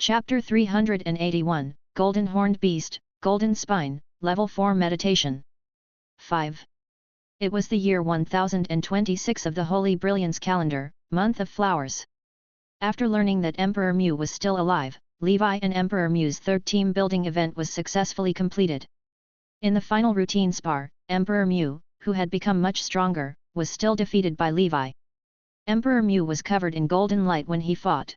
Chapter 381, Golden Horned Beast, Golden Spine, Level 4 Meditation. 5. It was the year 1026 of the Holy Brilliance calendar, month of flowers. After learning that Emperor Mu was still alive, Levi and Emperor Mu's third team building event was successfully completed. In the final routine spar, Emperor Mu, who had become much stronger, was still defeated by Levi. Emperor Mu was covered in golden light when he fought.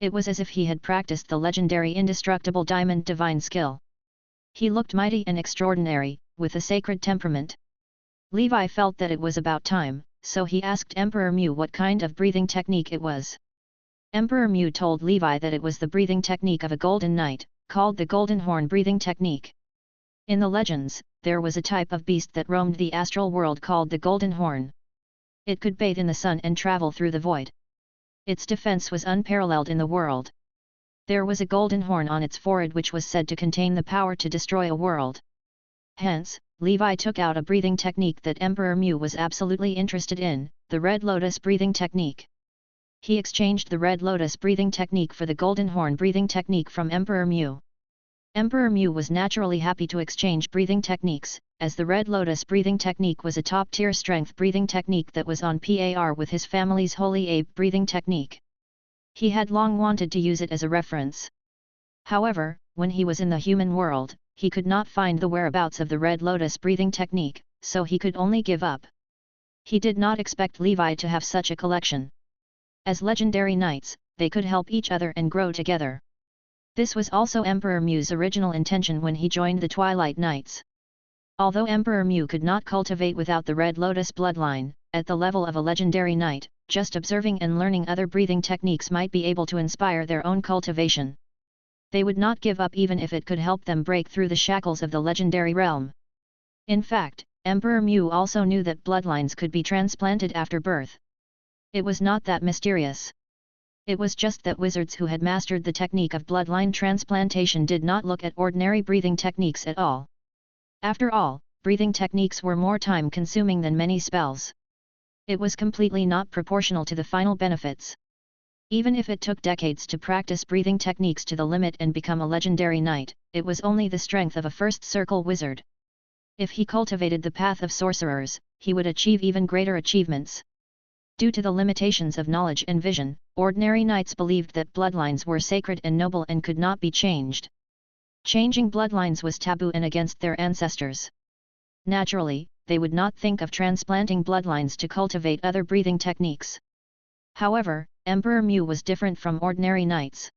It was as if he had practiced the legendary indestructible diamond divine skill. He looked mighty and extraordinary, with a sacred temperament. Levi felt that it was about time, so he asked Emperor Mu what kind of breathing technique it was. Emperor Mu told Levi that it was the breathing technique of a golden knight, called the Golden Horn breathing technique. In the legends, there was a type of beast that roamed the astral world called the Golden Horn. It could bathe in the sun and travel through the void. Its defense was unparalleled in the world. There was a golden horn on its forehead which was said to contain the power to destroy a world. Hence, Levi took out a breathing technique that Emperor Mu was absolutely interested in, the Red Lotus breathing technique. He exchanged the Red Lotus breathing technique for the Golden Horn breathing technique from Emperor Mu. Emperor Mu was naturally happy to exchange breathing techniques, as the Red Lotus breathing technique was a top-tier strength breathing technique that was on par with his family's Holy Ape breathing technique. He had long wanted to use it as a reference. However, when he was in the human world, he could not find the whereabouts of the Red Lotus breathing technique, so he could only give up. He did not expect Levi to have such a collection. As legendary knights, they could help each other and grow together. This was also Emperor Mu's original intention when he joined the Twilight Knights. Although Emperor Mu could not cultivate without the Red Lotus bloodline, at the level of a legendary knight, just observing and learning other breathing techniques might be able to inspire their own cultivation. They would not give up even if it could help them break through the shackles of the legendary realm. In fact, Emperor Mu also knew that bloodlines could be transplanted after birth. It was not that mysterious. It was just that wizards who had mastered the technique of bloodline transplantation did not look at ordinary breathing techniques at all. After all, breathing techniques were more time-consuming than many spells. It was completely not proportional to the final benefits. Even if it took decades to practice breathing techniques to the limit and become a legendary knight, it was only the strength of a first-circle wizard. If he cultivated the path of sorcerers, he would achieve even greater achievements. Due to the limitations of knowledge and vision, ordinary knights believed that bloodlines were sacred and noble and could not be changed. Changing bloodlines was taboo and against their ancestors. Naturally, they would not think of transplanting bloodlines to cultivate other breathing techniques. However, Emperor Mu was different from ordinary knights.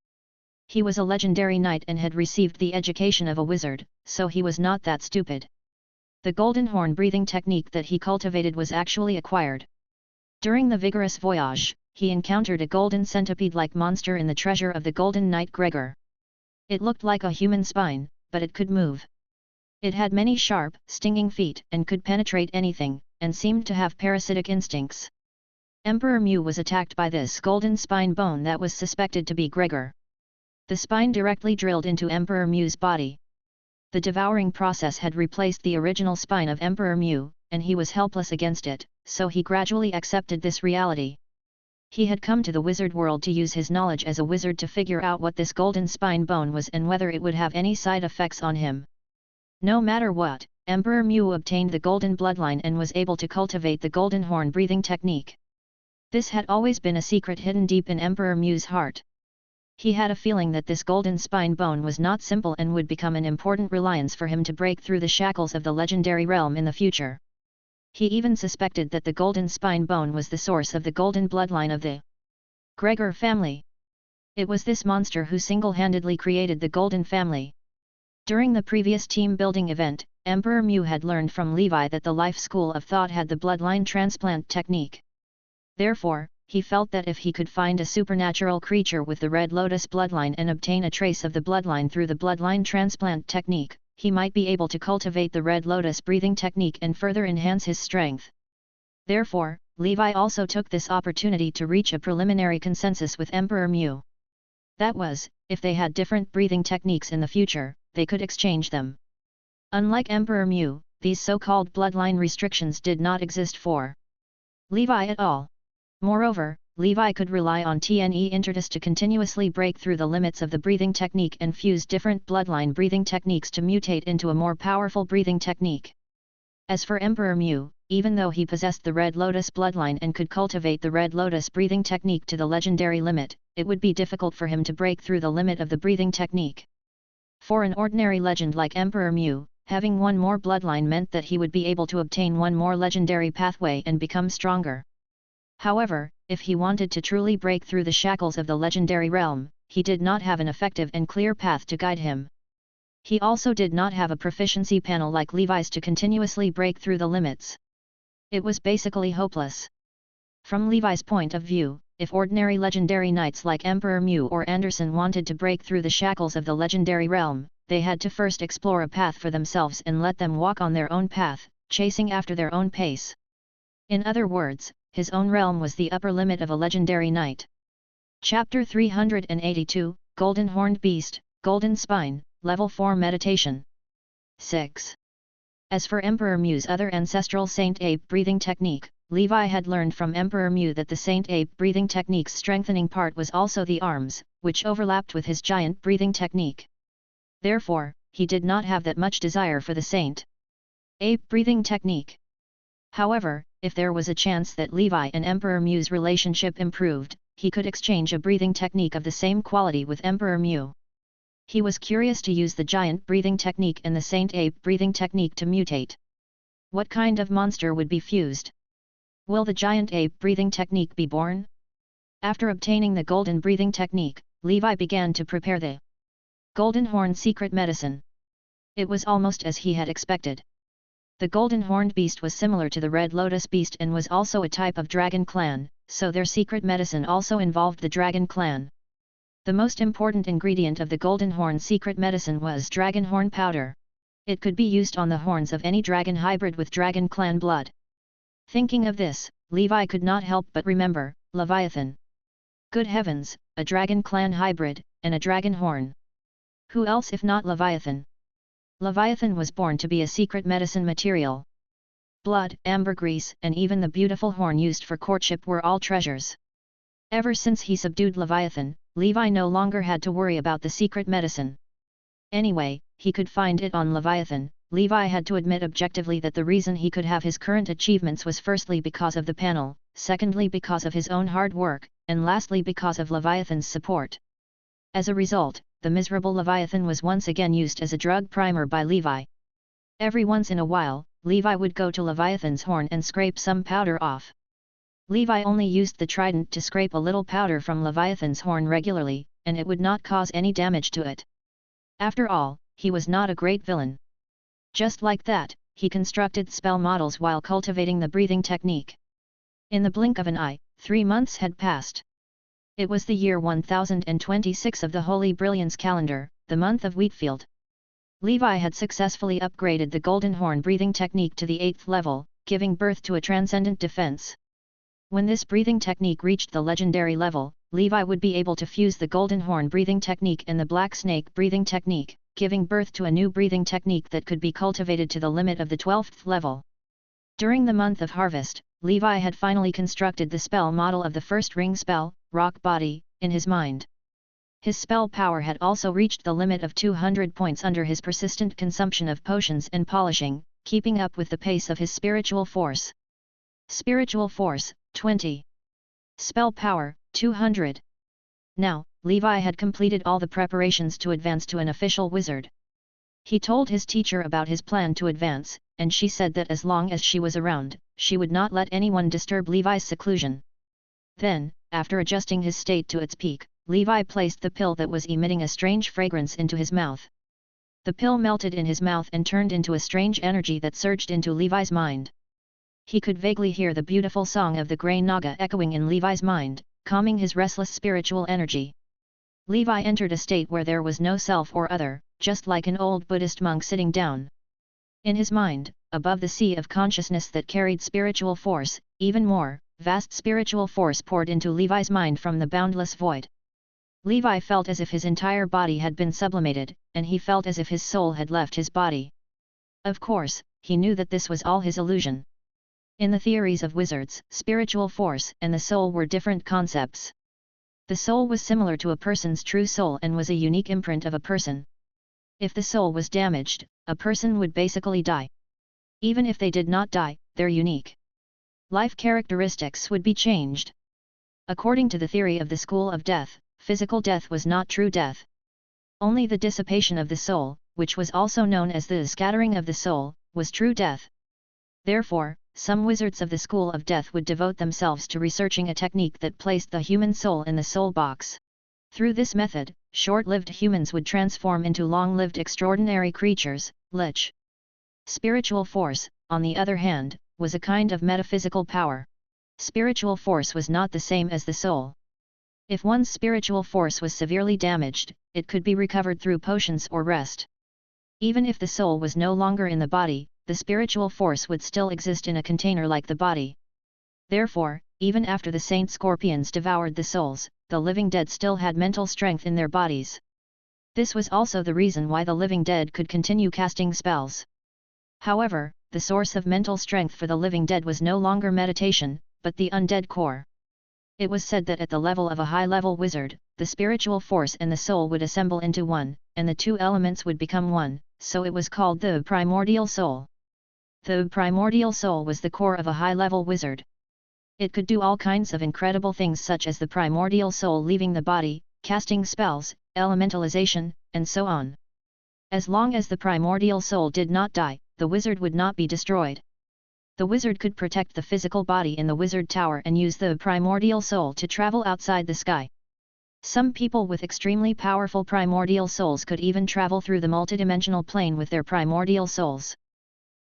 He was a legendary knight and had received the education of a wizard, so he was not that stupid. The Golden Horn breathing technique that he cultivated was actually acquired. During the vigorous voyage, he encountered a golden centipede-like monster in the treasure of the Golden Knight Gregor. It looked like a human spine, but it could move. It had many sharp, stinging feet and could penetrate anything, and seemed to have parasitic instincts. Emperor Mu was attacked by this golden spine bone that was suspected to be Gregor. The spine directly drilled into Emperor Mu's body. The devouring process had replaced the original spine of Emperor Mu, and he was helpless against it, so he gradually accepted this reality. He had come to the wizard world to use his knowledge as a wizard to figure out what this golden spine bone was and whether it would have any side effects on him. No matter what, Emperor Mu obtained the golden bloodline and was able to cultivate the Golden Horn breathing technique. This had always been a secret hidden deep in Emperor Mu's heart. He had a feeling that this golden spine bone was not simple and would become an important reliance for him to break through the shackles of the legendary realm in the future. He even suspected that the golden spine bone was the source of the golden bloodline of the Gregor family. It was this monster who single-handedly created the Golden family. During the previous team-building event, Emperor Mu had learned from Levi that the life school of thought had the bloodline transplant technique. Therefore, he felt that if he could find a supernatural creature with the Red Lotus bloodline and obtain a trace of the bloodline through the bloodline transplant technique, he might be able to cultivate the Red Lotus breathing technique and further enhance his strength. Therefore, Levi also took this opportunity to reach a preliminary consensus with Emperor Mu. That was, if they had different breathing techniques in the future, they could exchange them. Unlike Emperor Mu, these so-called bloodline restrictions did not exist for Levi at all. Moreover, Levi could rely on TNE Intertis to continuously break through the limits of the breathing technique and fuse different bloodline breathing techniques to mutate into a more powerful breathing technique. As for Emperor Mu, even though he possessed the Red Lotus bloodline and could cultivate the Red Lotus breathing technique to the legendary limit, it would be difficult for him to break through the limit of the breathing technique. For an ordinary legend like Emperor Mu, having one more bloodline meant that he would be able to obtain one more legendary pathway and become stronger. However, if he wanted to truly break through the shackles of the legendary realm, he did not have an effective and clear path to guide him. He also did not have a proficiency panel like Levi's to continuously break through the limits. It was basically hopeless. From Levi's point of view, if ordinary legendary knights like Emperor Mu or Anderson wanted to break through the shackles of the legendary realm, they had to first explore a path for themselves and let them walk on their own path, chasing after their own pace. In other words, his own realm was the upper limit of a legendary knight. Chapter 382, Golden Horned Beast, Golden Spine, Level 4 Meditation. 6. As for Emperor Mu's other ancestral Saint Ape breathing technique, Levi had learned from Emperor Mu that the Saint Ape breathing technique's strengthening part was also the arms, which overlapped with his giant breathing technique. Therefore, he did not have that much desire for the Saint Ape breathing technique. However, if there was a chance that Levi and Emperor Mu's relationship improved, he could exchange a breathing technique of the same quality with Emperor Mu. He was curious to use the giant breathing technique and the Saint Ape breathing technique to mutate. What kind of monster would be fused? Will the giant ape breathing technique be born? After obtaining the golden breathing technique, Levi began to prepare the Golden Horn secret medicine. It was almost as he had expected. The Golden Horned Beast was similar to the Red Lotus Beast and was also a type of dragon clan, so their secret medicine also involved the dragon clan. The most important ingredient of the Golden Horn secret medicine was dragon horn powder. It could be used on the horns of any dragon hybrid with dragon clan blood. Thinking of this, Levi could not help but remember Leviathan. Good heavens, a dragon clan hybrid, and a dragon horn. Who else if not Leviathan? Leviathan was born to be a secret medicine material. Blood, ambergris, and even the beautiful horn used for courtship were all treasures. Ever since he subdued Leviathan, Levi no longer had to worry about the secret medicine. Anyway, he could find it on Leviathan. Levi had to admit objectively that the reason he could have his current achievements was firstly because of the panel, secondly because of his own hard work, and lastly because of Leviathan's support. As a result, the miserable Leviathan was once again used as a drug primer by Levi. Every once in a while, Levi would go to Leviathan's horn and scrape some powder off. Levi only used the trident to scrape a little powder from Leviathan's horn regularly, and it would not cause any damage to it. After all, he was not a great villain. Just like that, he constructed spell models while cultivating the breathing technique. In the blink of an eye, 3 months had passed. It was the year 1026 of the Holy Brilliance calendar, the month of Wheatfield. Levi had successfully upgraded the Golden Horn breathing technique to the 8th level, giving birth to a transcendent defense. When this breathing technique reached the legendary level, Levi would be able to fuse the Golden Horn breathing technique and the Black Snake breathing technique, giving birth to a new breathing technique that could be cultivated to the limit of the 12th level. During the month of harvest, Levi had finally constructed the spell model of the first ring spell, Rock Body, in his mind. His spell power had also reached the limit of 200 points under his persistent consumption of potions and polishing, keeping up with the pace of his spiritual force. Spiritual force, 20. Spell power, 200. Now, Levi had completed all the preparations to advance to an official wizard. He told his teacher about his plan to advance, and she said that as long as she was around, she would not let anyone disturb Levi's seclusion. Then, after adjusting his state to its peak, Levi placed the pill that was emitting a strange fragrance into his mouth. The pill melted in his mouth and turned into a strange energy that surged into Levi's mind. He could vaguely hear the beautiful song of the Grey Naga echoing in Levi's mind, calming his restless spiritual energy. Levi entered a state where there was no self or other, just like an old Buddhist monk sitting down. In his mind, above the sea of consciousness that carried spiritual force, even more, vast spiritual force poured into Levi's mind from the boundless void. Levi felt as if his entire body had been sublimated, and he felt as if his soul had left his body. Of course, he knew that this was all his illusion. In the theories of wizards, spiritual force and the soul were different concepts. The soul was similar to a person's true soul and was a unique imprint of a person. If the soul was damaged, a person would basically die. Even if they did not die, their unique life characteristics would be changed. According to the theory of the school of death, physical death was not true death. Only the dissipation of the soul, which was also known as the scattering of the soul, was true death. Therefore, some wizards of the school of death would devote themselves to researching a technique that placed the human soul in the soul box. Through this method, short-lived humans would transform into long-lived extraordinary creatures, lich. Spiritual force, on the other hand, was a kind of metaphysical power. Spiritual force was not the same as the soul. If one's spiritual force was severely damaged, it could be recovered through potions or rest. Even if the soul was no longer in the body, the spiritual force would still exist in a container like the body. Therefore, even after the saint scorpions devoured the souls, the living dead still had mental strength in their bodies. This was also the reason why the living dead could continue casting spells. However, the source of mental strength for the living dead was no longer meditation, but the undead core. It was said that at the level of a high-level wizard, the spiritual force and the soul would assemble into one, and the two elements would become one, so it was called the primordial soul. The primordial soul was the core of a high-level wizard. It could do all kinds of incredible things such as the primordial soul leaving the body, casting spells, elementalization, and so on. As long as the primordial soul did not die, the wizard would not be destroyed. The wizard could protect the physical body in the wizard tower and use the primordial soul to travel outside the sky. Some people with extremely powerful primordial souls could even travel through the multidimensional plane with their primordial souls.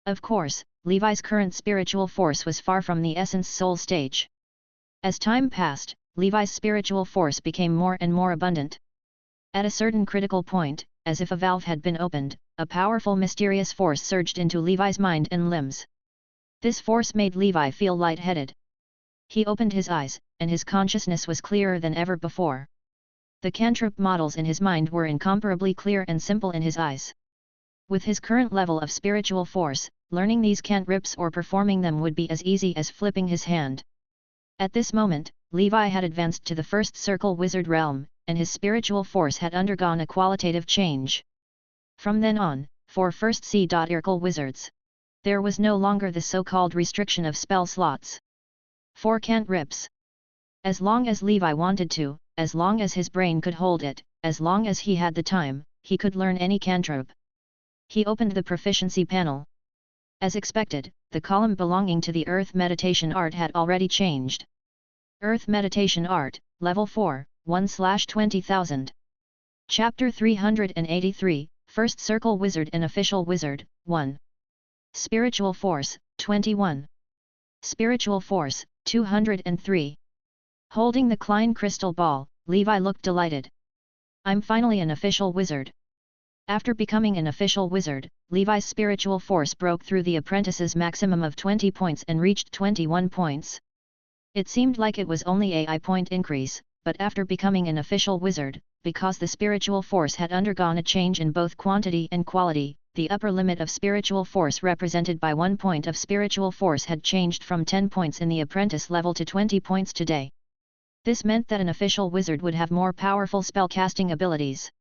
Of course, Levi's current spiritual force was far from the essence soul stage. As time passed, Levi's spiritual force became more and more abundant. At a certain critical point, as if a valve had been opened, a powerful mysterious force surged into Levi's mind and limbs. This force made Levi feel lightheaded. He opened his eyes, and his consciousness was clearer than ever before. The cantrip models in his mind were incomparably clear and simple in his eyes. With his current level of spiritual force, learning these cantrips or performing them would be as easy as flipping his hand. At this moment, Levi had advanced to the first circle wizard realm, and his spiritual force had undergone a qualitative change. From then on, for first circle wizards, there was no longer the so-called restriction of spell slots. 4 cantrips. As long as Levi wanted to, as long as his brain could hold it, as long as he had the time, he could learn any cantrip. He opened the proficiency panel. As expected, the column belonging to the Earth Meditation Art had already changed. Earth Meditation Art, Level 4, 1/20,000. Chapter 383, First Circle Wizard and Official Wizard, 1. Spiritual Force, 21. Spiritual Force, 203. Holding the Klein crystal ball, Levi looked delighted. I'm finally an official wizard. After becoming an official wizard, Levi's spiritual force broke through the apprentice's maximum of 20 points and reached 21 points. It seemed like it was only a point increase, but after becoming an official wizard, because the spiritual force had undergone a change in both quantity and quality, the upper limit of spiritual force represented by 1 point of spiritual force had changed from 10 points in the apprentice level to 20 points today. This meant that an official wizard would have more powerful spell-casting abilities.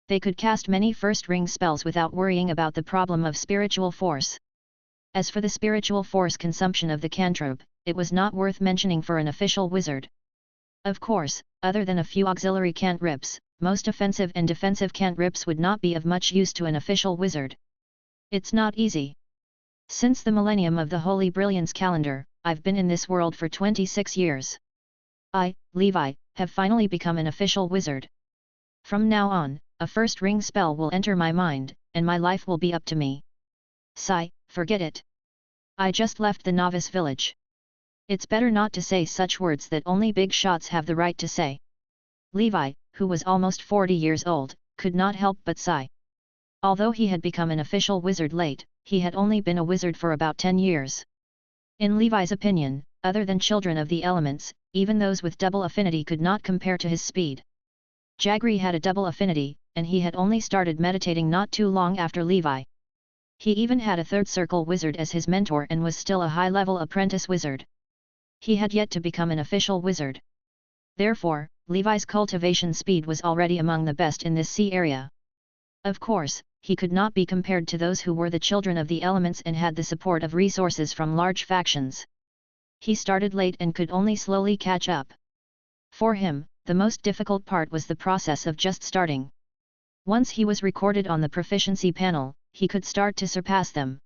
They could cast many first-ring spells without worrying about the problem of spiritual force. As for the spiritual force consumption of the cantrip, it was not worth mentioning for an official wizard. Of course, other than a few auxiliary cantrips, most offensive and defensive cantrips would not be of much use to an official wizard. It's not easy. Since the millennium of the Holy Brilliance calendar, I've been in this world for 26 years. I, Levi, have finally become an official wizard. From now on, a first-ring spell will enter my mind, and my life will be up to me. Sigh, forget it. I just left the novice village. It's better not to say such words that only big shots have the right to say. Levi, who was almost 40 years old, could not help but sigh. Although he had become an official wizard late, he had only been a wizard for about 10 years. In Levi's opinion, other than children of the elements, even those with double affinity could not compare to his speed. Jagri had a double affinity, and he had only started meditating not too long after Levi. He even had a third circle wizard as his mentor and was still a high-level apprentice wizard. He had yet to become an official wizard. Therefore, Levi's cultivation speed was already among the best in this sea area. Of course, he could not be compared to those who were the children of the elements and had the support of resources from large factions. He started late and could only slowly catch up. For him, the most difficult part was the process of just starting. Once he was recorded on the proficiency panel, he could start to surpass them.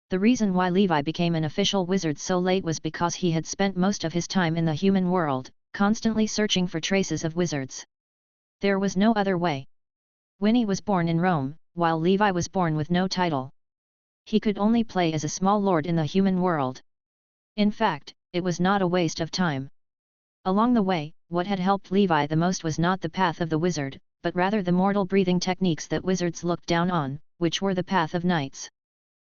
The reason why Levi became an official wizard so late was because he had spent most of his time in the human world, constantly searching for traces of wizards. There was no other way. Winnie was born in Rome, while Levi was born with no title. He could only play as a small lord in the human world. In fact, it was not a waste of time. Along the way, what had helped Levi the most was not the path of the wizard, but rather the mortal breathing techniques that wizards looked down on, which were the path of knights.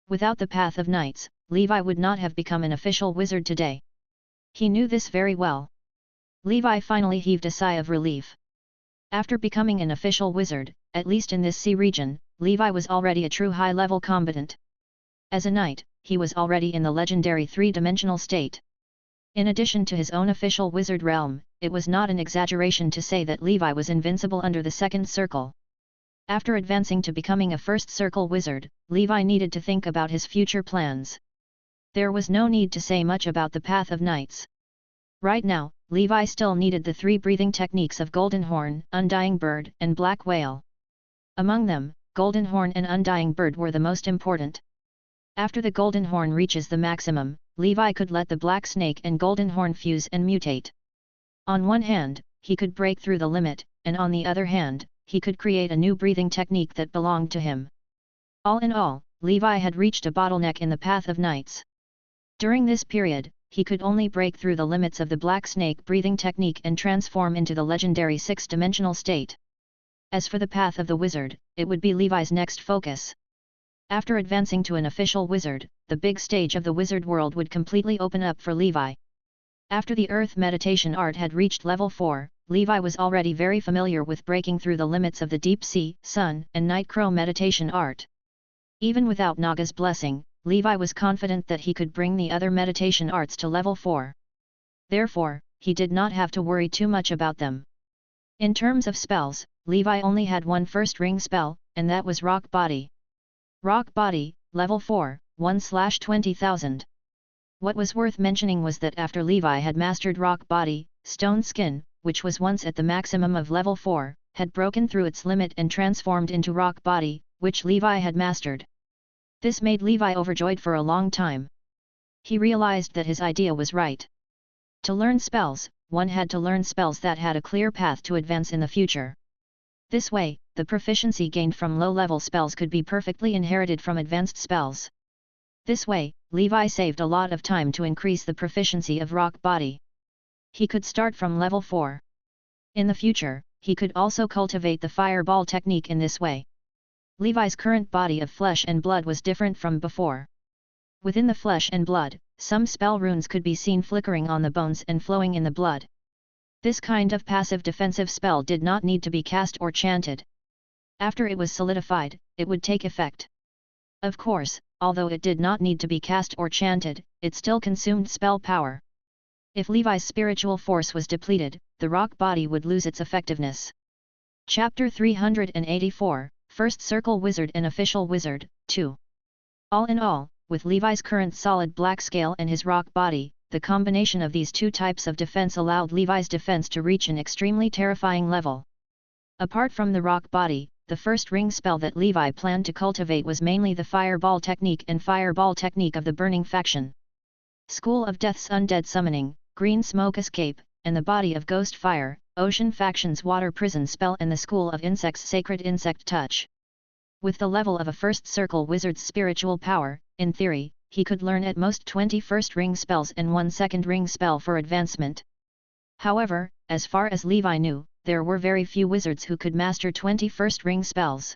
Without the path of knights, Levi would not have become an official wizard today. He knew this very well. Levi finally heaved a sigh of relief. After becoming an official wizard, at least in this sea region, Levi was already a true high-level combatant. As a knight, he was already in the legendary three-dimensional state. In addition to his own official wizard realm, it was not an exaggeration to say that Levi was invincible under the second circle. After advancing to becoming a first circle wizard, Levi needed to think about his future plans. There was no need to say much about the path of knights. Right now, Levi still needed the three breathing techniques of Golden Horn, Undying Bird, and Black Whale. Among them, Golden Horn and Undying Bird were the most important. After the Golden Horn reaches the maximum, Levi could let the Black Snake and Golden Horn fuse and mutate. On one hand, he could break through the limit, and on the other hand, he could create a new breathing technique that belonged to him. All in all, Levi had reached a bottleneck in the path of knights. During this period, he could only break through the limits of the Black Snake breathing technique and transform into the legendary six-dimensional state. As for the path of the wizard, it would be Levi's next focus. After advancing to an official wizard, the big stage of the wizard world would completely open up for Levi. After the earth meditation art had reached level 4, Levi was already very familiar with breaking through the limits of the deep sea, sun, and night crow meditation art. Even without Naga's blessing, Levi was confident that he could bring the other meditation arts to level 4. Therefore, he did not have to worry too much about them. In terms of spells, Levi only had one first ring spell, and that was Rock Body. Rock Body, level 4, 1/20,000. What was worth mentioning was that after Levi had mastered Rock Body, Stone Skin, which was once at the maximum of level 4, had broken through its limit and transformed into Rock Body, which Levi had mastered. This made Levi overjoyed for a long time. He realized that his idea was right. To learn spells, one had to learn spells that had a clear path to advance in the future. This way, the proficiency gained from low-level spells could be perfectly inherited from advanced spells. This way, Levi saved a lot of time to increase the proficiency of Rock Body. He could start from level 4. In the future, he could also cultivate the fireball technique in this way. Levi's current body of flesh and blood was different from before. Within the flesh and blood, some spell runes could be seen flickering on the bones and flowing in the blood. This kind of passive defensive spell did not need to be cast or chanted. After it was solidified, it would take effect. Of course, although it did not need to be cast or chanted, it still consumed spell power. If Levi's spiritual force was depleted, the rock body would lose its effectiveness. Chapter 384, First Circle Wizard and Official Wizard, 2. All in all, with Levi's current solid black scale and his rock body, the combination of these two types of defense allowed Levi's defense to reach an extremely terrifying level. Apart from the rock body, the first ring spell that Levi planned to cultivate was mainly the fireball technique and fireball technique of the burning faction. School of Death's undead summoning, green smoke escape, and the body of ghost fire, ocean faction's water prison spell and the school of insects sacred insect touch. With the level of a first circle wizard's spiritual power, in theory, he could learn at most 20 first ring spells and 1 second ring spell for advancement. However, as far as Levi knew, there were very few wizards who could master 20 first ring spells.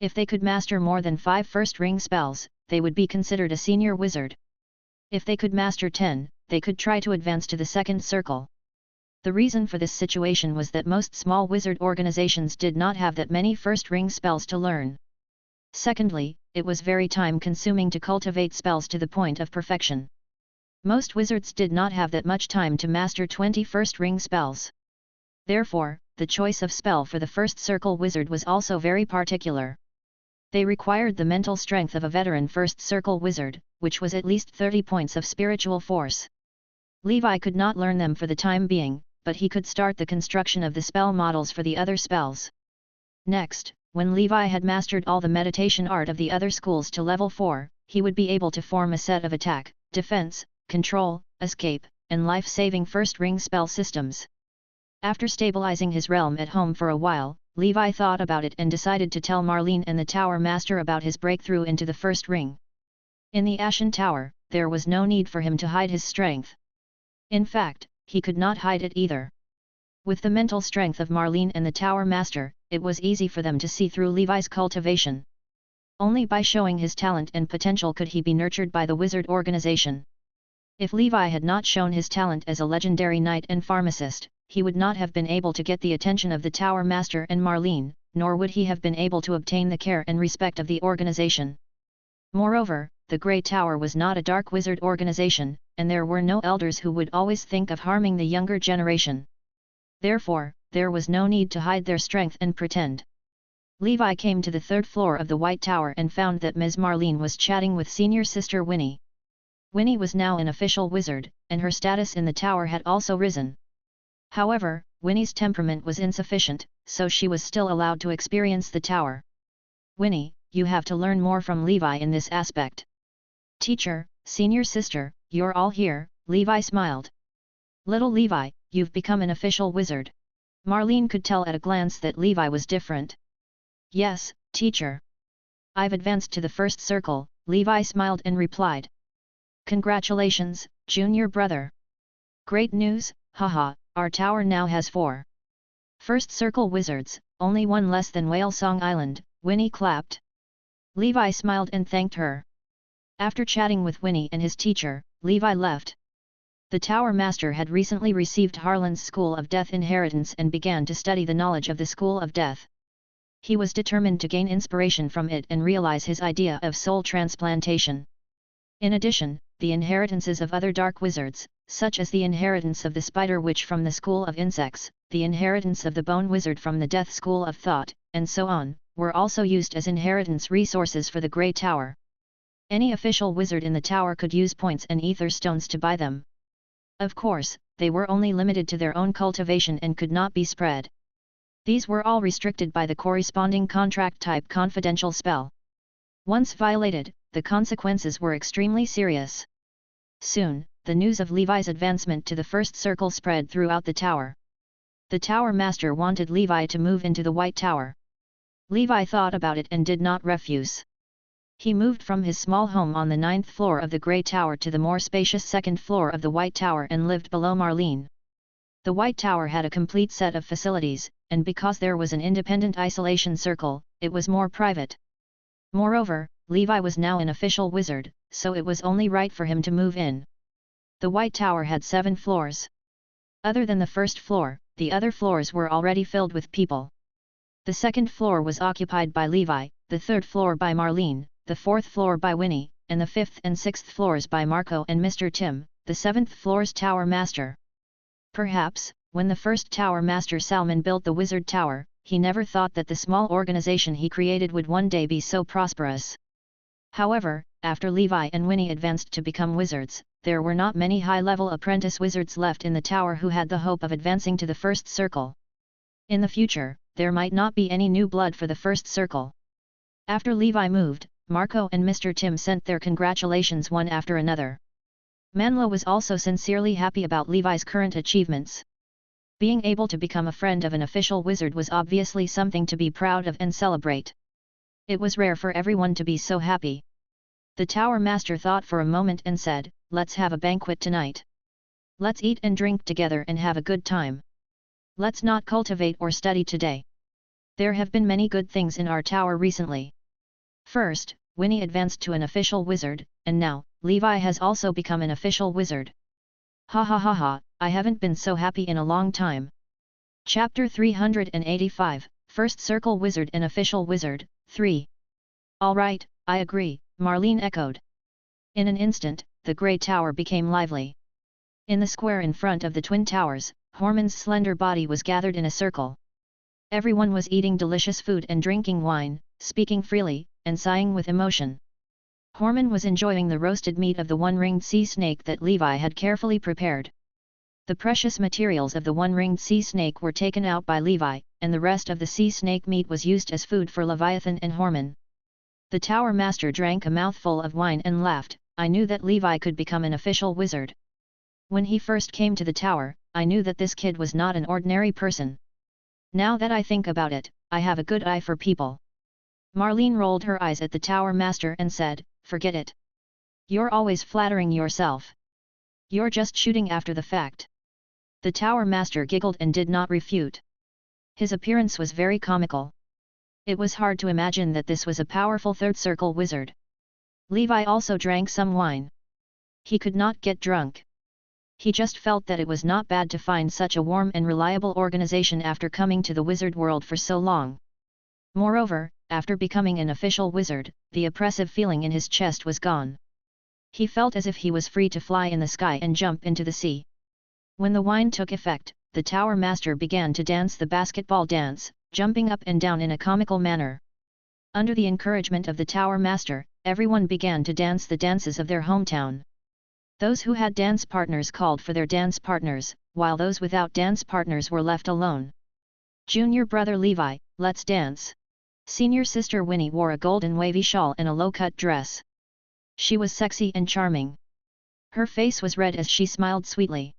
If they could master more than 5 first ring spells, they would be considered a senior wizard. If they could master 10, they could try to advance to the second circle. The reason for this situation was that most small wizard organizations did not have that many first ring spells to learn. Secondly, it was very time-consuming to cultivate spells to the point of perfection. Most wizards did not have that much time to master 21st ring spells. Therefore, the choice of spell for the first circle wizard was also very particular. They required the mental strength of a veteran first circle wizard, which was at least 30 points of spiritual force. Levi could not learn them for the time being, but he could start the construction of the spell models for the other spells. Next, when Levi had mastered all the meditation art of the other schools to level 4, he would be able to form a set of attack, defense, control, escape, and life-saving first ring spell systems. After stabilizing his realm at home for a while, Levi thought about it and decided to tell Marlene and the Tower Master about his breakthrough into the first ring. In the Ashen Tower, there was no need for him to hide his strength. In fact, he could not hide it either. With the mental strength of Marlene and the Tower Master, it was easy for them to see through Levi's cultivation. Only by showing his talent and potential could he be nurtured by the wizard organization. If Levi had not shown his talent as a legendary knight and pharmacist, he would not have been able to get the attention of the Tower Master and Marlene, nor would he have been able to obtain the care and respect of the organization. Moreover, the Grey Tower was not a dark wizard organization, and there were no elders who would always think of harming the younger generation. Therefore, there was no need to hide their strength and pretend. Levi came to the 3rd floor of the White Tower and found that Ms. Marlene was chatting with senior sister Winnie. Winnie was now an official wizard, and her status in the tower had also risen. However, Winnie's temperament was insufficient, so she was still allowed to experience the tower. Winnie, you have to learn more from Levi in this aspect. Teacher, senior sister, you're all here, Levi smiled. Little Levi, you've become an official wizard. Marlene could tell at a glance that Levi was different. Yes, teacher. I've advanced to the first circle, Levi smiled and replied. Congratulations, junior brother. Great news, haha, our tower now has 4 first circle wizards, only one less than Whale Song Island, Winnie clapped. Levi smiled and thanked her. After chatting with Winnie and his teacher, Levi left. The Tower Master had recently received Harlan's School of Death inheritance and began to study the knowledge of the School of Death. He was determined to gain inspiration from it and realize his idea of soul transplantation. In addition, the inheritances of other dark wizards, such as the inheritance of the Spider Witch from the School of Insects, the inheritance of the Bone Wizard from the Death School of Thought, and so on, were also used as inheritance resources for the Grey Tower. Any official wizard in the tower could use points and ether stones to buy them. Of course, they were only limited to their own cultivation and could not be spread. These were all restricted by the corresponding contract-type confidential spell. Once violated, the consequences were extremely serious. Soon, the news of Levi's advancement to the first circle spread throughout the tower. The Tower Master wanted Levi to move into the White Tower. Levi thought about it and did not refuse. He moved from his small home on the 9th floor of the Grey Tower to the more spacious 2nd floor of the White Tower and lived below Marlene. The White Tower had a complete set of facilities, and because there was an independent isolation circle, it was more private. Moreover, Levi was now an official wizard, so it was only right for him to move in. The White Tower had 7 floors. Other than the 1st floor, the other floors were already filled with people. The 2nd floor was occupied by Levi, the 3rd floor by Marlene, the 4th floor by Winnie, and the 5th and 6th floors by Marco and Mr. Tim, the 7th floor's Tower Master. Perhaps, when the first Tower Master Salmon built the Wizard Tower, he never thought that the small organization he created would one day be so prosperous. However, after Levi and Winnie advanced to become wizards, there were not many high-level apprentice wizards left in the tower who had the hope of advancing to the first circle. In the future, there might not be any new blood for the first circle. After Levi moved, Marco and Mr. Tim sent their congratulations one after another. Manlo was also sincerely happy about Levi's current achievements. Being able to become a friend of an official wizard was obviously something to be proud of and celebrate. It was rare for everyone to be so happy. The Tower Master thought for a moment and said, "Let's have a banquet tonight. Let's eat and drink together and have a good time. Let's not cultivate or study today. There have been many good things in our tower recently. First, Winnie advanced to an official wizard, and now, Levi has also become an official wizard. Ha ha ha ha, I haven't been so happy in a long time." Chapter 385, First Circle Wizard and Official Wizard, 3. All right, I agree, Marlene echoed. In an instant, the Great Tower became lively. In the square in front of the Twin Towers, Horman's slender body was gathered in a circle. Everyone was eating delicious food and drinking wine, speaking freely, and sighing with emotion. Horman was enjoying the roasted meat of the one-ringed sea snake that Levi had carefully prepared. The precious materials of the one-ringed sea snake were taken out by Levi, and the rest of the sea snake meat was used as food for Leviathan and Horman. The Tower Master drank a mouthful of wine and laughed. I knew that Levi could become an official wizard. When he first came to the tower, I knew that this kid was not an ordinary person. Now that I think about it, I have a good eye for people. Marlene rolled her eyes at the Tower Master and said, forget it. You're always flattering yourself. You're just shooting after the fact. The Tower Master giggled and did not refute. His appearance was very comical. It was hard to imagine that this was a powerful third circle wizard. Levi also drank some wine. He could not get drunk. He just felt that it was not bad to find such a warm and reliable organization after coming to the wizard world for so long. Moreover, after becoming an official wizard, the oppressive feeling in his chest was gone. He felt as if he was free to fly in the sky and jump into the sea. When the wine took effect, the Tower Master began to dance the basketball dance, jumping up and down in a comical manner. Under the encouragement of the Tower Master, everyone began to dance the dances of their hometown. Those who had dance partners called for their dance partners, while those without dance partners were left alone. Junior brother Levi, let's dance. Senior sister Winnie wore a golden wavy shawl and a low-cut dress. She was sexy and charming. Her face was red as she smiled sweetly.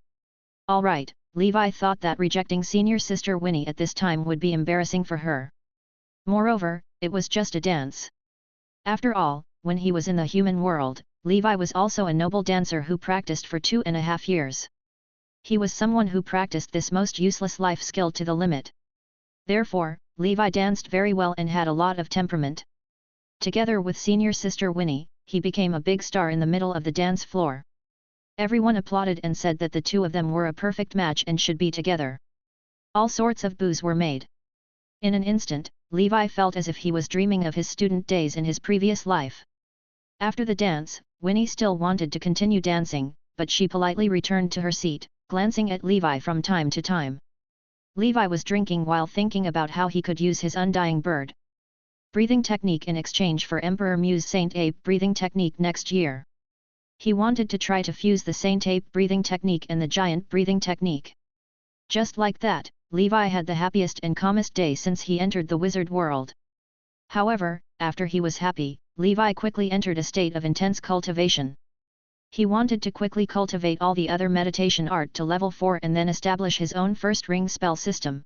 All right, Levi thought that rejecting senior sister Winnie at this time would be embarrassing for her. Moreover, it was just a dance. After all, when he was in the human world, Levi was also a noble dancer who practiced for 2.5 years. He was someone who practiced this most useless life skill to the limit. Therefore, Levi danced very well and had a lot of temperament. Together with senior sister Winnie, he became a big star in the middle of the dance floor. Everyone applauded and said that the two of them were a perfect match and should be together. All sorts of boos were made. In an instant, Levi felt as if he was dreaming of his student days in his previous life. After the dance, Winnie still wanted to continue dancing, but she politely returned to her seat, glancing at Levi from time to time. Levi was drinking while thinking about how he could use his undying bird breathing technique in exchange for Emperor Mu's Saint Ape breathing technique next year. He wanted to try to fuse the Saint Ape breathing technique and the giant breathing technique. Just like that, Levi had the happiest and calmest day since he entered the wizard world. However, after he was happy, Levi quickly entered a state of intense cultivation. He wanted to quickly cultivate all the other meditation art to level 4 and then establish his own first ring spell system.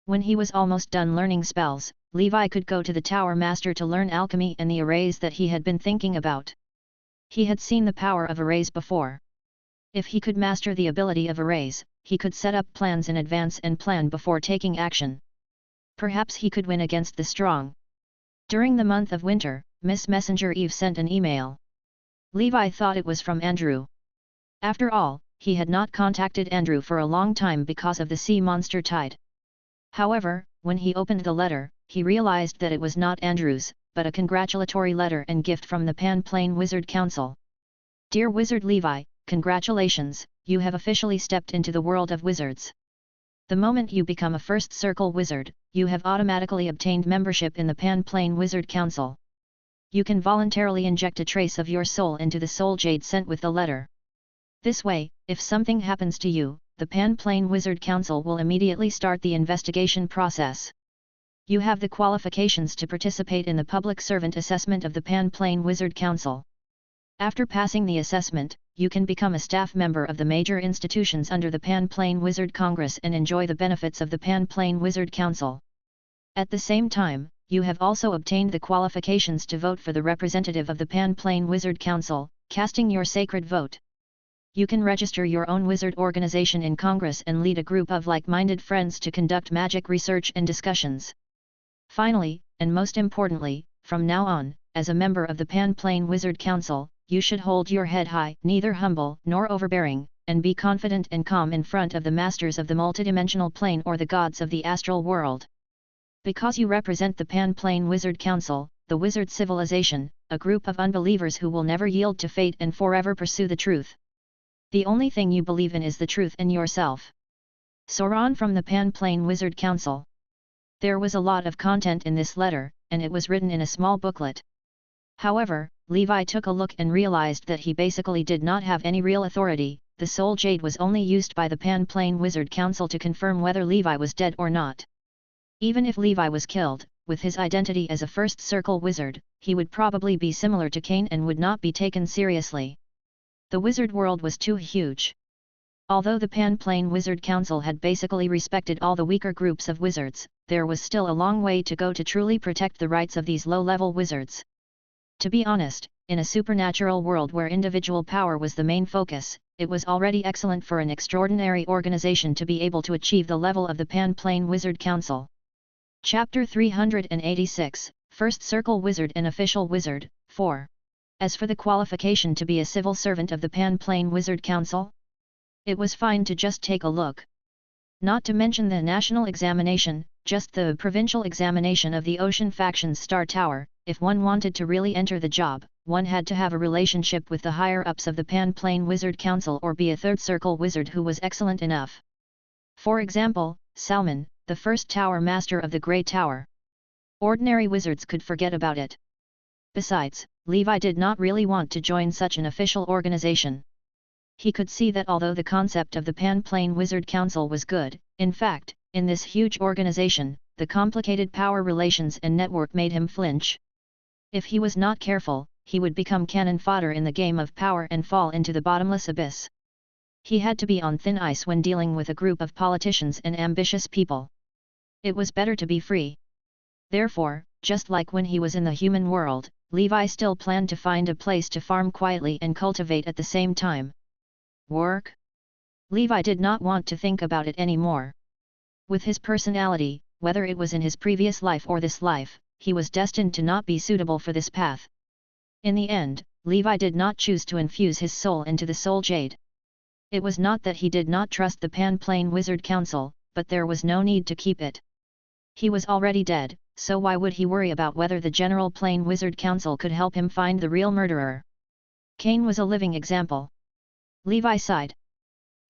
When he was almost done learning spells, Levi could go to the Tower Master to learn alchemy and the arrays that he had been thinking about. He had seen the power of arrays before. If he could master the ability of arrays, he could set up plans in advance and plan before taking action. Perhaps he could win against the strong. During the month of winter, Miss Messenger Eve sent an email. Levi thought it was from Andrew. After all, he had not contacted Andrew for a long time because of the sea monster tide. However, when he opened the letter, he realized that it was not Andrew's, but a congratulatory letter and gift from the Pan Plane Wizard Council. Dear Wizard Levi, congratulations, you have officially stepped into the world of wizards. The moment you become a first circle wizard, you have automatically obtained membership in the Pan Plane Wizard Council. You can voluntarily inject a trace of your soul into the soul jade sent with the letter. This way, if something happens to you, the Pan Plane Wizard Council will immediately start the investigation process. You have the qualifications to participate in the public servant assessment of the Pan Plane Wizard Council. After passing the assessment, you can become a staff member of the major institutions under the Pan Plane Wizard Congress and enjoy the benefits of the Pan Plane Wizard Council. At the same time, you have also obtained the qualifications to vote for the representative of the Pan Plane Wizard Council, casting your sacred vote. You can register your own wizard organization in Congress and lead a group of like-minded friends to conduct magic research and discussions. Finally, and most importantly, from now on, as a member of the Pan Plane Wizard Council, you should hold your head high, neither humble nor overbearing, and be confident and calm in front of the masters of the multidimensional plane or the gods of the astral world. Because you represent the Pan Plane Wizard Council, the wizard civilization, a group of unbelievers who will never yield to fate and forever pursue the truth. The only thing you believe in is the truth and yourself. Sauron from the Pan Plane Wizard Council. There was a lot of content in this letter, and it was written in a small booklet. However, Levi took a look and realized that he basically did not have any real authority. The Soul Jade was only used by the Pan Plane Wizard Council to confirm whether Levi was dead or not. Even if Levi was killed, with his identity as a First Circle wizard, he would probably be similar to Cain and would not be taken seriously. The wizard world was too huge. Although the Pan Plane Wizard Council had basically respected all the weaker groups of wizards, there was still a long way to go to truly protect the rights of these low-level wizards. To be honest, in a supernatural world where individual power was the main focus, it was already excellent for an extraordinary organization to be able to achieve the level of the Pan Plane Wizard Council. Chapter 386, First Circle Wizard and Official Wizard, 4. As for the qualification to be a civil servant of the Pan Plane Wizard Council, it was fine to just take a look. Not to mention the national examination, just the provincial examination of the Ocean Faction's Star Tower. If one wanted to really enter the job, one had to have a relationship with the higher-ups of the Pan Plane Wizard Council or be a third circle wizard who was excellent enough. For example, Salmon, the first tower master of the Grey Tower. Ordinary wizards could forget about it. Besides, Levi did not really want to join such an official organization. He could see that although the concept of the Pan Plane Wizard Council was good, in fact, in this huge organization, the complicated power relations and network made him flinch. If he was not careful, he would become cannon fodder in the game of power and fall into the bottomless abyss. He had to be on thin ice when dealing with a group of politicians and ambitious people. It was better to be free. Therefore, just like when he was in the human world, Levi still planned to find a place to farm quietly and cultivate at the same time. Work? Levi did not want to think about it anymore. With his personality, whether it was in his previous life or this life, he was destined to not be suitable for this path. In the end, Levi did not choose to infuse his soul into the Soul Jade. It was not that he did not trust the Pan Plane Wizard Council, but there was no need to keep it. He was already dead, so why would he worry about whether the General Plane Wizard Council could help him find the real murderer? Cain was a living example. Levi sighed.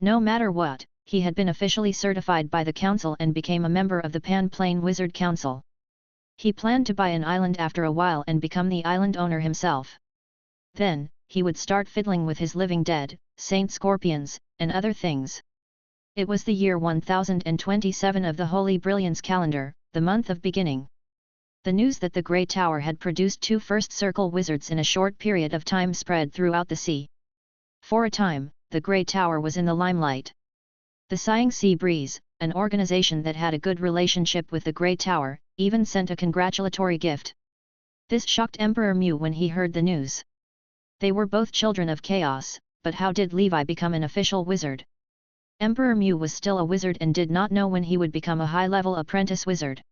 No matter what, he had been officially certified by the council and became a member of the Pan Plane Wizard Council. He planned to buy an island after a while and become the island owner himself. Then, he would start fiddling with his living dead, saint scorpions, and other things. It was the year 1027 of the Holy Brilliance calendar, the month of beginning. The news that the Grey Tower had produced 2 First Circle wizards in a short period of time spread throughout the sea. For a time, the Grey Tower was in the limelight. The Sighing Sea Breeze, an organization that had a good relationship with the Grey Tower, even sent a congratulatory gift. This shocked Emperor Mu when he heard the news. They were both children of chaos, but how did Levi become an official wizard? Emperor Mu was still a wizard and did not know when he would become a high-level apprentice wizard.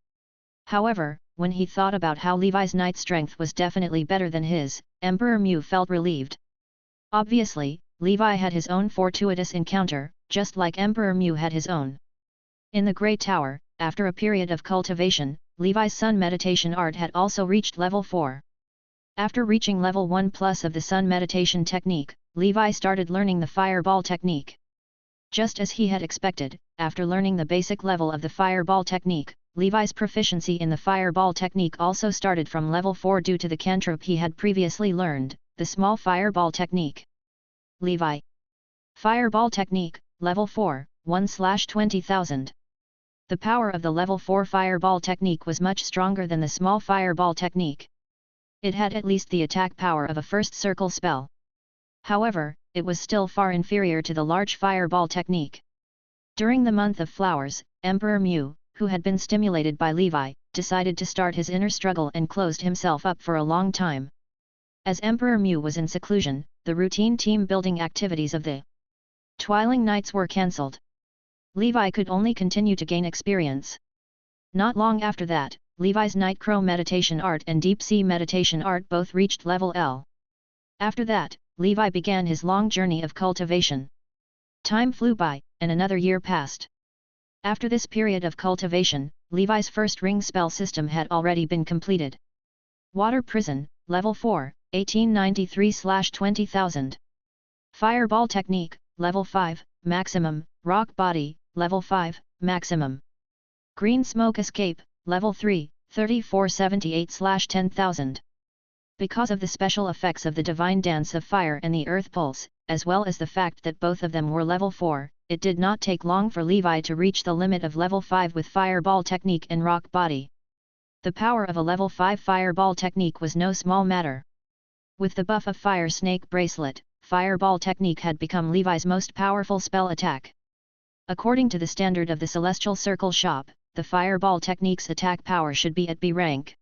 However, when he thought about how Levi's knight strength was definitely better than his, Emperor Mu felt relieved. Obviously, Levi had his own fortuitous encounter, just like Emperor Mu had his own. In the Grey Tower, after a period of cultivation, Levi's Sun meditation art had also reached level 4. After reaching level 1+ of the Sun meditation technique, Levi started learning the Fireball technique. Just as he had expected, after learning the basic level of the Fireball technique, Levi's proficiency in the Fireball technique also started from level 4 due to the cantrip he had previously learned, the Small Fireball technique. Levi. Fireball technique, level 4, 1/20,000. The power of the level 4 Fireball technique was much stronger than the Small Fireball technique. It had at least the attack power of a First Circle spell. However, it was still far inferior to the large Fireball technique. During the month of flowers, Emperor Mu, who had been stimulated by Levi, decided to start his inner struggle and closed himself up for a long time. As Emperor Mu was in seclusion, the routine team-building activities of the Twiling Knights were cancelled. Levi could only continue to gain experience. Not long after that, Levi's Night Crow meditation art and Deep Sea meditation art both reached level L. After that, Levi began his long journey of cultivation. Time flew by, and another year passed. After this period of cultivation, Levi's first ring spell system had already been completed. Water Prison, Level 4, 1893/20,000. Fireball Technique, Level 5, Maximum, Rock Body, Level 5, Maximum. Green Smoke Escape, Level 3, 3478/10,000. Because of the special effects of the Divine Dance of Fire and the Earth Pulse, as well as the fact that both of them were Level 4, it did not take long for Levi to reach the limit of Level 5 with Fireball Technique and Rock Body. The power of a Level 5 Fireball Technique was no small matter. With the buff of Fire Snake Bracelet, Fireball Technique had become Levi's most powerful spell attack. According to the standard of the Celestial Circle shop, the Fireball Technique's attack power should be at B rank.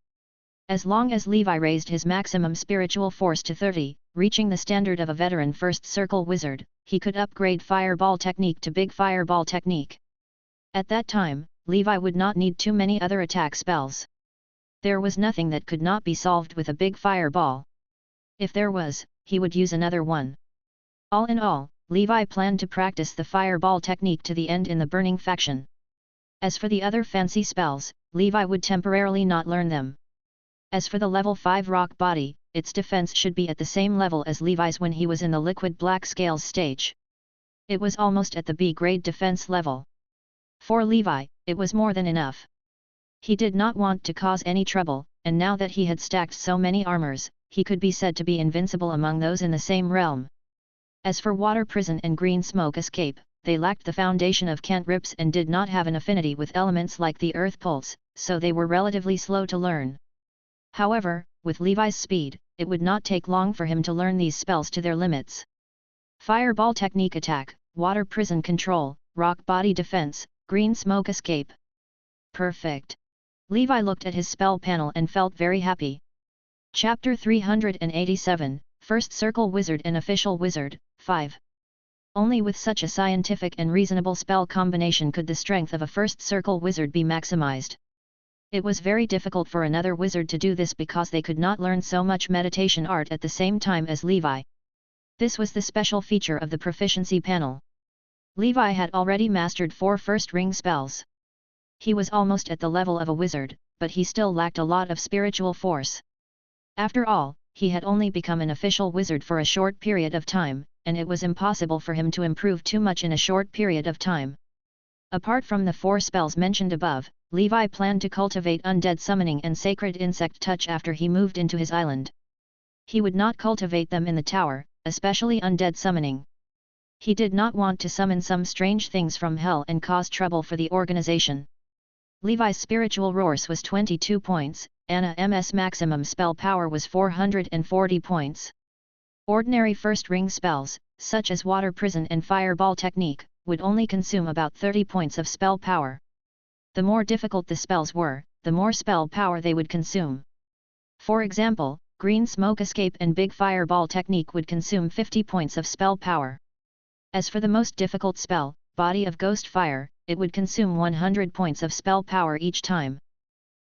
As long as Levi raised his maximum spiritual force to 30, reaching the standard of a veteran First Circle wizard, he could upgrade Fireball Technique to Big Fireball Technique. At that time, Levi would not need too many other attack spells. There was nothing that could not be solved with a big fireball. If there was, he would use another one. All in all, Levi planned to practice the Fireball Technique to the end in the Burning faction. As for the other fancy spells, Levi would temporarily not learn them. As for the Level 5 Rock Body, its defense should be at the same level as Levi's when he was in the Liquid Black Scales stage. It was almost at the B grade defense level. For Levi, it was more than enough. He did not want to cause any trouble, and now that he had stacked so many armors, he could be said to be invincible among those in the same realm. As for Water Prison and Green Smoke Escape, they lacked the foundation of cantrips and did not have an affinity with elements like the Earth Pulse, so they were relatively slow to learn. However, with Levi's speed, it would not take long for him to learn these spells to their limits. Fireball Technique Attack, Water Prison Control, Rock Body Defense, Green Smoke Escape. Perfect! Levi looked at his spell panel and felt very happy. Chapter 387, First Circle Wizard and Official Wizard, 5. Only with such a scientific and reasonable spell combination could the strength of a First Circle Wizard be maximized. It was very difficult for another wizard to do this because they could not learn so much meditation art at the same time as Levi. This was the special feature of the proficiency panel. Levi had already mastered 4 first ring spells. He was almost at the level of a wizard, but he still lacked a lot of spiritual force. After all, he had only become an official wizard for a short period of time, and it was impossible for him to improve too much in a short period of time. Apart from the 4 spells mentioned above, Levi planned to cultivate Undead Summoning and Sacred Insect Touch after he moved into his island. He would not cultivate them in the tower, especially Undead Summoning. He did not want to summon some strange things from hell and cause trouble for the organization. Levi's spiritual force was 22 points, Anna's maximum spell power was 440 points. Ordinary first ring spells, such as Water Prison and Fireball Technique, would only consume about 30 points of spell power. The more difficult the spells were, the more spell power they would consume. For example, Green Smoke Escape and Big Fireball Technique would consume 50 points of spell power. As for the most difficult spell, Body of Ghost Fire, it would consume 100 points of spell power each time.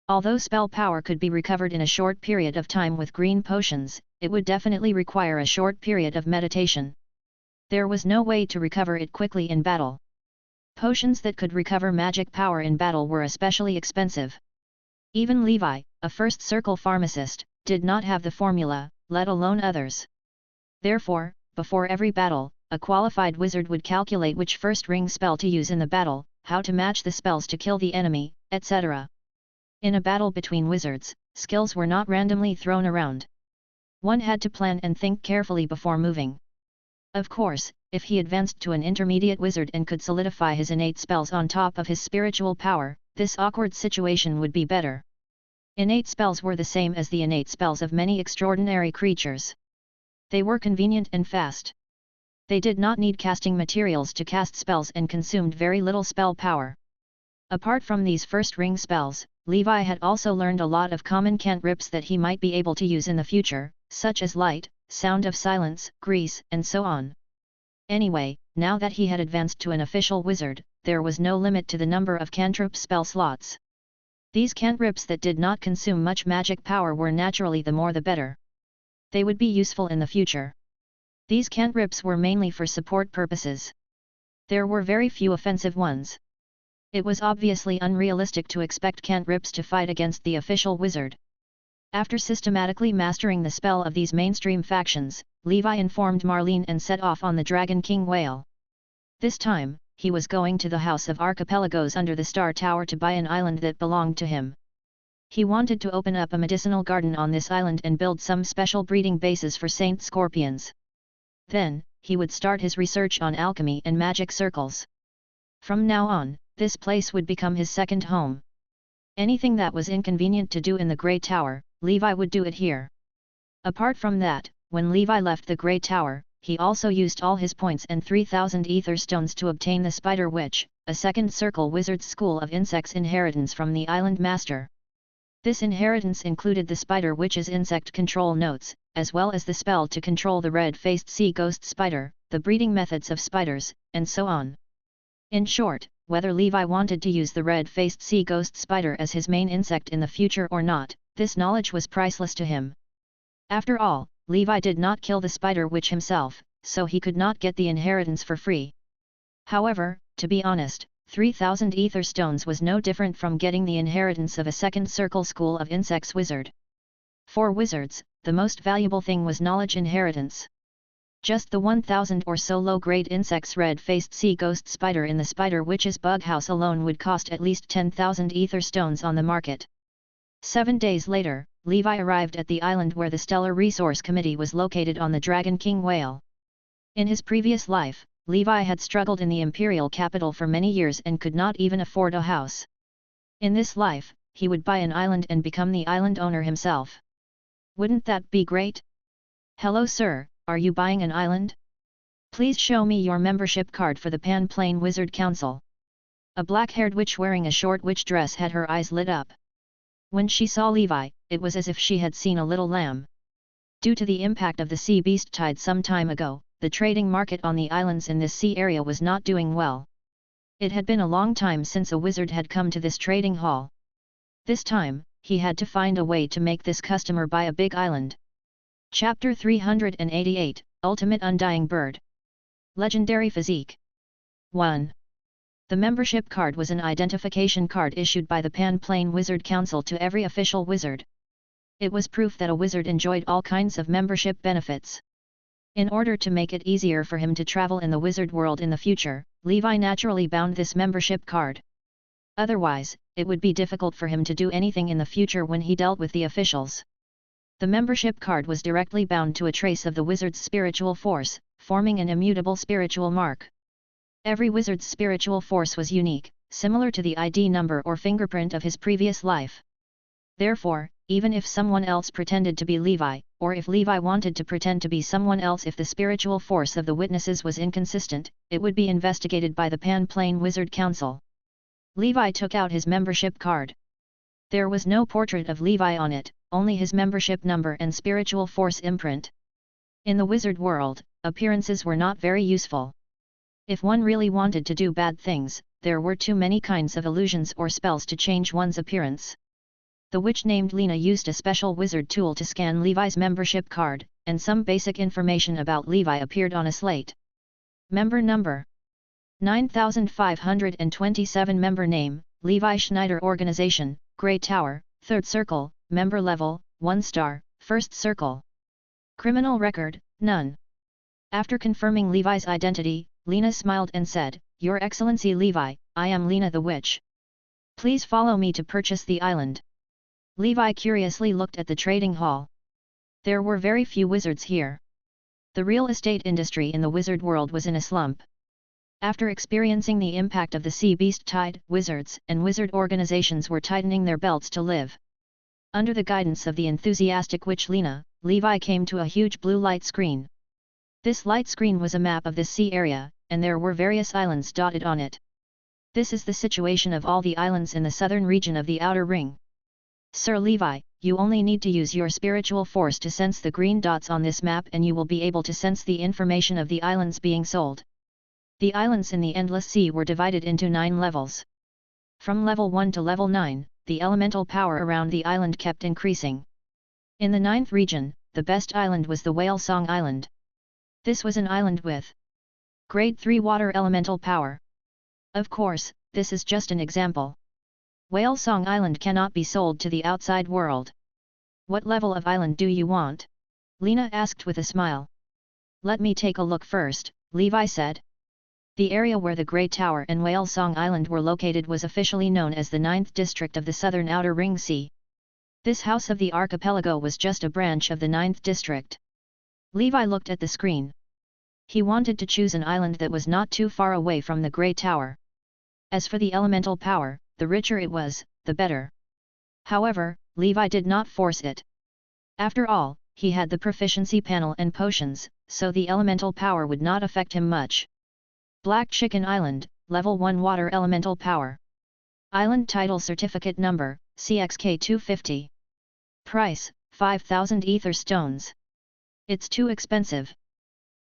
Although spell power could be recovered in a short period of time with green potions, it would definitely require a short period of meditation. There was no way to recover it quickly in battle. Potions that could recover magic power in battle were especially expensive. Even Levi, a first circle pharmacist, did not have the formula, let alone others. Therefore, before every battle, a qualified wizard would calculate which first ring spell to use in the battle, how to match the spells to kill the enemy, etc. In a battle between wizards, skills were not randomly thrown around. One had to plan and think carefully before moving. Of course, if he advanced to an intermediate wizard and could solidify his innate spells on top of his spiritual power, this awkward situation would be better. Innate spells were the same as the innate spells of many extraordinary creatures. They were convenient and fast. They did not need casting materials to cast spells and consumed very little spell power. Apart from these first ring spells, Levi had also learned a lot of common cantrips that he might be able to use in the future, such as Light, Sound of Silence, Grease, and so on. Anyway, now that he had advanced to an official wizard, there was no limit to the number of cantrip spell slots. These cantrips that did not consume much magic power were naturally the more the better. They would be useful in the future. These cantrips were mainly for support purposes. There were very few offensive ones. It was obviously unrealistic to expect cantrips to fight against the official wizard. After systematically mastering the spell of these mainstream factions, Levi informed Marlene and set off on the Dragon King whale. This time, he was going to the House of Archipelagos under the Star Tower to buy an island that belonged to him. He wanted to open up a medicinal garden on this island and build some special breeding bases for saint scorpions. Then, he would start his research on alchemy and magic circles. From now on, this place would become his second home. Anything that was inconvenient to do in the Grey Tower, Levi would do it here. Apart from that, when Levi left the Grey Tower, he also used all his points and 3,000 ether stones to obtain the Spider Witch, a second circle wizard's school of insects inheritance from the island master. This inheritance included the Spider Witch's insect control notes, as well as the spell to control the red-faced sea ghost spider, the breeding methods of spiders, and so on. In short, whether Levi wanted to use the red-faced sea ghost spider as his main insect in the future or not, this knowledge was priceless to him. After all, Levi did not kill the Spider Witch himself, so he could not get the inheritance for free. However, to be honest, 3,000 ether stones was no different from getting the inheritance of a second circle school of insects wizard. For wizards, the most valuable thing was knowledge inheritance. Just the 1,000 or so low-grade insects red-faced sea ghost spider in the Spider Witch's bug house alone would cost at least 10,000 ether stones on the market. 7 days later, Levi arrived at the island where the Stellar Resource Committee was located on the Dragon King whale. In his previous life, Levi had struggled in the imperial capital for many years and could not even afford a house. In this life, he would buy an island and become the island owner himself. Wouldn't that be great? Hello sir, are you buying an island? Please show me your membership card for the Pan Plane Wizard Council. A black-haired witch wearing a short witch dress had her eyes lit up. When she saw Levi, it was as if she had seen a little lamb. Due to the impact of the sea beast tide some time ago, the trading market on the islands in this sea area was not doing well. It had been a long time since a wizard had come to this trading hall. This time, he had to find a way to make this customer buy a big island. Chapter 388, Ultimate Undying Bird. Legendary Physique. 1. The membership card was an identification card issued by the Pan Plane Wizard Council to every official wizard. It was proof that a wizard enjoyed all kinds of membership benefits. In order to make it easier for him to travel in the wizard world in the future, Levi naturally bound this membership card. Otherwise, it would be difficult for him to do anything in the future when he dealt with the officials. The membership card was directly bound to a trace of the wizard's spiritual force, forming an immutable spiritual mark. Every wizard's spiritual force was unique, similar to the ID number or fingerprint of his previous life. Therefore, even if someone else pretended to be Levi, or if Levi wanted to pretend to be someone else, if the spiritual force of the witnesses was inconsistent, it would be investigated by the Pan Plane Wizard Council. Levi took out his membership card. There was no portrait of Levi on it, only his membership number and spiritual force imprint. In the wizard world, appearances were not very useful. If one really wanted to do bad things, there were too many kinds of illusions or spells to change one's appearance. The witch named Lena used a special wizard tool to scan Levi's membership card, and some basic information about Levi appeared on a slate. Member number 9527. Member name, Levi Schneider. Organization, Grey Tower, 3rd Circle. Member level, 1 star, 1st Circle. Criminal record, none. After confirming Levi's identity, Lena smiled and said, "Your Excellency Levi, I am Lena the Witch. Please follow me to purchase the island." Levi curiously looked at the trading hall. There were very few wizards here. The real estate industry in the wizard world was in a slump. After experiencing the impact of the sea beast tide, wizards and wizard organizations were tightening their belts to live. Under the guidance of the enthusiastic witch Lena, Levi came to a huge blue light screen. This light screen was a map of the sea area, and there were various islands dotted on it. This is the situation of all the islands in the southern region of the Outer Ring. Sir Levi, you only need to use your spiritual force to sense the green dots on this map and you will be able to sense the information of the islands being sold. The islands in the Endless Sea were divided into 9 levels. From level 1 to level 9, the elemental power around the island kept increasing. In the 9th region, the best island was the Whale Song Island. This was an island with Grade 3 water elemental power. Of course, this is just an example. Whale Song Island cannot be sold to the outside world. What level of island do you want? Lena asked with a smile. Let me take a look first, Levi said. The area where the Grey Tower and Whale Song Island were located was officially known as the 9th District of the Southern Outer Ring Sea. This house of the archipelago was just a branch of the 9th District. Levi looked at the screen. He wanted to choose an island that was not too far away from the Grey Tower. As for the elemental power, the richer it was, the better. However, Levi did not force it. After all, he had the proficiency panel and potions, so the elemental power would not affect him much. Black Chicken Island, Level 1 Water Elemental Power. Island Title Certificate Number, CXK 250. Price, 5,000 Ether Stones. It's too expensive.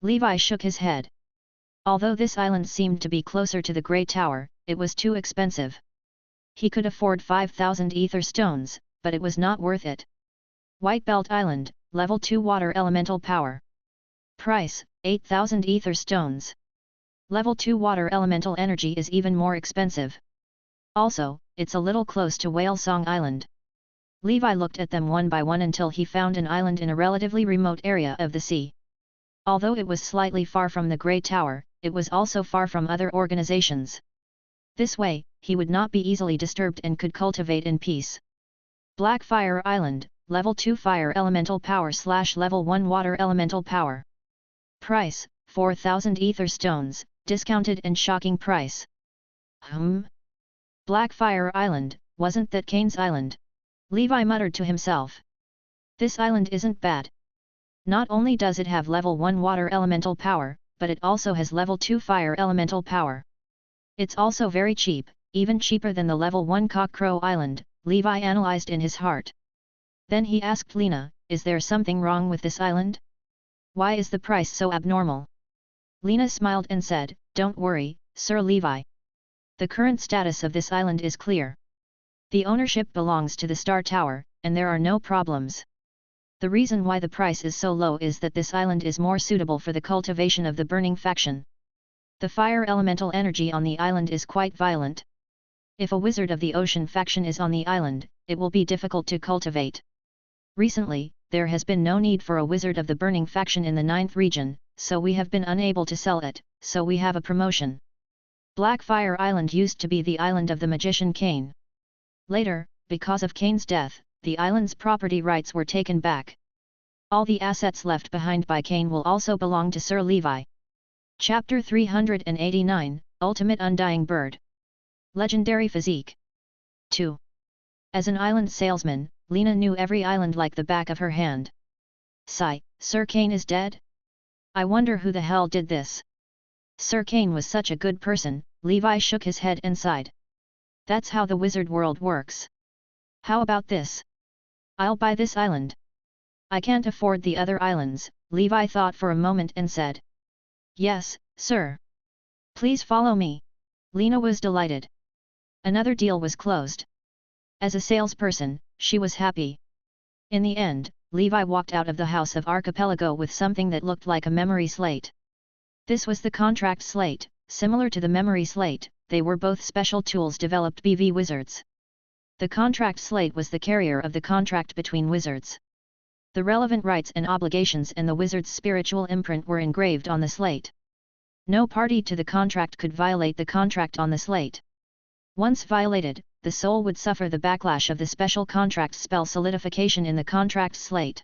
Levi shook his head. Although this island seemed to be closer to the Grey Tower, it was too expensive. He could afford 5,000 Ether Stones, but it was not worth it. White Belt Island, Level 2 Water Elemental Power. Price, 8,000 Ether Stones. Level 2 Water Elemental Energy is even more expensive. Also, it's a little close to Whale Song Island. Levi looked at them one by one until he found an island in a relatively remote area of the sea. Although it was slightly far from the Grey Tower, it was also far from other organizations. This way, he would not be easily disturbed and could cultivate in peace. Blackfire Island, Level 2 Fire Elemental Power / Level 1 Water Elemental Power. Price, 4,000 Ether Stones, discounted and shocking price. Blackfire Island, wasn't that Kane's Island? Levi muttered to himself. This island isn't bad. Not only does it have Level 1 Water Elemental Power, but it also has Level 2 Fire Elemental Power. It's also very cheap, even cheaper than the Level 1 Cockcrow Island, Levi analyzed in his heart. Then he asked Lena, is there something wrong with this island? Why is the price so abnormal? Lena smiled and said, don't worry, Sir Levi. The current status of this island is clear. The ownership belongs to the Star Tower, and there are no problems. The reason why the price is so low is that this island is more suitable for the cultivation of the Burning faction. The fire elemental energy on the island is quite violent. If a wizard of the Ocean faction is on the island, it will be difficult to cultivate. Recently, there has been no need for a wizard of the Burning faction in the 9th region, so we have been unable to sell it, so we have a promotion. Blackfire Island used to be the island of the magician Kane. Later, because of Kane's death, the island's property rights were taken back. All the assets left behind by Kane will also belong to Sir Levi. Chapter 389, Ultimate Undying Bird. Legendary Physique. 2. As an island salesman, Lena knew every island like the back of her hand. Sigh, Sir Kane is dead? I wonder who the hell did this. Sir Kane was such a good person, Levi shook his head and sighed. That's how the wizard world works. How about this? I'll buy this island. I can't afford the other islands, Levi thought for a moment and said. Yes, sir. Please follow me. Lena was delighted. Another deal was closed. As a salesperson, she was happy. In the end, Levi walked out of the House of Archipelago with something that looked like a memory slate. This was the contract slate, similar to the memory slate, they were both special tools developed by BV Wizards. The contract slate was the carrier of the contract between wizards. The relevant rights and obligations and the wizard's spiritual imprint were engraved on the slate. No party to the contract could violate the contract on the slate. Once violated, the soul would suffer the backlash of the special contract spell solidification in the contract slate.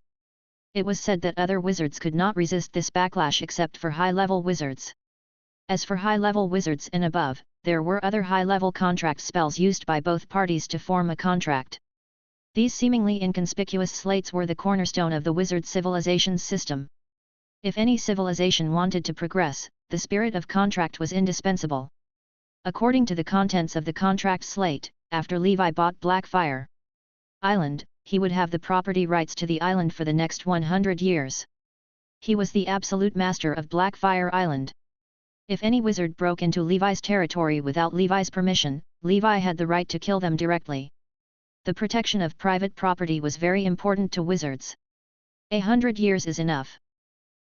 It was said that other wizards could not resist this backlash except for high-level wizards. As for high-level wizards and above, there were other high-level contract spells used by both parties to form a contract. These seemingly inconspicuous slates were the cornerstone of the wizard civilization's system. If any civilization wanted to progress, the spirit of contract was indispensable. According to the contents of the contract slate, after Levi bought Blackfire Island, he would have the property rights to the island for the next 100 years. He was the absolute master of Blackfire Island. If any wizard broke into Levi's territory without Levi's permission, Levi had the right to kill them directly. The protection of private property was very important to wizards. 100 years is enough.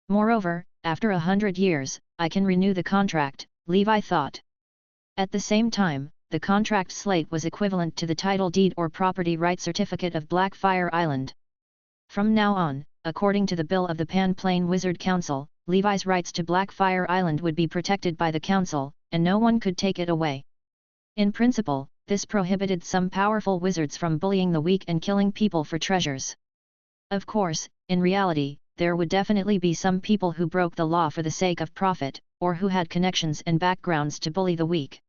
Moreover, after 100 years, I can renew the contract, Levi thought. At the same time, the contract slate was equivalent to the title deed or property right certificate of Blackfire Island. From now on, according to the bill of the Pan Plane Wizard Council, Levi's rights to Blackfire Island would be protected by the council, and no one could take it away. In principle, this prohibited some powerful wizards from bullying the weak and killing people for treasures. Of course, in reality, there would definitely be some people who broke the law for the sake of profit, or who had connections and backgrounds to bully the weak.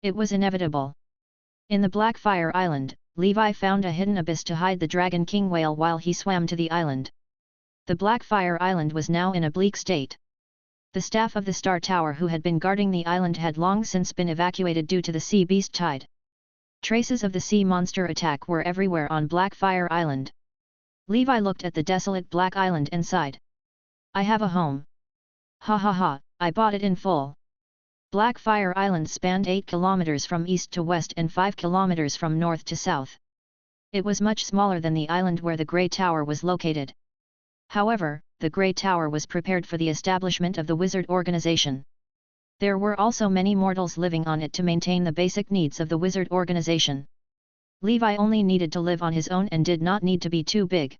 It was inevitable. In the Blackfire Island, Levi found a hidden abyss to hide the Dragon King whale while he swam to the island. The Blackfire Island was now in a bleak state. The staff of the Star Tower who had been guarding the island had long since been evacuated due to the sea beast tide. Traces of the sea monster attack were everywhere on Blackfire Island. Levi looked at the desolate Black Island and sighed. I have a home. Ha ha ha, I bought it in full. Blackfire Island spanned 8 kilometers from east to west and 5 kilometers from north to south. It was much smaller than the island where the Grey Tower was located. However, the Grey Tower was prepared for the establishment of the wizard organization. There were also many mortals living on it to maintain the basic needs of the wizard organization. Levi only needed to live on his own and did not need to be too big.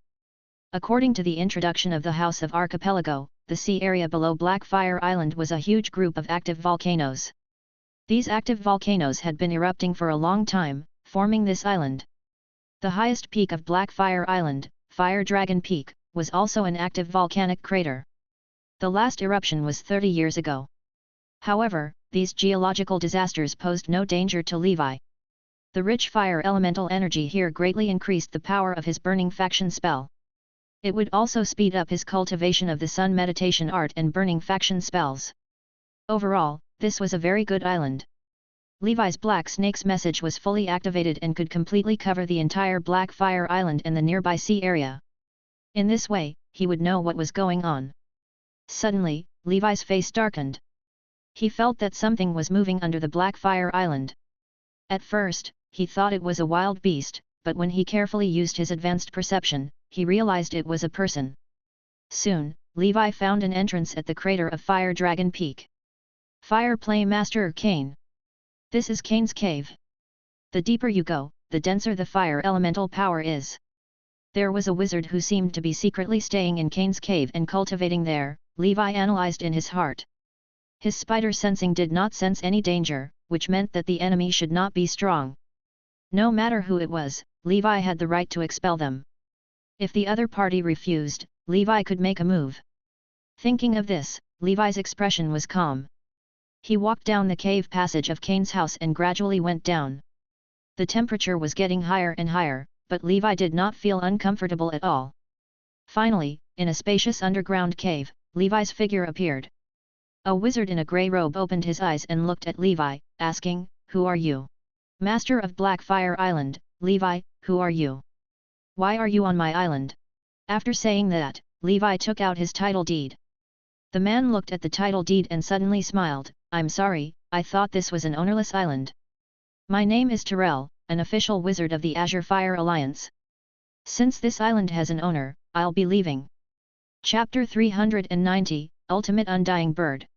According to the introduction of the House of Archipelago, the sea area below Blackfire Island was a huge group of active volcanoes. These active volcanoes had been erupting for a long time, forming this island. The highest peak of Blackfire Island, Fire Dragon Peak, was also an active volcanic crater. The last eruption was 30 years ago. However, these geological disasters posed no danger to Levi. The rich fire elemental energy here greatly increased the power of his burning faction spell. It would also speed up his cultivation of the sun meditation art and burning faction spells. Overall, this was a very good island. Levi's Black Snake's message was fully activated and could completely cover the entire Blackfire Island and the nearby sea area. In this way, he would know what was going on. Suddenly, Levi's face darkened. He felt that something was moving under the Blackfire Island. At first, he thought it was a wild beast, but when he carefully used his advanced perception, he realized it was a person. Soon, Levi found an entrance at the crater of Fire Dragon Peak. Fire Play Master Kane. This is Kane's cave. The deeper you go, the denser the fire elemental power is. There was a wizard who seemed to be secretly staying in Kane's cave and cultivating there, Levi analyzed in his heart. His spider sensing did not sense any danger, which meant that the enemy should not be strong. No matter who it was, Levi had the right to expel them. If the other party refused, Levi could make a move. Thinking of this, Levi's expression was calm. He walked down the cave passage of Kane's house and gradually went down. The temperature was getting higher and higher, but Levi did not feel uncomfortable at all. Finally, in a spacious underground cave, Levi's figure appeared. A wizard in a grey robe opened his eyes and looked at Levi, asking, "Who are you?" "Master of Blackfire Island, Levi, who are you? Why are you on my island?" After saying that, Levi took out his title deed. The man looked at the title deed and suddenly smiled. "I'm sorry, I thought this was an ownerless island. My name is Terrell, an official wizard of the Azure Fire Alliance. Since this island has an owner, I'll be leaving." Chapter 390, Ultimate Undying Bird.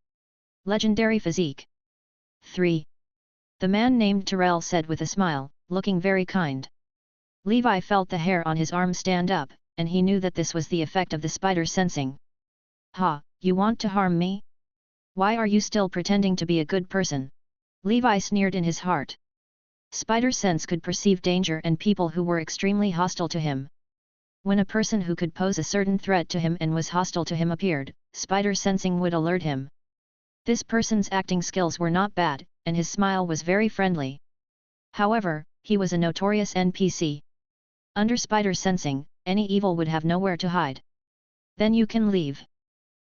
Legendary Physique. 3. The man named Terrell said with a smile, looking very kind. Levi felt the hair on his arm stand up, and he knew that this was the effect of the spider sensing. "Ha, you want to harm me? Why are you still pretending to be a good person?" Levi sneered in his heart. Spider sense could perceive danger and people who were extremely hostile to him. When a person who could pose a certain threat to him and was hostile to him appeared, spider sensing would alert him. This person's acting skills were not bad, and his smile was very friendly. However, he was a notorious NPC. Under spider sensing, any evil would have nowhere to hide. "Then you can leave.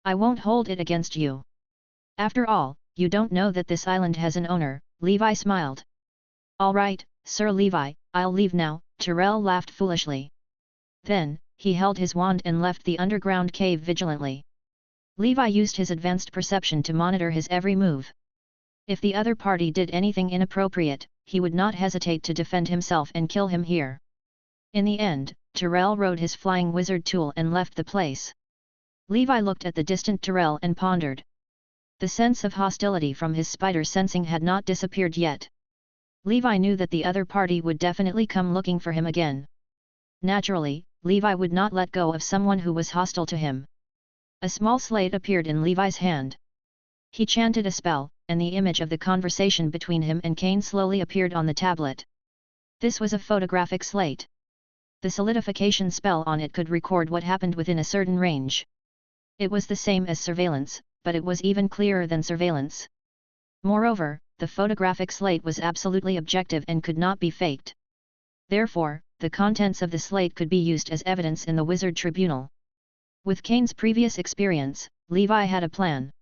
I won't hold it against you. After all, you don't know that this island has an owner," Levi smiled. "All right, Sir Levi, I'll leave now," Terrell laughed foolishly. Then, he held his wand and left the underground cave vigilantly. Levi used his advanced perception to monitor his every move. If the other party did anything inappropriate, he would not hesitate to defend himself and kill him here. In the end, Terrell rode his flying wizard tool and left the place. Levi looked at the distant Terrell and pondered. The sense of hostility from his spider sensing had not disappeared yet. Levi knew that the other party would definitely come looking for him again. Naturally, Levi would not let go of someone who was hostile to him. A small slate appeared in Levi's hand. He chanted a spell, and the image of the conversation between him and Cain slowly appeared on the tablet. This was a photographic slate. The solidification spell on it could record what happened within a certain range. It was the same as surveillance, but it was even clearer than surveillance. Moreover, the photographic slate was absolutely objective and could not be faked. Therefore, the contents of the slate could be used as evidence in the wizard tribunal. With Cain's previous experience, Levi had a plan.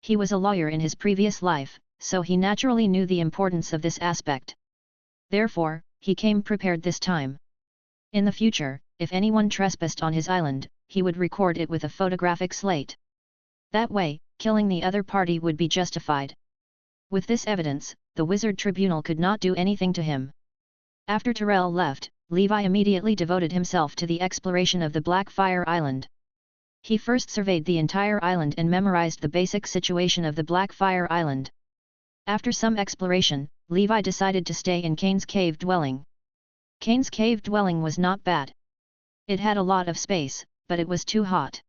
He was a lawyer in his previous life, so he naturally knew the importance of this aspect. Therefore, he came prepared this time. In the future, if anyone trespassed on his island, he would record it with a photographic slate. That way, killing the other party would be justified. With this evidence, the wizard tribunal could not do anything to him. After Tyrell left, Levi immediately devoted himself to the exploration of the Blackfire Island. He first surveyed the entire island and memorized the basic situation of the Blackfire Island. After some exploration, Levi decided to stay in Cain's cave dwelling. Cain's cave dwelling was not bad. It had a lot of space, but it was too hot.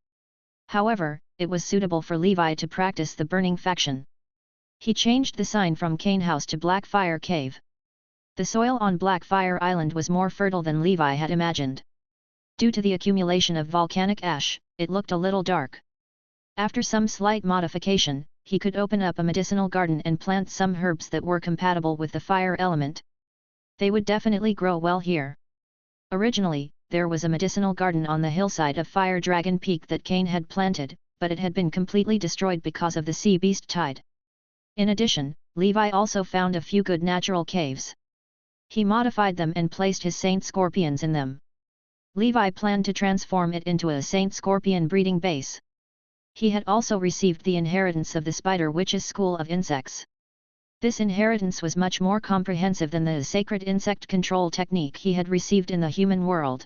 However, it was suitable for Levi to practice the burning faction. He changed the sign from Cain House to Blackfire Cave. The soil on Blackfire Island was more fertile than Levi had imagined. Due to the accumulation of volcanic ash, it looked a little dark. After some slight modification, he could open up a medicinal garden and plant some herbs that were compatible with the fire element. They would definitely grow well here. Originally, there was a medicinal garden on the hillside of Fire Dragon Peak that Cain had planted, but it had been completely destroyed because of the sea beast tide. In addition, Levi also found a few good natural caves. He modified them and placed his saint scorpions in them. Levi planned to transform it into a saint scorpion breeding base. He had also received the inheritance of the Spider Witch's School of Insects. This inheritance was much more comprehensive than the sacred insect control technique he had received in the human world.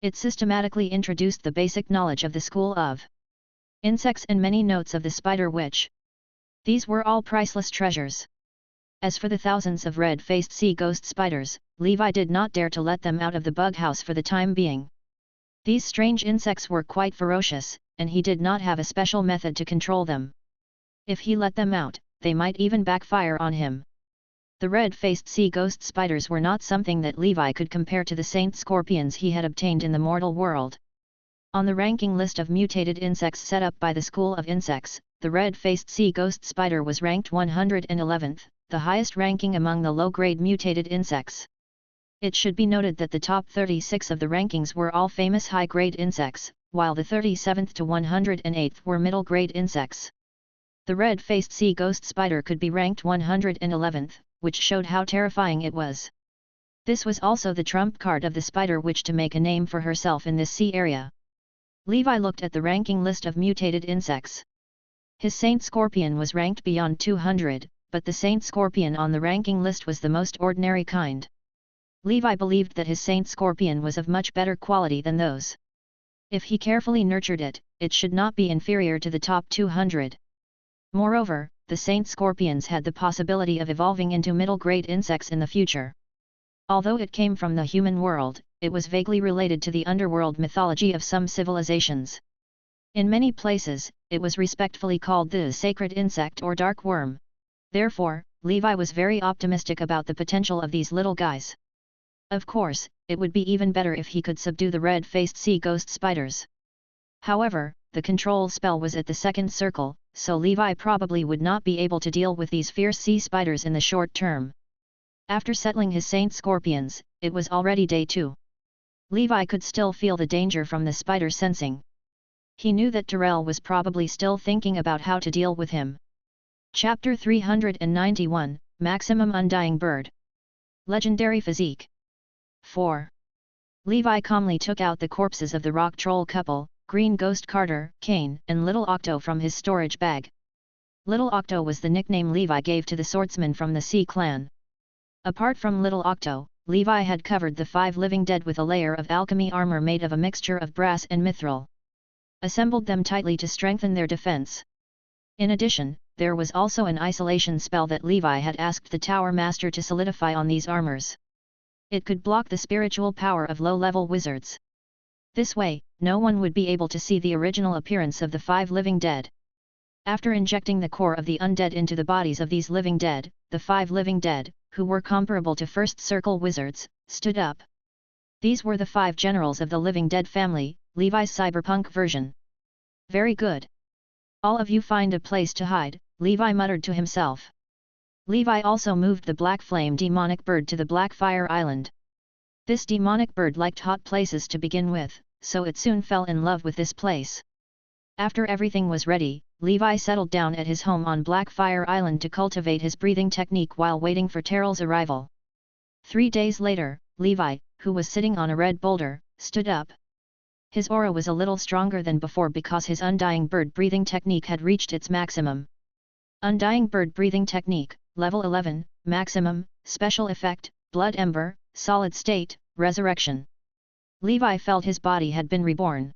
It systematically introduced the basic knowledge of the School of Insects and many notes of the Spider Witch. These were all priceless treasures. As for the thousands of red-faced sea ghost spiders, Levi did not dare to let them out of the bug house for the time being. These strange insects were quite ferocious, and he did not have a special method to control them. If he let them out, they might even backfire on him. The red-faced sea ghost spiders were not something that Levi could compare to the saint scorpions he had obtained in the mortal world. On the ranking list of mutated insects set up by the School of Insects, the red-faced sea ghost spider was ranked 111th, the highest ranking among the low-grade mutated insects. It should be noted that the top 36 of the rankings were all famous high-grade insects, while the 37th to 108th were middle-grade insects. The red-faced sea ghost spider could be ranked 111th, which showed how terrifying it was. This was also the trump card of the Spider Witch to make a name for herself in this sea area. Levi looked at the ranking list of mutated insects. His saint scorpion was ranked beyond 200, but the saint scorpion on the ranking list was the most ordinary kind. Levi believed that his saint scorpion was of much better quality than those. If he carefully nurtured it, it should not be inferior to the top 200. Moreover, the saint scorpions had the possibility of evolving into middle-grade insects in the future. Although it came from the human world, it was vaguely related to the underworld mythology of some civilizations. In many places, it was respectfully called the sacred insect or dark worm. Therefore, Levi was very optimistic about the potential of these little guys. Of course, it would be even better if he could subdue the red-faced sea ghost spiders. However, the control spell was at the second circle, so Levi probably would not be able to deal with these fierce sea spiders in the short term. After settling his saint scorpions, it was already day 2. Levi could still feel the danger from the spider sensing. He knew that Tyrell was probably still thinking about how to deal with him. Chapter 391, Maximum Undying Bird. Legendary Physique. 4. Levi calmly took out the corpses of the rock troll couple, Green Ghost Carter, Cain, and Little Octo from his storage bag. Little Octo was the nickname Levi gave to the swordsman from the Sea clan. Apart from Little Octo, Levi had covered the 5 living dead with a layer of alchemy armor made of a mixture of brass and mithril. Assembled them tightly to strengthen their defense. In addition, there was also an isolation spell that Levi had asked the Tower Master to solidify on these armors. It could block the spiritual power of low-level wizards. This way, no one would be able to see the original appearance of the 5 living dead. After injecting the core of the undead into the bodies of these living dead, the 5 living dead, who were comparable to first circle wizards, stood up. These were the 5 generals of the living dead family, Levi's cyberpunk version. Very good. All of you find a place to hide, Levi muttered to himself. Levi also moved the black flame demonic bird to the Black Fire Island. This demonic bird liked hot places to begin with, so it soon fell in love with this place. After everything was ready, Levi settled down at his home on Black Fire Island to cultivate his breathing technique while waiting for Terrell's arrival. 3 days later, Levi, who was sitting on a red boulder, stood up. His aura was a little stronger than before because his undying bird breathing technique had reached its maximum. Undying bird breathing technique, level 11, maximum, special effect, blood ember, solid state, resurrection. Levi felt his body had been reborn.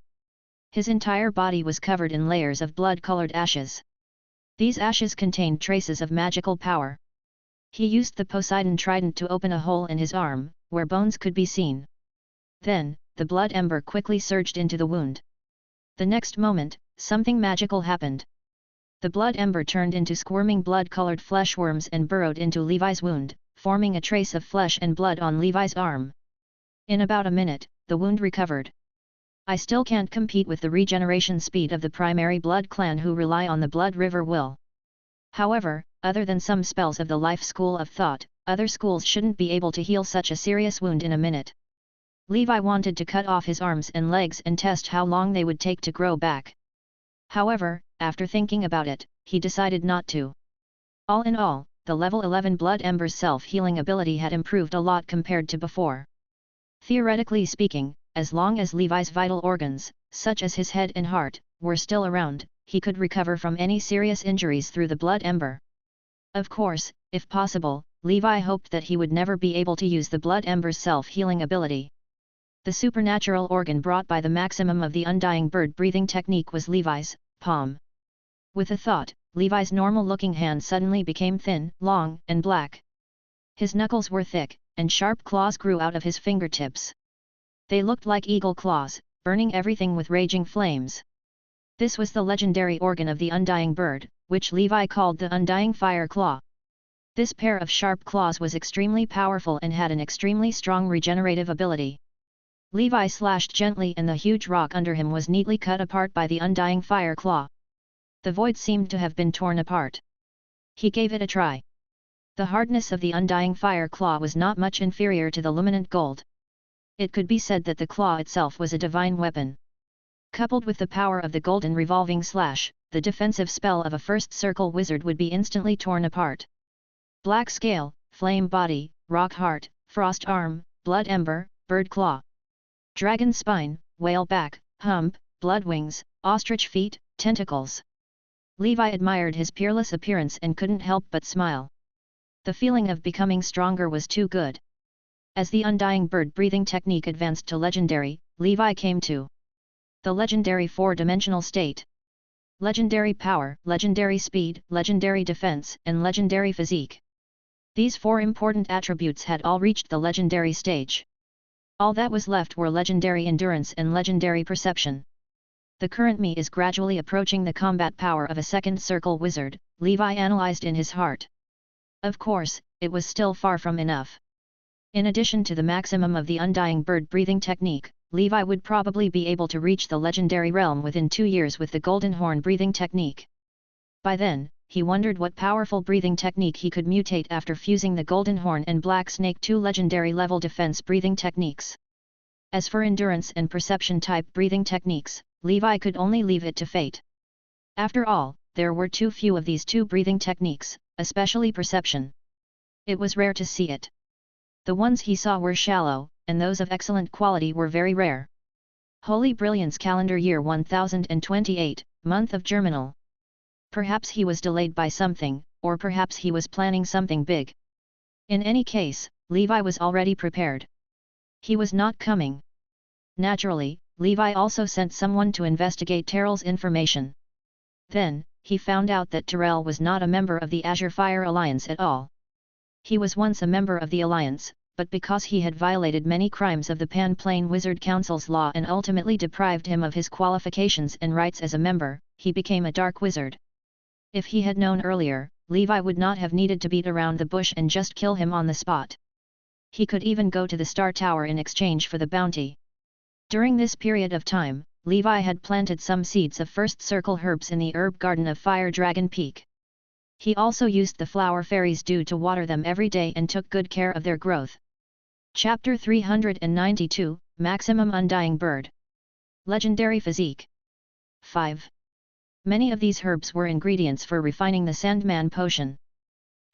His entire body was covered in layers of blood-colored ashes. These ashes contained traces of magical power. He used the Poseidon trident to open a hole in his arm, where bones could be seen. Then, the blood ember quickly surged into the wound. The next moment, something magical happened. The blood ember turned into squirming blood-colored flesh worms and burrowed into Levi's wound, forming a trace of flesh and blood on Levi's arm. In about a minute, the wound recovered. I still can't compete with the regeneration speed of the primary blood clan who rely on the blood river will. However, other than some spells of the life school of thought, other schools shouldn't be able to heal such a serious wound in a minute. Levi wanted to cut off his arms and legs and test how long they would take to grow back. However, after thinking about it, he decided not to. All in all, the level 11 Blood Ember's self-healing ability had improved a lot compared to before. Theoretically speaking, as long as Levi's vital organs, such as his head and heart, were still around, he could recover from any serious injuries through the Blood Ember. Of course, if possible, Levi hoped that he would never be able to use the Blood Ember's self-healing ability. The supernatural organ brought by the maximum of the undying bird breathing technique was Levi's palm. With a thought, Levi's normal-looking hand suddenly became thin, long, and black. His knuckles were thick, and sharp claws grew out of his fingertips. They looked like eagle claws, burning everything with raging flames. This was the legendary organ of the undying bird, which Levi called the Undying Fire Claw. This pair of sharp claws was extremely powerful and had an extremely strong regenerative ability. Levi slashed gently and the huge rock under him was neatly cut apart by the Undying Fire Claw. The void seemed to have been torn apart. He gave it a try. The hardness of the Undying Fire Claw was not much inferior to the luminant gold. It could be said that the claw itself was a divine weapon. Coupled with the power of the golden revolving slash, the defensive spell of a first circle wizard would be instantly torn apart. Black scale, flame body, rock heart, frost arm, blood ember, bird claw. Dragon spine, whale back, hump, blood wings, ostrich feet, tentacles. Levi admired his peerless appearance and couldn't help but smile. The feeling of becoming stronger was too good. As the undying bird breathing technique advanced to legendary, Levi came to the legendary 4-dimensional state. Legendary power, legendary speed, legendary defense, and legendary physique. These 4 important attributes had all reached the legendary stage. All that was left were legendary endurance and legendary perception. The current me is gradually approaching the combat power of a second circle wizard, Levi analyzed in his heart. Of course, it was still far from enough. In addition to the maximum of the undying bird breathing technique, Levi would probably be able to reach the legendary realm within 2 years with the golden horn breathing technique. By then, he wondered what powerful breathing technique he could mutate after fusing the golden horn and black snake 2 legendary level defense breathing techniques. As for endurance and perception type breathing techniques, Levi could only leave it to fate. After all, there were too few of these 2 breathing techniques, especially perception. It was rare to see it. The ones he saw were shallow, and those of excellent quality were very rare. Holy Brilliance Calendar Year 1028, Month of Germinal. Perhaps he was delayed by something, or perhaps he was planning something big. In any case, Levi was already prepared. He was not coming. Naturally, Levi also sent someone to investigate Terrell's information. Then, he found out that Terrell was not a member of the Azure Fire Alliance at all. He was once a member of the Alliance, but because he had violated many crimes of the Pan Plain Wizard Council's law and ultimately deprived him of his qualifications and rights as a member, he became a dark wizard. If he had known earlier, Levi would not have needed to beat around the bush and just kill him on the spot. He could even go to the Star Tower in exchange for the bounty. During this period of time, Levi had planted some seeds of first circle herbs in the herb garden of Fire Dragon Peak. He also used the flower fairies' dew to water them every day and took good care of their growth. Chapter 392, Maximum Undying Bird. Legendary Physique. 5. Many of these herbs were ingredients for refining the Sandman Potion.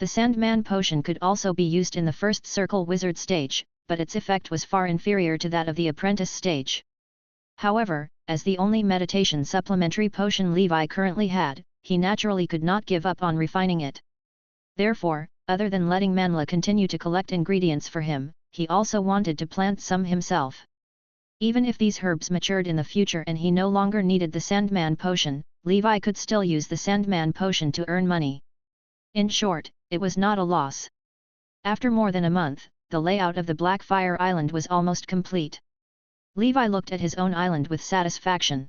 The Sandman Potion could also be used in the first circle wizard stage, but its effect was far inferior to that of the apprentice stage. However, as the only meditation supplementary potion Levi currently had, he naturally could not give up on refining it. Therefore, other than letting Manla continue to collect ingredients for him, he also wanted to plant some himself. Even if these herbs matured in the future and he no longer needed the Sandman Potion, Levi could still use the Sandman Potion to earn money. In short, it was not a loss. After more than a month, the layout of the Blackfire Island was almost complete. Levi looked at his own island with satisfaction.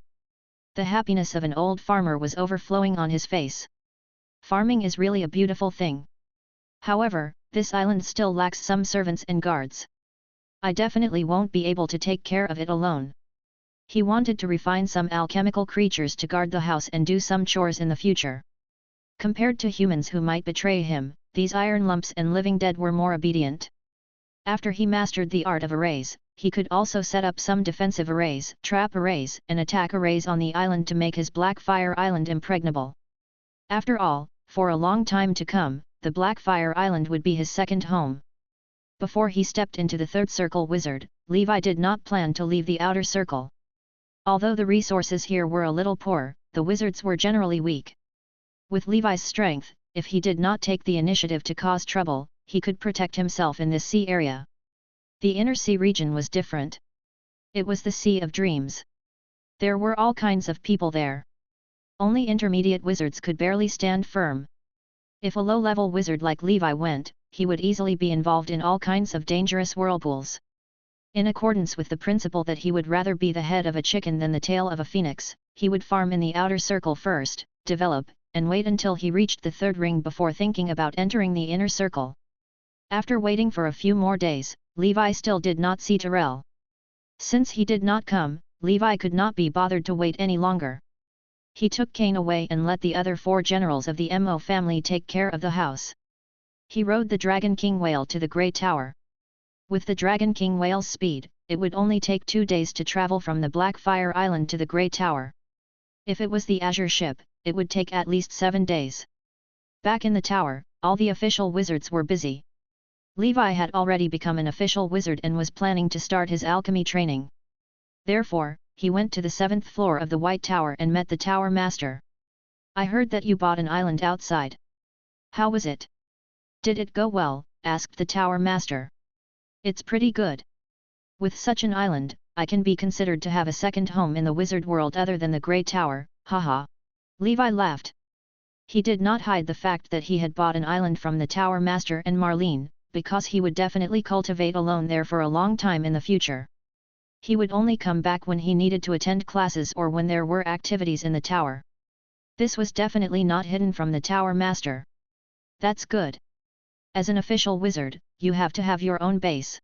The happiness of an old farmer was overflowing on his face. Farming is really a beautiful thing. However, this island still lacks some servants and guards. I definitely won't be able to take care of it alone. He wanted to refine some alchemical creatures to guard the house and do some chores in the future. Compared to humans who might betray him, these iron lumps and living dead were more obedient. After he mastered the art of arrays, he could also set up some defensive arrays, trap arrays, and attack arrays on the island to make his Blackfire Island impregnable. After all, for a long time to come, the Blackfire Island would be his second home. Before he stepped into the third circle wizard, Levi did not plan to leave the outer circle. Although the resources here were a little poor, the wizards were generally weak. With Levi's strength, if he did not take the initiative to cause trouble, he could protect himself in this sea area. The inner sea region was different. It was the Sea of Dreams. There were all kinds of people there. Only intermediate wizards could barely stand firm. If a low-level wizard like Levi went, he would easily be involved in all kinds of dangerous whirlpools. In accordance with the principle that he would rather be the head of a chicken than the tail of a phoenix, he would farm in the outer circle first, develop, and wait until he reached the third ring before thinking about entering the inner circle. After waiting for a few more days, Levi still did not see Terrell. Since he did not come, Levi could not be bothered to wait any longer. He took Cain away and let the other 4 generals of the Mo family take care of the house. He rode the Dragon King whale to the Great Tower. With the Dragon King whale's speed, it would only take 2 days to travel from the Blackfire Island to the Great Tower. If it was the Azure ship, it would take at least 7 days. Back in the tower, all the official wizards were busy. Levi had already become an official wizard and was planning to start his alchemy training. Therefore, he went to the 7th floor of the White Tower and met the Tower Master. "I heard that you bought an island outside. How was it?" "Did it go well?" asked the Tower Master. "It's pretty good. With such an island, I can be considered to have a second home in the wizard world other than the Great Tower, haha." Levi laughed. He did not hide the fact that he had bought an island from the Tower Master and Marlene, because he would definitely cultivate alone there for a long time in the future. He would only come back when he needed to attend classes or when there were activities in the tower. This was definitely not hidden from the Tower Master. "That's good. As an official wizard, you have to have your own base,"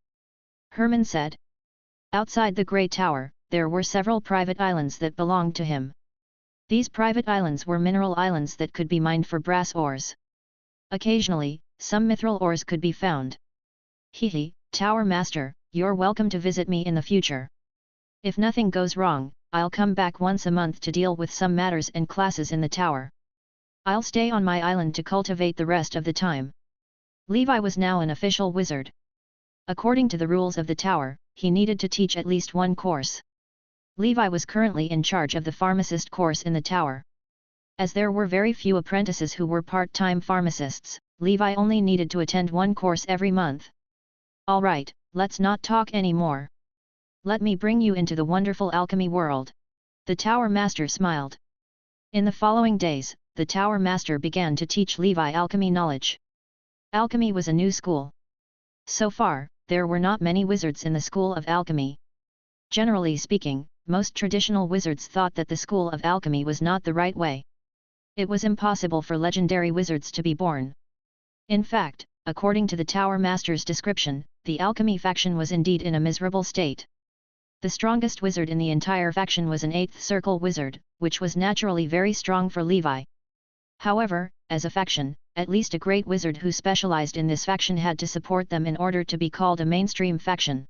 Herman said. Outside the Great Tower, there were several private islands that belonged to him. These private islands were mineral islands that could be mined for brass ores. Occasionally, some mithril ores could be found. "Hehe, Tower Master, you're welcome to visit me in the future. If nothing goes wrong, I'll come back once a month to deal with some matters and classes in the tower. I'll stay on my island to cultivate the rest of the time." Levi was now an official wizard. According to the rules of the tower, he needed to teach at least 1 course. Levi was currently in charge of the pharmacist course in the tower. As there were very few apprentices who were part-time pharmacists, Levi only needed to attend 1 course every month. "Alright, let's not talk anymore. Let me bring you into the wonderful alchemy world." The Tower Master smiled. In the following days, the Tower Master began to teach Levi alchemy knowledge. Alchemy was a new school. So far, there were not many wizards in the school of alchemy. Generally speaking, most traditional wizards thought that the school of alchemy was not the right way. It was impossible for legendary wizards to be born. In fact, according to the Tower Master's description, the alchemy faction was indeed in a miserable state. The strongest wizard in the entire faction was an 8th circle wizard, which was naturally very strong for Levi. However, as a faction, at least a great wizard who specialized in this faction had to support them in order to be called a mainstream faction.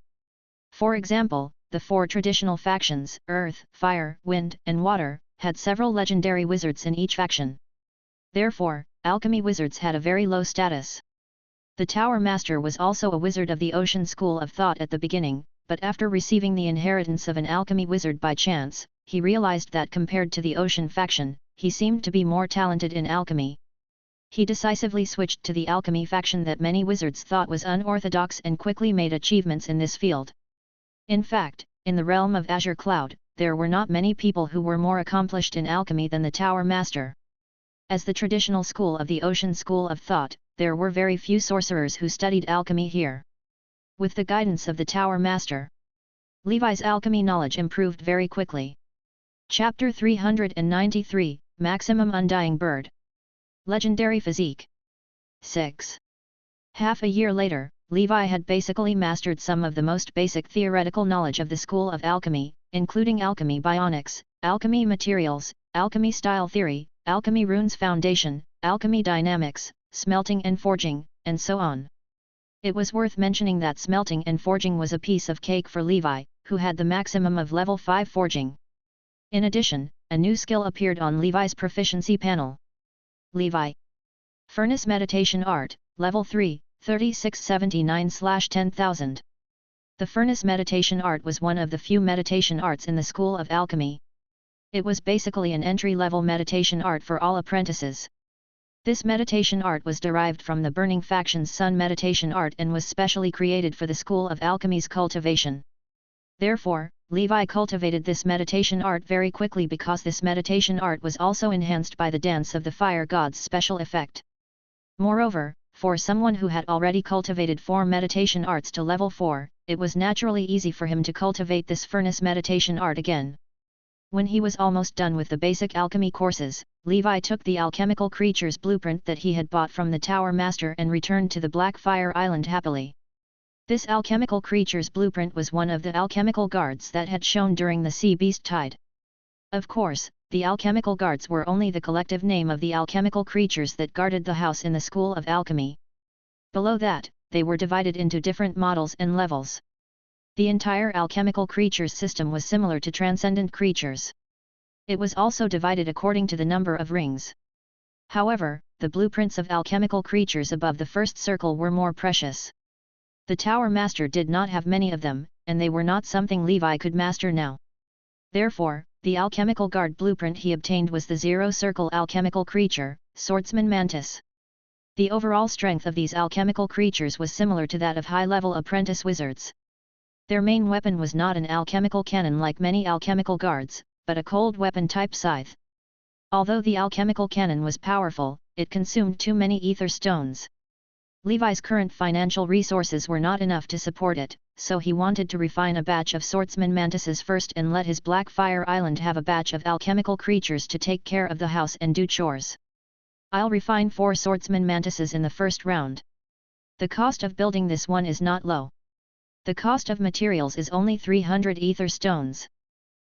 For example, the 4 traditional factions, Earth, Fire, Wind, and Water, had several legendary wizards in each faction. Therefore, alchemy wizards had a very low status. The Tower Master was also a wizard of the Ocean School of Thought at the beginning, but after receiving the inheritance of an alchemy wizard by chance, he realized that compared to the Ocean faction, he seemed to be more talented in alchemy. He decisively switched to the alchemy faction that many wizards thought was unorthodox and quickly made achievements in this field. In fact, in the realm of Azure Cloud, there were not many people who were more accomplished in alchemy than the Tower Master. As the traditional school of the Ocean School of Thought, there were very few sorcerers who studied alchemy here. With the guidance of the Tower Master, Levi's alchemy knowledge improved very quickly. Chapter 393, Maximum Undying Bird. Legendary Physique. 6. Half a year later, Levi had basically mastered some of the most basic theoretical knowledge of the school of alchemy, including alchemy bionics, alchemy materials, alchemy style theory, alchemy runes foundation, alchemy dynamics, smelting and forging, and so on. It was worth mentioning that smelting and forging was a piece of cake for Levi, who had the maximum of level 5 forging. In addition, a new skill appeared on Levi's proficiency panel. Levi. Furnace Meditation Art, Level 3, 3679/10000. The Furnace Meditation Art was one of the few meditation arts in the School of Alchemy. It was basically an entry-level meditation art for all apprentices. This meditation art was derived from the Burning Faction's Sun meditation art and was specially created for the School of Alchemy's cultivation. Therefore, Levi cultivated this meditation art very quickly because this meditation art was also enhanced by the Dance of the Fire God's special effect. Moreover, for someone who had already cultivated 4 meditation arts to level 4, it was naturally easy for him to cultivate this furnace meditation art again. When he was almost done with the basic alchemy courses, Levi took the alchemical creature's blueprint that he had bought from the Tower Master and returned to the Black Fire Island happily. This alchemical creature's blueprint was one of the alchemical guards that had shown during the sea beast tide. Of course, the alchemical guards were only the collective name of the alchemical creatures that guarded the house in the School of Alchemy. Below that, they were divided into different models and levels. The entire alchemical creatures system was similar to transcendent creatures. It was also divided according to the number of rings. However, the blueprints of alchemical creatures above the first circle were more precious. The Tower Master did not have many of them, and they were not something Levi could master now. Therefore, the alchemical guard blueprint he obtained was the 0-circle alchemical creature, Swordsman Mantis. The overall strength of these alchemical creatures was similar to that of high-level apprentice wizards. Their main weapon was not an alchemical cannon like many alchemical guards, but a cold weapon type scythe. Although the alchemical cannon was powerful, it consumed too many ether stones. Levi's current financial resources were not enough to support it, so he wanted to refine a batch of swordsman mantises first and let his Black Fire Island have a batch of alchemical creatures to take care of the house and do chores. I'll refine 4 swordsman mantises in the first round. The cost of building this one is not low. The cost of materials is only 300 ether stones.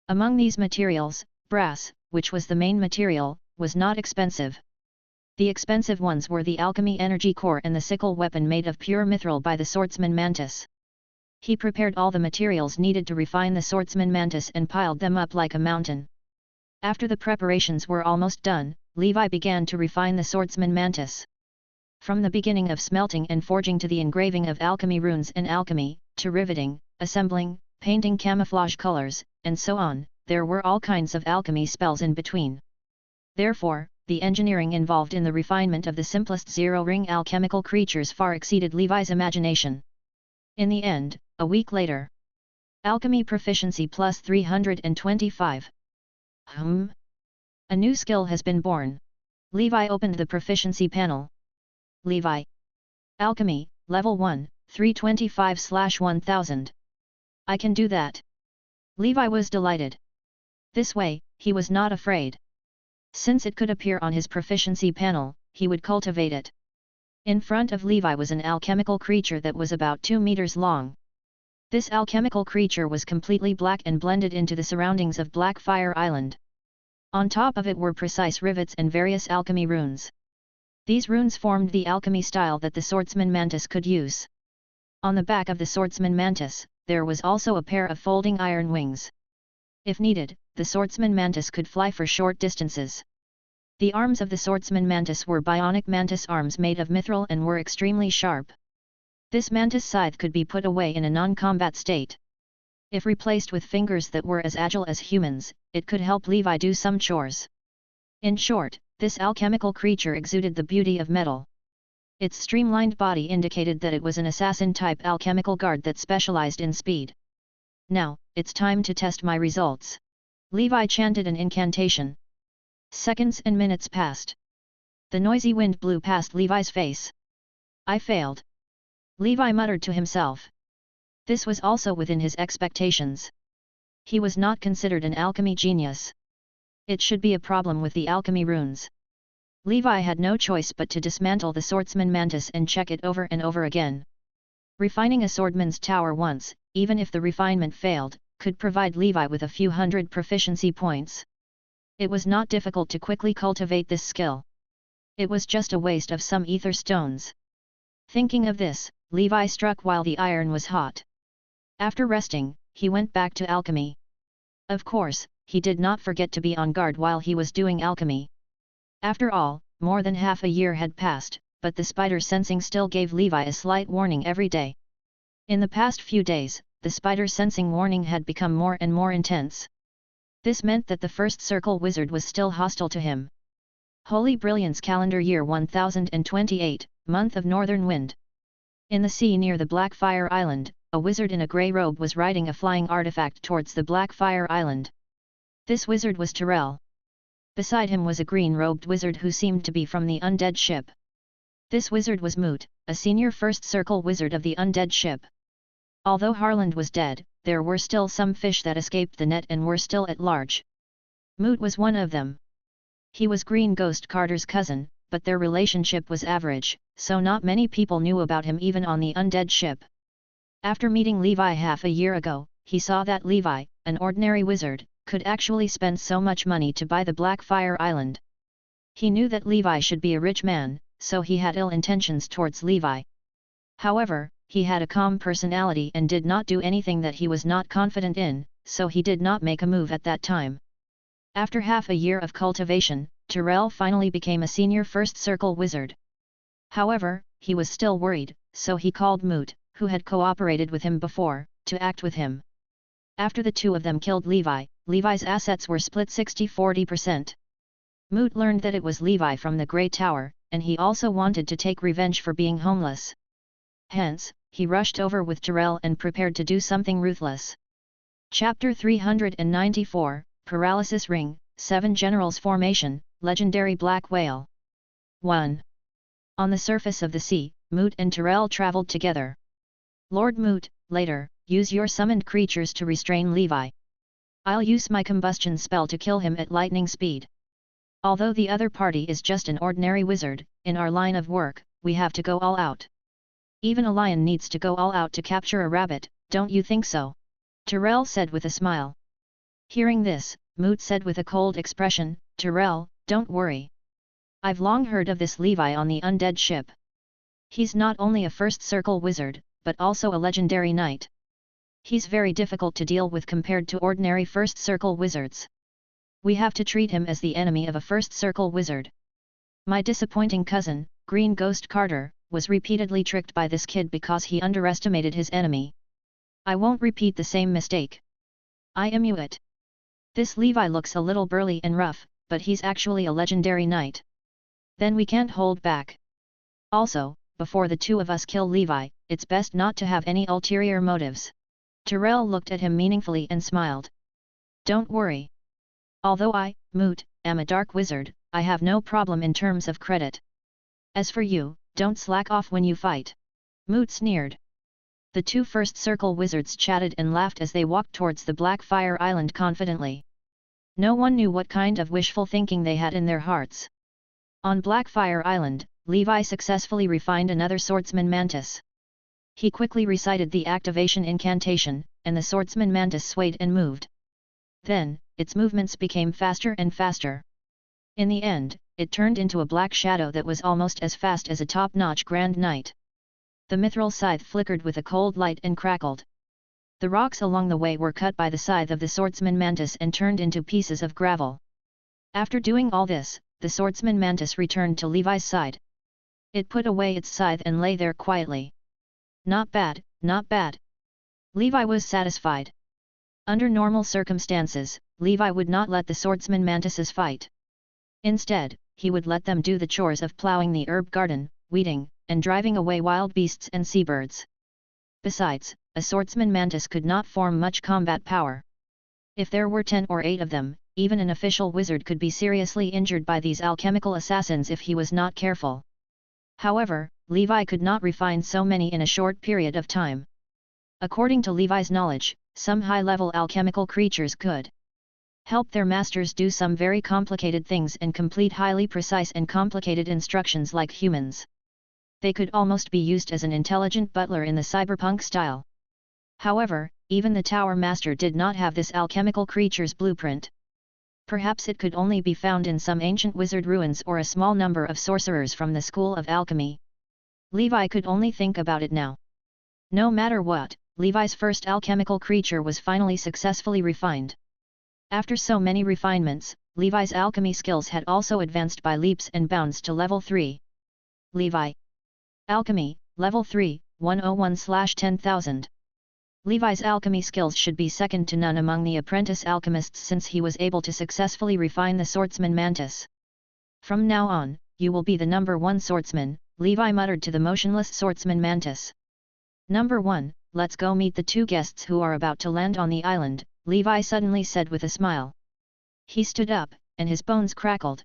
Among these materials, brass, which was the main material, was not expensive. The expensive ones were the alchemy energy core and the sickle weapon made of pure mithril by the swordsman mantis. He prepared all the materials needed to refine the swordsman mantis and piled them up like a mountain. After the preparations were almost done, Levi began to refine the swordsman mantis. From the beginning of smelting and forging to the engraving of alchemy runes and alchemy, to riveting, assembling, painting camouflage colors, and so on, there were all kinds of alchemy spells in between. Therefore, the engineering involved in the refinement of the simplest 0-ring alchemical creatures far exceeded Levi's imagination. In the end, a week later, alchemy proficiency plus 325. A new skill has been born. Levi opened the proficiency panel. Levi. Alchemy, level 1, 325/1000. I can do that. Levi was delighted. This way, he was not afraid. Since it could appear on his proficiency panel, he would cultivate it. In front of Levi was an alchemical creature that was about 2 meters long. This alchemical creature was completely black and blended into the surroundings of Black Fire Island. On top of it were precise rivets and various alchemy runes. These runes formed the alchemy style that the swordsman mantis could use. On the back of the swordsman mantis, there was also a pair of folding iron wings. If needed, the swordsman mantis could fly for short distances. The arms of the swordsman mantis were bionic mantis arms made of mithril and were extremely sharp. This mantis scythe could be put away in a non-combat state. If replaced with fingers that were as agile as humans, it could help Levi do some chores. In short, this alchemical creature exuded the beauty of metal. Its streamlined body indicated that it was an assassin-type alchemical guard that specialized in speed. Now, it's time to test my results. Levi chanted an incantation. Seconds and minutes passed. The noisy wind blew past Levi's face. I failed. Levi muttered to himself. This was also within his expectations. He was not considered an alchemy genius. It should be a problem with the alchemy runes. Levi had no choice but to dismantle the swordsman mantis and check it over and over again. Refining a swordman's tower once, even if the refinement failed, could provide Levi with a few hundred proficiency points. It was not difficult to quickly cultivate this skill. It was just a waste of some ether stones. Thinking of this, Levi struck while the iron was hot. After resting, he went back to alchemy. Of course, he did not forget to be on guard while he was doing alchemy. After all, more than half a year had passed, but the spider sensing still gave Levi a slight warning every day. In the past few days, the spider sensing warning had become more and more intense. This meant that the first circle wizard was still hostile to him. Holy Brilliance Calendar Year 1028, Month of Northern Wind. In the sea near the Black Fire Island, a wizard in a grey robe was riding a flying artifact towards the Black Fire Island. This wizard was Tyrell. Beside him was a green-robed wizard who seemed to be from the undead ship. This wizard was Moot, a senior first circle wizard of the undead ship. Although Harland was dead, there were still some fish that escaped the net and were still at large. Moot was one of them. He was Green Ghost Carter's cousin, but their relationship was average, so not many people knew about him even on the undead ship. After meeting Levi half a year ago, he saw that Levi, an ordinary wizard, could actually spend so much money to buy the Black Fire Island. He knew that Levi should be a rich man, so he had ill intentions towards Levi. However, he had a calm personality and did not do anything that he was not confident in, so he did not make a move at that time. After half a year of cultivation, Tyrell finally became a senior first circle wizard. However, he was still worried, so he called Moot, who had cooperated with him before, to act with him. After the two of them killed Levi, Levi's assets were split 60-40%. Moot learned that it was Levi from the Grey Tower, and he also wanted to take revenge for being homeless. Hence, he rushed over with Tyrell and prepared to do something ruthless. Chapter 394, Paralysis Ring, 7 Generals Formation, Legendary Black Whale. 1. On the surface of the sea, Moot and Tyrell traveled together. Lord Moot, later, use your summoned creatures to restrain Levi. I'll use my combustion spell to kill him at lightning speed. Although the other party is just an ordinary wizard, in our line of work, we have to go all out. Even a lion needs to go all out to capture a rabbit, don't you think so? Tyrell said with a smile. Hearing this, Moot said with a cold expression, Tyrell, don't worry. I've long heard of this Levi on the undead ship. He's not only a first circle wizard, but also a legendary knight. He's very difficult to deal with compared to ordinary first circle wizards. We have to treat him as the enemy of a first circle wizard. My disappointing cousin, Green Ghost Carter, was repeatedly tricked by this kid because he underestimated his enemy. I won't repeat the same mistake. I am it. This Levi looks a little burly and rough, but he's actually a legendary knight. Then we can't hold back. Also, before the two of us kill Levi, it's best not to have any ulterior motives. Tyrell looked at him meaningfully and smiled. Don't worry. Although I, Moot, am a dark wizard, I have no problem in terms of credit. As for you, don't slack off when you fight. Moot sneered. The two first circle wizards chatted and laughed as they walked towards the Black Fire Island confidently. No one knew what kind of wishful thinking they had in their hearts. On Blackfire Island, Levi successfully refined another swordsman mantis. He quickly recited the activation incantation, and the swordsman mantis swayed and moved. Then, its movements became faster and faster. In the end, it turned into a black shadow that was almost as fast as a top-notch Grand Knight. The mithril scythe flickered with a cold light and crackled. The rocks along the way were cut by the scythe of the swordsman mantis and turned into pieces of gravel. After doing all this, the swordsman mantis returned to Levi's side. It put away its scythe and lay there quietly. Not bad, not bad. Levi was satisfied. Under normal circumstances, Levi would not let the swordsman mantises fight. Instead, he would let them do the chores of plowing the herb garden, weeding, and driving away wild beasts and seabirds. Besides, a swordsman mantis could not form much combat power. If there were 10 or 8 of them, even an official wizard could be seriously injured by these alchemical assassins if he was not careful. However, Levi could not refine so many in a short period of time. According to Levi's knowledge, some high-level alchemical creatures could help their masters do some very complicated things and complete highly precise and complicated instructions like humans. They could almost be used as an intelligent butler in the cyberpunk style. However, even the Tower Master did not have this alchemical creature's blueprint. Perhaps it could only be found in some ancient wizard ruins or a small number of sorcerers from the School of Alchemy. Levi could only think about it now. No matter what, Levi's first alchemical creature was finally successfully refined. After so many refinements, Levi's alchemy skills had also advanced by leaps and bounds to level 3. Levi. Alchemy, level 3, 101/10,000. Levi's alchemy skills should be second to none among the apprentice alchemists since he was able to successfully refine the swordsman mantis. From now on, you will be the number 1 swordsman, Levi muttered to the motionless swordsman mantis. Number 1, let's go meet the 2 guests who are about to land on the island, Levi suddenly said with a smile. He stood up, and his bones crackled.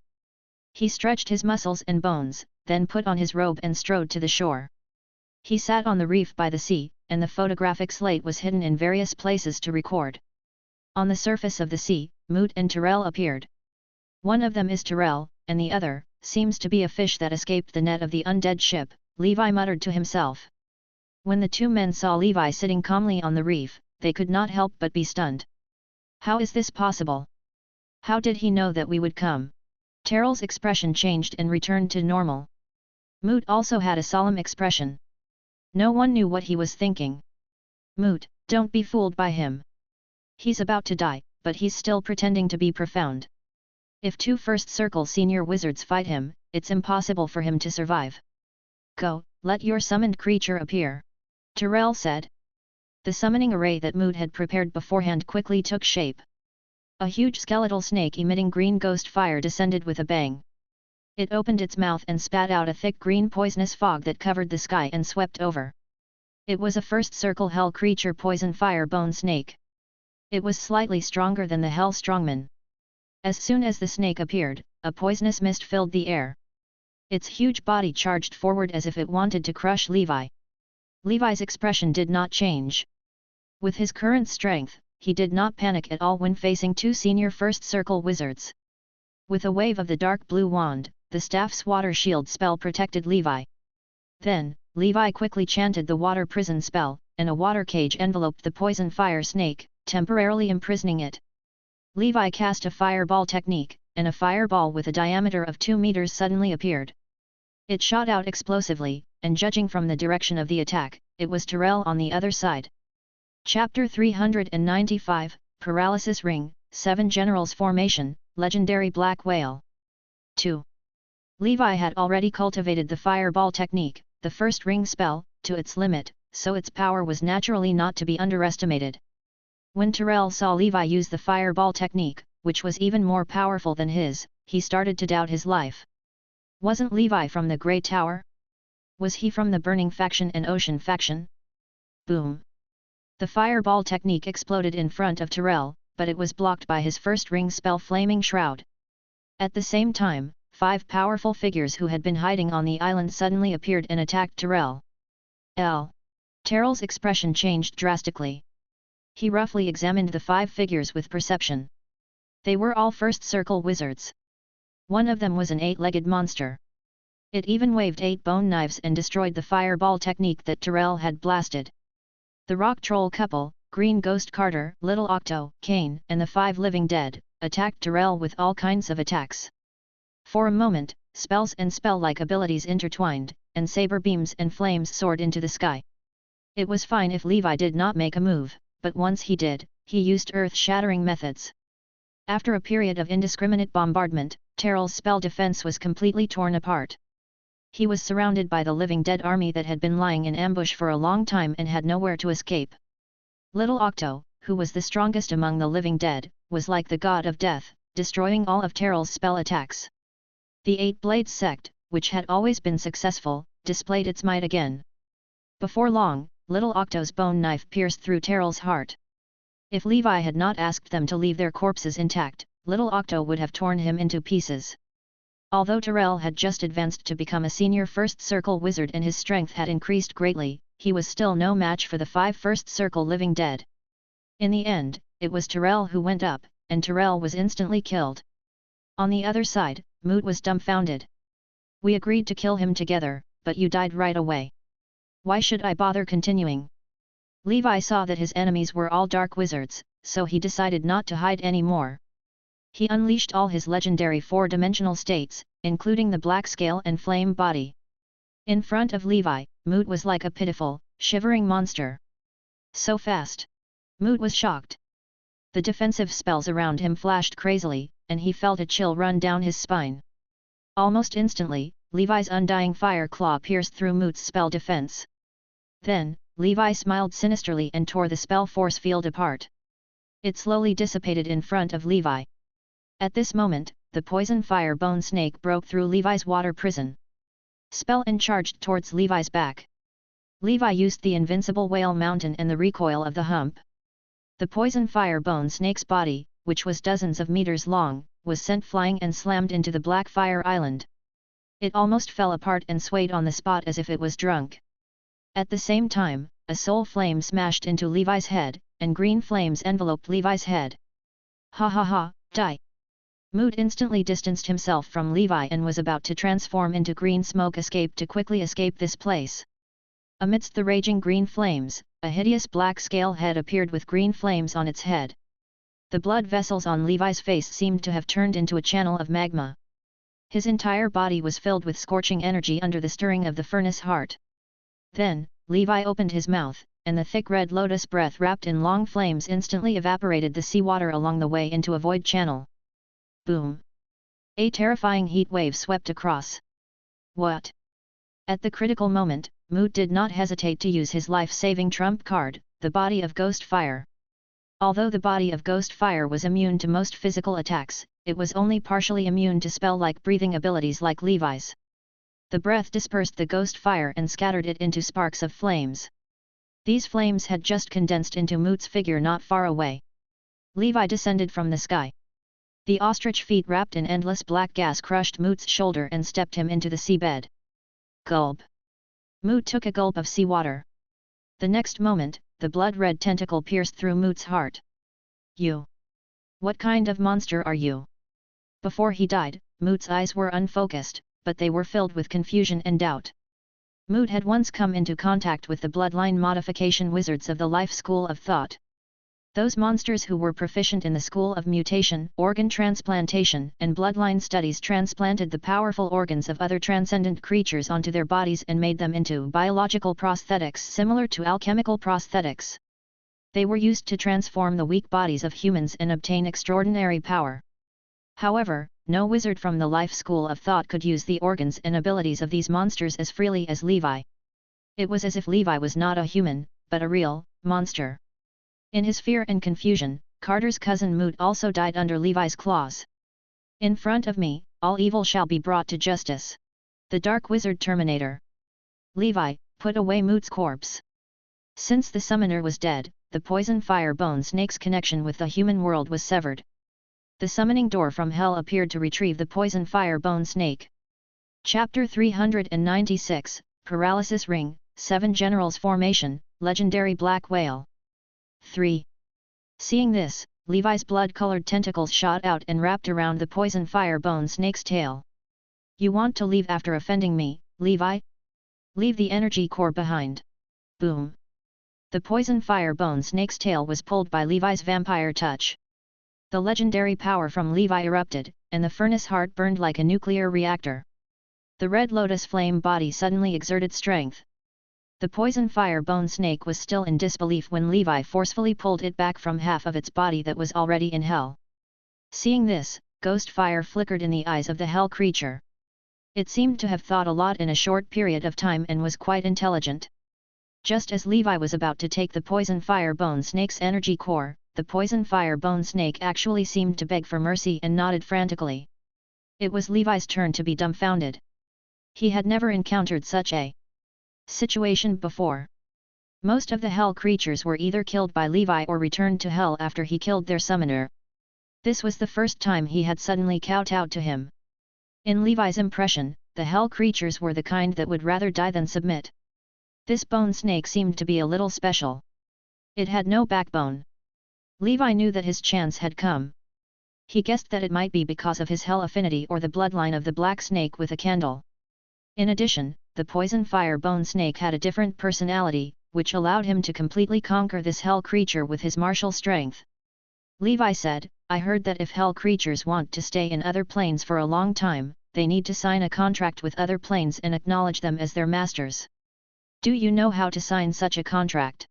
He stretched his muscles and bones, then put on his robe and strode to the shore. He sat on the reef by the sea, and the photographic slate was hidden in various places to record. On the surface of the sea, Moot and Tyrell appeared. One of them is Tyrell, and the other, seems to be a fish that escaped the net of the undead ship, Levi muttered to himself. When the 2 men saw Levi sitting calmly on the reef, they could not help but be stunned. How is this possible? How did he know that we would come? Tyrell's expression changed and returned to normal. Moot also had a solemn expression. No one knew what he was thinking. Moot, don't be fooled by him. He's about to die, but he's still pretending to be profound. If 2 first circle senior wizards fight him, it's impossible for him to survive. Go, let your summoned creature appear. Tyrell said. The summoning array that Moot had prepared beforehand quickly took shape. A huge skeletal snake emitting green ghost fire descended with a bang. It opened its mouth and spat out a thick green poisonous fog that covered the sky and swept over. It was a first circle hell creature poison fire bone snake. It was slightly stronger than the hell strongman. As soon as the snake appeared, a poisonous mist filled the air. Its huge body charged forward as if it wanted to crush Levi. Levi's expression did not change. With his current strength, he did not panic at all when facing 2 senior first circle wizards. With a wave of the dark blue wand, the staff's water shield spell protected Levi. Then, Levi quickly chanted the water prison spell, and a water cage enveloped the poison fire snake, temporarily imprisoning it. Levi cast a fireball technique, and a fireball with a diameter of 2 meters suddenly appeared. It shot out explosively, and judging from the direction of the attack, it was Tyrell on the other side. Chapter 395, Paralysis Ring, 7 Generals Formation, Legendary Black Whale. 2. Levi had already cultivated the fireball technique, the first ring spell, to its limit, so its power was naturally not to be underestimated. When Tyrell saw Levi use the fireball technique, which was even more powerful than his, he started to doubt his life. Wasn't Levi from the Grey Tower? Was he from the Burning Faction and Ocean Faction? Boom! The fireball technique exploded in front of Tyrell, but it was blocked by his first ring spell Flaming Shroud. At the same time, 5 powerful figures who had been hiding on the island suddenly appeared and attacked Tyrell. Terrell's expression changed drastically. He roughly examined the 5 figures with perception. They were all first circle wizards. One of them was an 8-legged monster. It even waved 8 bone knives and destroyed the fireball technique that Terrell had blasted. The rock troll couple, Green Ghost Carter, Little Octo, Kane, and the 5 living dead, attacked Terrell with all kinds of attacks. For a moment, spells and spell-like abilities intertwined, and saber beams and flames soared into the sky. It was fine if Levi did not make a move, but once he did, he used earth-shattering methods. After a period of indiscriminate bombardment, Terrell's spell defense was completely torn apart. He was surrounded by the living dead army that had been lying in ambush for a long time and had nowhere to escape. Little Octo, who was the strongest among the living dead, was like the god of death, destroying all of Terrell's spell attacks. The 8 Blades sect, which had always been successful, displayed its might again. Before long, Little Octo's bone knife pierced through Terrell's heart. If Levi had not asked them to leave their corpses intact, Little Octo would have torn him into pieces. Although Terrell had just advanced to become a senior first circle wizard and his strength had increased greatly, he was still no match for the 5 first circle living dead. In the end, it was Terrell who went up, and Terrell was instantly killed. On the other side, Moot was dumbfounded. We agreed to kill him together, but you died right away. Why should I bother continuing? Levi saw that his enemies were all dark wizards, so he decided not to hide anymore. He unleashed all his legendary 4-dimensional states, including the black scale and flame body. In front of Levi, Moot was like a pitiful, shivering monster. So fast! Moot was shocked. The defensive spells around him flashed crazily, and he felt a chill run down his spine. Almost instantly, Levi's undying fire claw pierced through Moot's spell defense. Then, Levi smiled sinisterly and tore the spell force field apart. It slowly dissipated in front of Levi. At this moment, the poison fire bone snake broke through Levi's water prison. Spell and charged towards Levi's back. Levi used the invincible whale mountain and the recoil of the hump. The poison fire bone snake's body, which was dozens of meters long, was sent flying and slammed into the black fire island. It almost fell apart and swayed on the spot as if it was drunk. At the same time, a soul flame smashed into Levi's head, and green flames enveloped Levi's head. Ha ha ha, die! Moot instantly distanced himself from Levi and was about to transform into green smoke to quickly escape this place. Amidst the raging green flames, a hideous black scale head appeared with green flames on its head. The blood vessels on Levi's face seemed to have turned into a channel of magma. His entire body was filled with scorching energy under the stirring of the furnace heart. Then, Levi opened his mouth, and the thick red lotus breath wrapped in long flames instantly evaporated the seawater along the way into a void channel. Boom! A terrifying heat wave swept across. What? At the critical moment, Moot did not hesitate to use his life-saving trump card, the body of Ghost Fire. Although the body of Ghost Fire was immune to most physical attacks, it was only partially immune to spell-like breathing abilities like Levi's. The breath dispersed the Ghost Fire and scattered it into sparks of flames. These flames had just condensed into Moot's figure not far away. Levi descended from the sky. The ostrich feet wrapped in endless black gas crushed Moot's shoulder and stepped him into the seabed. Gulp! Moot took a gulp of seawater. The next moment, the blood-red tentacle pierced through Moot's heart. You! What kind of monster are you? Before he died, Moot's eyes were unfocused, but they were filled with confusion and doubt. Moot had once come into contact with the bloodline modification wizards of the Life School of Thought. Those monsters who were proficient in the school of mutation, organ transplantation, and bloodline studies transplanted the powerful organs of other transcendent creatures onto their bodies and made them into biological prosthetics similar to alchemical prosthetics. They were used to transform the weak bodies of humans and obtain extraordinary power. However, no wizard from the Life School of Thought could use the organs and abilities of these monsters as freely as Levi. It was as if Levi was not a human, but a real monster. In his fear and confusion, Carter's cousin Moot also died under Levi's claws. In front of me, all evil shall be brought to justice. The Dark Wizard Terminator. Levi, put away Moot's corpse. Since the summoner was dead, the poison fire bone snake's connection with the human world was severed. The summoning door from hell appeared to retrieve the poison fire bone snake. Chapter 396, Paralysis Ring, 7 Generals Formation, legendary black whale. 3. Seeing this, Levi's blood-colored tentacles shot out and wrapped around the poison fire bone snake's tail. You want to leave after offending me, Levi? Leave the energy core behind. Boom. The poison fire bone snake's tail was pulled by Levi's vampire touch. The legendary power from Levi erupted, and the furnace heart burned like a nuclear reactor. The red lotus flame body suddenly exerted strength. The poison fire bone snake was still in disbelief when Levi forcefully pulled it back from half of its body that was already in hell. Seeing this, ghost fire flickered in the eyes of the hell creature. It seemed to have thought a lot in a short period of time and was quite intelligent. Just as Levi was about to take the poison fire bone snake's energy core, the poison fire bone snake actually seemed to beg for mercy and nodded frantically. It was Levi's turn to be dumbfounded. He had never encountered such a situation before. Most of the hell creatures were either killed by Levi or returned to hell after he killed their summoner. This was the first time he had suddenly kowtowed to him. In Levi's impression, the hell creatures were the kind that would rather die than submit. This bone snake seemed to be a little special. It had no backbone. Levi knew that his chance had come. He guessed that it might be because of his hell affinity or the bloodline of the black snake with a candle. In addition, the poison fire bone snake had a different personality, which allowed him to completely conquer this hell creature with his martial strength. Levi said, I heard that if hell creatures want to stay in other planes for a long time, they need to sign a contract with other planes and acknowledge them as their masters. Do you know how to sign such a contract?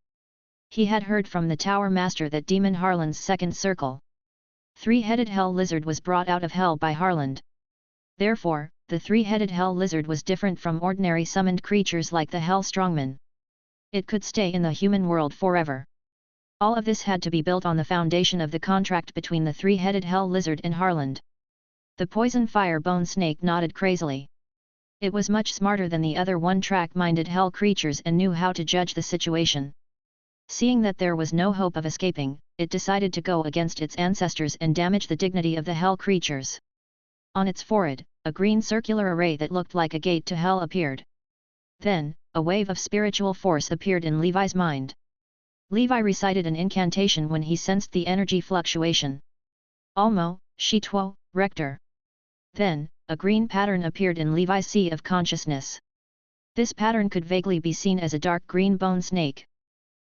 He had heard from the Tower Master that Demon Harlan's second circle. Three-headed hell lizard was brought out of hell by Harland. Therefore, the three-headed hell lizard was different from ordinary summoned creatures like the hell strongman. It could stay in the human world forever. All of this had to be built on the foundation of the contract between the three-headed hell lizard and Harland. The poison fire bone snake nodded crazily. It was much smarter than the other one-track-minded hell creatures and knew how to judge the situation. Seeing that there was no hope of escaping, it decided to go against its ancestors and damage the dignity of the hell creatures. On its forehead, a green circular array that looked like a gate to hell appeared. Then, a wave of spiritual force appeared in Levi's mind. Levi recited an incantation when he sensed the energy fluctuation. Almo, Shituo, Rector. Then, a green pattern appeared in Levi's sea of consciousness. This pattern could vaguely be seen as a dark green bone snake.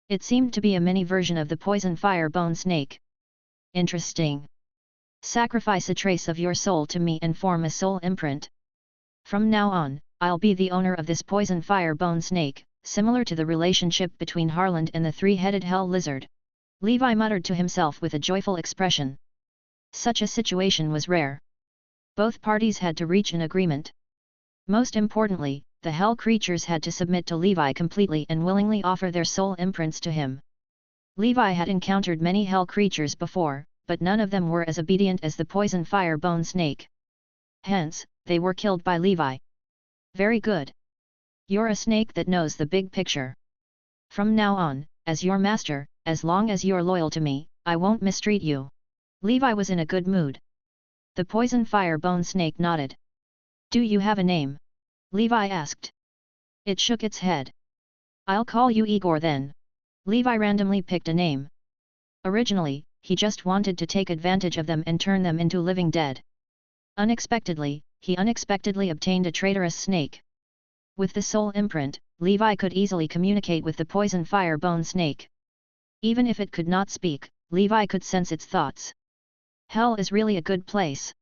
It seemed to be a mini version of the poison fire bone snake. Interesting. Sacrifice a trace of your soul to me and form a soul imprint. From now on, I'll be the owner of this poison fire bone snake, similar to the relationship between Harland and the three-headed hell lizard. Levi muttered to himself with a joyful expression. Such a situation was rare. Both parties had to reach an agreement. Most importantly, the hell creatures had to submit to Levi completely and willingly offer their soul imprints to him. Levi had encountered many hell creatures before, but none of them were as obedient as the poison fire bone snake. Hence, they were killed by Levi. Very good. You're a snake that knows the big picture. From now on, as your master, as long as you're loyal to me, I won't mistreat you. Levi was in a good mood. The poison fire bone snake nodded. Do you have a name? Levi asked. It shook its head. I'll call you Igor then. Levi randomly picked a name. Originally, he just wanted to take advantage of them and turn them into living dead. Unexpectedly, he unexpectedly obtained a traitorous snake. With the soul imprint, Levi could easily communicate with the poison fire bone snake. Even if it could not speak, Levi could sense its thoughts. Hell is really a good place.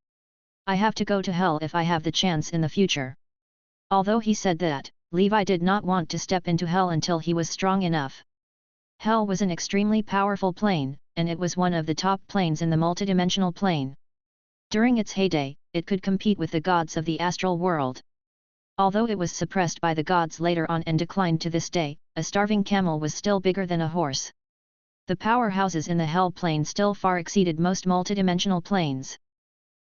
I have to go to hell if I have the chance in the future. Although he said that, Levi did not want to step into hell until he was strong enough. Hell was an extremely powerful plane, and it was one of the top planes in the multidimensional plane. During its heyday, it could compete with the gods of the astral world. Although it was suppressed by the gods later on and declined to this day, a starving camel was still bigger than a horse. The powerhouses in the hell plane still far exceeded most multidimensional planes.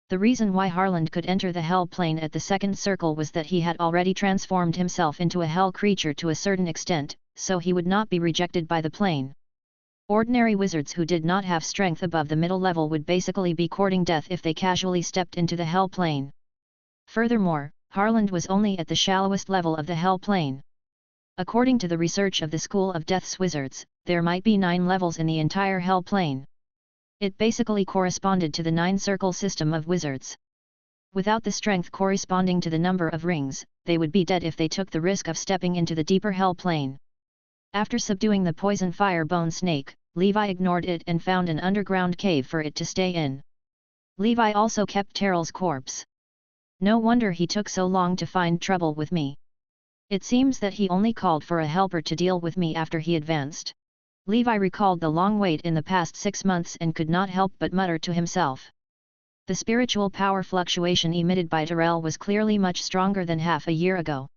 The reason why Harland could enter the hell plane at the second circle was that he had already transformed himself into a hell creature to a certain extent, so he would not be rejected by the plane. Ordinary wizards who did not have strength above the middle level would basically be courting death if they casually stepped into the hell plane. Furthermore, Harland was only at the shallowest level of the hell plane. According to the research of the School of Death's wizards, there might be 9 levels in the entire hell plane. It basically corresponded to the 9-circle system of wizards. Without the strength corresponding to the number of rings, they would be dead if they took the risk of stepping into the deeper hell plane. After subduing the poison fire bone snake, Levi ignored it and found an underground cave for it to stay in. Levi also kept Terrell's corpse. No wonder he took so long to find trouble with me. It seems that he only called for a helper to deal with me after he advanced. Levi recalled the long wait in the past 6 months and could not help but mutter to himself. The spiritual power fluctuation emitted by Terrell was clearly much stronger than half a year ago.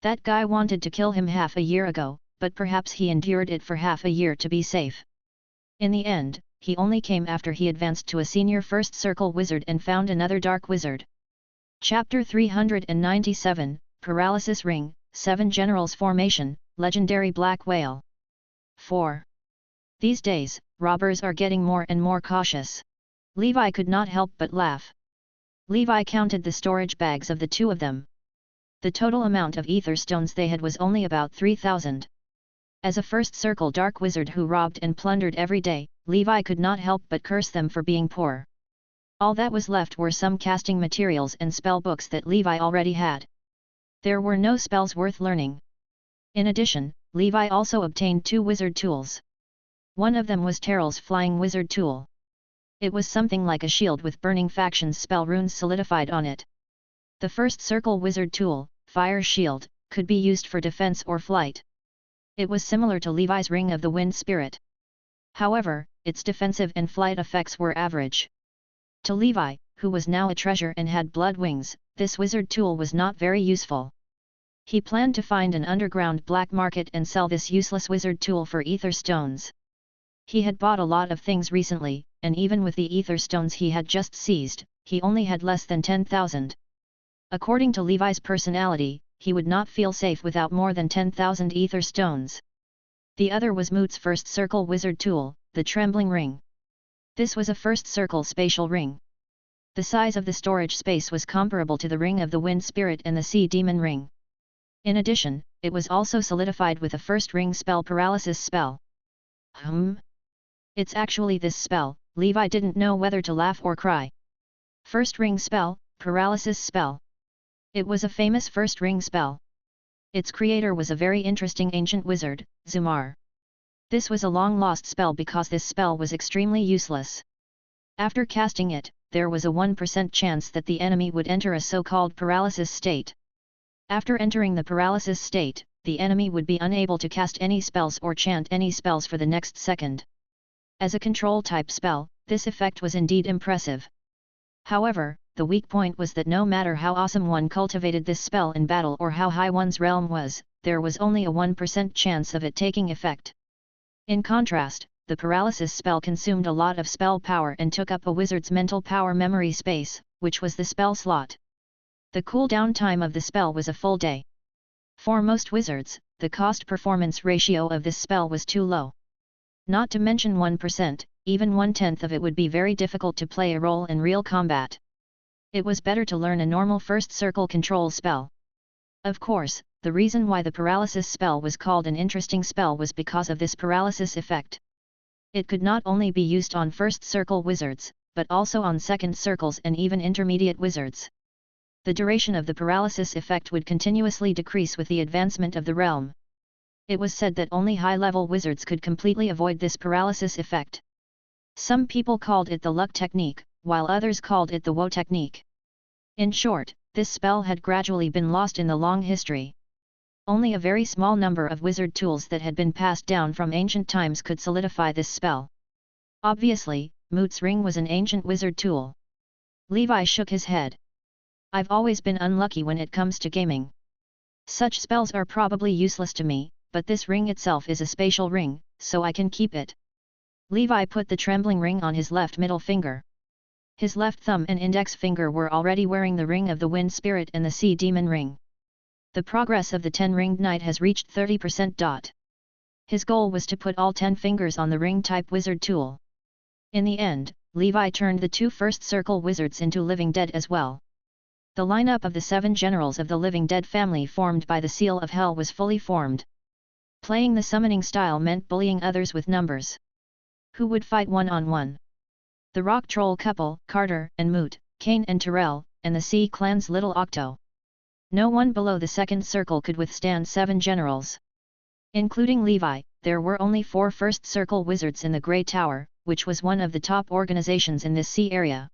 That guy wanted to kill him half a year ago, but perhaps he endured it for half a year to be safe. In the end, he only came after he advanced to a senior first circle wizard and found another dark wizard. Chapter 397, Paralysis Ring, 7 Generals Formation, Legendary Black Whale. 4. These days, robbers are getting more and more cautious. Levi could not help but laugh. Levi counted the storage bags of the 2 of them. The total amount of ether stones they had was only about 3,000. As a first circle dark wizard who robbed and plundered every day, Levi could not help but curse them for being poor. All that was left were some casting materials and spell books that Levi already had. There were no spells worth learning. In addition, Levi also obtained 2 wizard tools. One of them was Terrell's flying wizard tool. It was something like a shield with burning factions spell runes solidified on it. The first circle wizard tool, Fire Shield, could be used for defense or flight. It was similar to Levi's Ring of the Wind Spirit. However, its defensive and flight effects were average. To Levi, who was now a treasure and had blood wings, this wizard tool was not very useful. He planned to find an underground black market and sell this useless wizard tool for ether stones. He had bought a lot of things recently, and even with the ether stones he had just seized, he only had less than 10,000. According to Levi's personality, he would not feel safe without more than 10,000 ether stones. The other was Moot's first circle wizard tool, the Trembling Ring. This was a first circle spatial ring. The size of the storage space was comparable to the Ring of the Wind Spirit and the Sea Demon Ring. In addition, it was also solidified with a first ring spell paralysis spell. It's actually this spell. Levi didn't know whether to laugh or cry. First ring spell, paralysis spell. It was a famous first ring spell. Its creator was a very interesting ancient wizard, Zumar. This was a long-lost spell because this spell was extremely useless. After casting it, there was a 1% chance that the enemy would enter a so-called paralysis state. After entering the paralysis state, the enemy would be unable to cast any spells or chant any spells for the next second. As a control-type spell, this effect was indeed impressive. However, the weak point was that no matter how awesome one cultivated this spell in battle or how high one's realm was, there was only a 1% chance of it taking effect. In contrast, the paralysis spell consumed a lot of spell power and took up a wizard's mental power memory space, which was the spell slot. The cooldown time of the spell was a full day. For most wizards, the cost-performance ratio of this spell was too low. Not to mention 1%, even 1/10 of it would be very difficult to play a role in real combat. It was better to learn a normal first circle control spell. Of course, the reason why the paralysis spell was called an interesting spell was because of this paralysis effect. It could not only be used on first circle wizards, but also on second circles and even intermediate wizards. The duration of the paralysis effect would continuously decrease with the advancement of the realm. It was said that only high-level wizards could completely avoid this paralysis effect. Some people called it the luck technique, while others called it the woe technique. In short, this spell had gradually been lost in the long history. Only a very small number of wizard tools that had been passed down from ancient times could solidify this spell. Obviously, Moot's ring was an ancient wizard tool. Levi shook his head. I've always been unlucky when it comes to gaming. Such spells are probably useless to me, but this ring itself is a spatial ring, so I can keep it. Levi put the trembling ring on his left middle finger. His left thumb and index finger were already wearing the Ring of the Wind Spirit and the Sea Demon Ring. The progress of the 10-ringed knight has reached 30%. His goal was to put all 10 fingers on the ring-type wizard tool. In the end, Levi turned the 2 first circle wizards into living dead as well. The lineup of the 7 generals of the living dead family formed by the Seal of Hell was fully formed. Playing the summoning style meant bullying others with numbers. Who would fight one-on-one? The rock troll couple, Carter and Moot, Kane and Terrell, and the Sea Clan's little Octo. No one below the second circle could withstand 7 generals. Including Levi, there were only 4 first circle wizards in the Grey Tower, which was one of the top organizations in this sea area.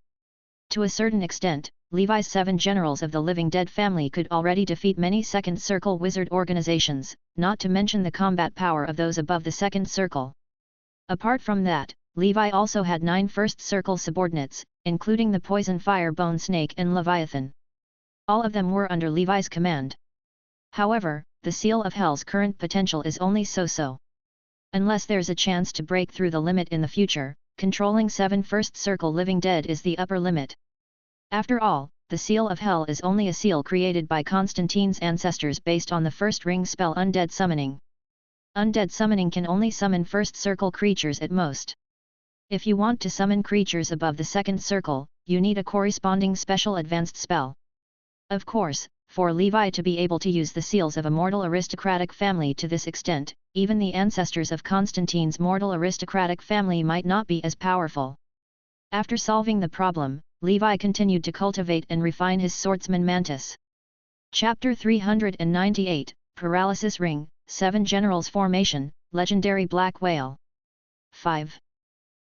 To a certain extent, Levi's 7 generals of the living dead family could already defeat many second circle wizard organizations, not to mention the combat power of those above the second circle. Apart from that, Levi also had 9 first circle subordinates, including the poison fire bone snake and Leviathan. All of them were under Levi's command. However, the Seal of Hell's current potential is only so-so. Unless there's a chance to break through the limit in the future, controlling 7 first circle living dead is the upper limit. After all, the Seal of Hell is only a seal created by Constantine's ancestors based on the first ring spell Undead Summoning. Undead Summoning can only summon first circle creatures at most. If you want to summon creatures above the second circle, you need a corresponding special advanced spell. Of course, for Levi to be able to use the seals of a mortal aristocratic family to this extent, even the ancestors of Constantine's mortal aristocratic family might not be as powerful. After solving the problem, Levi continued to cultivate and refine his swordsman Mantis. Chapter 398, Paralysis Ring, 7 Generals Formation, Legendary Black Whale. 5.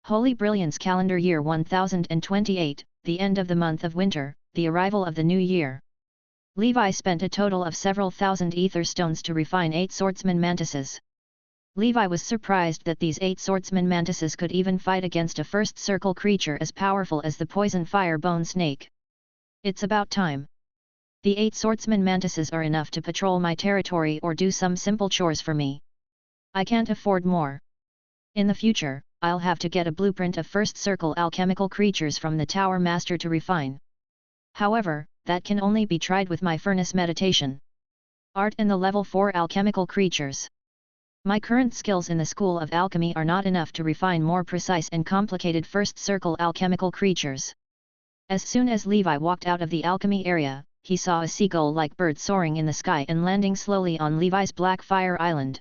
Holy Brilliance Calendar Year 1028, the end of the month of winter, the arrival of the new year. Levi spent a total of several thousand ether stones to refine 8 swordsman mantises. Levi was surprised that these 8 swordsman mantises could even fight against a first circle creature as powerful as the poison fire bone snake. It's about time. The 8 swordsman mantises are enough to patrol my territory or do some simple chores for me. I can't afford more. In the future, I'll have to get a blueprint of first circle alchemical creatures from the Tower Master to refine. However, that can only be tried with my furnace meditation. Art and the level 4 alchemical creatures. My current skills in the School of Alchemy are not enough to refine more precise and complicated first circle alchemical creatures. As soon as Levi walked out of the alchemy area, he saw a seagull-like bird soaring in the sky and landing slowly on Levi's Black Fire Island.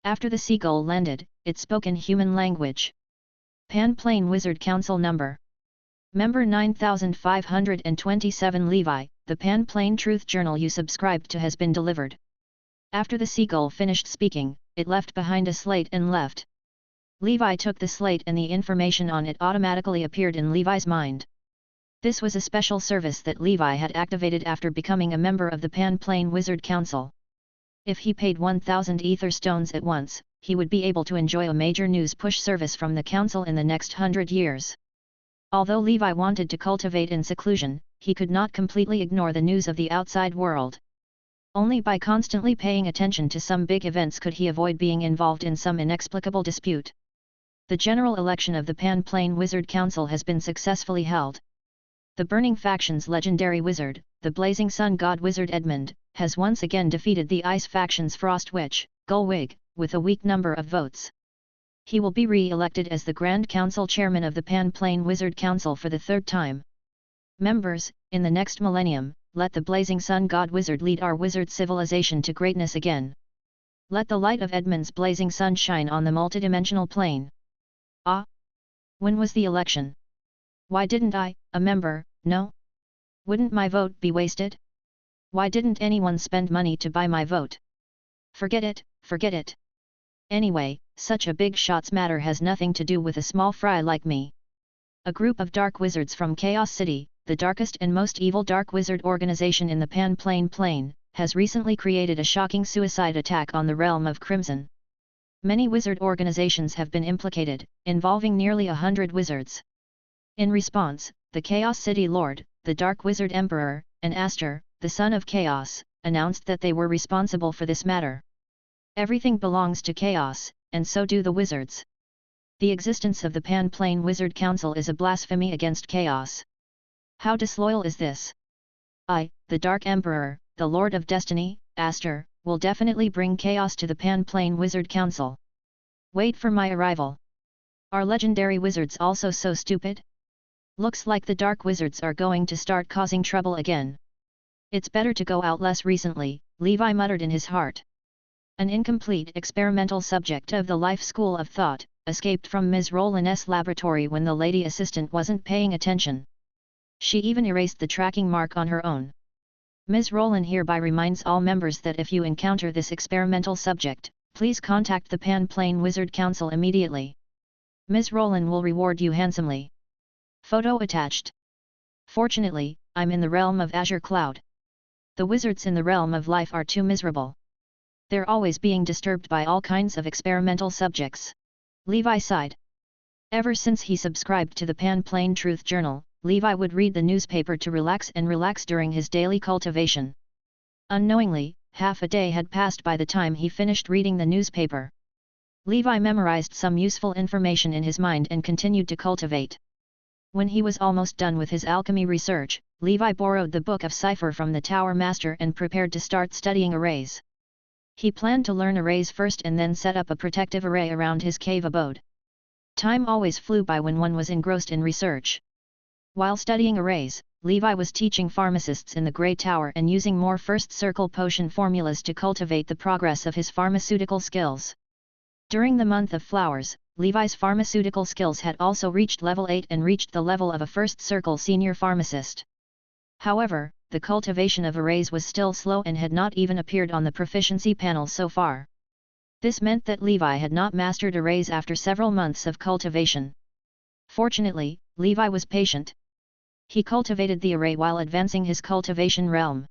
After the seagull landed, it spoke in human language. Pan Plane Wizard Council Number. Member 9527 Levi, the Pan Plane Truth Journal you subscribed to has been delivered. After the seagull finished speaking, it left behind a slate and left. Levi took the slate and the information on it automatically appeared in Levi's mind. This was a special service that Levi had activated after becoming a member of the Pan Plane Wizard Council. If he paid 1,000 ether stones at once, he would be able to enjoy a major news push service from the council in the next 100 years. Although Levi wanted to cultivate in seclusion, he could not completely ignore the news of the outside world. Only by constantly paying attention to some big events could he avoid being involved in some inexplicable dispute. The general election of the Pan Plane Wizard Council has been successfully held. The Burning Faction's legendary wizard, the Blazing Sun God Wizard Edmund, has once again defeated the Ice Faction's Frost Witch, Gullwig, with a weak number of votes. He will be re-elected as the Grand Council Chairman of the Pan Plane Wizard Council for the 3rd time. Members, in the next millennium, let the Blazing Sun God Wizard lead our wizard civilization to greatness again. Let the light of Edmund's blazing sun shine on the multidimensional plane. Ah! When was the election? Why didn't I, a member, know? Wouldn't my vote be wasted? Why didn't anyone spend money to buy my vote? Forget it, forget it. Anyway, such a big shots matter has nothing to do with a small fry like me. A group of dark wizards from Chaos City, the darkest and most evil dark wizard organization in the Pan Plane, has recently created a shocking suicide attack on the realm of Crimson. Many wizard organizations have been implicated, involving nearly 100 wizards. In response, the Chaos City Lord, the Dark Wizard Emperor, and Aster, the Son of Chaos, announced that they were responsible for this matter. Everything belongs to Chaos, and so do the wizards. The existence of the Pan Plane Wizard Council is a blasphemy against Chaos. How disloyal is this? I, the Dark Emperor, the Lord of Destiny, Aster, will definitely bring chaos to the Pan Plane Wizard Council. Wait for my arrival. Are legendary wizards also so stupid? Looks like the dark wizards are going to start causing trouble again. It's better to go out less recently, Levi muttered in his heart. An incomplete experimental subject of the life school of thought, escaped from Ms. Rowland's laboratory when the lady assistant wasn't paying attention. She even erased the tracking mark on her own. Ms. Rowland hereby reminds all members that if you encounter this experimental subject, please contact the Pan Plane Wizard Council immediately. Ms. Rowland will reward you handsomely. Photo attached. Fortunately, I'm in the realm of Azure Cloud. The wizards in the realm of life are too miserable. They're always being disturbed by all kinds of experimental subjects. Levi sighed. Ever since he subscribed to the Pan Plane Truth Journal, Levi would read the newspaper to relax during his daily cultivation. Unknowingly, half a day had passed by the time he finished reading the newspaper. Levi memorized some useful information in his mind and continued to cultivate. When he was almost done with his alchemy research, Levi borrowed the Book of Cipher from the Tower Master and prepared to start studying arrays. He planned to learn arrays first and then set up a protective array around his cave abode. Time always flew by when one was engrossed in research. While studying arrays, Levi was teaching pharmacists in the Grey Tower and using more first circle potion formulas to cultivate the progress of his pharmaceutical skills. During the month of flowers, Levi's pharmaceutical skills had also reached level 8 and reached the level of a first circle senior pharmacist. However, the cultivation of arrays was still slow and had not even appeared on the proficiency panel so far. This meant that Levi had not mastered arrays after several months of cultivation. Fortunately, Levi was patient. He cultivated the array while advancing his cultivation realm.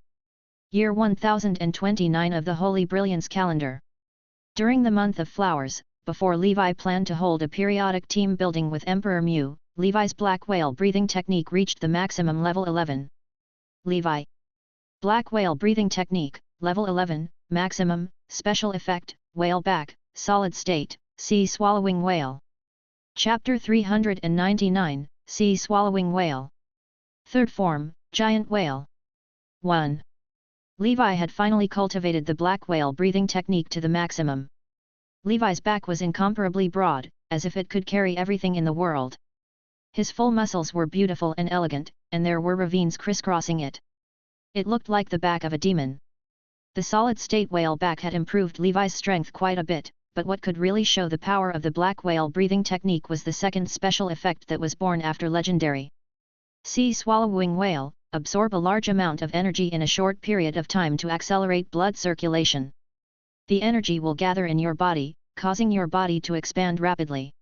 Year 1029 of the Holy Brilliance calendar. During the month of flowers, before Levi planned to hold a periodic team building with Emperor Mu, Levi's black whale breathing technique reached the maximum level 11. Levi. Black whale breathing technique, level 11, maximum, special effect, whale back, solid state, sea swallowing whale. Chapter 399, Sea Swallowing Whale. Third form, Giant Whale. 1. Levi had finally cultivated the black whale breathing technique to the maximum. Levi's back was incomparably broad, as if it could carry everything in the world. His full muscles were beautiful and elegant, and there were ravines crisscrossing it. It looked like the back of a demon. The solid-state whale back had improved Levi's strength quite a bit, but what could really show the power of the black whale breathing technique was the second special effect that was born after legendary. Sea Swallowing Whale, absorb a large amount of energy in a short period of time to accelerate blood circulation. The energy will gather in your body, causing your body to expand rapidly.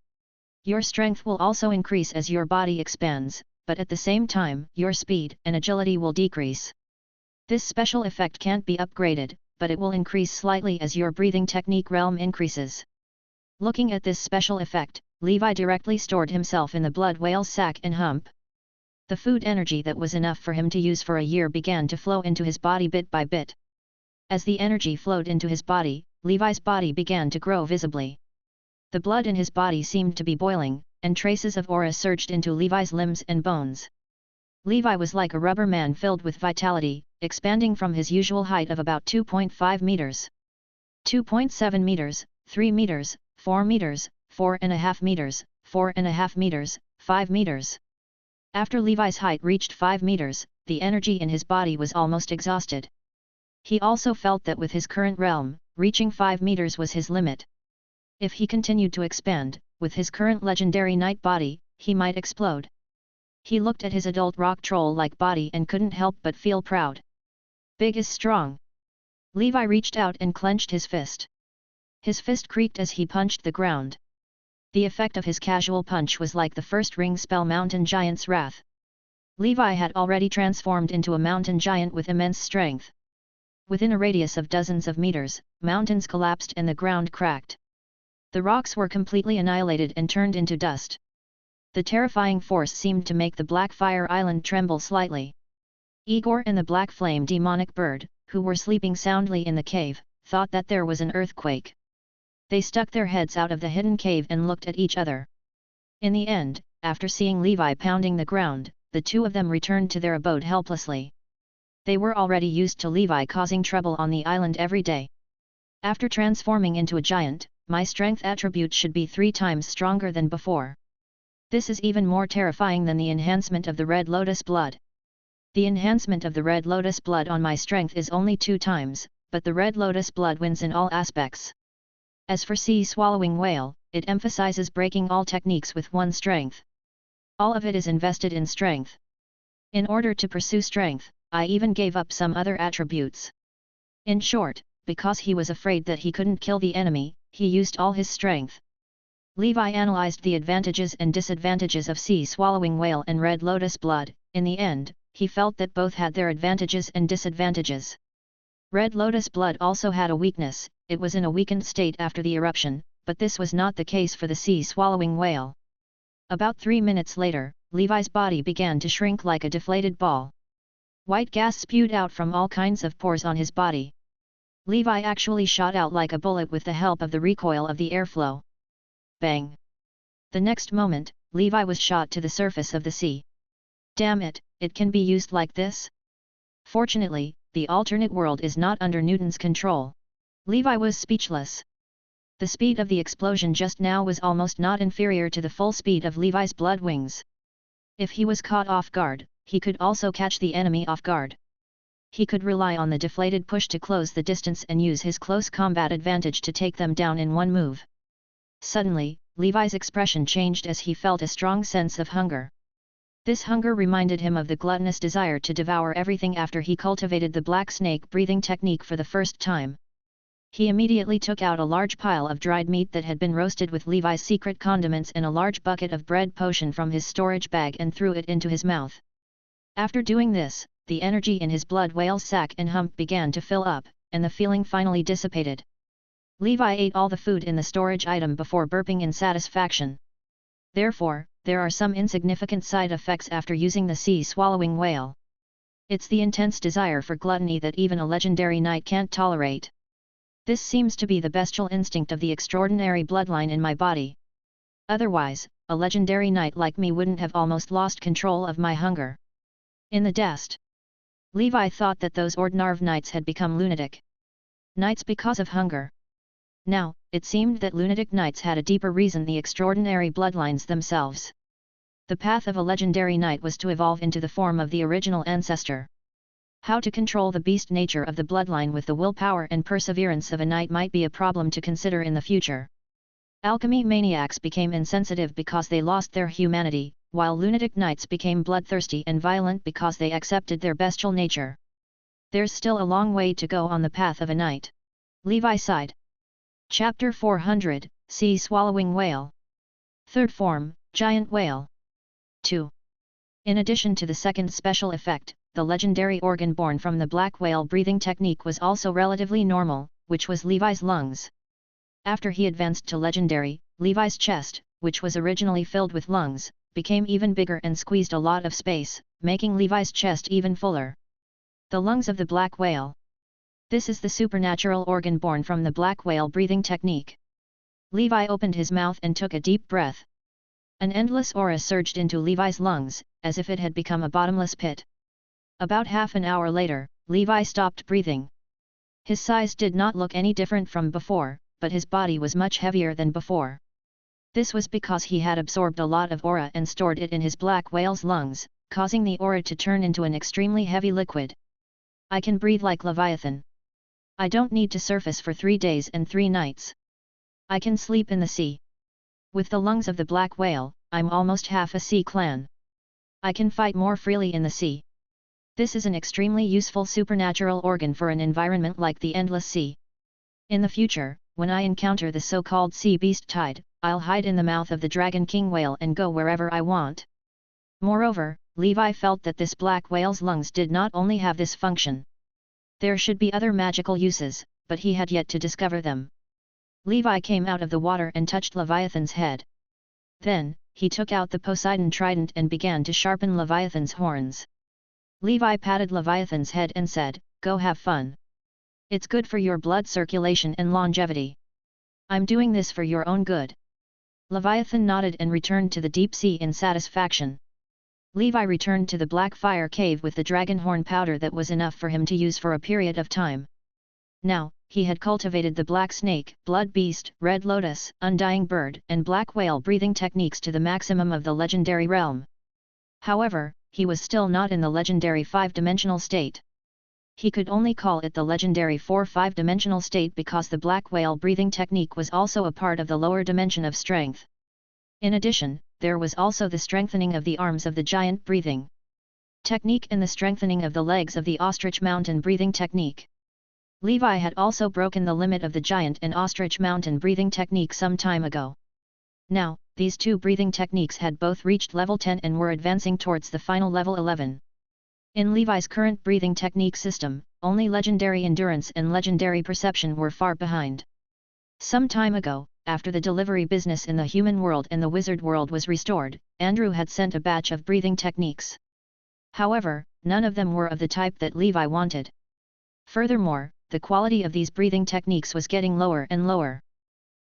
Your strength will also increase as your body expands, but at the same time, your speed and agility will decrease. This special effect can't be upgraded, but it will increase slightly as your breathing technique realm increases. Looking at this special effect, Levi directly stored himself in the blood whale's sac and hump. The food energy that was enough for him to use for a year began to flow into his body bit by bit. As the energy flowed into his body, Levi's body began to grow visibly. The blood in his body seemed to be boiling, and traces of aura surged into Levi's limbs and bones. Levi was like a rubber man filled with vitality, expanding from his usual height of about 2.5 meters. 2.7 meters, 3 meters, 4 meters, 4.5 meters, 4.5 meters, 5 meters. After Levi's height reached 5 meters, the energy in his body was almost exhausted. He also felt that with his current realm, reaching 5 meters was his limit. If he continued to expand, with his current legendary night body, he might explode. He looked at his adult rock troll-like body and couldn't help but feel proud. Big is strong. Levi reached out and clenched his fist. His fist creaked as he punched the ground. The effect of his casual punch was like the first ring spell Mountain Giant's Wrath. Levi had already transformed into a mountain giant with immense strength. Within a radius of dozens of meters, mountains collapsed and the ground cracked. The rocks were completely annihilated and turned into dust. The terrifying force seemed to make the Black Fire Island tremble slightly. Igor and the Black Flame demonic bird, who were sleeping soundly in the cave, thought that there was an earthquake. They stuck their heads out of the hidden cave and looked at each other. In the end, after seeing Levi pounding the ground, the two of them returned to their abode helplessly. They were already used to Levi causing trouble on the island every day. After transforming into a giant, my strength attribute should be 3 times stronger than before. This is even more terrifying than the enhancement of the Red Lotus blood. The enhancement of the red lotus blood on my strength is only 2 times, but the red lotus blood wins in all aspects. As for sea-swallowing whale, it emphasizes breaking all techniques with 1 strength. All of it is invested in strength. In order to pursue strength, I even gave up some other attributes. In short, because he was afraid that he couldn't kill the enemy, he used all his strength. Levi analyzed the advantages and disadvantages of sea-swallowing whale and red lotus blood. In the end, he felt that both had their advantages and disadvantages. Red lotus blood also had a weakness, it was in a weakened state after the eruption, but this was not the case for the sea-swallowing whale. About 3 minutes later, Levi's body began to shrink like a deflated ball. White gas spewed out from all kinds of pores on his body. Levi actually shot out like a bullet with the help of the recoil of the airflow. Bang! The next moment, Levi was shot to the surface of the sea. Damn it, it can be used like this? Fortunately, the alternate world is not under Newton's control. Levi was speechless. The speed of the explosion just now was almost not inferior to the full speed of Levi's blood wings. If he was caught off guard, he could also catch the enemy off guard. He could rely on the deflated push to close the distance and use his close combat advantage to take them down in one move. Suddenly, Levi's expression changed as he felt a strong sense of hunger. This hunger reminded him of the gluttonous desire to devour everything after he cultivated the black snake breathing technique for the first time. He immediately took out a large pile of dried meat that had been roasted with Levi's secret condiments and a large bucket of bread potion from his storage bag and threw it into his mouth. After doing this, the energy in his blood whale's sac and hump began to fill up, and the feeling finally dissipated. Levi ate all the food in the storage item before burping in satisfaction. Therefore, there are some insignificant side effects after using the sea-swallowing whale. It's the intense desire for gluttony that even a legendary knight can't tolerate. This seems to be the bestial instinct of the extraordinary bloodline in my body. Otherwise, a legendary knight like me wouldn't have almost lost control of my hunger. In the dest. Levi thought that those Ordnarv knights had become lunatic knights because of hunger. Now, it seemed that lunatic knights had a deeper reason: the extraordinary bloodlines themselves. The path of a legendary knight was to evolve into the form of the original ancestor. How to control the beast nature of the bloodline with the willpower and perseverance of a knight might be a problem to consider in the future. Alchemy maniacs became insensitive because they lost their humanity, while lunatic knights became bloodthirsty and violent because they accepted their bestial nature. There's still a long way to go on the path of a knight. Levi sighed. Chapter 400, Sea-Swallowing Whale. Third Form, Giant Whale. 2. In addition to the second special effect, the legendary organ born from the black whale breathing technique was also relatively normal, which was Levi's lungs. After he advanced to legendary, Levi's chest, which was originally filled with lungs, became even bigger and squeezed a lot of space, making Levi's chest even fuller. The lungs of the black whale. This is the supernatural organ born from the black whale breathing technique. Levi opened his mouth and took a deep breath. An endless aura surged into Levi's lungs, as if it had become a bottomless pit. About half an hour later, Levi stopped breathing. His size did not look any different from before, but his body was much heavier than before. This was because he had absorbed a lot of aura and stored it in his black whale's lungs, causing the aura to turn into an extremely heavy liquid. I can breathe like Leviathan. I don't need to surface for 3 days and 3 nights. I can sleep in the sea. With the lungs of the black whale, I'm almost half a sea clan. I can fight more freely in the sea. This is an extremely useful supernatural organ for an environment like the endless sea. In the future, when I encounter the so-called sea beast tide, I'll hide in the mouth of the Dragon King whale and go wherever I want. Moreover, Levi felt that this black whale's lungs did not only have this function. There should be other magical uses, but he had yet to discover them. Levi came out of the water and touched Leviathan's head. Then, he took out the Poseidon trident and began to sharpen Leviathan's horns. Levi patted Leviathan's head and said, "Go have fun. It's good for your blood circulation and longevity. I'm doing this for your own good." Leviathan nodded and returned to the deep sea in satisfaction. Levi returned to the black fire cave with the dragon horn powder that was enough for him to use for a period of time. Now, he had cultivated the black snake, blood beast, red lotus, undying bird, and black whale breathing techniques to the maximum of the legendary realm. However, he was still not in the legendary 5-dimensional state. He could only call it the legendary 4-5-dimensional state because the black whale breathing technique was also a part of the lower dimension of strength. In addition, there was also the strengthening of the arms of the giant breathing technique and the strengthening of the legs of the ostrich mountain breathing technique. Levi had also broken the limit of the giant and ostrich mountain breathing technique some time ago. Now, these two breathing techniques had both reached level 10 and were advancing towards the final level 11. In Levi's current breathing technique system, only legendary endurance and legendary perception were far behind. Some time ago, after the delivery business in the human world and the wizard world was restored, Andrew had sent a batch of breathing techniques. However, none of them were of the type that Levi wanted. Furthermore, the quality of these breathing techniques was getting lower and lower.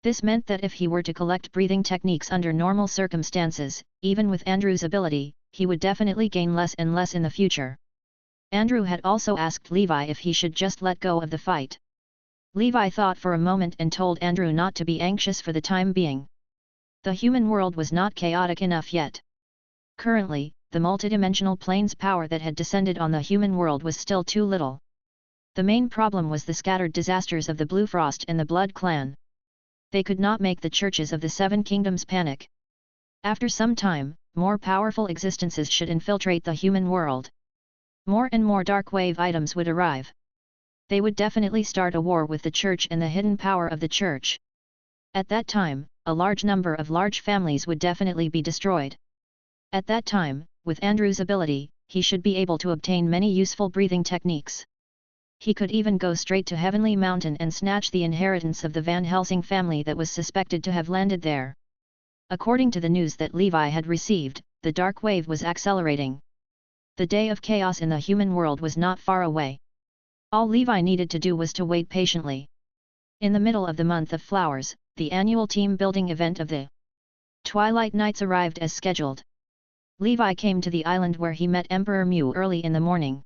This meant that if he were to collect breathing techniques under normal circumstances, even with Andrew's ability, he would definitely gain less and less in the future. Andrew had also asked Levi if he should just let go of the fight. Levi thought for a moment and told Andrew not to be anxious for the time being. The human world was not chaotic enough yet. Currently, the multidimensional plane's power that had descended on the human world was still too little. The main problem was the scattered disasters of the Blue Frost and the Blood Clan. They could not make the churches of the Seven Kingdoms panic. After some time, more powerful existences should infiltrate the human world. More and more dark wave items would arrive. They would definitely start a war with the church and the hidden power of the church. At that time, a large number of large families would definitely be destroyed. At that time, with Andrew's ability, he should be able to obtain many useful breathing techniques. He could even go straight to Heavenly Mountain and snatch the inheritance of the Van Helsing family that was suspected to have landed there. According to the news that Levi had received, the dark wave was accelerating. The day of chaos in the human world was not far away. All Levi needed to do was to wait patiently. In the middle of the month of flowers, the annual team building event of the Twilight Nights arrived as scheduled. Levi came to the island where he met Emperor Mew early in the morning.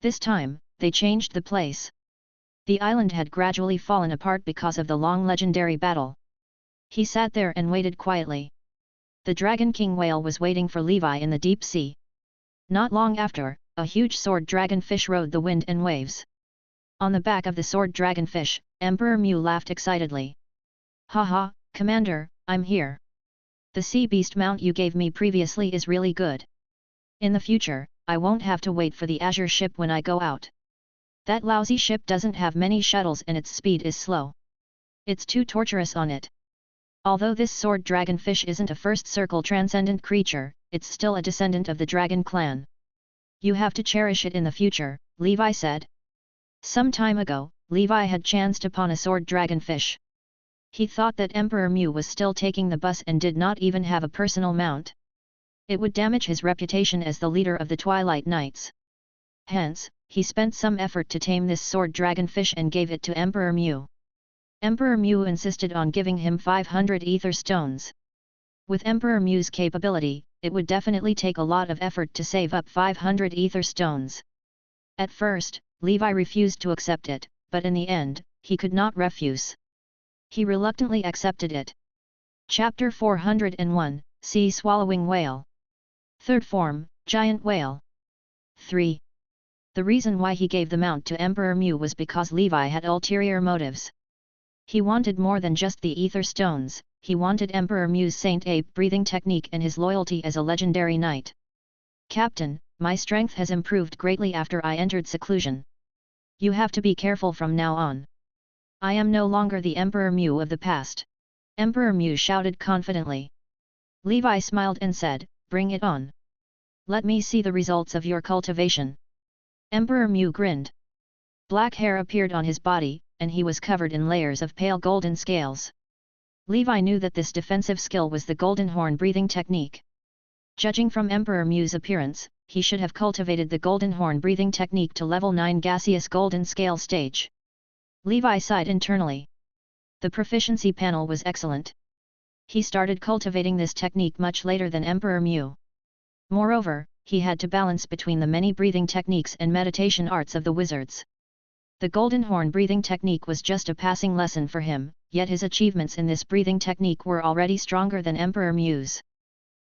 This time, they changed the place. The island had gradually fallen apart because of the long legendary battle. He sat there and waited quietly. The Dragon King whale was waiting for Levi in the deep sea. Not long after, a huge sword dragonfish rode the wind and waves. On the back of the sword dragonfish, Emperor Mew laughed excitedly. "Haha, Commander, I'm here. The sea beast mount you gave me previously is really good. In the future, I won't have to wait for the Azure ship when I go out. That lousy ship doesn't have many shuttles and its speed is slow. It's too torturous on it. Although this sword dragonfish isn't a first circle transcendent creature, it's still a descendant of the dragon clan. You have to cherish it in the future," Levi said. Some time ago, Levi had chanced upon a sword dragonfish. He thought that Emperor Mew was still taking the bus and did not even have a personal mount. It would damage his reputation as the leader of the Twilight Knights. Hence, he spent some effort to tame this sword dragonfish and gave it to Emperor Mew. Emperor Mew insisted on giving him 500 ether stones. With Emperor Mew's capability, it would definitely take a lot of effort to save up 500 ether stones. At first, Levi refused to accept it, but in the end, he could not refuse. He reluctantly accepted it. Chapter 401, Sea Swallowing Whale. Third Form, Giant Whale. 3. The reason why he gave the mount to Emperor Mew was because Levi had ulterior motives. He wanted more than just the ether stones, he wanted Emperor Mew's Saint Ape breathing technique and his loyalty as a legendary knight. "Captain, my strength has improved greatly after I entered seclusion. You have to be careful from now on. I am no longer the Emperor Mew of the past," Emperor Mew shouted confidently. Levi smiled and said, "Bring it on. Let me see the results of your cultivation." Emperor Mew grinned. Black hair appeared on his body, and he was covered in layers of pale golden scales. Levi knew that this defensive skill was the Golden Horn breathing technique. Judging from Emperor Mew's appearance, he should have cultivated the Golden Horn breathing technique to level 9 gaseous golden scale stage. Levi sighed internally. The proficiency panel was excellent. He started cultivating this technique much later than Emperor Mew. Moreover, he had to balance between the many breathing techniques and meditation arts of the wizards. The Golden Horn breathing technique was just a passing lesson for him, yet his achievements in this breathing technique were already stronger than Emperor Mew's.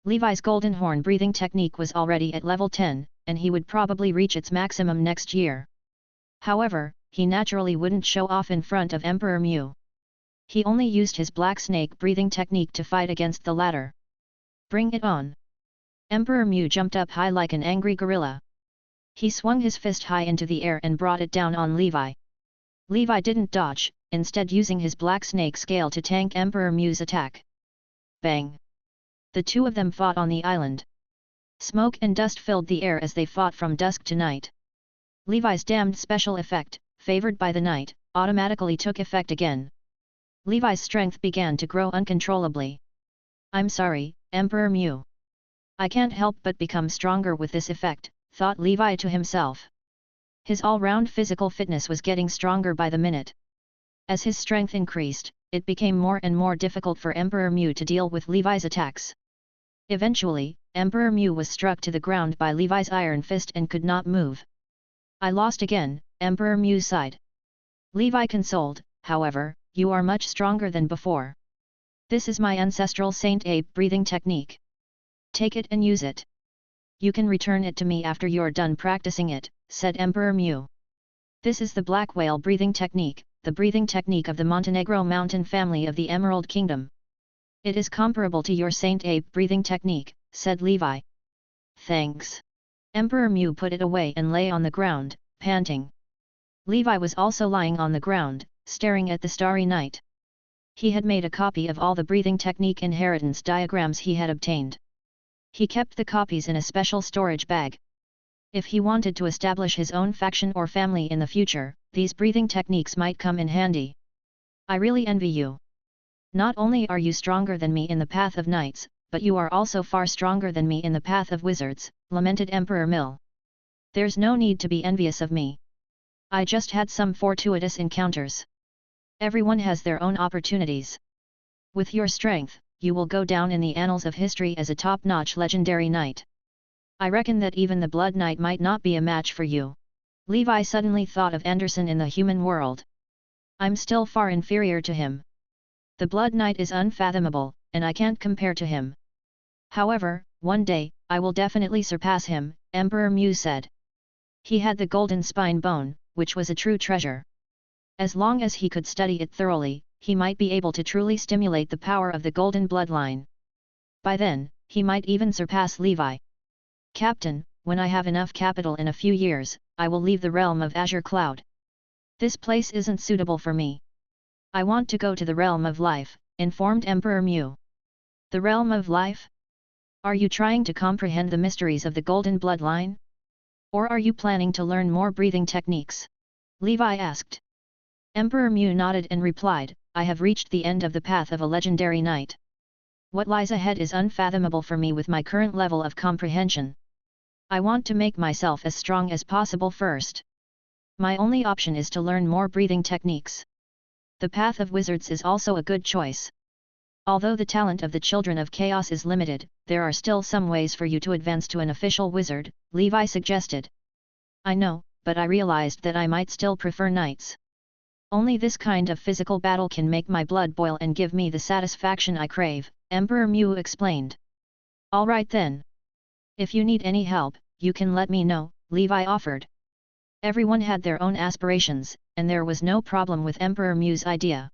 Levi's golden horn breathing technique was already at level 10, and he would probably reach its maximum next year. However, he naturally wouldn't show off in front of Emperor Mu. He only used his black snake breathing technique to fight against the latter. Bring it on! Emperor Mu jumped up high like an angry gorilla. He swung his fist high into the air and brought it down on Levi. Levi didn't dodge, instead using his black snake scale to tank Emperor Mu's attack. Bang! The two of them fought on the island. Smoke and dust filled the air as they fought from dusk to night. Levi's damned special effect, favored by the night, automatically took effect again. Levi's strength began to grow uncontrollably. I'm sorry, Emperor Mu. I can't help but become stronger with this effect, thought Levi to himself. His all-round physical fitness was getting stronger by the minute. As his strength increased, it became more and more difficult for Emperor Mu to deal with Levi's attacks. Eventually, Emperor Mu was struck to the ground by Levi's iron fist and could not move. I lost again, Emperor Mu sighed. Levi consoled, however, you are much stronger than before. This is my ancestral Saint Ape breathing technique. Take it and use it. You can return it to me after you're done practicing it, said Emperor Mu. This is the black whale breathing technique, the breathing technique of the Montenegro mountain family of the Emerald Kingdom. It is comparable to your Saint Ape breathing technique, said Levi. Thanks. Emperor Mu put it away and lay on the ground, panting. Levi was also lying on the ground, staring at the starry night. He had made a copy of all the breathing technique inheritance diagrams he had obtained. He kept the copies in a special storage bag. If he wanted to establish his own faction or family in the future, these breathing techniques might come in handy. I really envy you. Not only are you stronger than me in the path of knights, but you are also far stronger than me in the path of wizards, lamented Emperor Mill. There's no need to be envious of me. I just had some fortuitous encounters. Everyone has their own opportunities. With your strength, you will go down in the annals of history as a top-notch legendary knight. I reckon that even the Blood Knight might not be a match for you. Levi suddenly thought of Anderson in the human world. I'm still far inferior to him. The Blood Knight is unfathomable, and I can't compare to him. However, one day, I will definitely surpass him, Emperor Mu said. He had the golden spine bone, which was a true treasure. As long as he could study it thoroughly, he might be able to truly stimulate the power of the golden bloodline. By then, he might even surpass Levi. Captain, when I have enough capital in a few years, I will leave the realm of Azure Cloud. This place isn't suitable for me. I want to go to the realm of life, informed Emperor Mu. The realm of life? Are you trying to comprehend the mysteries of the golden bloodline? Or are you planning to learn more breathing techniques? Levi asked. Emperor Mu nodded and replied, I have reached the end of the path of a legendary knight. What lies ahead is unfathomable for me with my current level of comprehension. I want to make myself as strong as possible first. My only option is to learn more breathing techniques. The path of wizards is also a good choice. Although the talent of the children of chaos is limited, there are still some ways for you to advance to an official wizard, Levi suggested. I know, but I realized that I might still prefer knights. Only this kind of physical battle can make my blood boil and give me the satisfaction I crave, Emperor Mu explained. Alright then. If you need any help, you can let me know, Levi offered. Everyone had their own aspirations, and there was no problem with Emperor Mu's idea.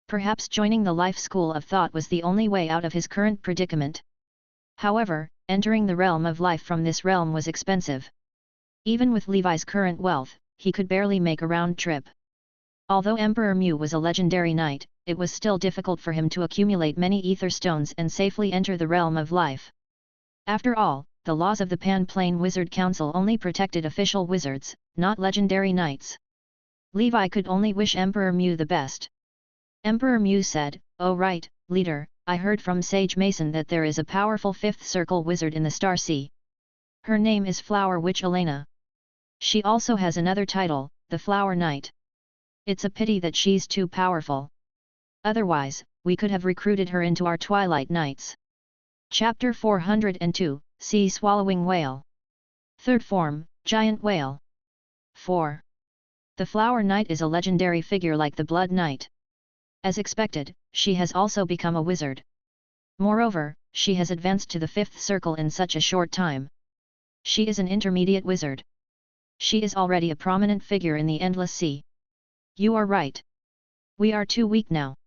Perhaps joining the life school of thought was the only way out of his current predicament. However, entering the realm of life from this realm was expensive. Even with Levi's current wealth, he could barely make a round trip. Although Emperor Mu was a legendary knight, it was still difficult for him to accumulate many ether stones and safely enter the realm of life. After all, the laws of the Pan-Plane Wizard Council only protected official wizards, not legendary knights. Levi could only wish Emperor Mu the best. Emperor Mu said, Oh right, leader, I heard from Sage Mason that there is a powerful fifth circle wizard in the Star Sea. Her name is Flower Witch Elena. She also has another title, the Flower Knight. It's a pity that she's too powerful. Otherwise, we could have recruited her into our Twilight Knights. Chapter 402, Sea Swallowing Whale. Third form, Giant Whale. 4. The Flower Knight is a legendary figure like the Blood Knight. As expected, she has also become a wizard. Moreover, she has advanced to the 5th circle in such a short time. She is an intermediate wizard. She is already a prominent figure in the Endless Sea. You are right. We are too weak now.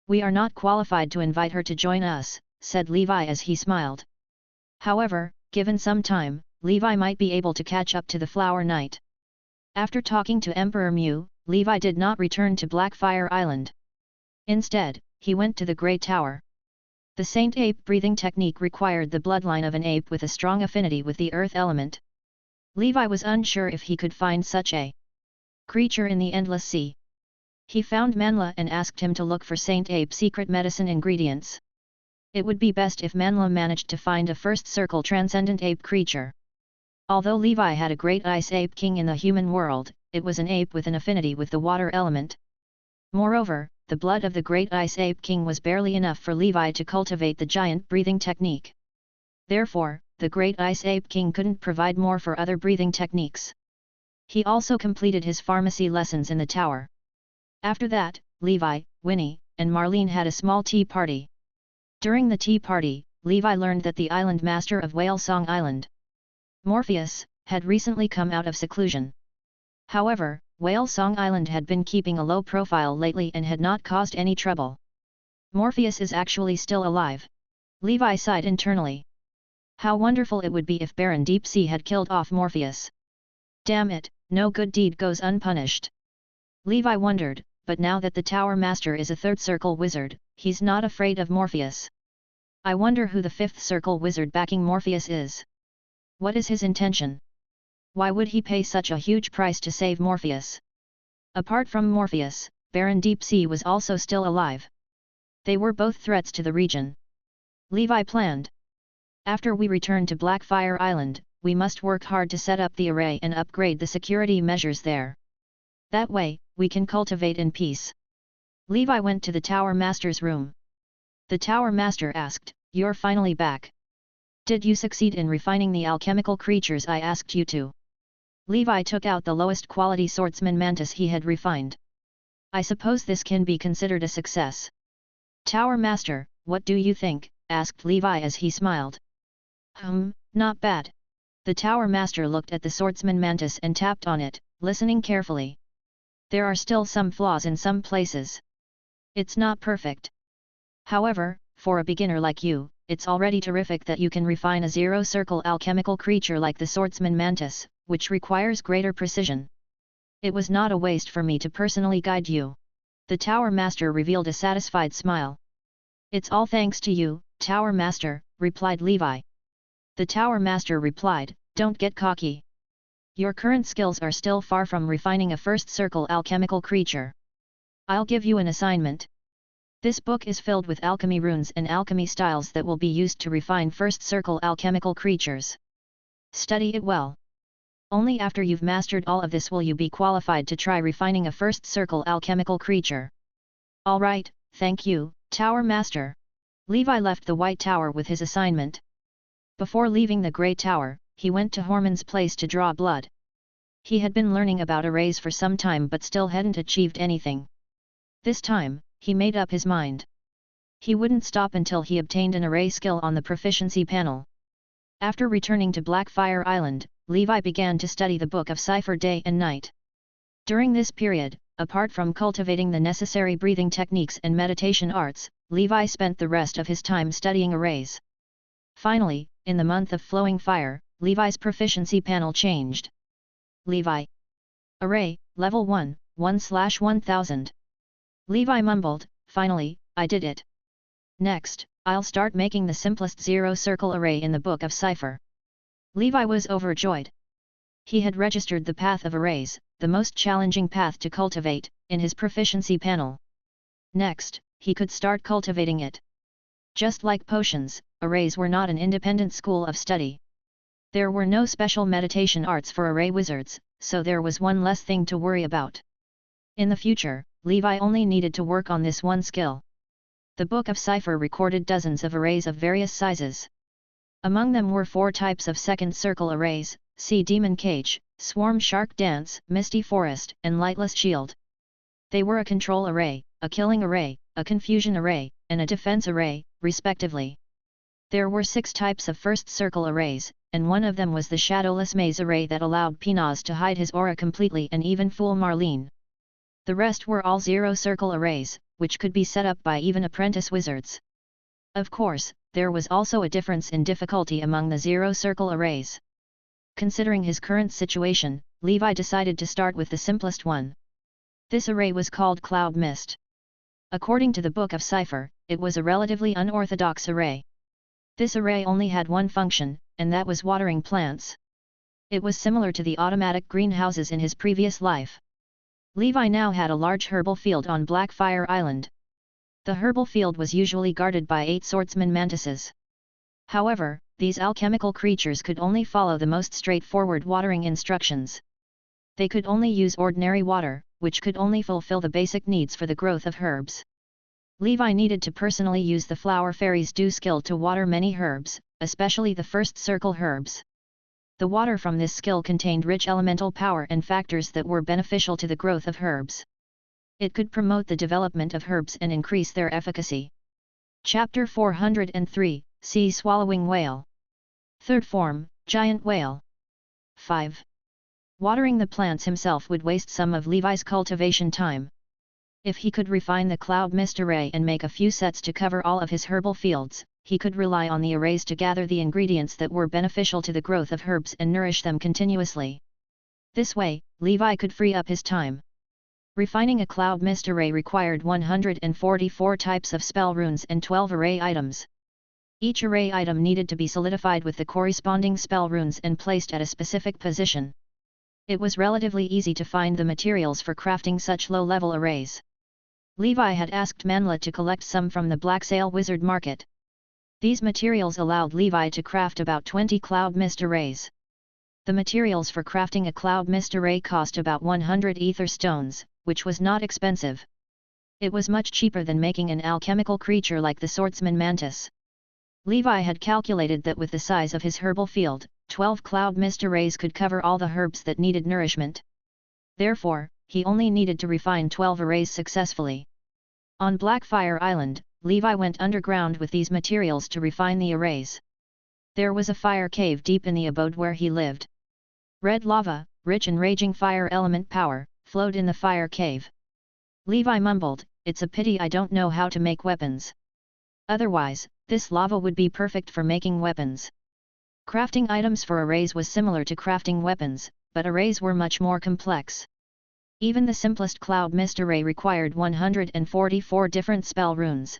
We are not qualified to invite her to join us, said Levi as he smiled. However, given some time, Levi might be able to catch up to the Flower Knight. After talking to Emperor Mu, Levi did not return to Blackfire Island. Instead, he went to the Grey Tower. The Saint Ape breathing technique required the bloodline of an ape with a strong affinity with the earth element. Levi was unsure if he could find such a creature in the Endless Sea. He found Manla and asked him to look for Saint Ape secret medicine ingredients. It would be best if Manla managed to find a first circle transcendent ape creature. Although Levi had a great ice ape king in the human world, it was an ape with an affinity with the water element. Moreover, the blood of the great ice ape king was barely enough for Levi to cultivate the giant breathing technique. Therefore, the great ice ape king couldn't provide more for other breathing techniques. He also completed his pharmacy lessons in the tower. After that, Levi, Winnie, and Marlene had a small tea party. During the tea party, Levi learned that the island master of Whale Song Island, Morpheus, had recently come out of seclusion. However, Whale Song Island had been keeping a low profile lately and had not caused any trouble. Morpheus is actually still alive. Levi sighed internally. How wonderful it would be if Baron Deepsea had killed off Morpheus. Damn it, no good deed goes unpunished. Levi wondered, but now that the Tower Master is a 3rd circle wizard, he's not afraid of Morpheus. I wonder who the 5th circle wizard backing Morpheus is. What is his intention? Why would he pay such a huge price to save Morpheus? Apart from Morpheus, Baron Deepsea was also still alive. They were both threats to the region. Levi planned. After we return to Blackfire Island, we must work hard to set up the array and upgrade the security measures there. That way, we can cultivate in peace. Levi went to the Tower Master's room. The Tower Master asked, "You're finally back. Did you succeed in refining the alchemical creatures I asked you to?" Levi took out the lowest quality swordsman mantis he had refined. "I suppose this can be considered a success." "Tower Master, what do you think?" asked Levi as he smiled. Not bad." The Tower Master looked at the swordsman mantis and tapped on it, listening carefully. "There are still some flaws in some places. It's not perfect. However, for a beginner like you, it's already terrific that you can refine a zero-circle alchemical creature like the swordsman mantis, which requires greater precision. It was not a waste for me to personally guide you." The Tower Master revealed a satisfied smile. "It's all thanks to you, Tower Master," replied Levi. The Tower Master replied, "Don't get cocky. Your current skills are still far from refining a first circle alchemical creature. I'll give you an assignment. This book is filled with alchemy runes and alchemy styles that will be used to refine first circle alchemical creatures. Study it well. Only after you've mastered all of this will you be qualified to try refining a first circle alchemical creature." "All right, thank you, Tower Master." Levi left the White Tower with his assignment. Before leaving the Grey Tower, he went to Horman's place to draw blood. He had been learning about arrays for some time but still hadn't achieved anything. This time, he made up his mind. He wouldn't stop until he obtained an array skill on the proficiency panel. After returning to Blackfire Island, Levi began to study the Book of Cipher day and night. During this period, apart from cultivating the necessary breathing techniques and meditation arts, Levi spent the rest of his time studying arrays. Finally, in the month of Flowing Fire, Levi's proficiency panel changed. Levi. Array, Level 1, 1/1000. Levi mumbled, "Finally, I did it. Next, I'll start making the simplest zero-circle array in the Book of Cipher." Levi was overjoyed. He had registered the path of arrays, the most challenging path to cultivate, in his proficiency panel. Next, he could start cultivating it. Just like potions, arrays were not an independent school of study. There were no special meditation arts for array wizards, so there was one less thing to worry about. In the future, Levi only needed to work on this one skill. The Book of Cipher recorded dozens of arrays of various sizes. Among them were 4 types of second circle arrays: Sea Demon Cage, Swarm Shark Dance, Misty Forest, and Lightless Shield. They were a control array, a killing array, a confusion array, and a defense array, respectively. There were 6 types of first circle arrays, and one of them was the shadowless maze array that allowed Pinaz to hide his aura completely and even fool Marlene. The rest were all zero circle arrays, which could be set up by even apprentice wizards. Of course, there was also a difference in difficulty among the zero circle arrays. Considering his current situation, Levi decided to start with the simplest one. This array was called Cloud Mist. According to the Book of Cipher, it was a relatively unorthodox array. This array only had one function, and that was watering plants. It was similar to the automatic greenhouses in his previous life. Levi now had a large herbal field on Blackfire Island. The herbal field was usually guarded by 8 swordsman mantises. However, these alchemical creatures could only follow the most straightforward watering instructions. They could only use ordinary water, which could only fulfill the basic needs for the growth of herbs. Levi needed to personally use the Flower Fairy's dew skill to water many herbs, especially the first circle herbs. The water from this skill contained rich elemental power and factors that were beneficial to the growth of herbs. It could promote the development of herbs and increase their efficacy. Chapter 403, Sea Swallowing Whale. Third form, Giant Whale. 5. Watering the plants himself would waste some of Levi's cultivation time. If he could refine the Cloud Mist array and make a few sets to cover all of his herbal fields, he could rely on the arrays to gather the ingredients that were beneficial to the growth of herbs and nourish them continuously. This way, Levi could free up his time. Refining a Cloud Mist array required 144 types of spell runes and 12 array items. Each array item needed to be solidified with the corresponding spell runes and placed at a specific position. It was relatively easy to find the materials for crafting such low-level arrays. Levi had asked Manla to collect some from the Black Sail Wizard Market. These materials allowed Levi to craft about 20 Cloud Mist arrays. The materials for crafting a Cloud Mist array cost about 100 ether stones, which was not expensive. It was much cheaper than making an alchemical creature like the swordsman mantis. Levi had calculated that with the size of his herbal field, 12 Cloud Mist arrays could cover all the herbs that needed nourishment. Therefore, he only needed to refine 12 arrays successfully. On Blackfire Island, Levi went underground with these materials to refine the arrays. There was a fire cave deep in the abode where he lived. Red lava, rich and raging fire element power, flowed in the fire cave. Levi mumbled, "It's a pity I don't know how to make weapons. Otherwise, this lava would be perfect for making weapons." Crafting items for arrays was similar to crafting weapons, but arrays were much more complex. Even the simplest Cloud Mist array required 144 different spell runes.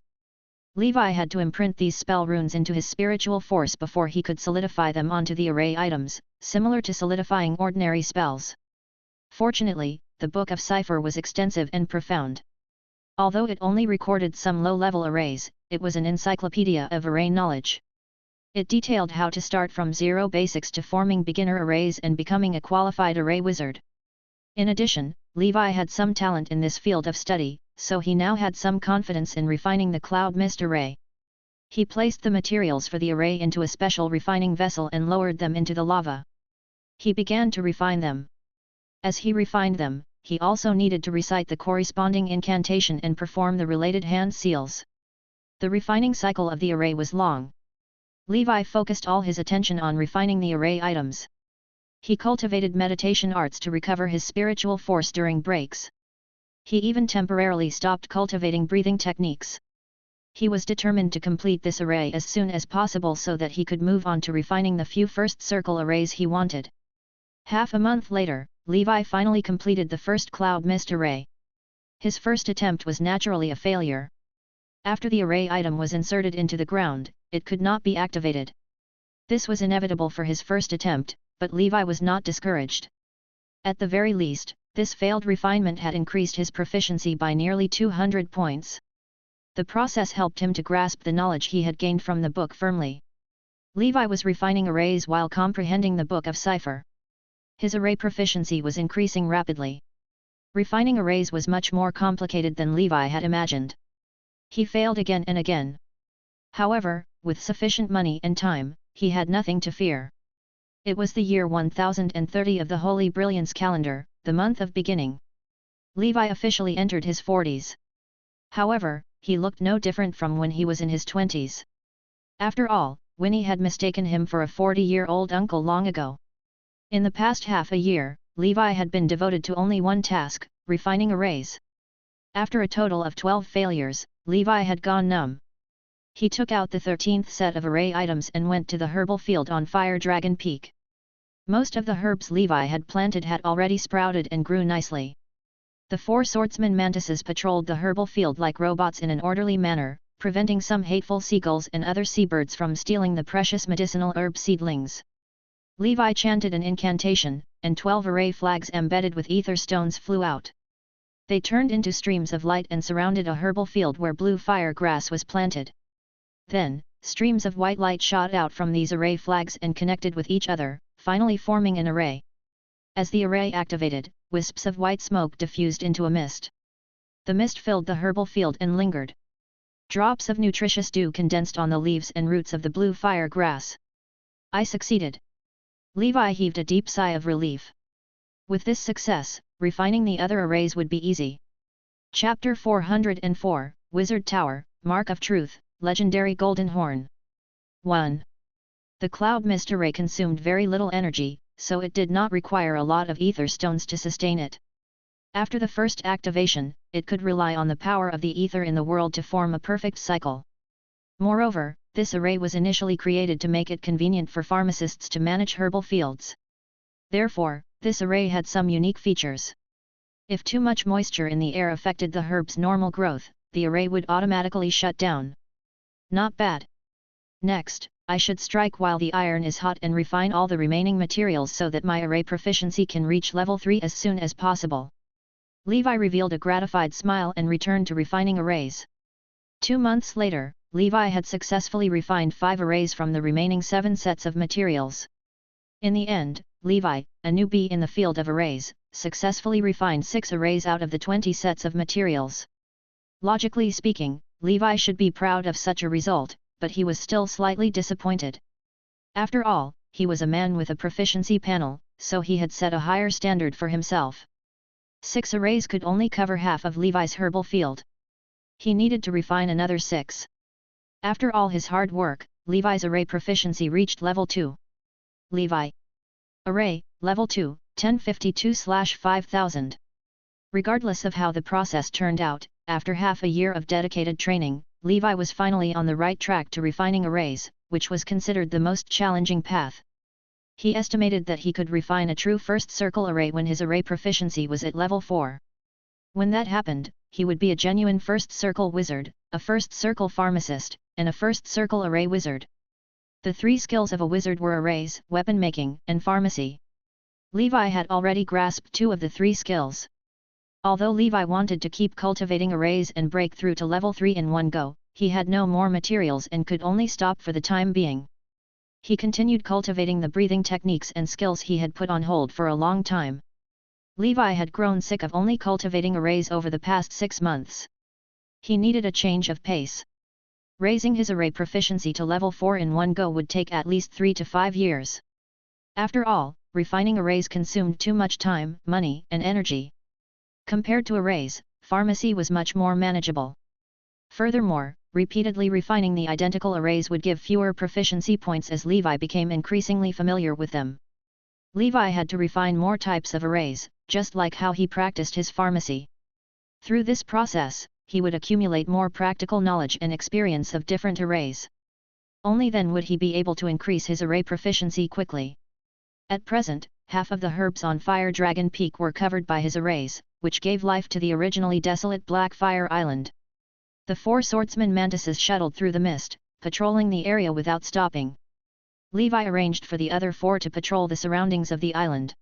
Levi had to imprint these spell runes into his spiritual force before he could solidify them onto the array items, similar to solidifying ordinary spells. Fortunately, the Book of Cipher was extensive and profound. Although it only recorded some low-level arrays, it was an encyclopedia of array knowledge. It detailed how to start from zero basics to forming beginner arrays and becoming a qualified array wizard. In addition, Levi had some talent in this field of study, so he now had some confidence in refining the Cloud Mist array. He placed the materials for the array into a special refining vessel and lowered them into the lava. He began to refine them. As he refined them, he also needed to recite the corresponding incantation and perform the related hand seals. The refining cycle of the array was long. Levi focused all his attention on refining the array items. He cultivated meditation arts to recover his spiritual force during breaks. He even temporarily stopped cultivating breathing techniques. He was determined to complete this array as soon as possible so that he could move on to refining the few first circle arrays he wanted. Half a month later, Levi finally completed the first Cloud Mist array. His first attempt was naturally a failure. After the array item was inserted into the ground, it could not be activated. This was inevitable for his first attempt, but Levi was not discouraged. At the very least, this failed refinement had increased his proficiency by nearly 200 points. The process helped him to grasp the knowledge he had gained from the book firmly. Levi was refining arrays while comprehending the Book of Cipher. His array proficiency was increasing rapidly. Refining arrays was much more complicated than Levi had imagined. He failed again and again. However, with sufficient money and time, he had nothing to fear. It was the year 1030 of the Holy Brilliance calendar, the month of beginning. Levi officially entered his 40s. However, he looked no different from when he was in his 20s. After all, Winnie had mistaken him for a 40-year-old uncle long ago. In the past half a year, Levi had been devoted to only one task, refining arrays. After a total of 12 failures, Levi had gone numb. He took out the 13th set of array items and went to the herbal field on Fire Dragon Peak. Most of the herbs Levi had planted had already sprouted and grew nicely. The 4 swordsman mantises patrolled the herbal field like robots in an orderly manner, preventing some hateful seagulls and other seabirds from stealing the precious medicinal herb seedlings. Levi chanted an incantation, and 12 array flags embedded with ether stones flew out. They turned into streams of light and surrounded a herbal field where blue fire grass was planted. Then, streams of white light shot out from these array flags and connected with each other, finally forming an array. As the array activated, wisps of white smoke diffused into a mist. The mist filled the herbal field and lingered. Drops of nutritious dew condensed on the leaves and roots of the blue fire grass. I succeeded. Levi heaved a deep sigh of relief. With this success, refining the other arrays would be easy. Chapter 404, Wizard Tower, Mark of Truth, Legendary Golden Horn. 1. The cloud mist array consumed very little energy, so it did not require a lot of ether stones to sustain it. After the first activation, it could rely on the power of the ether in the world to form a perfect cycle. Moreover, this array was initially created to make it convenient for pharmacists to manage herbal fields. Therefore, this array had some unique features. If too much moisture in the air affected the herb's normal growth, the array would automatically shut down. Not bad. Next, I should strike while the iron is hot and refine all the remaining materials so that my array proficiency can reach level 3 as soon as possible. Levi revealed a gratified smile and returned to refining arrays. 2 months later, Levi had successfully refined 5 arrays from the remaining 7 sets of materials. In the end, Levi, a newbie in the field of arrays, successfully refined 6 arrays out of the 20 sets of materials. Logically speaking, Levi should be proud of such a result, but he was still slightly disappointed. After all, he was a man with a proficiency panel, so he had set a higher standard for himself. 6 arrays could only cover half of Levi's herbal field. He needed to refine another 6. After all his hard work, Levi's array proficiency reached level 2. Levi. Array, level 2, 1052/5000. Regardless of how the process turned out, after half a year of dedicated training, Levi was finally on the right track to refining arrays, which was considered the most challenging path. He estimated that he could refine a true first circle array when his array proficiency was at level 4. When that happened, he would be a genuine first circle wizard, a first circle pharmacist, and a first circle array wizard. The 3 skills of a wizard were arrays, weapon making, and pharmacy. Levi had already grasped 2 of the 3 skills. Although Levi wanted to keep cultivating arrays and break through to level 3 in one go, he had no more materials and could only stop for the time being. He continued cultivating the breathing techniques and skills he had put on hold for a long time. Levi had grown sick of only cultivating arrays over the past 6 months. He needed a change of pace. Raising his array proficiency to level 4 in one go would take at least 3 to 5 years. After all, refining arrays consumed too much time, money, and energy. Compared to arrays, pharmacy was much more manageable. Furthermore, repeatedly refining the identical arrays would give fewer proficiency points as Levi became increasingly familiar with them. Levi had to refine more types of arrays, just like how he practiced his pharmacy. Through this process, he would accumulate more practical knowledge and experience of different arrays. Only then would he be able to increase his array proficiency quickly. At present, half of the herbs on Fire Dragon Peak were covered by his arrays, which gave life to the originally desolate Black Fire Island. The 4 swordsman mantises shuttled through the mist, patrolling the area without stopping. Levi arranged for the other 4 to patrol the surroundings of the island.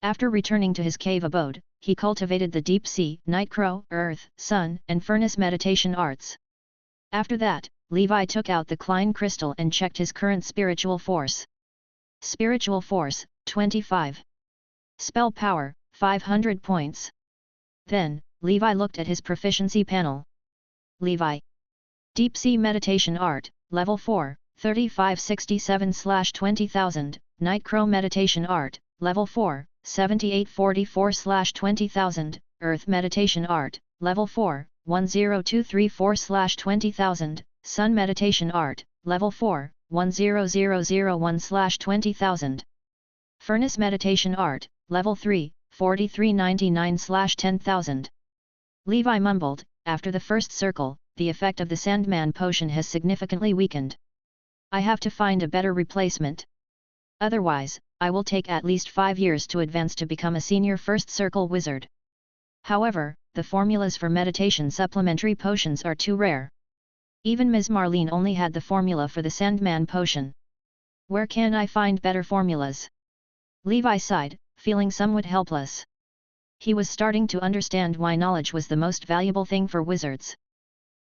After returning to his cave abode, he cultivated the deep sea, night crow, earth, sun, and furnace meditation arts. After that, Levi took out the Klein crystal and checked his current spiritual force. Spiritual force, 25. Spell power, 500 points. Then, Levi looked at his proficiency panel. Levi. Deep Sea Meditation Art, Level 4, 3567/20,000, Night Crow Meditation Art, Level 4, 7844/20,000, Earth Meditation Art, Level 4, 10234/20000, Sun Meditation Art, Level 4, 10001/20000. Furnace Meditation Art, Level 3, 4399/10000. Levi mumbled, after the first circle, the effect of the Sandman potion has significantly weakened. I have to find a better replacement. Otherwise, I will take at least 5 years to advance to become a senior first circle wizard. However, the formulas for meditation supplementary potions are too rare. Even Ms. Marlene only had the formula for the Sandman potion. Where can I find better formulas? Levi sighed, feeling somewhat helpless. He was starting to understand why knowledge was the most valuable thing for wizards.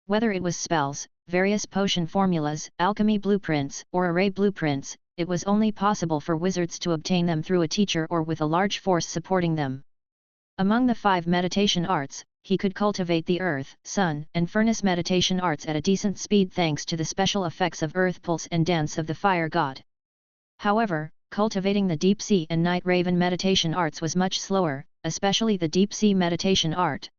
Whether it was spells, various potion formulas, alchemy blueprints, or array blueprints, it was only possible for wizards to obtain them through a teacher or with a large force supporting them. Among the 5 meditation arts, he could cultivate the earth, sun, and furnace meditation arts at a decent speed thanks to the special effects of earth pulse and dance of the fire god. However, cultivating the deep sea and night raven meditation arts was much slower, especially the deep sea meditation art.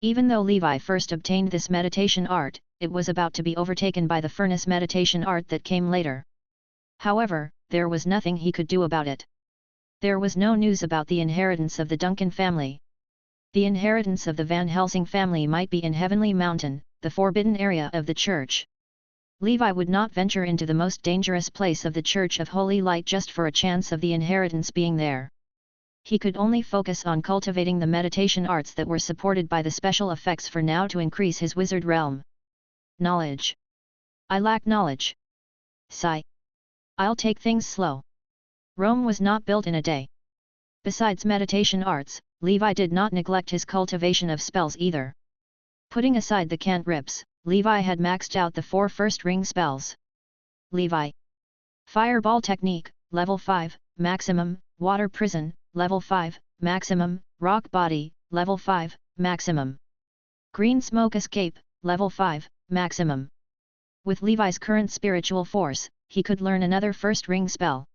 Even though Levi first obtained this meditation art, it was about to be overtaken by the furnace meditation art that came later. However, there was nothing he could do about it. There was no news about the inheritance of the Duncan family. The inheritance of the Van Helsing family might be in Heavenly Mountain, the forbidden area of the church. Levi would not venture into the most dangerous place of the Church of Holy Light just for a chance of the inheritance being there. He could only focus on cultivating the meditation arts that were supported by the special effects for now to increase his wizard realm. Knowledge. I lack knowledge. Sigh. I'll take things slow. Rome was not built in a day. Besides meditation arts, Levi did not neglect his cultivation of spells either. Putting aside the cantrips, Levi had maxed out the 4 first ring spells. Levi. Fireball Technique, Level 5, Maximum, Water Prison, Level 5, Maximum, Rock Body, Level 5, Maximum. Green Smoke Escape, Level 5, Maximum. With Levi's current spiritual force, he could learn another first ring spell.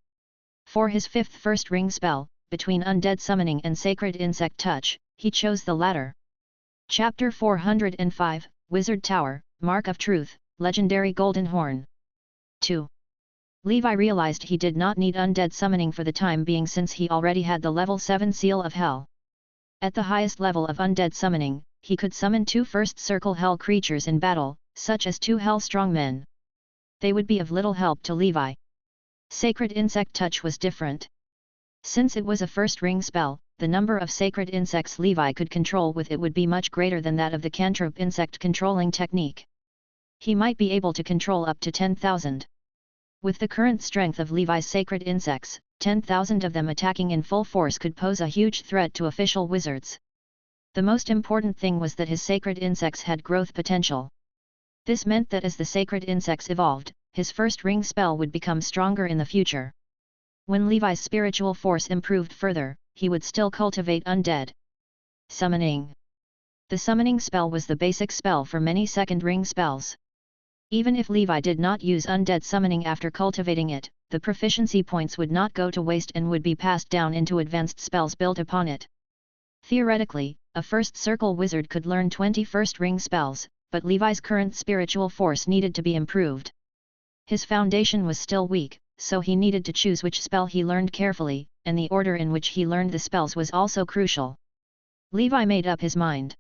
For his 5th first ring spell, between Undead Summoning and Sacred Insect Touch, he chose the latter. Chapter 405, Wizard Tower, Mark of Truth, Legendary Golden Horn. 2. Levi realized he did not need Undead Summoning for the time being since he already had the level 7 Seal of Hell. At the highest level of Undead Summoning, he could summon 2 first circle hell creatures in battle, such as 2 hell strongmen. They would be of little help to Levi. Sacred Insect Touch was different. Since it was a first ring spell, the number of sacred insects Levi could control with it would be much greater than that of the cantrip insect controlling technique. He might be able to control up to 10,000. With the current strength of Levi's sacred insects, 10,000 of them attacking in full force could pose a huge threat to official wizards. The most important thing was that his sacred insects had growth potential. This meant that as the sacred insects evolved, his first ring spell would become stronger in the future. When Levi's spiritual force improved further, he would still cultivate undead. Summoning. The summoning spell was the basic spell for many second ring spells. Even if Levi did not use undead summoning after cultivating it, the proficiency points would not go to waste and would be passed down into advanced spells built upon it. Theoretically, a first circle wizard could learn 20 first ring spells, but Levi's current spiritual force needed to be improved. His foundation was still weak, so he needed to choose which spell he learned carefully, and the order in which he learned the spells was also crucial. Levi made up his mind.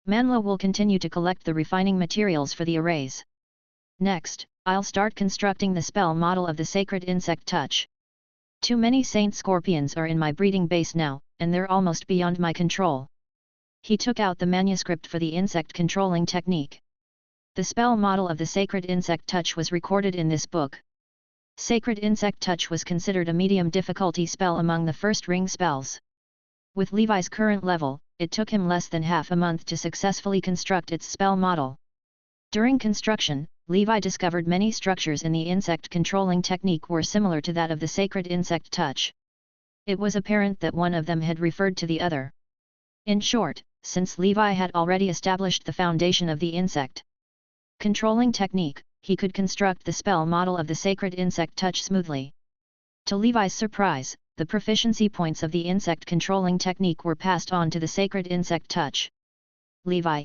Manlo will continue to collect the refining materials for the arrays. Next, I'll start constructing the spell model of the Sacred Insect Touch. Too many Saint Scorpions are in my breeding base now, and they're almost beyond my control. He took out the manuscript for the insect controlling technique. The spell model of the Sacred Insect Touch was recorded in this book. Sacred Insect Touch was considered a medium difficulty spell among the first ring spells. With Levi's current level, it took him less than half a month to successfully construct its spell model. During construction, Levi discovered many structures in the insect controlling technique were similar to that of the Sacred Insect Touch. It was apparent that one of them had referred to the other. In short, since Levi had already established the foundation of the insect controlling technique, he could construct the spell model of the Sacred Insect Touch smoothly. To Levi's surprise, the proficiency points of the insect controlling technique were passed on to the Sacred Insect Touch. Levi.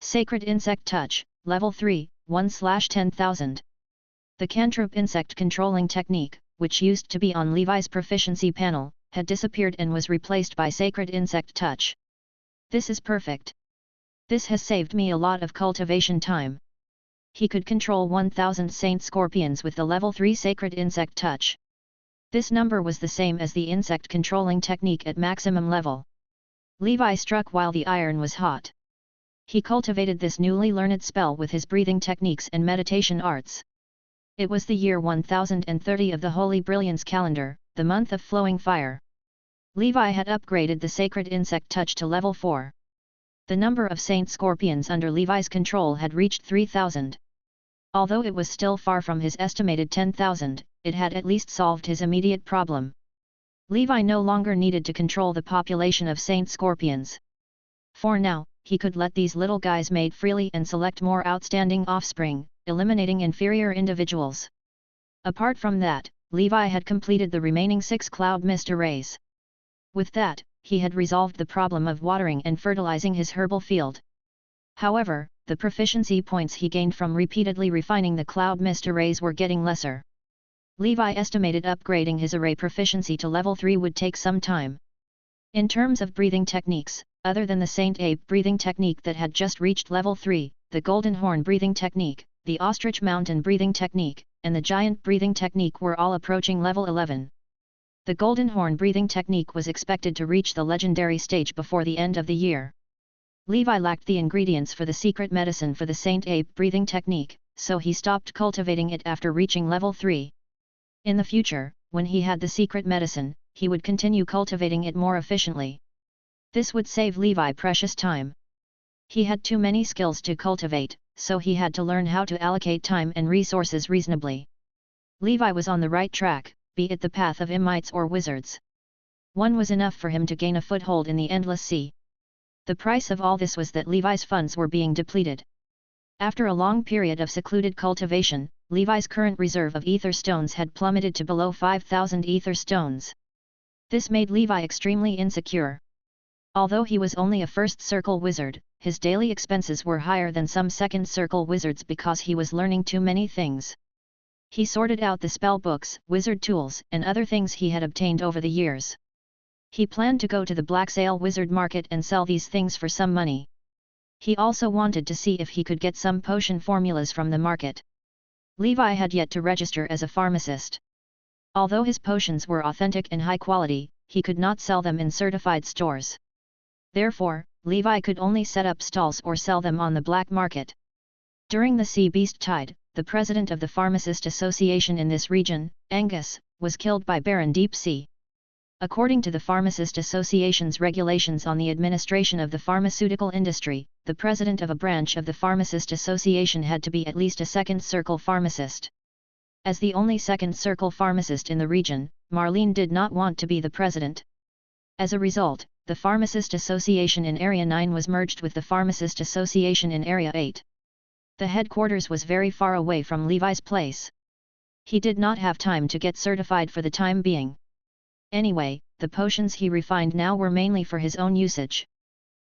Sacred Insect Touch, Level 3, 1/10,000. The cantrip insect controlling technique, which used to be on Levi's proficiency panel, had disappeared and was replaced by Sacred Insect Touch. This is perfect. This has saved me a lot of cultivation time. He could control 1000 saint scorpions with the level 3 Sacred Insect Touch. This number was the same as the insect controlling technique at maximum level. Levi struck while the iron was hot. He cultivated this newly learned spell with his breathing techniques and meditation arts. It was the year 1030 of the Holy Brilliance calendar, the month of flowing fire. Levi had upgraded the Sacred Insect Touch to level 4. The number of saint scorpions under Levi's control had reached 3000. Although it was still far from his estimated 10,000, it had at least solved his immediate problem. Levi no longer needed to control the population of saint scorpions. For now, he could let these little guys mate freely and select more outstanding offspring, eliminating inferior individuals. Apart from that, Levi had completed the remaining 6 cloud mist arrays. With that, he had resolved the problem of watering and fertilizing his herbal field. However, the proficiency points he gained from repeatedly refining the cloud mist arrays were getting lesser. Levi estimated upgrading his array proficiency to level 3 would take some time. In terms of breathing techniques, other than the Saint Ape breathing technique that had just reached level 3, the Golden Horn breathing technique, the Ostrich Mountain breathing technique, and the Giant breathing technique were all approaching level 11. The Golden Horn breathing technique was expected to reach the legendary stage before the end of the year. Levi lacked the ingredients for the secret medicine for the Saint Ape breathing technique, so he stopped cultivating it after reaching level 3. In the future, when he had the secret medicine, he would continue cultivating it more efficiently. This would save Levi precious time. He had too many skills to cultivate, so he had to learn how to allocate time and resources reasonably. Levi was on the right track, be it the path of Imites or wizards. One was enough for him to gain a foothold in the endless sea. The price of all this was that Levi's funds were being depleted. After a long period of secluded cultivation, Levi's current reserve of ether stones had plummeted to below 5,000 ether stones. This made Levi extremely insecure. Although he was only a first circle wizard, his daily expenses were higher than some second circle wizards because he was learning too many things. He sorted out the spell books, wizard tools, and other things he had obtained over the years. He planned to go to the Black Sail Wizard Market and sell these things for some money. He also wanted to see if he could get some potion formulas from the market. Levi had yet to register as a pharmacist. Although his potions were authentic and high quality, he could not sell them in certified stores. Therefore, Levi could only set up stalls or sell them on the black market. During the Sea Beast Tide, the president of the Pharmacist Association in this region, Angus, was killed by Baron Deep Sea. According to the Pharmacist Association's regulations on the administration of the pharmaceutical industry, the president of a branch of the Pharmacist Association had to be at least a second circle pharmacist. As the only second circle pharmacist in the region, Marlene did not want to be the president. As a result, the Pharmacist Association in Area 9 was merged with the Pharmacist Association in Area 8. The headquarters was very far away from Levi's place. He did not have time to get certified for the time being. Anyway, the potions he refined now were mainly for his own usage.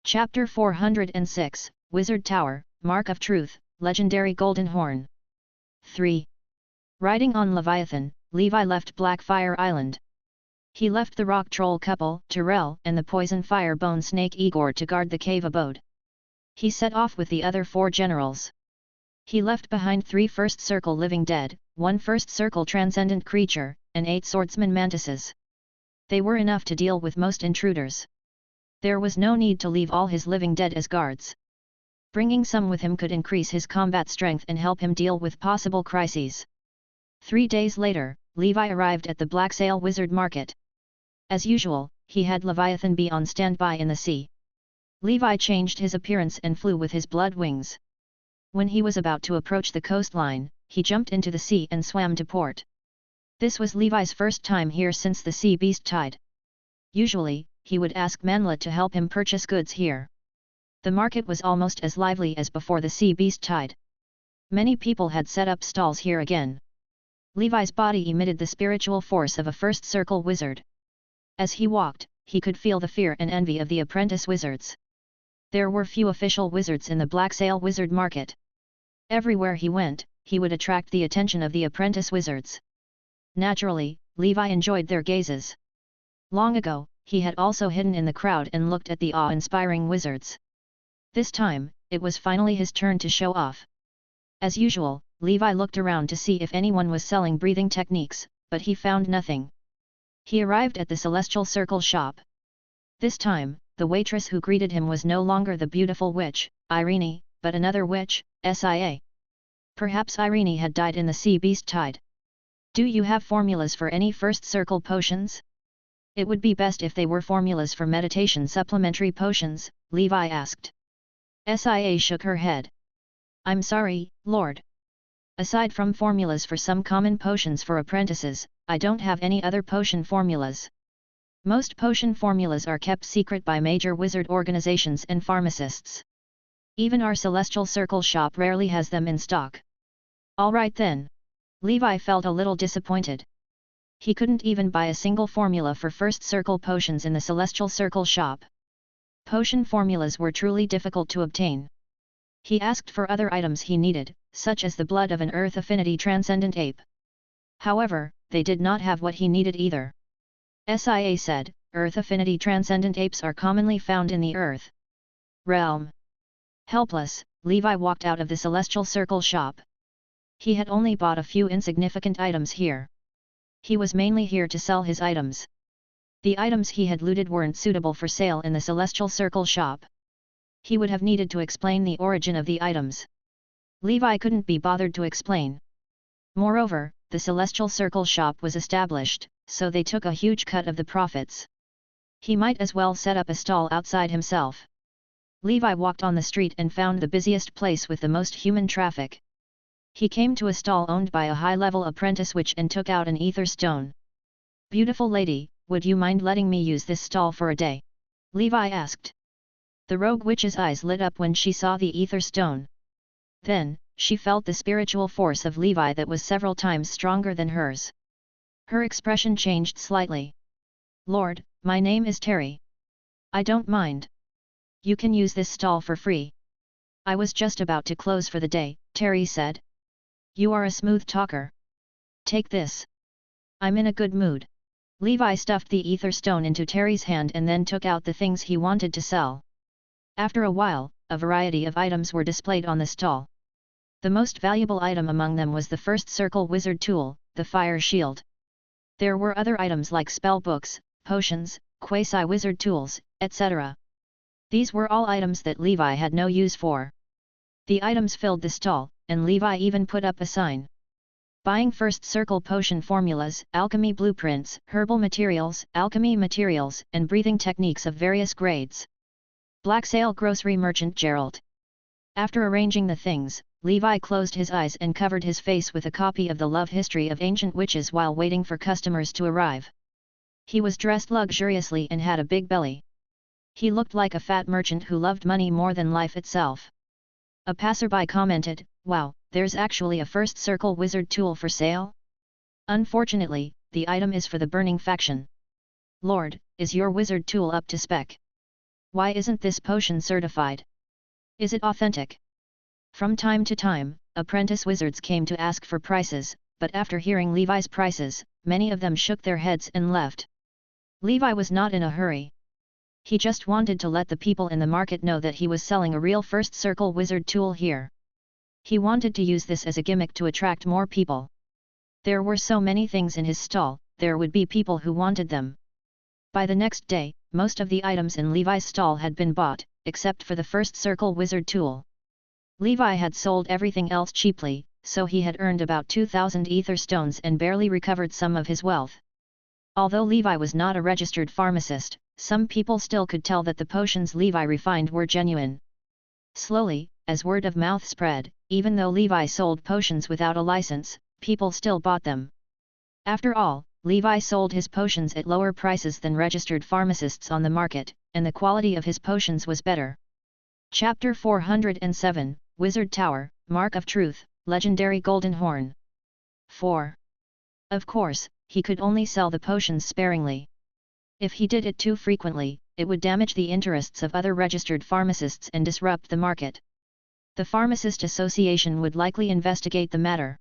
Chapter 406, Wizard Tower, Mark of Truth, Legendary Golden Horn. 3. Riding on Leviathan, Levi left Blackfire Island. He left the rock troll couple, Tyrell, and the poison fire bone snake Igor to guard the cave abode. He set off with the other 4 generals. He left behind 3 first circle living dead, 1 first circle transcendent creature, and 8 swordsman mantises. They were enough to deal with most intruders. There was no need to leave all his living dead as guards. Bringing some with him could increase his combat strength and help him deal with possible crises. 3 days later, Levi arrived at the Black Sail Wizard Market. As usual, he had Leviathan be on standby in the sea. Levi changed his appearance and flew with his blood wings. When he was about to approach the coastline, he jumped into the sea and swam to port. This was Levi's first time here since the Sea Beast Tide. Usually, he would ask Manlet to help him purchase goods here. The market was almost as lively as before the Sea Beast Tide. Many people had set up stalls here again. Levi's body emitted the spiritual force of a first circle wizard. As he walked, he could feel the fear and envy of the apprentice wizards. There were few official wizards in the Black Sail Wizard Market. Everywhere he went, he would attract the attention of the apprentice wizards. Naturally, Levi enjoyed their gazes. Long ago, he had also hidden in the crowd and looked at the awe-inspiring wizards. This time, it was finally his turn to show off. As usual, Levi looked around to see if anyone was selling breathing techniques, but he found nothing. He arrived at the Celestial Circle shop. This time, the waitress who greeted him was no longer the beautiful witch, Irene, but another witch, Sia. Perhaps Irene had died in the sea beast tide. Do you have formulas for any first circle potions? It would be best if they were formulas for meditation supplementary potions, Levi asked. Sia shook her head. I'm sorry, Lord. Aside from formulas for some common potions for apprentices, I don't have any other potion formulas. Most potion formulas are kept secret by major wizard organizations and pharmacists. Even our Celestial Circle shop rarely has them in stock. All right then. Levi felt a little disappointed. He couldn't even buy a single formula for first circle potions in the Celestial Circle shop. Potion formulas were truly difficult to obtain. He asked for other items he needed, such as the blood of an Earth Affinity Transcendent Ape. However, they did not have what he needed either. Sia said, Earth Affinity Transcendent Apes are commonly found in the Earth realm. Helpless, Levi walked out of the Celestial Circle shop. He had only bought a few insignificant items here. He was mainly here to sell his items. The items he had looted weren't suitable for sale in the Celestial Circle shop. He would have needed to explain the origin of the items. Levi couldn't be bothered to explain. Moreover, the Celestial Circle shop was established, so they took a huge cut of the profits. He might as well set up a stall outside himself. Levi walked on the street and found the busiest place with the most human traffic. He came to a stall owned by a high-level apprentice witch and took out an ether stone. Beautiful lady, would you mind letting me use this stall for a day? Levi asked. The rogue witch's eyes lit up when she saw the ether stone. Then, she felt the spiritual force of Levi that was several times stronger than hers. Her expression changed slightly. Lord, my name is Terry. I don't mind. You can use this stall for free. I was just about to close for the day, Terry said. You are a smooth talker. Take this. I'm in a good mood. Levi stuffed the ether stone into Terry's hand and then took out the things he wanted to sell. After a while, a variety of items were displayed on the stall. The most valuable item among them was the first circle wizard tool, the fire shield. There were other items like spell books, potions, quasi-wizard tools, etc. These were all items that Levi had no use for. The items filled the stall, and Levi even put up a sign. Buying first circle potion formulas, alchemy blueprints, herbal materials, alchemy materials, and breathing techniques of various grades. Black Sail Grocery Merchant Gerald. After arranging the things, Levi closed his eyes and covered his face with a copy of the Love History of Ancient Witches while waiting for customers to arrive. He was dressed luxuriously and had a big belly. He looked like a fat merchant who loved money more than life itself. A passerby commented, "Wow, there's actually a first circle wizard tool for sale? Unfortunately, the item is for the burning faction. Lord, is your wizard tool up to spec? Why isn't this potion certified? Is it authentic?" From time to time, apprentice wizards came to ask for prices, but after hearing Levi's prices, many of them shook their heads and left. Levi was not in a hurry. He just wanted to let the people in the market know that he was selling a real first circle wizard tool here. He wanted to use this as a gimmick to attract more people. There were so many things in his stall, there would be people who wanted them. By the next day, most of the items in Levi's stall had been bought, except for the first circle wizard tool. Levi had sold everything else cheaply, so he had earned about 2,000 ether stones and barely recovered some of his wealth. Although Levi was not a registered pharmacist, some people still could tell that the potions Levi refined were genuine. Slowly, as word of mouth spread, even though Levi sold potions without a license, people still bought them. After all, Levi sold his potions at lower prices than registered pharmacists on the market, and the quality of his potions was better. Chapter 407, Wizard Tower, Mark of Truth, Legendary Golden Horn. 4. Of course, he could only sell the potions sparingly. If he did it too frequently, it would damage the interests of other registered pharmacists and disrupt the market. The Pharmacist Association would likely investigate the matter.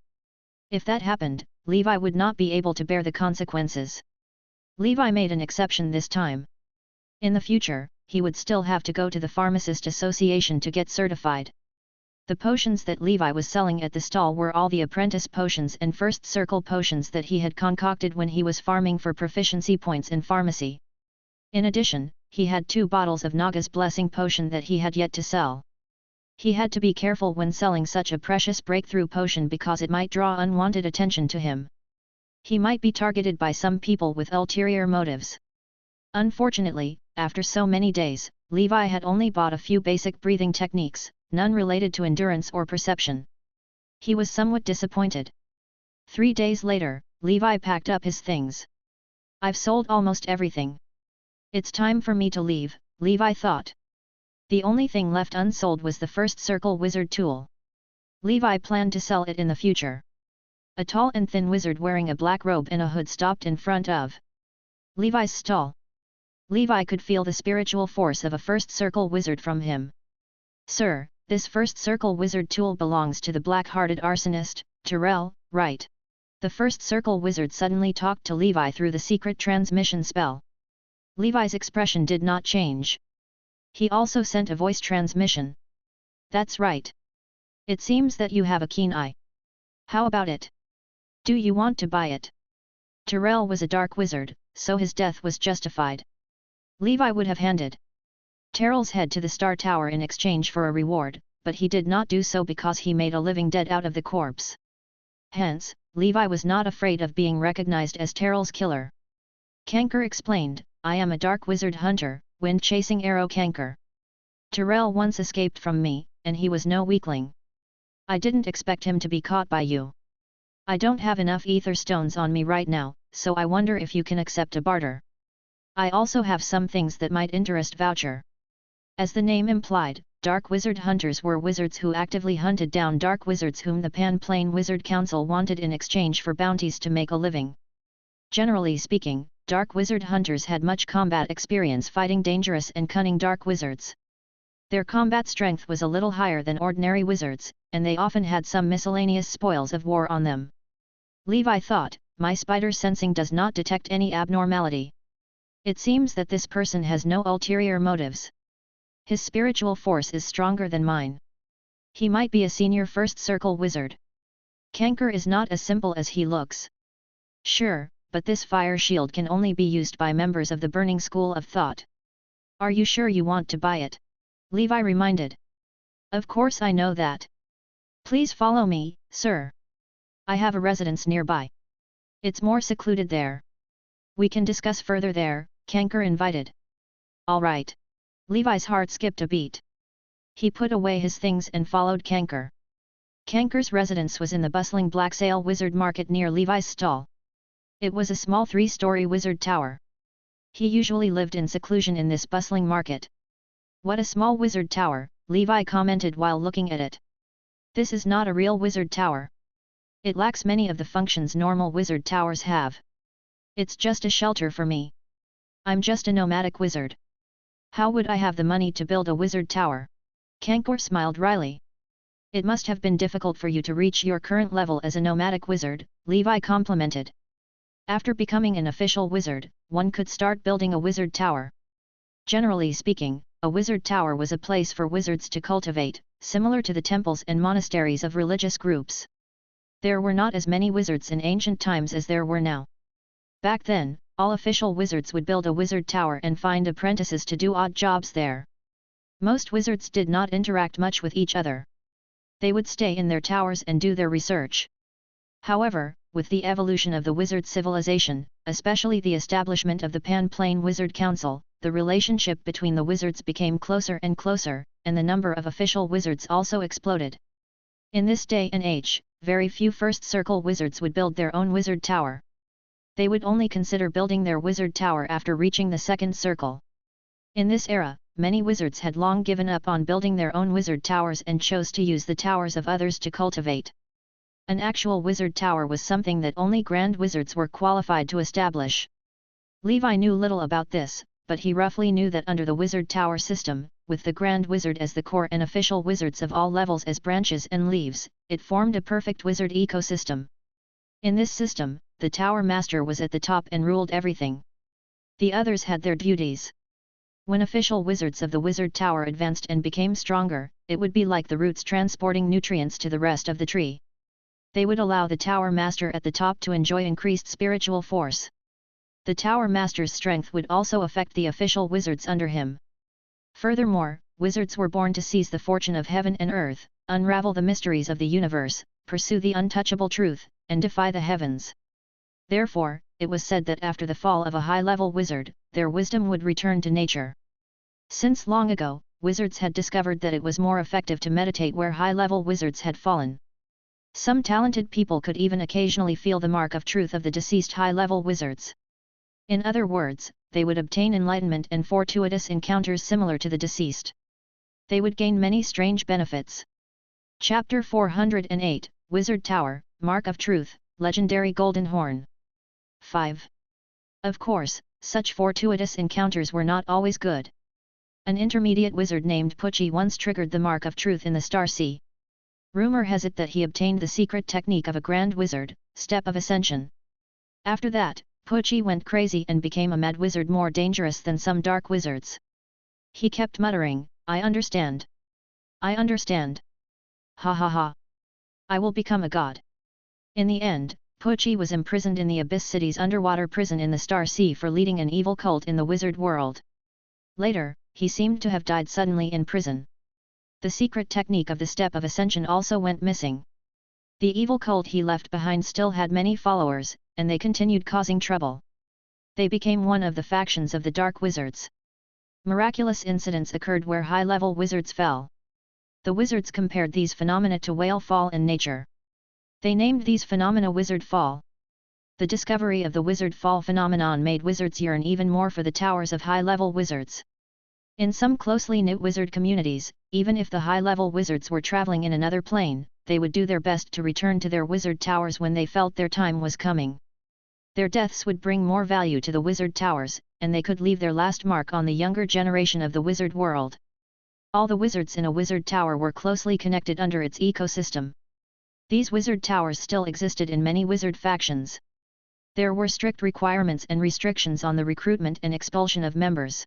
If that happened, Levi would not be able to bear the consequences. Levi made an exception this time. In the future, he would still have to go to the Pharmacist Association to get certified. The potions that Levi was selling at the stall were all the apprentice potions and first circle potions that he had concocted when he was farming for proficiency points in pharmacy. In addition, he had 2 bottles of Naga's Blessing potion that he had yet to sell. He had to be careful when selling such a precious breakthrough potion because it might draw unwanted attention to him. He might be targeted by some people with ulterior motives. Unfortunately, after so many days, Levi had only bought a few basic breathing techniques, none related to endurance or perception. He was somewhat disappointed. 3 days later, Levi packed up his things. I've sold almost everything. It's time for me to leave, Levi thought. The only thing left unsold was the first circle wizard tool. Levi planned to sell it in the future. A tall and thin wizard wearing a black robe and a hood stopped in front of Levi's stall. Levi could feel the spiritual force of a first circle wizard from him. Sir, this first circle wizard tool belongs to the black-hearted arsonist, Tyrell, right? The first circle wizard suddenly talked to Levi through the secret transmission spell. Levi's expression did not change. He also sent a voice transmission. That's right. It seems that you have a keen eye. How about it? Do you want to buy it? Tyrell was a dark wizard, so his death was justified. Levi would have handed Tyrell's head to the Star Tower in exchange for a reward, but he did not do so because he made a living dead out of the corpse. Hence, Levi was not afraid of being recognized as Tyrell's killer. Kanker explained, I am a dark wizard hunter, wind-chasing arrow Kanker. Tyrell once escaped from me, and he was no weakling. I didn't expect him to be caught by you. I don't have enough ether stones on me right now, so I wonder if you can accept a barter. I also have some things that might interest Voucher. As the name implied, dark wizard hunters were wizards who actively hunted down dark wizards whom the Pan-Plane Wizard Council wanted in exchange for bounties to make a living. Generally speaking, dark wizard hunters had much combat experience fighting dangerous and cunning dark wizards. Their combat strength was a little higher than ordinary wizards, and they often had some miscellaneous spoils of war on them. Levi thought, my spider sensing does not detect any abnormality. It seems that this person has no ulterior motives. His spiritual force is stronger than mine. He might be a senior first circle wizard. Kanker is not as simple as he looks. Sure, but this fire shield can only be used by members of the Burning School of Thought. Are you sure you want to buy it? Levi reminded. Of course I know that. Please follow me, sir. I have a residence nearby. It's more secluded there. We can discuss further there, Kanker invited. All right. Levi's heart skipped a beat. He put away his things and followed Kanker. Kanker's residence was in the bustling Black Sail Wizard Market near Levi's stall. It was a small 3-story wizard tower. He usually lived in seclusion in this bustling market. What a small wizard tower, Levi commented while looking at it. This is not a real wizard tower. It lacks many of the functions normal wizard towers have. It's just a shelter for me. I'm just a nomadic wizard. How would I have the money to build a wizard tower? Kanker smiled wryly. It must have been difficult for you to reach your current level as a nomadic wizard, Levi complimented. After becoming an official wizard, one could start building a wizard tower. Generally speaking, a wizard tower was a place for wizards to cultivate, similar to the temples and monasteries of religious groups. There were not as many wizards in ancient times as there were now. Back then, all official wizards would build a wizard tower and find apprentices to do odd jobs there. Most wizards did not interact much with each other. They would stay in their towers and do their research. However, with the evolution of the wizard civilization, especially the establishment of the Pan-Plane Wizard Council, the relationship between the wizards became closer and closer, and the number of official wizards also exploded. In this day and age, very few first circle wizards would build their own wizard tower. They would only consider building their wizard tower after reaching the second circle. In this era, many wizards had long given up on building their own wizard towers and chose to use the towers of others to cultivate. An actual wizard tower was something that only grand wizards were qualified to establish. Levi knew little about this, but he roughly knew that under the wizard tower system, with the Grand Wizard as the core and official wizards of all levels as branches and leaves, it formed a perfect wizard ecosystem. In this system, the Tower Master was at the top and ruled everything. The others had their duties. When official wizards of the wizard tower advanced and became stronger, it would be like the roots transporting nutrients to the rest of the tree. They would allow the Tower Master at the top to enjoy increased spiritual force. The Tower Master's strength would also affect the official wizards under him. Furthermore, wizards were born to seize the fortune of heaven and earth, unravel the mysteries of the universe, pursue the untouchable truth, and defy the heavens. Therefore, it was said that after the fall of a high-level wizard, their wisdom would return to nature. Since long ago, wizards had discovered that it was more effective to meditate where high-level wizards had fallen. Some talented people could even occasionally feel the mark of truth of the deceased high-level wizards. In other words, they would obtain enlightenment and fortuitous encounters similar to the deceased. They would gain many strange benefits. Chapter 408, Wizard Tower, Mark of Truth, Legendary Golden Horn. 5. Of course, such fortuitous encounters were not always good. An intermediate wizard named Pucci once triggered the Mark of Truth in the Star Sea. Rumor has it that he obtained the secret technique of a Grand Wizard, Step of Ascension. After that, Pucci went crazy and became a mad wizard more dangerous than some dark wizards. He kept muttering, "I understand. I understand. Ha ha ha. I will become a god." In the end, Pucci was imprisoned in the Abyss City's underwater prison in the Star Sea for leading an evil cult in the wizard world. Later, he seemed to have died suddenly in prison. The secret technique of the Step of Ascension also went missing. The evil cult he left behind still had many followers, and they continued causing trouble. They became one of the factions of the Dark Wizards. Miraculous incidents occurred where high-level wizards fell. The wizards compared these phenomena to whale fall in nature. They named these phenomena Wizard Fall. The discovery of the Wizard Fall phenomenon made wizards yearn even more for the towers of high-level wizards. In some closely knit wizard communities, even if the high-level wizards were traveling in another plane, they would do their best to return to their wizard towers when they felt their time was coming. Their deaths would bring more value to the wizard towers, and they could leave their last mark on the younger generation of the wizard world. All the wizards in a wizard tower were closely connected under its ecosystem. These wizard towers still existed in many wizard factions. There were strict requirements and restrictions on the recruitment and expulsion of members.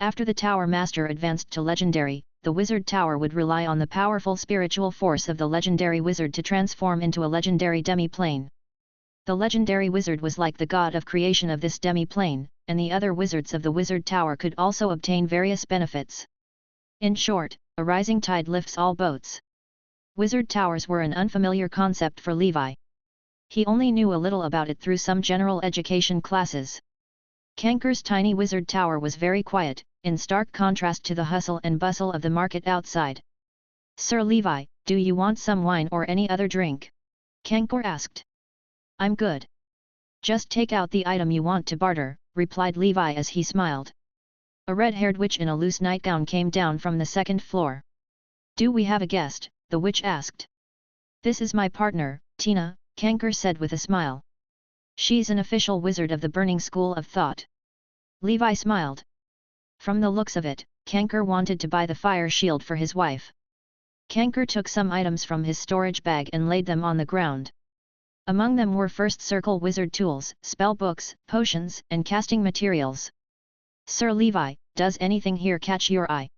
After the Tower Master advanced to Legendary, the Wizard Tower would rely on the powerful spiritual force of the Legendary Wizard to transform into a legendary demi-plane. The Legendary Wizard was like the god of creation of this demi-plane, and the other wizards of the Wizard Tower could also obtain various benefits. In short, a rising tide lifts all boats. Wizard towers were an unfamiliar concept for Levi. He only knew a little about it through some general education classes. Kanker's tiny wizard tower was very quiet, in stark contrast to the hustle and bustle of the market outside. "Sir Levi, do you want some wine or any other drink?" Kanker asked. "I'm good. Just take out the item you want to barter," replied Levi as he smiled. A red-haired witch in a loose nightgown came down from the second floor. "Do we have a guest?" the witch asked. "This is my partner, Tina," Kanker said with a smile. "She's an official wizard of the Burning School of Thought." Levi smiled. From the looks of it, Kanker wanted to buy the fire shield for his wife. Kanker took some items from his storage bag and laid them on the ground. Among them were first circle wizard tools, spell books, potions, and casting materials. "Sir Levi, does anything here catch your eye?"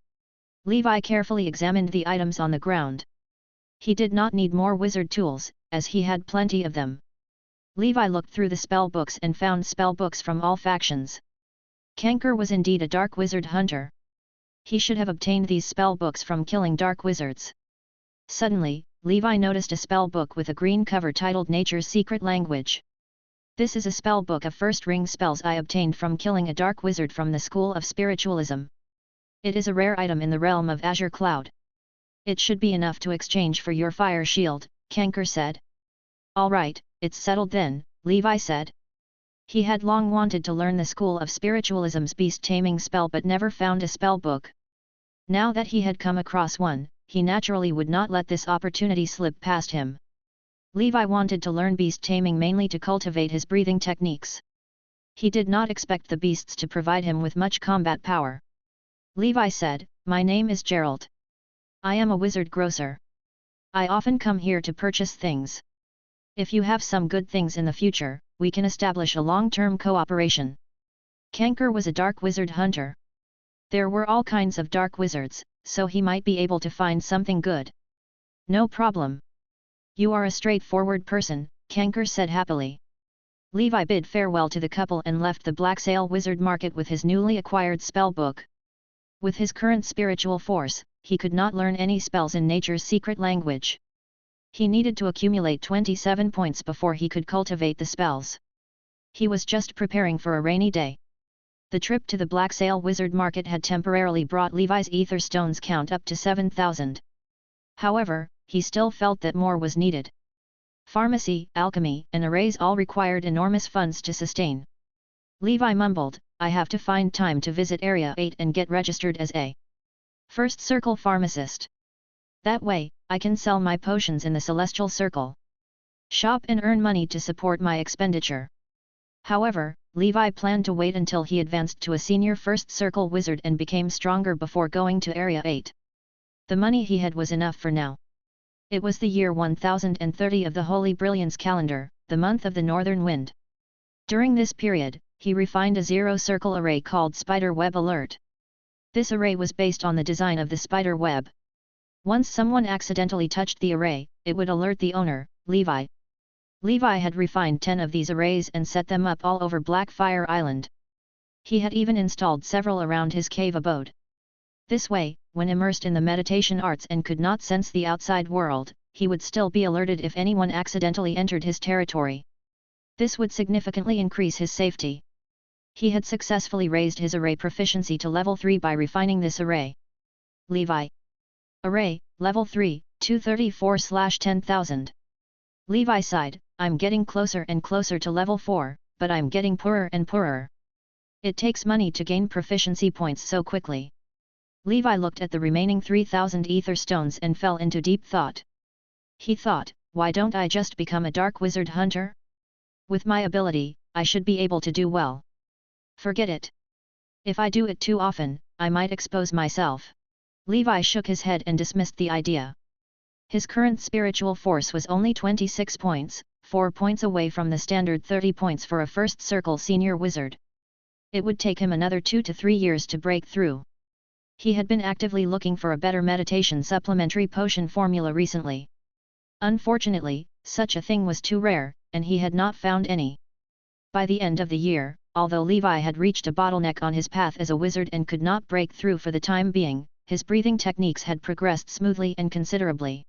Levi carefully examined the items on the ground. He did not need more wizard tools, as he had plenty of them. Levi looked through the spell books and found spell books from all factions. Kanker was indeed a dark wizard hunter. He should have obtained these spell books from killing dark wizards. Suddenly, Levi noticed a spell book with a green cover titled Nature's Secret Language. "This is a spell book of first ring spells I obtained from killing a dark wizard from the School of Spiritualism. It is a rare item in the realm of Azure Cloud. It should be enough to exchange for your fire shield," Kanker said. "All right, it's settled then," Levi said. He had long wanted to learn the School of Spiritualism's beast-taming spell but never found a spell book. Now that he had come across one, he naturally would not let this opportunity slip past him. Levi wanted to learn beast-taming mainly to cultivate his breathing techniques. He did not expect the beasts to provide him with much combat power. Levi said, "My name is Gerald. I am a wizard grocer. I often come here to purchase things. If you have some good things in the future, we can establish a long-term cooperation." Kanker was a dark wizard hunter. There were all kinds of dark wizards, so he might be able to find something good. "No problem. You are a straightforward person," Kanker said happily. Levi bid farewell to the couple and left the Black Sail Wizard Market with his newly acquired spell book. With his current spiritual force, he could not learn any spells in nature's secret language. He needed to accumulate 27 points before he could cultivate the spells. He was just preparing for a rainy day. The trip to the Black Sail Wizard Market had temporarily brought Levi's ether stones count up to 7,000. However, he still felt that more was needed. Pharmacy, alchemy, and arrays all required enormous funds to sustain. Levi mumbled, "I have to find time to visit Area 8 and get registered as a First Circle pharmacist. That way, I can sell my potions in the Celestial Circle. Shop and earn money to support my expenditure." However, Levi planned to wait until he advanced to a senior First Circle wizard and became stronger before going to Area 8. The money he had was enough for now. It was the year 1030 of the Holy Brilliance calendar, the month of the Northern Wind. During this period, he refined a zero-circle array called Spider Web Alert. This array was based on the design of the spider web. Once someone accidentally touched the array, it would alert the owner, Levi. Levi had refined 10 of these arrays and set them up all over Blackfire Island. He had even installed several around his cave abode. This way, when immersed in the meditation arts and could not sense the outside world, he would still be alerted if anyone accidentally entered his territory. This would significantly increase his safety. He had successfully raised his array proficiency to level 3 by refining this array. Levi. Array, level 3, 234/10,000. Levi sighed, "I'm getting closer and closer to level 4, but I'm getting poorer and poorer. It takes money to gain proficiency points so quickly." Levi looked at the remaining 3,000 ether stones and fell into deep thought. He thought, "Why don't I just become a dark wizard hunter? With my ability, I should be able to do well. Forget it. If I do it too often, I might expose myself." Levi shook his head and dismissed the idea. His current spiritual force was only 26 points, 4 points away from the standard 30 points for a First Circle senior wizard. It would take him another 2 to 3 years to break through. He had been actively looking for a better meditation supplementary potion formula recently. Unfortunately, such a thing was too rare, and he had not found any. By the end of the year, although Levi had reached a bottleneck on his path as a wizard and could not break through for the time being, his breathing techniques had progressed smoothly and considerably.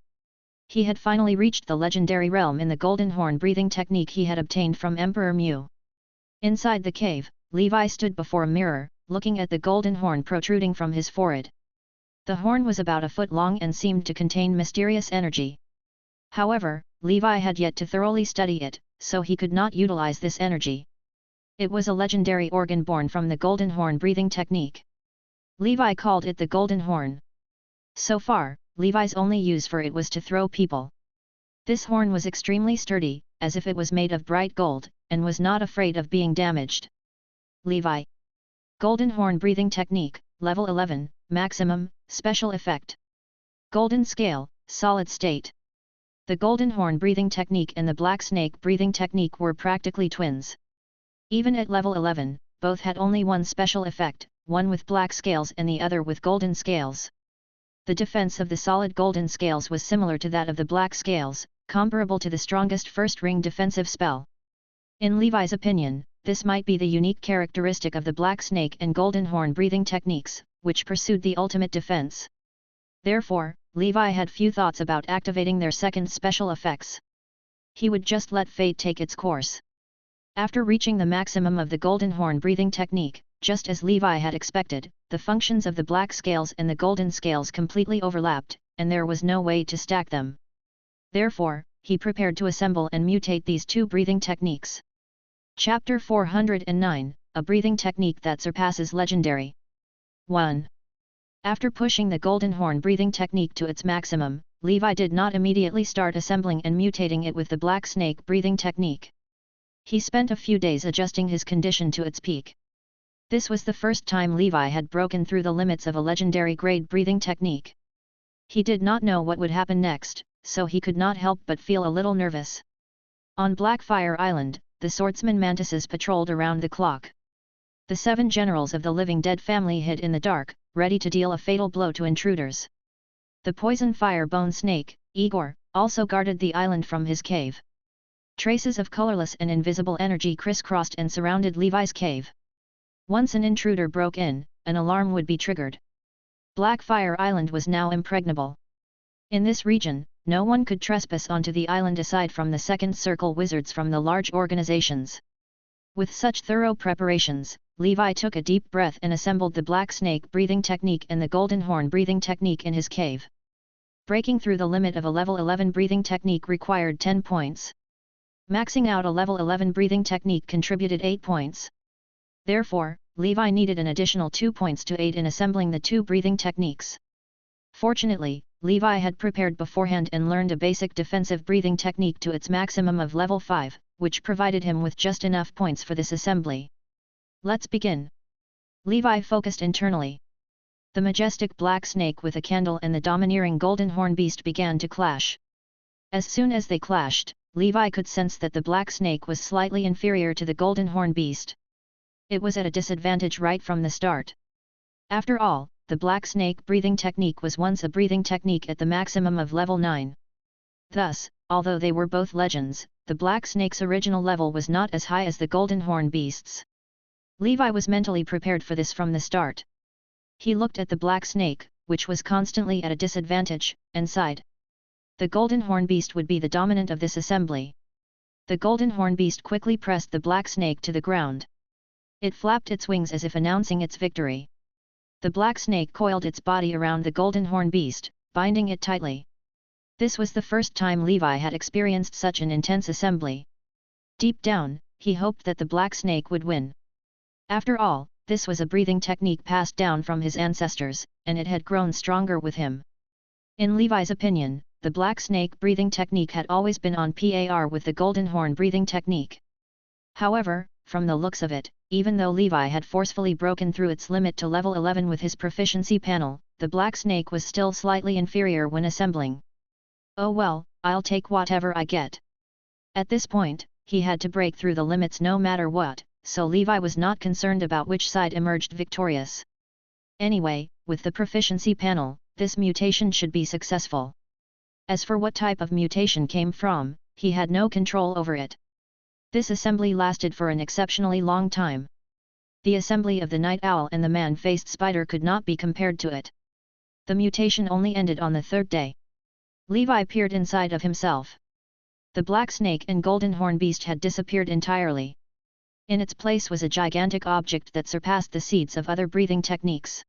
He had finally reached the legendary realm in the Golden Horn breathing technique he had obtained from Emperor Mu. Inside the cave, Levi stood before a mirror, looking at the golden horn protruding from his forehead. The horn was about a foot long and seemed to contain mysterious energy. However, Levi had yet to thoroughly study it, so he could not utilize this energy. It was a legendary organ born from the golden horn breathing technique. Levi called it the golden horn. So far, Levi's only use for it was to throw people. This horn was extremely sturdy, as if it was made of bright gold, and was not afraid of being damaged. Levi. Golden Horn Breathing Technique, Level 11, Maximum, Special Effect. Golden Scale, Solid State. The Golden Horn Breathing Technique and the Black Snake Breathing Technique were practically twins. Even at level 11, both had only one special effect, one with black scales and the other with golden scales. The defense of the solid golden scales was similar to that of the black scales, comparable to the strongest first ring defensive spell. In Levi's opinion, this might be the unique characteristic of the Black Snake and Golden Horn breathing techniques, which pursued the ultimate defense. Therefore, Levi had few thoughts about activating their second special effects. He would just let fate take its course. After reaching the maximum of the Golden Horn breathing technique, just as Levi had expected, the functions of the black scales and the golden scales completely overlapped, and there was no way to stack them. Therefore, he prepared to assemble and mutate these two breathing techniques. Chapter 409, A Breathing Technique That Surpasses Legendary. 1. After pushing the Golden Horn breathing technique to its maximum, Levi did not immediately start assembling and mutating it with the Black Snake breathing technique. He spent a few days adjusting his condition to its peak. This was the first time Levi had broken through the limits of a legendary grade breathing technique. He did not know what would happen next, so he could not help but feel a little nervous. On Blackfire Island, the swordsman mantises patrolled around the clock. The 7 generals of the living dead family hid in the dark, ready to deal a fatal blow to intruders. The poison fire bone snake, Igor, also guarded the island from his cave. Traces of colorless and invisible energy crisscrossed and surrounded Levi's cave. Once an intruder broke in, an alarm would be triggered. Blackfire Island was now impregnable. In this region, no one could trespass onto the island aside from the second circle wizards from the large organizations. With such thorough preparations, Levi took a deep breath and assembled the black snake breathing technique and the golden horn breathing technique in his cave. Breaking through the limit of a level 11 breathing technique required 10 points. Maxing out a level 11 breathing technique contributed 8 points. Therefore, Levi needed an additional 2 points to aid in assembling the 2 breathing techniques. Fortunately, Levi had prepared beforehand and learned a basic defensive breathing technique to its maximum of level 5, which provided him with just enough points for this assembly. Let's begin. Levi focused internally. The majestic black snake with a candle and the domineering golden horn beast began to clash. As soon as they clashed, Levi could sense that the black snake was slightly inferior to the golden horn beast. It was at a disadvantage right from the start. After all, the black snake breathing technique was once a breathing technique at the maximum of level 9. Thus, although they were both legends, the black snake's original level was not as high as the golden horn beast's. Levi was mentally prepared for this from the start. He looked at the black snake, which was constantly at a disadvantage, and sighed. The golden horn beast would be the dominant of this assembly. The golden horn beast quickly pressed the black snake to the ground. It flapped its wings as if announcing its victory. The black snake coiled its body around the golden horn beast, binding it tightly. This was the first time Levi had experienced such an intense assembly. Deep down, he hoped that the black snake would win. After all, this was a breathing technique passed down from his ancestors, and it had grown stronger with him. In Levi's opinion, the black snake breathing technique had always been on par with the golden horn breathing technique. However, from the looks of it, even though Levi had forcefully broken through its limit to level 11 with his proficiency panel, the black snake was still slightly inferior when assembling. Oh well, I'll take whatever I get. At this point, he had to break through the limits no matter what, so Levi was not concerned about which side emerged victorious. Anyway, with the proficiency panel, this mutation should be successful. As for what type of mutation came from, he had no control over it. This assembly lasted for an exceptionally long time. The assembly of the night owl and the man-faced spider could not be compared to it. The mutation only ended on the 3rd day. Levi peered inside of himself. The black snake and golden horn beast had disappeared entirely. In its place was a gigantic object that surpassed the seeds of other breathing techniques.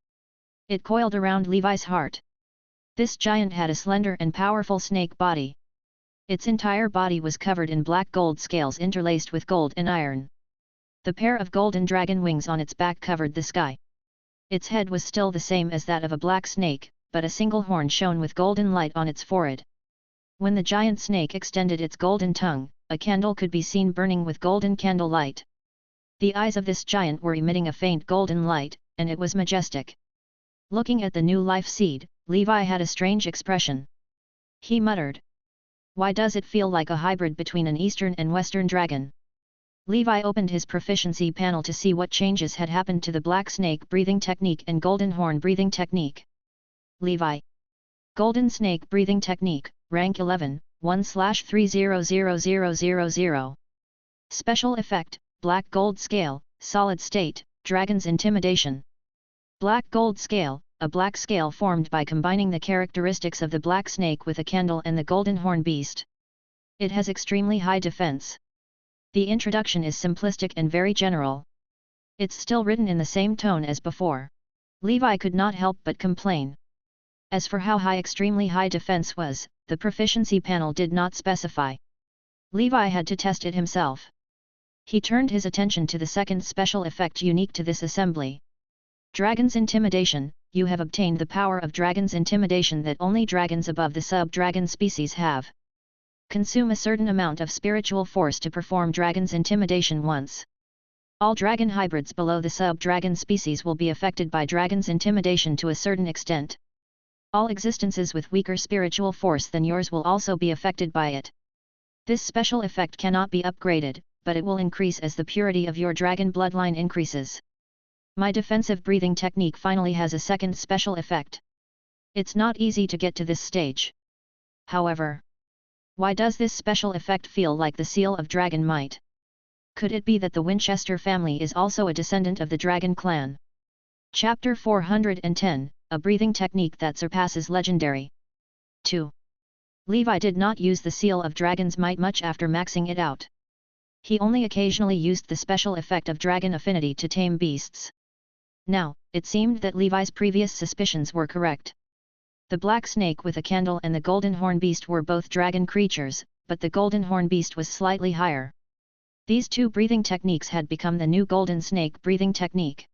It coiled around Levi's heart. This giant had a slender and powerful snake body. Its entire body was covered in black gold scales interlaced with gold and iron. The pair of golden dragon wings on its back covered the sky. Its head was still the same as that of a black snake, but a single horn shone with golden light on its forehead. When the giant snake extended its golden tongue, a candle could be seen burning with golden candle light. The eyes of this giant were emitting a faint golden light, and it was majestic. Looking at the new life seed, Levi had a strange expression. He muttered. Why does it feel like a hybrid between an eastern and western dragon? Levi opened his proficiency panel to see what changes had happened to the black snake breathing technique and golden horn breathing technique. Levi. Golden snake breathing technique, rank 11, 1/300000. Special effect, black gold scale, solid state, dragon's intimidation. Black gold scale, a black scale formed by combining the characteristics of the black snake with a candle and the golden horn beast. It has extremely high defense. The introduction is simplistic and very general. It's still written in the same tone as before. Levi could not help but complain. As for how high extremely high defense was, the proficiency panel did not specify. Levi had to test it himself. He turned his attention to the second special effect unique to this assembly. Dragon's Intimidation. You have obtained the power of Dragon's Intimidation that only dragons above the sub-dragon species have. Consume a certain amount of spiritual force to perform dragon's intimidation once. All dragon hybrids below the sub-dragon species will be affected by dragon's intimidation to a certain extent. All existences with weaker spiritual force than yours will also be affected by it. This special effect cannot be upgraded, but it will increase as the purity of your dragon bloodline increases. My defensive breathing technique finally has a second special effect. It's not easy to get to this stage. However, why does this special effect feel like the seal of dragon might? Could it be that the Winchester family is also a descendant of the dragon clan? Chapter 410, a breathing technique that surpasses legendary. 2. Levi did not use the seal of dragon's might much after maxing it out. He only occasionally used the special effect of dragon affinity to tame beasts. Now, it seemed that Levi's previous suspicions were correct. The black snake with a candle and the golden horn beast were both dragon creatures, but the golden horn beast was slightly higher. These two breathing techniques had become the new golden snake breathing technique.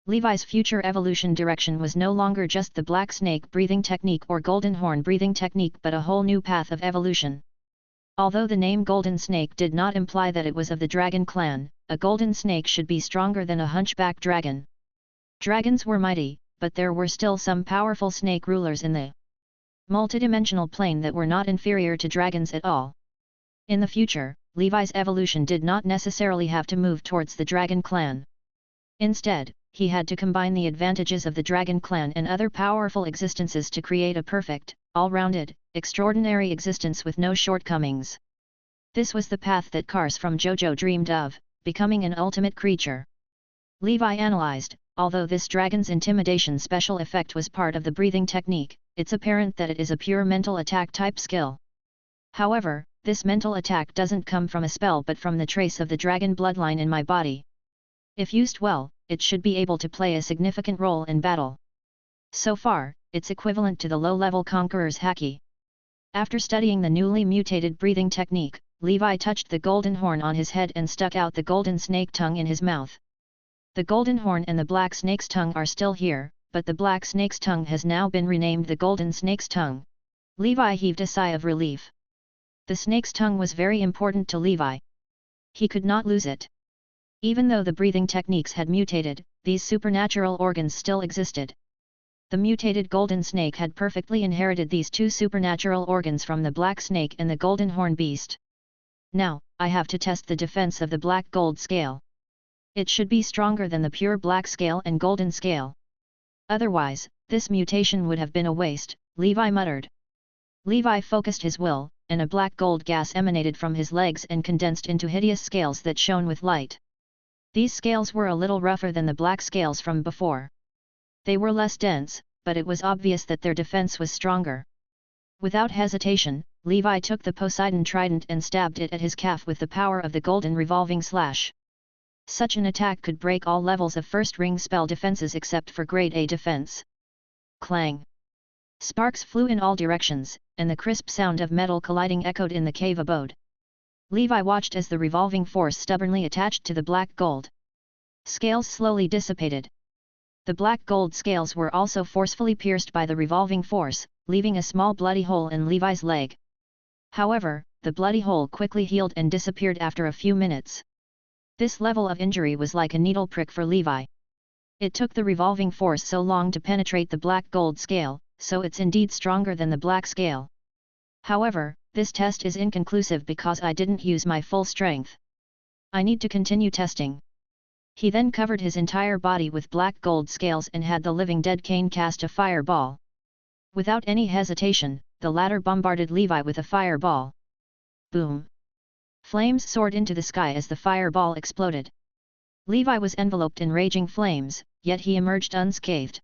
Levi's future evolution direction was no longer just the black snake breathing technique or golden horn breathing technique but a whole new path of evolution. Although the name golden snake did not imply that it was of the dragon clan, a golden snake should be stronger than a hunchback dragon. Dragons were mighty, but there were still some powerful snake rulers in the multidimensional plane that were not inferior to dragons at all. In the future, Levi's evolution did not necessarily have to move towards the dragon clan. Instead, he had to combine the advantages of the dragon clan and other powerful existences to create a perfect, all-rounded, extraordinary existence with no shortcomings. This was the path that Cars from JoJo dreamed of, becoming an ultimate creature. Levi analyzed, although this dragon's intimidation special effect was part of the breathing technique, it's apparent that it is a pure mental attack type skill. However, this mental attack doesn't come from a spell but from the trace of the dragon bloodline in my body. If used well, it should be able to play a significant role in battle. So far, it's equivalent to the low-level Conqueror's Haki. After studying the newly mutated breathing technique, Levi touched the golden horn on his head and stuck out the golden snake tongue in his mouth. The golden horn and the black snake's tongue are still here, but the black snake's tongue has now been renamed the golden snake's tongue. Levi heaved a sigh of relief. The snake's tongue was very important to Levi. He could not lose it. Even though the breathing techniques had mutated, these supernatural organs still existed. The mutated golden snake had perfectly inherited these two supernatural organs from the black snake and the golden horn beast. Now, I have to test the defense of the black gold scale. It should be stronger than the pure black scale and golden scale. Otherwise, this mutation would have been a waste, Levi muttered. Levi focused his will, and a black gold gas emanated from his legs and condensed into hideous scales that shone with light. These scales were a little rougher than the black scales from before. They were less dense, but it was obvious that their defense was stronger. Without hesitation, Levi took the Poseidon trident and stabbed it at his calf with the power of the golden revolving slash. Such an attack could break all levels of first ring spell defenses except for grade A defense. Clang! Sparks flew in all directions, and the crisp sound of metal colliding echoed in the cave abode. Levi watched as the revolving force stubbornly attached to the black gold scales slowly dissipated. The black gold scales were also forcefully pierced by the revolving force, leaving a small bloody hole in Levi's leg. However, the bloody hole quickly healed and disappeared after a few minutes. This level of injury was like a needle prick for Levi. It took the revolving force so long to penetrate the black gold scale, so it's indeed stronger than the black scale. However, this test is inconclusive because I didn't use my full strength. I need to continue testing. He then covered his entire body with black gold scales and had the living dead Cain cast a fireball. Without any hesitation, the latter bombarded Levi with a fireball. Boom! Flames soared into the sky as the fireball exploded. Levi was enveloped in raging flames, yet he emerged unscathed.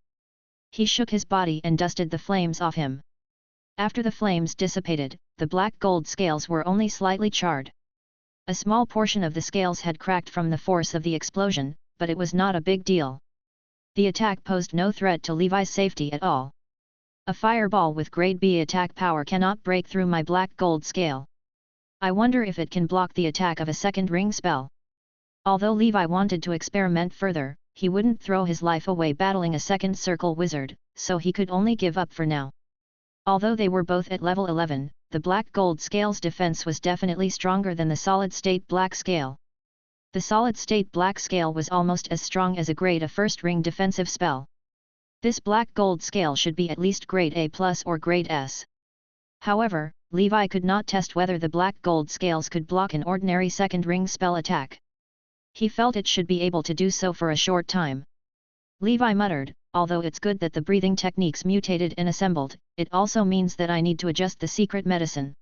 He shook his body and dusted the flames off him. After the flames dissipated, the black gold scales were only slightly charred. A small portion of the scales had cracked from the force of the explosion, but it was not a big deal. The attack posed no threat to Levi's safety at all. A fireball with grade B attack power cannot break through my black gold scale. I wonder if it can block the attack of a second ring spell. Although Levi wanted to experiment further, he wouldn't throw his life away battling a second circle wizard, so he could only give up for now. Although they were both at level 11, the black gold scale's defense was definitely stronger than the solid-state black scale. The solid-state black scale was almost as strong as a grade A first ring defensive spell. This black gold scale should be at least grade A+ or grade S. However, Levi could not test whether the black gold scales could block an ordinary second ring spell attack. He felt it should be able to do so for a short time. Levi muttered, although it's good that the breathing techniques mutated and assembled, it also means that I need to adjust the secret medicine.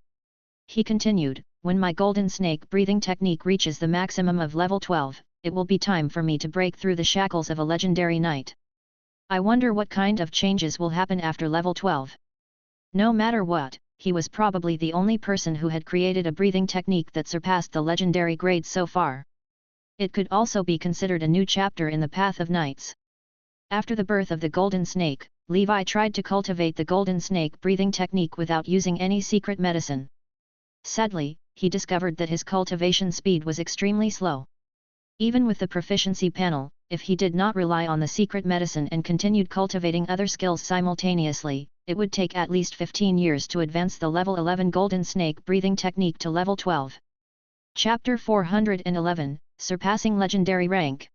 He continued, when my golden snake breathing technique reaches the maximum of level 12, it will be time for me to break through the shackles of a legendary knight. I wonder what kind of changes will happen after level 12. No matter what, he was probably the only person who had created a breathing technique that surpassed the legendary grade so far. It could also be considered a new chapter in the path of knights. After the birth of the golden snake, Levi tried to cultivate the golden snake breathing technique without using any secret medicine. Sadly, he discovered that his cultivation speed was extremely slow. Even with the proficiency panel, if he did not rely on the secret medicine and continued cultivating other skills simultaneously, it would take at least 15 years to advance the level 11 golden snake breathing technique to level 12. Chapter 411, Surpassing Legendary Rank.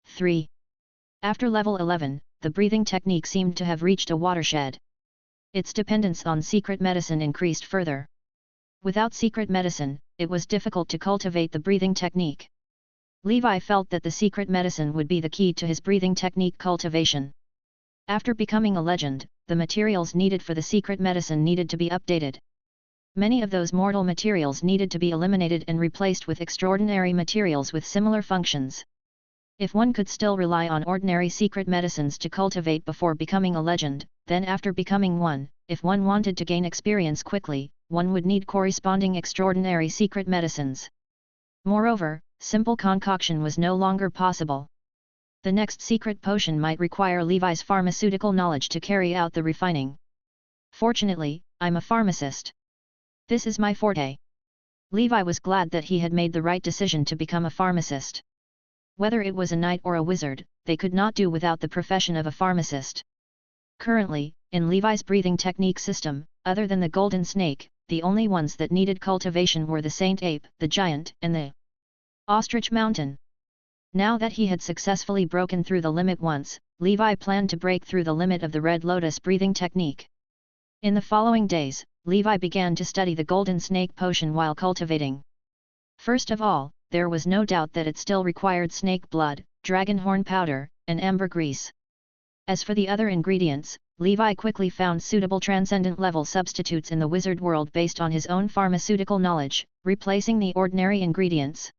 3. After level 11, the breathing technique seemed to have reached a watershed. Its dependence on secret medicine increased further. Without secret medicine, it was difficult to cultivate the breathing technique. Levi felt that the secret medicine would be the key to his breathing technique cultivation. After becoming a legend, the materials needed for the secret medicine needed to be updated. Many of those mortal materials needed to be eliminated and replaced with extraordinary materials with similar functions. If one could still rely on ordinary secret medicines to cultivate before becoming a legend, then after becoming one, if one wanted to gain experience quickly, one would need corresponding extraordinary secret medicines. Moreover, simple concoction was no longer possible. The next secret potion might require Levi's pharmaceutical knowledge to carry out the refining. Fortunately, I'm a pharmacist. This is my forte. Levi was glad that he had made the right decision to become a pharmacist. Whether it was a knight or a wizard, they could not do without the profession of a pharmacist. Currently, in Levi's breathing technique system, other than the golden snake, the only ones that needed cultivation were the saint ape, the giant, and the ostrich mountain. Now that he had successfully broken through the limit once, Levi planned to break through the limit of the red lotus breathing technique. In the following days, Levi began to study the golden snake potion while cultivating. First of all, there was no doubt that it still required snake blood, dragon horn powder, and ambergris. As for the other ingredients, Levi quickly found suitable transcendent level substitutes in the wizard world based on his own pharmaceutical knowledge, replacing the ordinary ingredients.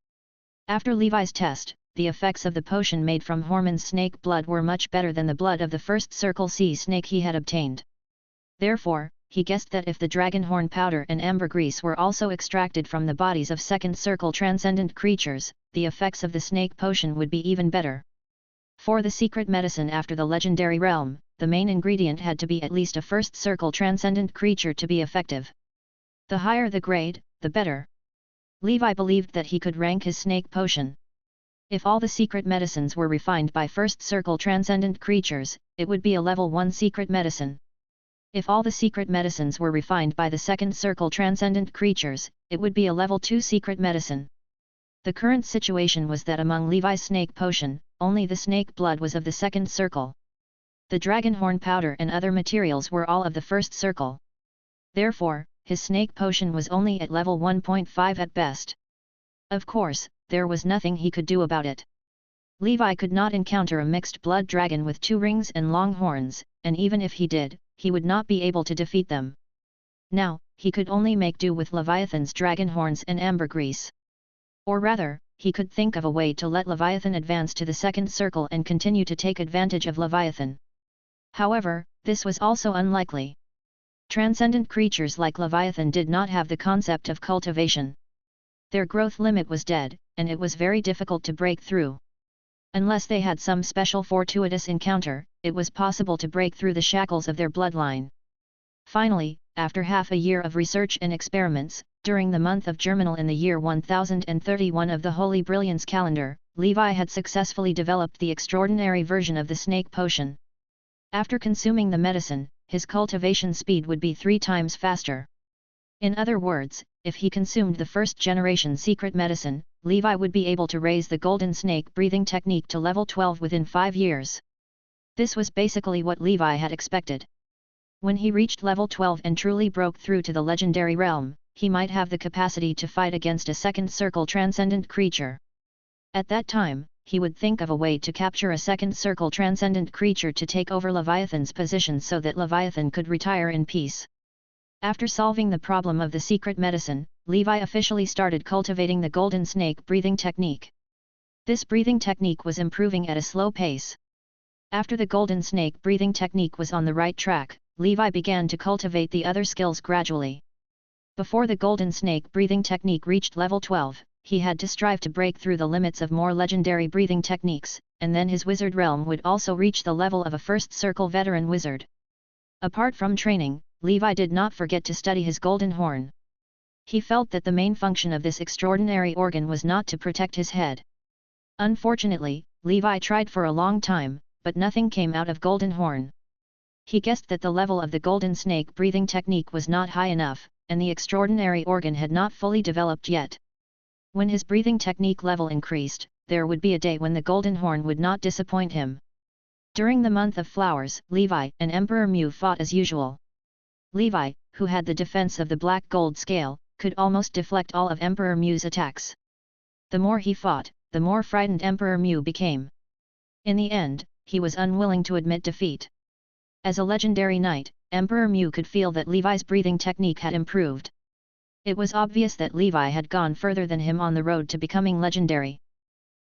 After Levi's test, the effects of the potion made from Hormon's snake blood were much better than the blood of the first Circle Sea snake he had obtained. Therefore, he guessed that if the dragon horn powder and ambergris were also extracted from the bodies of second circle transcendent creatures, the effects of the snake potion would be even better. For the secret medicine after the legendary realm, the main ingredient had to be at least a first circle transcendent creature to be effective. The higher the grade, the better. Levi believed that he could rank his snake potion. If all the secret medicines were refined by first circle transcendent creatures, it would be a level 1 secret medicine. If all the secret medicines were refined by the second circle transcendent creatures, it would be a level 2 secret medicine. The current situation was that among Levi's snake potion, only the snake blood was of the second circle. The dragon horn powder and other materials were all of the first circle. Therefore, his snake potion was only at level 1.5 at best. Of course, there was nothing he could do about it. Levi could not encounter a mixed blood dragon with 2 rings and long horns, and even if he did, he would not be able to defeat them. Now, he could only make do with Leviathan's dragon horns and ambergris. Or rather, he could think of a way to let Leviathan advance to the second circle and continue to take advantage of Leviathan. However, this was also unlikely. Transcendent creatures like Leviathan did not have the concept of cultivation. Their growth limit was dead, and it was very difficult to break through. Unless they had some special fortuitous encounter, it was possible to break through the shackles of their bloodline. Finally, after half a year of research and experiments, during the month of Germinal in the year 1031 of the Holy Brilliance calendar, Levi had successfully developed the extraordinary version of the snake potion. After consuming the medicine, his cultivation speed would be 3 times faster. In other words, if he consumed the first-generation secret medicine, Levi would be able to raise the golden snake breathing technique to level 12 within 5 years. This was basically what Levi had expected. When he reached level 12 and truly broke through to the legendary realm, he might have the capacity to fight against a second circle transcendent creature. At that time, he would think of a way to capture a second circle transcendent creature to take over Leviathan's position so that Leviathan could retire in peace. After solving the problem of the secret medicine, Levi officially started cultivating the golden snake breathing technique. This breathing technique was improving at a slow pace. After the golden snake breathing technique was on the right track, Levi began to cultivate the other skills gradually. Before the golden snake breathing technique reached level 12, he had to strive to break through the limits of more legendary breathing techniques, and then his wizard realm would also reach the level of a first circle veteran wizard. Apart from training, Levi did not forget to study his golden horn. He felt that the main function of this extraordinary organ was not to protect his head. Unfortunately, Levi tried for a long time, but nothing came out of golden horn. He guessed that the level of the golden snake breathing technique was not high enough, and the extraordinary organ had not fully developed yet. When his breathing technique level increased, there would be a day when the golden horn would not disappoint him. During the month of flowers, Levi and Emperor Mu fought as usual. Levi, who had the defense of the black gold scale, could almost deflect all of Emperor Mu's attacks. The more he fought, the more frightened Emperor Mu became. In the end, he was unwilling to admit defeat. As a legendary knight, Emperor Mu could feel that Levi's breathing technique had improved. It was obvious that Levi had gone further than him on the road to becoming legendary.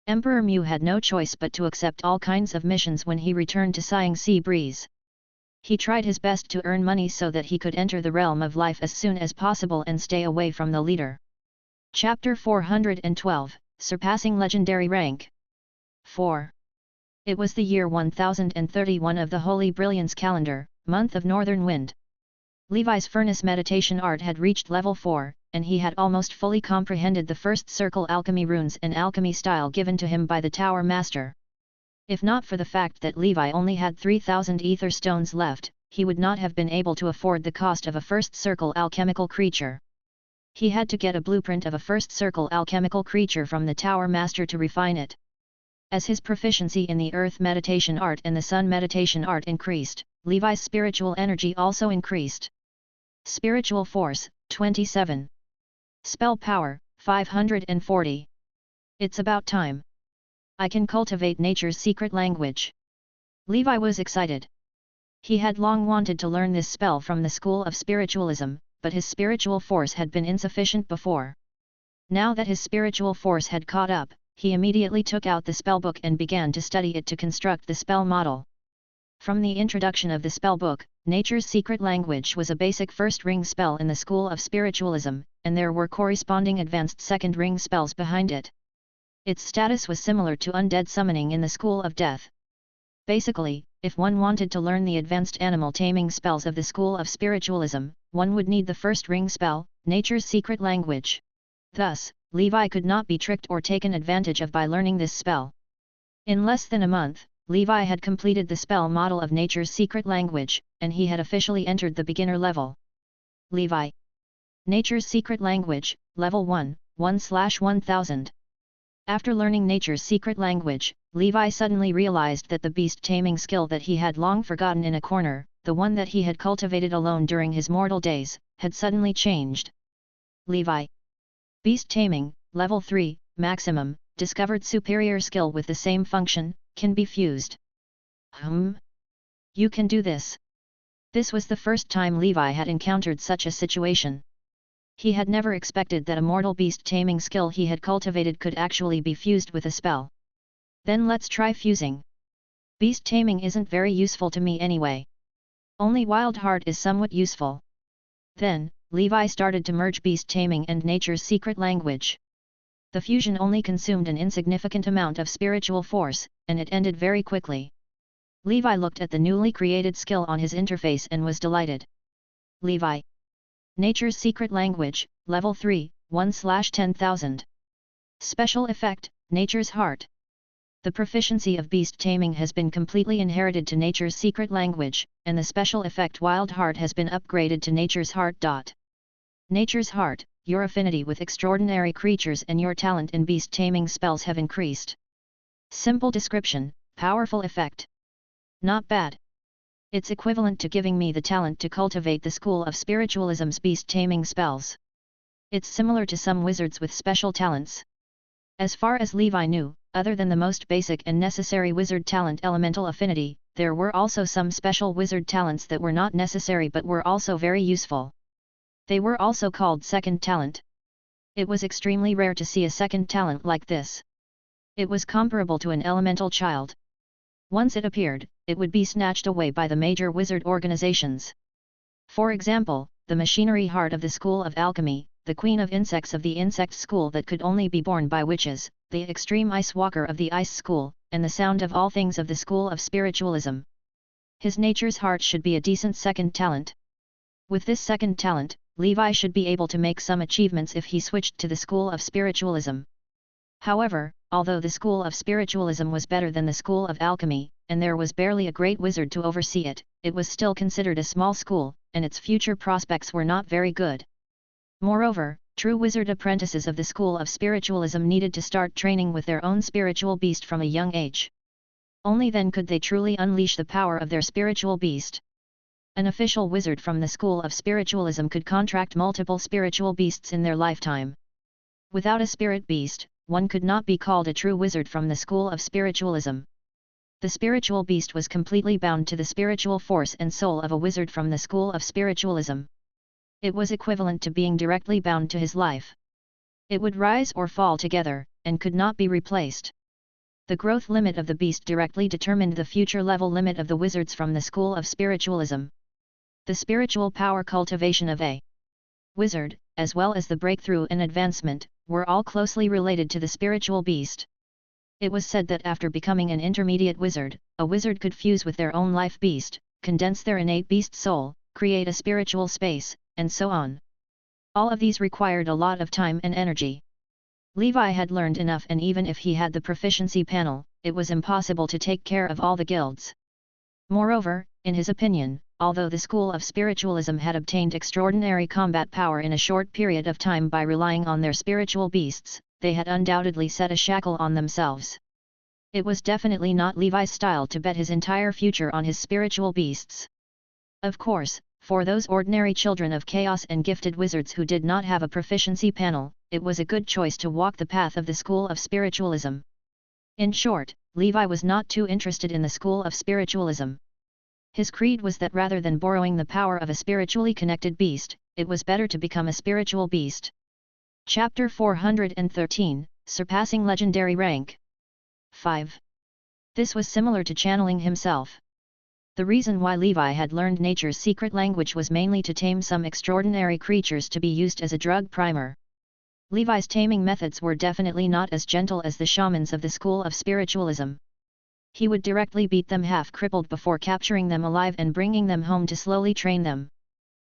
Emperor Mu had no choice but to accept all kinds of missions when he returned to Sighing Sea Breeze. He tried his best to earn money so that he could enter the realm of life as soon as possible and stay away from the leader. Chapter 412, Surpassing Legendary Rank. 4. It was the year 1031 of the Holy Brilliance calendar, month of Northern Wind. Levi's furnace meditation art had reached level 4, and he had almost fully comprehended the first circle alchemy runes and alchemy style given to him by the Tower Master. If not for the fact that Levi only had 3,000 ether stones left, he would not have been able to afford the cost of a first circle alchemical creature. He had to get a blueprint of a first circle alchemical creature from the Tower Master to refine it. As his proficiency in the Earth meditation art and the Sun meditation art increased, Levi's spiritual energy also increased. Spiritual force, 27. Spell power, 540. It's about time. I can cultivate nature's secret language. Levi was excited. He had long wanted to learn this spell from the school of spiritualism, but his spiritual force had been insufficient before. Now that his spiritual force had caught up, he immediately took out the spellbook and began to study it to construct the spell model. From the introduction of the spellbook, Nature's Secret Language was a basic first ring spell in the school of spiritualism, and there were corresponding advanced second ring spells behind it. Its status was similar to undead summoning in the school of death. Basically, if one wanted to learn the advanced animal taming spells of the school of spiritualism, one would need the first ring spell, Nature's Secret Language. Thus, Levi could not be tricked or taken advantage of by learning this spell. In less than a month, Levi had completed the spell model of Nature's Secret Language, and he had officially entered the beginner level. Levi. Nature's Secret Language, Level 1, 1/1000. After learning Nature's Secret Language, Levi suddenly realized that the beast taming skill that he had long forgotten in a corner, the one that he had cultivated alone during his mortal days, had suddenly changed. Levi. Beast taming, Level 3, Maximum, discovered superior skill with the same function, can be fused. You can do this. This was the first time Levi had encountered such a situation. He had never expected that a mortal beast taming skill he had cultivated could actually be fused with a spell. Then let's try fusing. Beast taming isn't very useful to me anyway. Only Wild Heart is somewhat useful. Then, Levi started to merge beast taming and Nature's Secret Language. The fusion only consumed an insignificant amount of spiritual force, and it ended very quickly. Levi looked at the newly created skill on his interface and was delighted. Levi. Nature's Secret Language, Level 3, 1/10,000. Special Effect, Nature's Heart. The proficiency of beast taming has been completely inherited to Nature's Secret Language, and the special effect Wild Heart has been upgraded to Nature's Heart. Nature's heart, your affinity with extraordinary creatures and your talent in beast taming spells have increased. Simple description, powerful effect. Not bad. It's equivalent to giving me the talent to cultivate the school of spiritualism's beast taming spells. It's similar to some wizards with special talents. As far as Levi knew, other than the most basic and necessary wizard talent elemental affinity, there were also some special wizard talents that were not necessary but were also very useful. They were also called second talent. It was extremely rare to see a second talent like this. It was comparable to an elemental child. Once it appeared, it would be snatched away by the major wizard organizations. For example, the machinery heart of the School of Alchemy, the Queen of Insects of the Insect School that could only be borne by witches, the Extreme Ice Walker of the Ice School, and the Sound of All Things of the School of Spiritualism. His nature's heart should be a decent second talent. With this second talent, Levi should be able to make some achievements if he switched to the School of Spiritualism. However, although the School of Spiritualism was better than the School of Alchemy, and there was barely a great wizard to oversee it, it was still considered a small school, and its future prospects were not very good. Moreover, true wizard apprentices of the School of Spiritualism needed to start training with their own spiritual beast from a young age. Only then could they truly unleash the power of their spiritual beast. An official wizard from the School of Spiritualism could contract multiple spiritual beasts in their lifetime. Without a spirit beast, one could not be called a true wizard from the School of Spiritualism. The spiritual beast was completely bound to the spiritual force and soul of a wizard from the School of Spiritualism. It was equivalent to being directly bound to his life. It would rise or fall together, and could not be replaced. The growth limit of the beast directly determined the future level limit of the wizards from the School of Spiritualism. The spiritual power cultivation of a wizard, as well as the breakthrough and advancement, were all closely related to the spiritual beast. It was said that after becoming an intermediate wizard, a wizard could fuse with their own life beast, condense their innate beast soul, create a spiritual space, and so on. All of these required a lot of time and energy. Levi had learned enough, and even if he had the proficiency panel, it was impossible to take care of all the guilds. Moreover, in his opinion, although the School of Spiritualism had obtained extraordinary combat power in a short period of time by relying on their spiritual beasts, they had undoubtedly set a shackle on themselves. It was definitely not Levi's style to bet his entire future on his spiritual beasts. Of course, for those ordinary children of chaos and gifted wizards who did not have a proficiency panel, it was a good choice to walk the path of the School of Spiritualism. In short, Levi was not too interested in the School of Spiritualism. His creed was that rather than borrowing the power of a spiritually connected beast, it was better to become a spiritual beast. Chapter 413, Surpassing Legendary Rank. 5. This was similar to channeling himself. The reason why Levi had learned nature's secret language was mainly to tame some extraordinary creatures to be used as a drug primer. Levi's taming methods were definitely not as gentle as the shamans of the School of Spiritualism. He would directly beat them half-crippled before capturing them alive and bringing them home to slowly train them.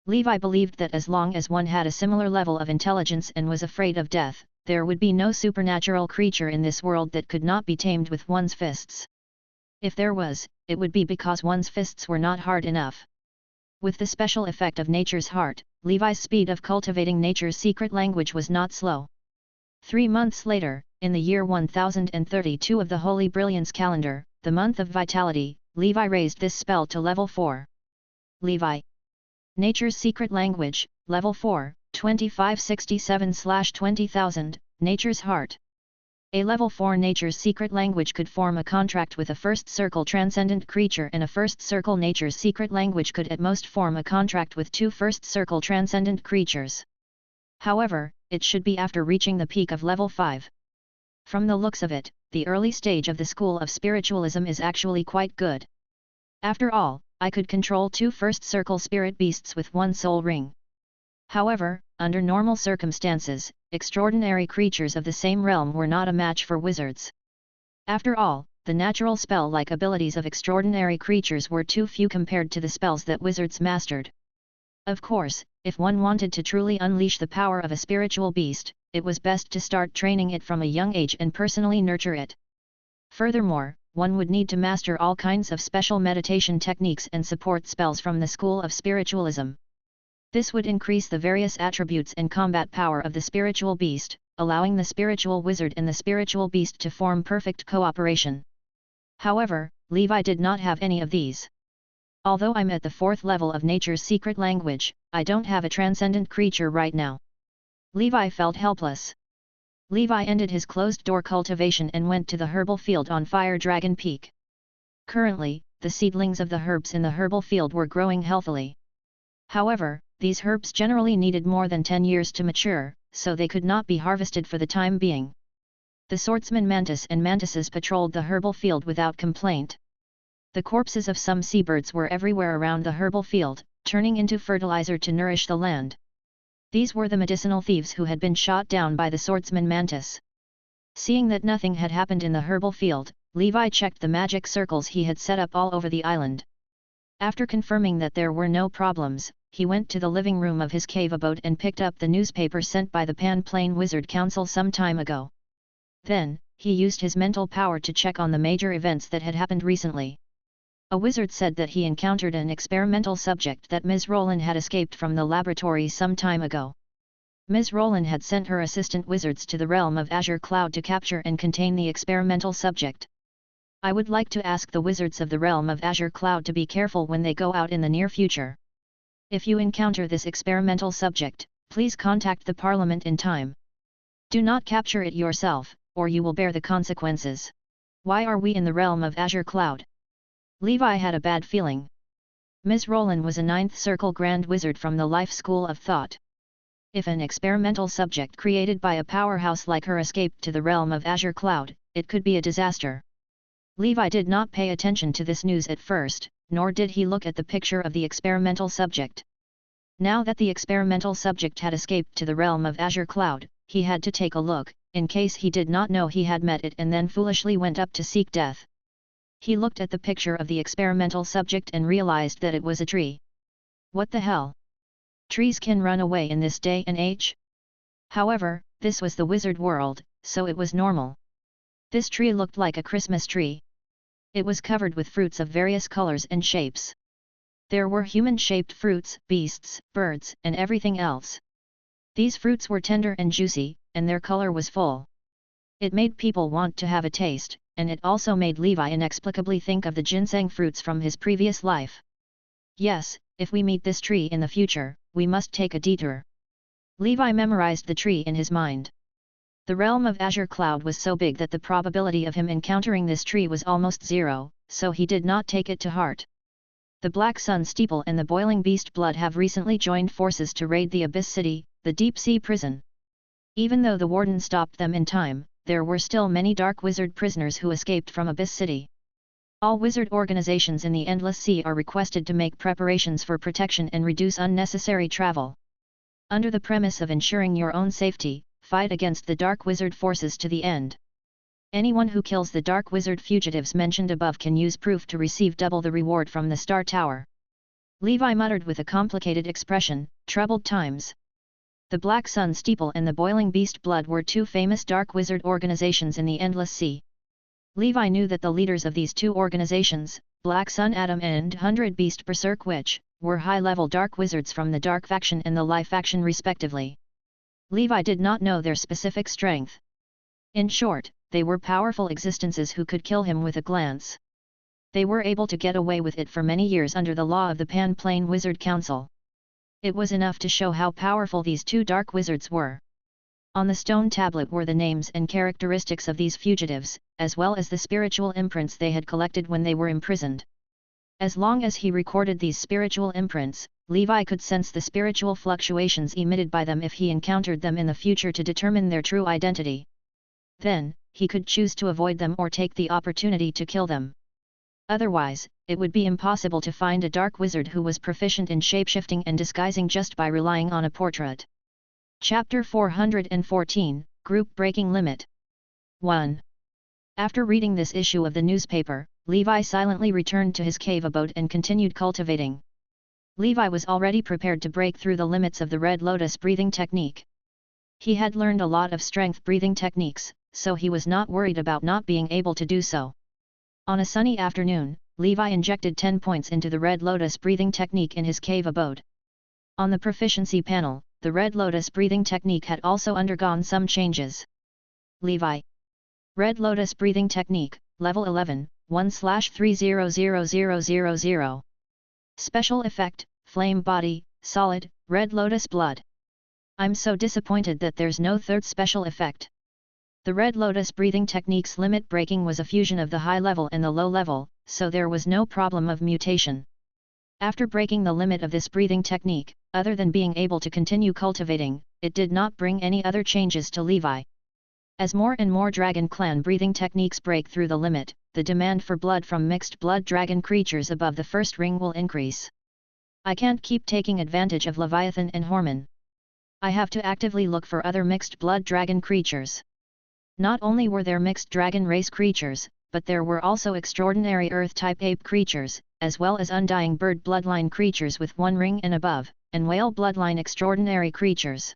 Levi believed that as long as one had a similar level of intelligence and was afraid of death, there would be no supernatural creature in this world that could not be tamed with one's fists. If there was, it would be because one's fists were not hard enough. With the special effect of nature's heart, Levi's speed of cultivating nature's secret language was not slow. 3 months later, in the year 1032 of the Holy Brilliance calendar, the month of vitality, Levi raised this spell to level 4. Levi. Nature's secret language, level 4, 2567/20000, Nature's heart. A level 4 Nature's secret language could form a contract with a first circle transcendent creature, and a first circle Nature's secret language could at most form a contract with 2 first circle transcendent creatures. However, it should be after reaching the peak of level 5. From the looks of it, the early stage of the School of Spiritualism is actually quite good. After all, I could control 2 first circle spirit beasts with 1 soul ring. However, under normal circumstances, extraordinary creatures of the same realm were not a match for wizards. After all, the natural spell-like abilities of extraordinary creatures were too few compared to the spells that wizards mastered. Of course, if one wanted to truly unleash the power of a spiritual beast, it was best to start training it from a young age and personally nurture it. Furthermore, one would need to master all kinds of special meditation techniques and support spells from the School of Spiritualism. This would increase the various attributes and combat power of the spiritual beast, allowing the spiritual wizard and the spiritual beast to form perfect cooperation. However, Levi did not have any of these. Although I'm at the 4th level of nature's secret language, I don't have a transcendent creature right now. Levi felt helpless. Levi ended his closed-door cultivation and went to the herbal field on Fire Dragon Peak. Currently, the seedlings of the herbs in the herbal field were growing healthily. However, these herbs generally needed more than 10 years to mature, so they could not be harvested for the time being. The swordsman mantis and mantises patrolled the herbal field without complaint. The corpses of some seabirds were everywhere around the herbal field, turning into fertilizer to nourish the land. These were the medicinal thieves who had been shot down by the swordsman mantis. Seeing that nothing had happened in the herbal field, Levi checked the magic circles he had set up all over the island. After confirming that there were no problems, he went to the living room of his cave abode and picked up the newspaper sent by the Pan Plane Wizard Council some time ago. Then, he used his mental power to check on the major events that had happened recently. A wizard said that he encountered an experimental subject that Ms. Rowland had escaped from the laboratory some time ago. Ms. Rowland had sent her assistant wizards to the realm of Azure Cloud to capture and contain the experimental subject. I would like to ask the wizards of the realm of Azure Cloud to be careful when they go out in the near future. If you encounter this experimental subject, please contact the Parliament in time. Do not capture it yourself, or you will bear the consequences. Why are we in the realm of Azure Cloud? Levi had a bad feeling. Ms. Rowland was a 9th Circle Grand Wizard from the Life School of Thought. If an experimental subject created by a powerhouse like her escaped to the realm of Azure Cloud, it could be a disaster. Levi did not pay attention to this news at first, nor did he look at the picture of the experimental subject. Now that the experimental subject had escaped to the realm of Azure Cloud, he had to take a look, in case he did not know he had met it and then foolishly went up to seek death. He looked at the picture of the experimental subject and realized that it was a tree. What the hell? Trees can run away in this day and age? However, this was the wizard world, so it was normal. This tree looked like a Christmas tree. It was covered with fruits of various colors and shapes. There were human-shaped fruits, beasts, birds, and everything else. These fruits were tender and juicy, and their color was full. It made people want to have a taste, and it also made Levi inexplicably think of the ginseng fruits from his previous life. Yes, if we meet this tree in the future, we must take a detour. Levi memorized the tree in his mind. The realm of Azure Cloud was so big that the probability of him encountering this tree was almost zero, so he did not take it to heart. The Black Sun Steeple and the Boiling Beast Blood have recently joined forces to raid the Abyss City, the deep sea prison. Even though the warden stopped them in time, there were still many Dark Wizard prisoners who escaped from Abyss City. All wizard organizations in the Endless Sea are requested to make preparations for protection and reduce unnecessary travel. Under the premise of ensuring your own safety, fight against the Dark Wizard forces to the end. Anyone who kills the Dark Wizard fugitives mentioned above can use proof to receive double the reward from the Star Tower. Levi muttered with a complicated expression, troubled times. The Black Sun Steeple and the Boiling Beast Blood were two famous Dark Wizard organizations in the Endless Sea. Levi knew that the leaders of these two organizations, Black Sun Adam and 100 Beast Berserk Witch, were high-level Dark Wizards from the Dark Faction and the Light Faction respectively. Levi did not know their specific strength. In short, they were powerful existences who could kill him with a glance. They were able to get away with it for many years under the law of the Pan Plane Wizard Council. It was enough to show how powerful these two Dark Wizards were. On the stone tablet were the names and characteristics of these fugitives, as well as the spiritual imprints they had collected when they were imprisoned. As long as he recorded these spiritual imprints, Levi could sense the spiritual fluctuations emitted by them if he encountered them in the future to determine their true identity. Then, he could choose to avoid them or take the opportunity to kill them. Otherwise, it would be impossible to find a Dark Wizard who was proficient in shapeshifting and disguising just by relying on a portrait. Chapter 414, Group Breaking Limit 1. After reading this issue of the newspaper, Levi silently returned to his cave abode and continued cultivating. Levi was already prepared to break through the limits of the Red Lotus breathing technique. He had learned a lot of strength breathing techniques, so he was not worried about not being able to do so. On a sunny afternoon, Levi injected 10 points into the Red Lotus breathing technique in his cave abode. On the proficiency panel, the Red Lotus breathing technique had also undergone some changes. Levi. Red Lotus breathing technique, level 11, 1/300000. Special effect, flame body, solid, Red Lotus blood. I'm so disappointed that there's no third special effect. The Red Lotus breathing technique's limit breaking was a fusion of the high level and the low level, so there was no problem of mutation. After breaking the limit of this breathing technique, other than being able to continue cultivating, it did not bring any other changes to Levi. As more and more Dragon Clan breathing techniques break through the limit, the demand for blood from mixed blood dragon creatures above the first ring will increase. I can't keep taking advantage of Leviathan and Hormon. I have to actively look for other mixed blood dragon creatures. Not only were there mixed dragon race creatures, but there were also extraordinary earth-type ape creatures, as well as undying bird bloodline creatures with 1 ring and above, and whale bloodline extraordinary creatures.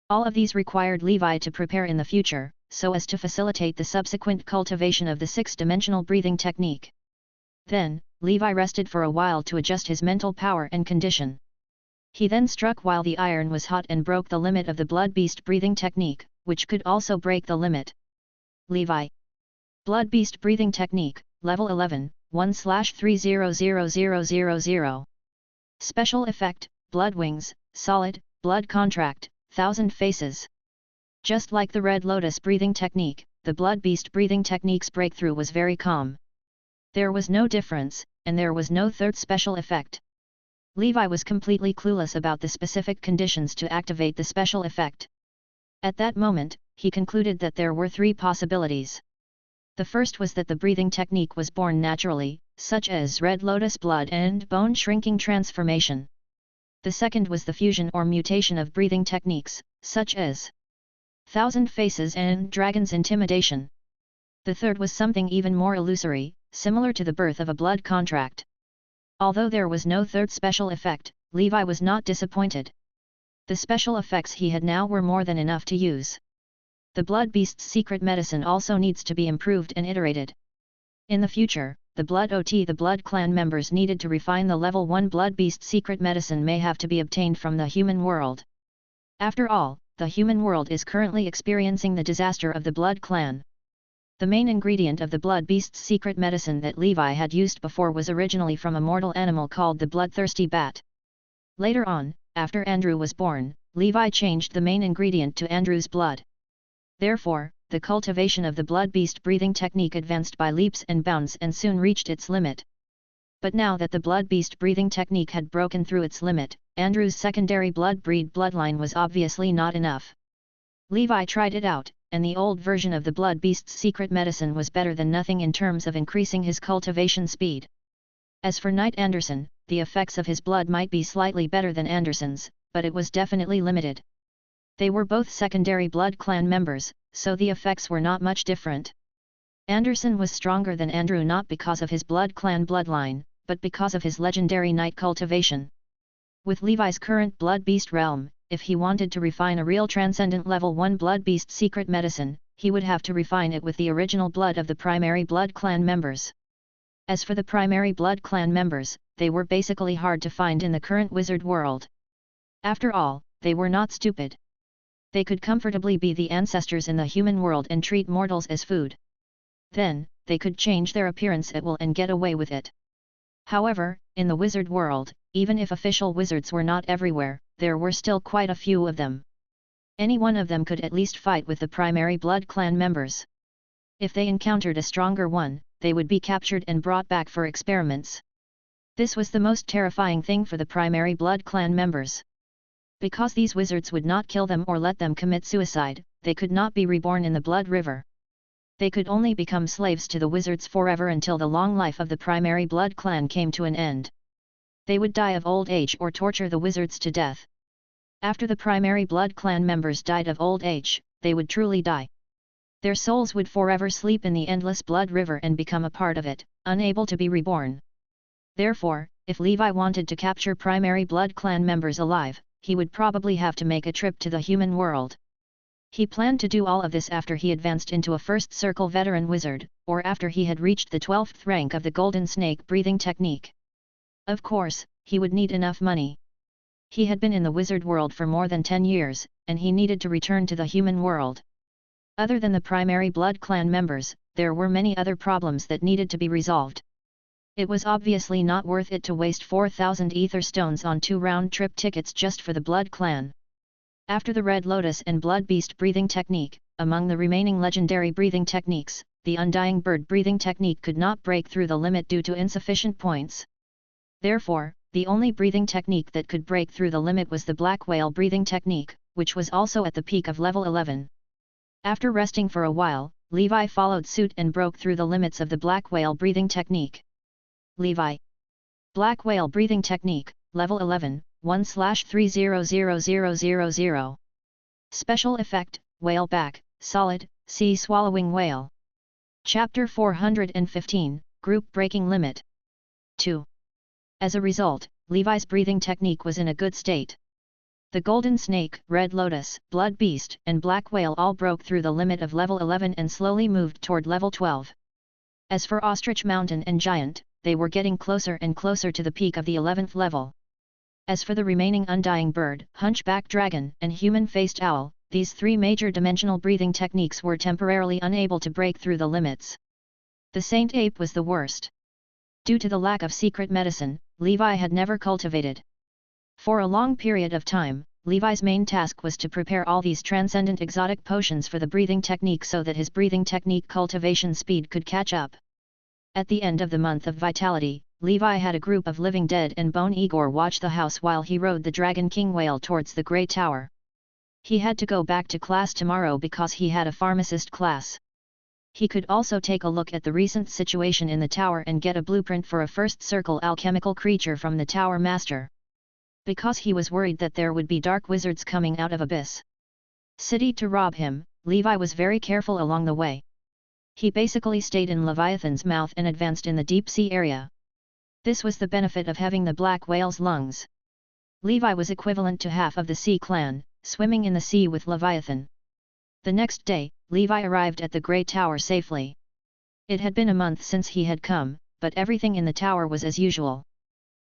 All of these required Levi to prepare in the future, so as to facilitate the subsequent cultivation of the 6-dimensional breathing technique. Then, Levi rested for a while to adjust his mental power and condition. He then struck while the iron was hot and broke the limit of the Blood Beast breathing technique, which could also break the limit. Levi. Blood Beast breathing technique, level 11, 1/300000. Special effect, blood wings, solid, blood contract, 1000 faces. Just like the Red Lotus breathing technique, the Blood Beast breathing technique's breakthrough was very calm. There was no difference, and there was no third special effect. Levi was completely clueless about the specific conditions to activate the special effect. At that moment, he concluded that there were 3 possibilities. The first was that the breathing technique was born naturally, such as Red Lotus blood and bone shrinking transformation. The second was the fusion or mutation of breathing techniques, such as 1000 faces and dragon's intimidation. The third was something even more illusory, similar to the birth of a blood contract. Although there was no third special effect, Levi was not disappointed. The special effects he had now were more than enough to use. The Blood Beast's secret medicine also needs to be improved and iterated. In the future, the Blood Clan members needed to refine the level 1 Blood Beast secret medicine may have to be obtained from the human world. After all, the human world is currently experiencing the disaster of the Blood Clan. The main ingredient of the Blood Beast's secret medicine that Levi had used before was originally from a mortal animal called the bloodthirsty bat. Later on, after Andrew was born, Levi changed the main ingredient to Andrew's blood. Therefore, the cultivation of the Blood Beast breathing technique advanced by leaps and bounds and soon reached its limit. But now that the Blood Beast breathing technique had broken through its limit, Andrew's secondary blood breed bloodline was obviously not enough. Levi tried it out, and the old version of the Blood Beast's secret medicine was better than nothing in terms of increasing his cultivation speed. As for Knight Anderson, the effects of his blood might be slightly better than Anderson's, but it was definitely limited. They were both secondary Blood Clan members, so the effects were not much different. Anderson was stronger than Andrew not because of his Blood Clan bloodline, but because of his legendary Knight cultivation. With Levi's current Blood Beast realm, if he wanted to refine a real transcendent level 1 Blood Beast secret medicine, he would have to refine it with the original blood of the primary Blood Clan members. As for the primary Blood Clan members, they were basically hard to find in the current wizard world. After all, they were not stupid. They could comfortably be the ancestors in the human world and treat mortals as food. Then, they could change their appearance at will and get away with it. However, in the wizard world, even if official wizards were not everywhere, there were still quite a few of them. Any one of them could at least fight with the primary Blood Clan members. If they encountered a stronger one, they would be captured and brought back for experiments. This was the most terrifying thing for the primary Blood Clan members. Because these wizards would not kill them or let them commit suicide, they could not be reborn in the Blood River. They could only become slaves to the wizards forever until the long life of the primary Blood Clan came to an end. They would die of old age or torture the wizards to death. After the primary Blood Clan members died of old age, they would truly die. Their souls would forever sleep in the endless Blood River and become a part of it, unable to be reborn. Therefore, if Levi wanted to capture primary Blood Clan members alive, he would probably have to make a trip to the human world. He planned to do all of this after he advanced into a first circle veteran wizard, or after he had reached the 12th rank of the Golden Snake breathing technique. Of course, he would need enough money. He had been in the wizard world for more than 10 years, and he needed to return to the human world. Other than the primary blood clan members, there were many other problems that needed to be resolved. It was obviously not worth it to waste 4,000 ether stones on 2 round-trip tickets just for the blood clan. After the Red Lotus and Blood Beast breathing technique, among the remaining legendary breathing techniques, the Undying Bird breathing technique could not break through the limit due to insufficient points. Therefore, the only breathing technique that could break through the limit was the Black Whale breathing technique, which was also at the peak of level 11. After resting for a while, Levi followed suit and broke through the limits of the Black Whale breathing technique. Levi. Black Whale breathing technique, level 11, 1/300000. Special effect, Whale back, solid, sea swallowing whale. Chapter 415, Group Breaking Limit. 2. As a result, Levi's breathing technique was in a good state. The Golden Snake, Red Lotus, Blood Beast, and Black Whale all broke through the limit of level 11 and slowly moved toward level 12. As for Ostrich Mountain and Giant, they were getting closer and closer to the peak of the 11th level. As for the remaining Undying Bird, Hunchback Dragon, and Human-Faced Owl, these 3 major dimensional breathing techniques were temporarily unable to break through the limits. The Saint Ape was the worst. Due to the lack of secret medicine, Levi had never cultivated. For a long period of time, Levi's main task was to prepare all these transcendent exotic potions for the breathing technique so that his breathing technique cultivation speed could catch up. At the end of the month of vitality, Levi had a group of living dead and Bone Igor watch the house while he rode the Dragon King whale towards the Grey Tower. He had to go back to class tomorrow because he had a pharmacist class. He could also take a look at the recent situation in the tower and get a blueprint for a first circle alchemical creature from the tower master. Because he was worried that there would be dark wizards coming out of Abyss City to rob him, Levi was very careful along the way. He basically stayed in Leviathan's mouth and advanced in the deep sea area. This was the benefit of having the black whale's lungs. Levi was equivalent to half of the Sea Clan, swimming in the sea with Leviathan. The next day, Levi arrived at the Grey Tower safely. It had been a month since he had come, but everything in the tower was as usual.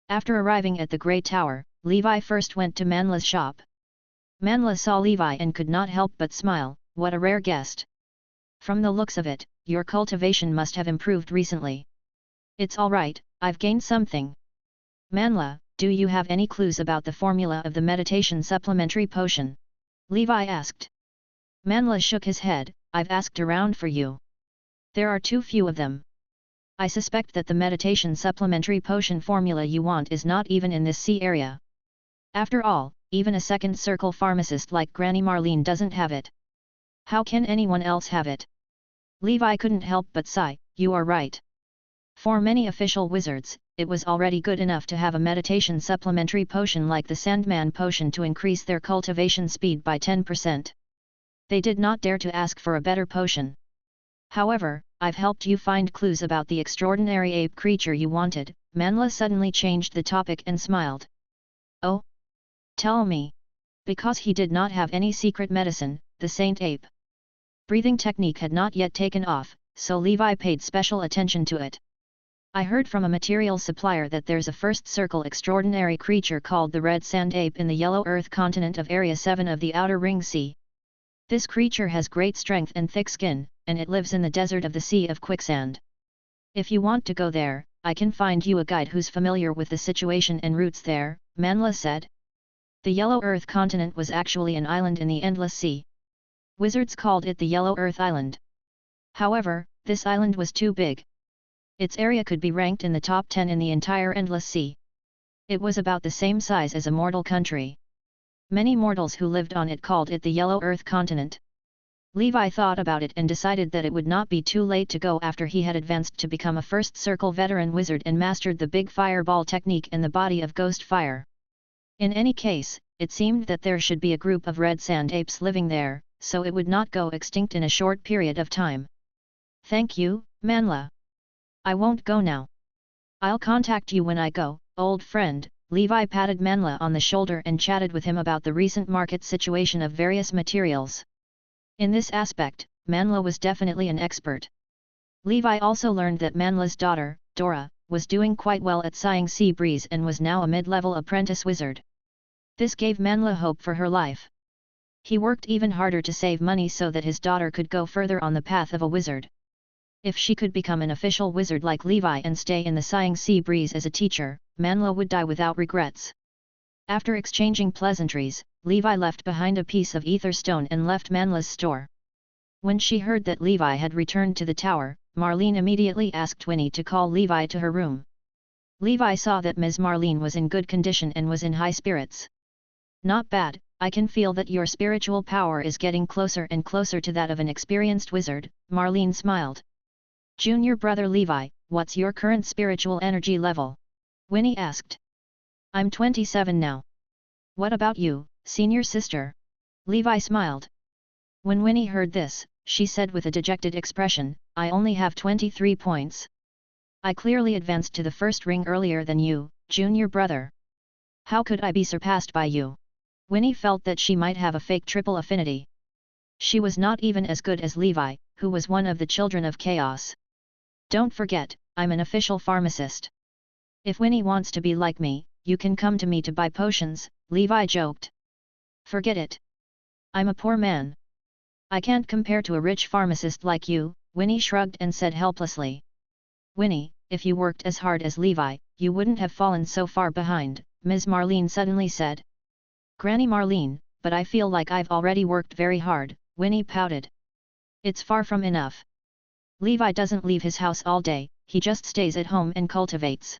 After arriving at the Grey Tower, Levi first went to Manla's shop. Manla saw Levi and could not help but smile. What a rare guest. From the looks of it, your cultivation must have improved recently. It's all right, I've gained something. Manla, do you have any clues about the formula of the meditation supplementary potion? Levi asked. Manla shook his head. I've asked around for you. There are too few of them. I suspect that the meditation supplementary potion formula you want is not even in this sea area. After all, even a second circle pharmacist like Granny Marlene doesn't have it. How can anyone else have it? Levi couldn't help but sigh. You are right. For many official wizards, it was already good enough to have a meditation supplementary potion like the Sandman potion to increase their cultivation speed by 10%. They did not dare to ask for a better potion. However, I've helped you find clues about the extraordinary ape creature you wanted. Manla suddenly changed the topic and smiled. Oh? Tell me. Because he did not have any secret medicine, the Saint Ape breathing technique had not yet taken off, so Levi paid special attention to it. I heard from a material supplier that there's a first circle extraordinary creature called the Red Sand Ape in the Yellow Earth continent of Area 7 of the Outer Ring Sea. This creature has great strength and thick skin, and it lives in the desert of the Sea of Quicksand. If you want to go there, I can find you a guide who's familiar with the situation and routes there, Manla said. The Yellow Earth continent was actually an island in the Endless Sea. Wizards called it the Yellow Earth Island. However, this island was too big. Its area could be ranked in the top 10 in the entire Endless Sea. It was about the same size as a mortal country. Many mortals who lived on it called it the Yellow Earth continent. Levi thought about it and decided that it would not be too late to go after he had advanced to become a first circle veteran wizard and mastered the big fireball technique in the body of ghost fire. In any case, it seemed that there should be a group of red sand apes living there, so it would not go extinct in a short period of time. Thank you, Manla. I won't go now. I'll contact you when I go, old friend. Levi patted Manla on the shoulder and chatted with him about the recent market situation of various materials. In this aspect, Manla was definitely an expert. Levi also learned that Manla's daughter, Dora, was doing quite well at Sighing Sea Breeze and was now a mid-level apprentice wizard. This gave Manla hope for her life. He worked even harder to save money so that his daughter could go further on the path of a wizard. If she could become an official wizard like Levi and stay in the sighing sea breeze as a teacher, Manla would die without regrets. After exchanging pleasantries, Levi left behind a piece of ether stone and left Manla's store. When she heard that Levi had returned to the tower, Marlene immediately asked Winnie to call Levi to her room. Levi saw that Ms. Marlene was in good condition and was in high spirits. "Not bad, I can feel that your spiritual power is getting closer and closer to that of an experienced wizard," Marlene smiled. "Junior brother Levi, what's your current spiritual energy level?" Winnie asked. "I'm 27 now. What about you, senior sister?" Levi smiled. When Winnie heard this, she said with a dejected expression, "I only have 23 points. I clearly advanced to the first ring earlier than you, junior brother. How could I be surpassed by you?" Winnie felt that she might have a fake triple affinity. She was not even as good as Levi, who was one of the children of chaos. "Don't forget, I'm an official pharmacist. If Winnie wants to be like me, you can come to me to buy potions," Levi joked. "Forget it. I'm a poor man. I can't compare to a rich pharmacist like you," Winnie shrugged and said helplessly. "Winnie, if you worked as hard as Levi, you wouldn't have fallen so far behind," Ms. Marlene suddenly said. "Granny Marlene, but I feel like I've already worked very hard," Winnie pouted. "It's far from enough. Levi doesn't leave his house all day, he just stays at home and cultivates.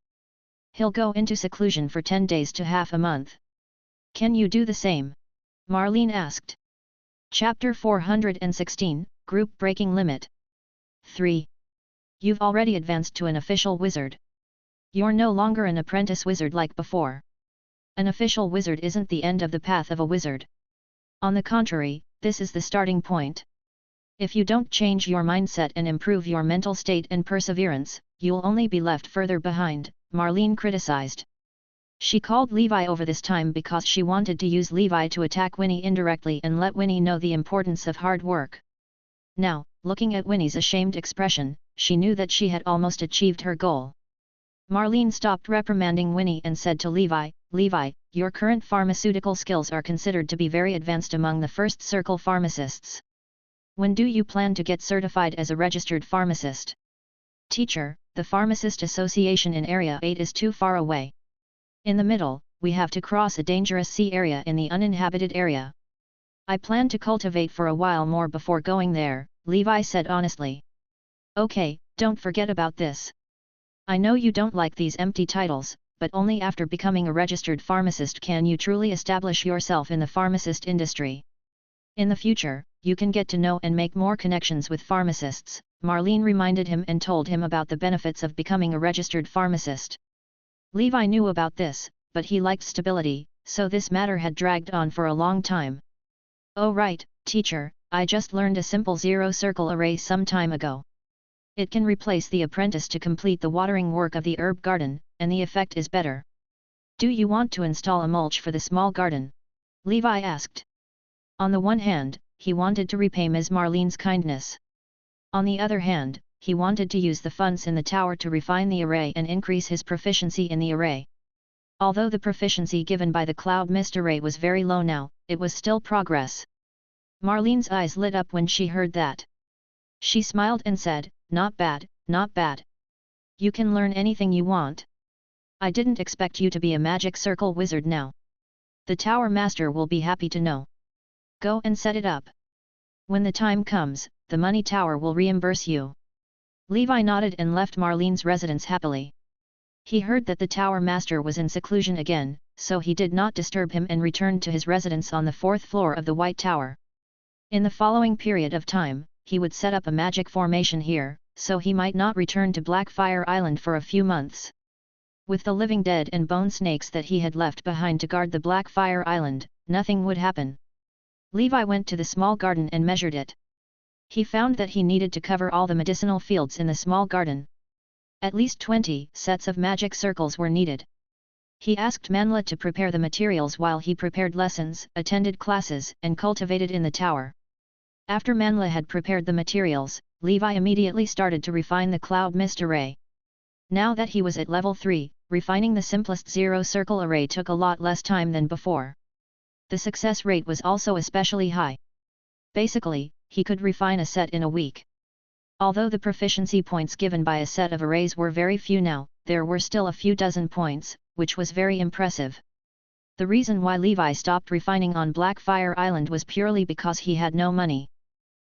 He'll go into seclusion for 10 days to half a month. Can you do the same?" Marlene asked. Chapter 416, Group Breaking Limit. 3. You've already advanced to an official wizard. You're no longer an apprentice wizard like before. An official wizard isn't the end of the path of a wizard. On the contrary, this is the starting point. If you don't change your mindset and improve your mental state and perseverance, you'll only be left further behind, Marlene criticized. She called Levi over this time because she wanted to use Levi to attack Winnie indirectly and let Winnie know the importance of hard work. Now, looking at Winnie's ashamed expression, she knew that she had almost achieved her goal. Marlene stopped reprimanding Winnie and said to Levi, "Levi, your current pharmaceutical skills are considered to be very advanced among the first circle pharmacists. When do you plan to get certified as a registered pharmacist?" "Teacher, the Pharmacist Association in Area 8 is too far away. In the middle, we have to cross a dangerous sea area in the uninhabited area. I plan to cultivate for a while more before going there," Levi said honestly. "Okay, don't forget about this. I know you don't like these empty titles, but only after becoming a registered pharmacist can you truly establish yourself in the pharmacist industry. In the future, you can get to know and make more connections with pharmacists," Marlene reminded him and told him about the benefits of becoming a registered pharmacist. Levi knew about this, but he liked stability, so this matter had dragged on for a long time. "Oh right, teacher, I just learned a simple zero-circle array some time ago. It can replace the apprentice to complete the watering work of the herb garden, and the effect is better. Do you want to install a mulch for the small garden?" Levi asked. On the one hand, he wanted to repay Ms. Marlene's kindness. On the other hand, he wanted to use the funds in the tower to refine the array and increase his proficiency in the array. Although the proficiency given by the cloud mist array was very low now, it was still progress. Marlene's eyes lit up when she heard that. She smiled and said, "Not bad, not bad. You can learn anything you want. I didn't expect you to be a magic circle wizard now. The tower master will be happy to know. Go and set it up. When the time comes, the money tower will reimburse you." Levi nodded and left Marlene's residence happily. He heard that the tower master was in seclusion again, so he did not disturb him and returned to his residence on the 4th floor of the White Tower. In the following period of time, he would set up a magic formation here, so he might not return to Blackfire Island for a few months. With the living dead and bone snakes that he had left behind to guard the Blackfire Island, nothing would happen. Levi went to the small garden and measured it. He found that he needed to cover all the medicinal fields in the small garden. At least 20 sets of magic circles were needed. He asked Manla to prepare the materials while he prepared lessons, attended classes, and cultivated in the tower. After Manla had prepared the materials, Levi immediately started to refine the cloud mist array. Now that he was at level 3, refining the simplest zero-circle array took a lot less time than before. The success rate was also especially high. Basically, he could refine a set in a week. Although the proficiency points given by a set of arrays were very few now, there were still a few dozen points, which was very impressive. The reason why Levi stopped refining on Blackfire Island was purely because he had no money.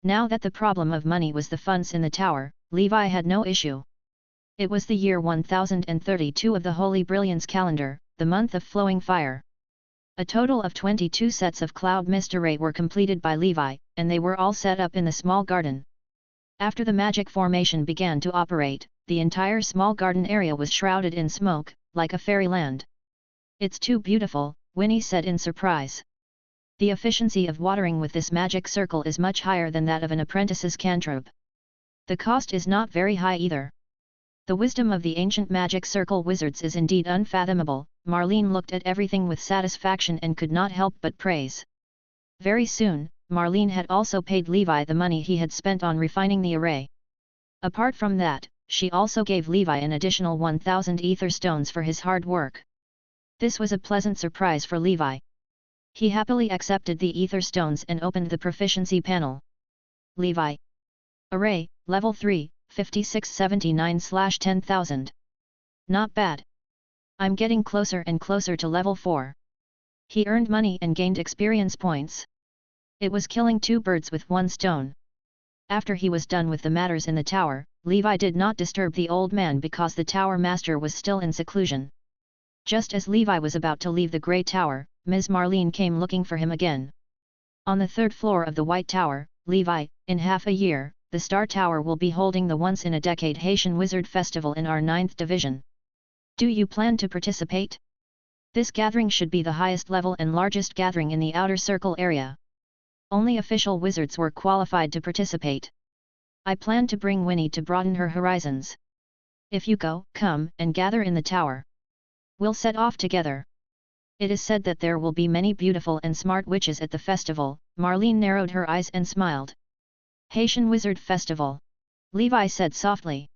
Now that the problem of money was the funds in the tower, Levi had no issue. It was the year 1032 of the Holy Brilliance calendar, the month of flowing fire. A total of 22 sets of cloud mist array were completed by Levi, and they were all set up in the small garden. After the magic formation began to operate, the entire small garden area was shrouded in smoke, like a fairyland. "It's too beautiful," Winnie said in surprise. "The efficiency of watering with this magic circle is much higher than that of an apprentice's cantrip. The cost is not very high either. The wisdom of the ancient magic circle wizards is indeed unfathomable." Marlene looked at everything with satisfaction and could not help but praise. Very soon, Marlene had also paid Levi the money he had spent on refining the array. Apart from that, she also gave Levi an additional 1,000 ether stones for his hard work. This was a pleasant surprise for Levi. He happily accepted the ether stones and opened the proficiency panel. Levi. Array, level 3, 5679/10,000. Not bad. I'm getting closer and closer to level 4. He earned money and gained experience points. It was killing two birds with one stone. After he was done with the matters in the tower, Levi did not disturb the old man because the tower master was still in seclusion. Just as Levi was about to leave the Grey Tower, Ms. Marlene came looking for him again. On the 3rd floor of the White Tower, Levi, in half a year, the Star Tower will be holding the once-in-a-decade Haitian Wizard Festival in our 9th Division. Do you plan to participate? This gathering should be the highest level and largest gathering in the outer circle area. Only official wizards were qualified to participate. I plan to bring Winnie to broaden her horizons. If you go, come and gather in the tower. We'll set off together. It is said that there will be many beautiful and smart witches at the festival. Marlene narrowed her eyes and smiled. Haitian Wizard Festival. Levi said softly.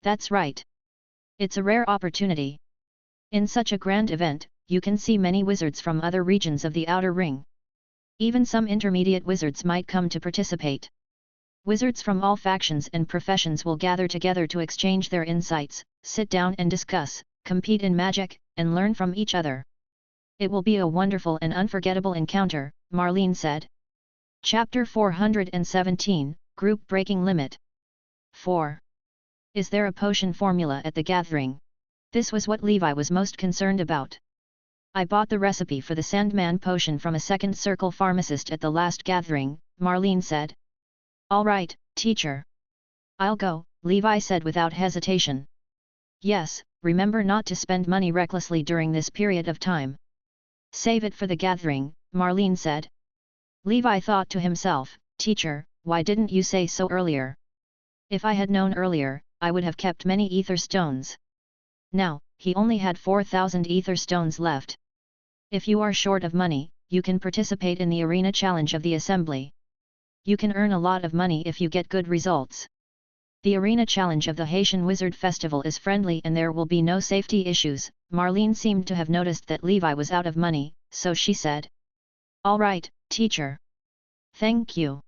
That's right. It's a rare opportunity. In such a grand event, you can see many wizards from other regions of the Outer Ring. Even some intermediate wizards might come to participate. Wizards from all factions and professions will gather together to exchange their insights, sit down and discuss, compete in magic, and learn from each other. It will be a wonderful and unforgettable encounter, Marlene said. Chapter 417, Group Breaking Limit. 4. Is there a potion formula at the gathering? This was what Levi was most concerned about. I bought the recipe for the Sandman potion from a second circle pharmacist at the last gathering, Marlene said. All right, teacher. I'll go, Levi said without hesitation. Yes, remember not to spend money recklessly during this period of time. Save it for the gathering, Marlene said. Levi thought to himself, Teacher, why didn't you say so earlier? If I had known earlier, I would have kept many ether stones. Now, he only had 4,000 ether stones left. If you are short of money, you can participate in the arena challenge of the assembly. You can earn a lot of money if you get good results. The arena challenge of the Haitian Wizard Festival is friendly and there will be no safety issues. Marlene seemed to have noticed that Levi was out of money, so she said. All right, teacher. Thank you.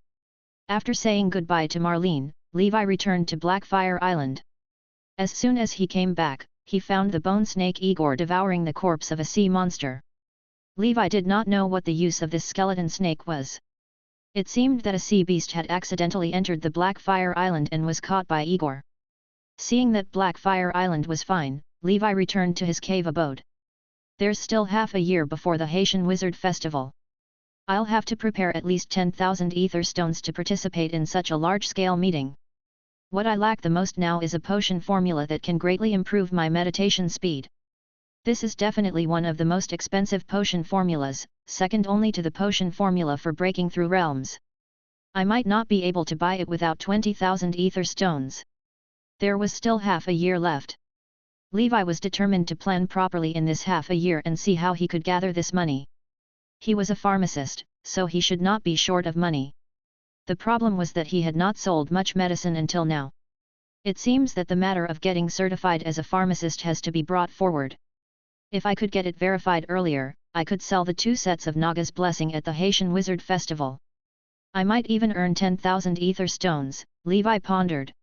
After saying goodbye to Marlene, Levi returned to Blackfire Island. As soon as he came back, he found the bone snake Igor devouring the corpse of a sea monster. Levi did not know what the use of this skeleton snake was. It seemed that a sea beast had accidentally entered the Blackfire Island and was caught by Igor. Seeing that Blackfire Island was fine, Levi returned to his cave abode. There's still half a year before the Haitian Wizard Festival. I'll have to prepare at least 10,000 ether stones to participate in such a large-scale meeting. What I lack the most now is a potion formula that can greatly improve my meditation speed. This is definitely one of the most expensive potion formulas, second only to the potion formula for breaking through realms. I might not be able to buy it without 20,000 ether stones. There was still half a year left. Levi was determined to plan properly in this half a year and see how he could gather this money. He was a pharmacist, so he should not be short of money. The problem was that he had not sold much medicine until now. It seems that the matter of getting certified as a pharmacist has to be brought forward. If I could get it verified earlier, I could sell the 2 sets of Naga's Blessing at the Haitian Wizard Festival. I might even earn 10,000 ether stones, Levi pondered.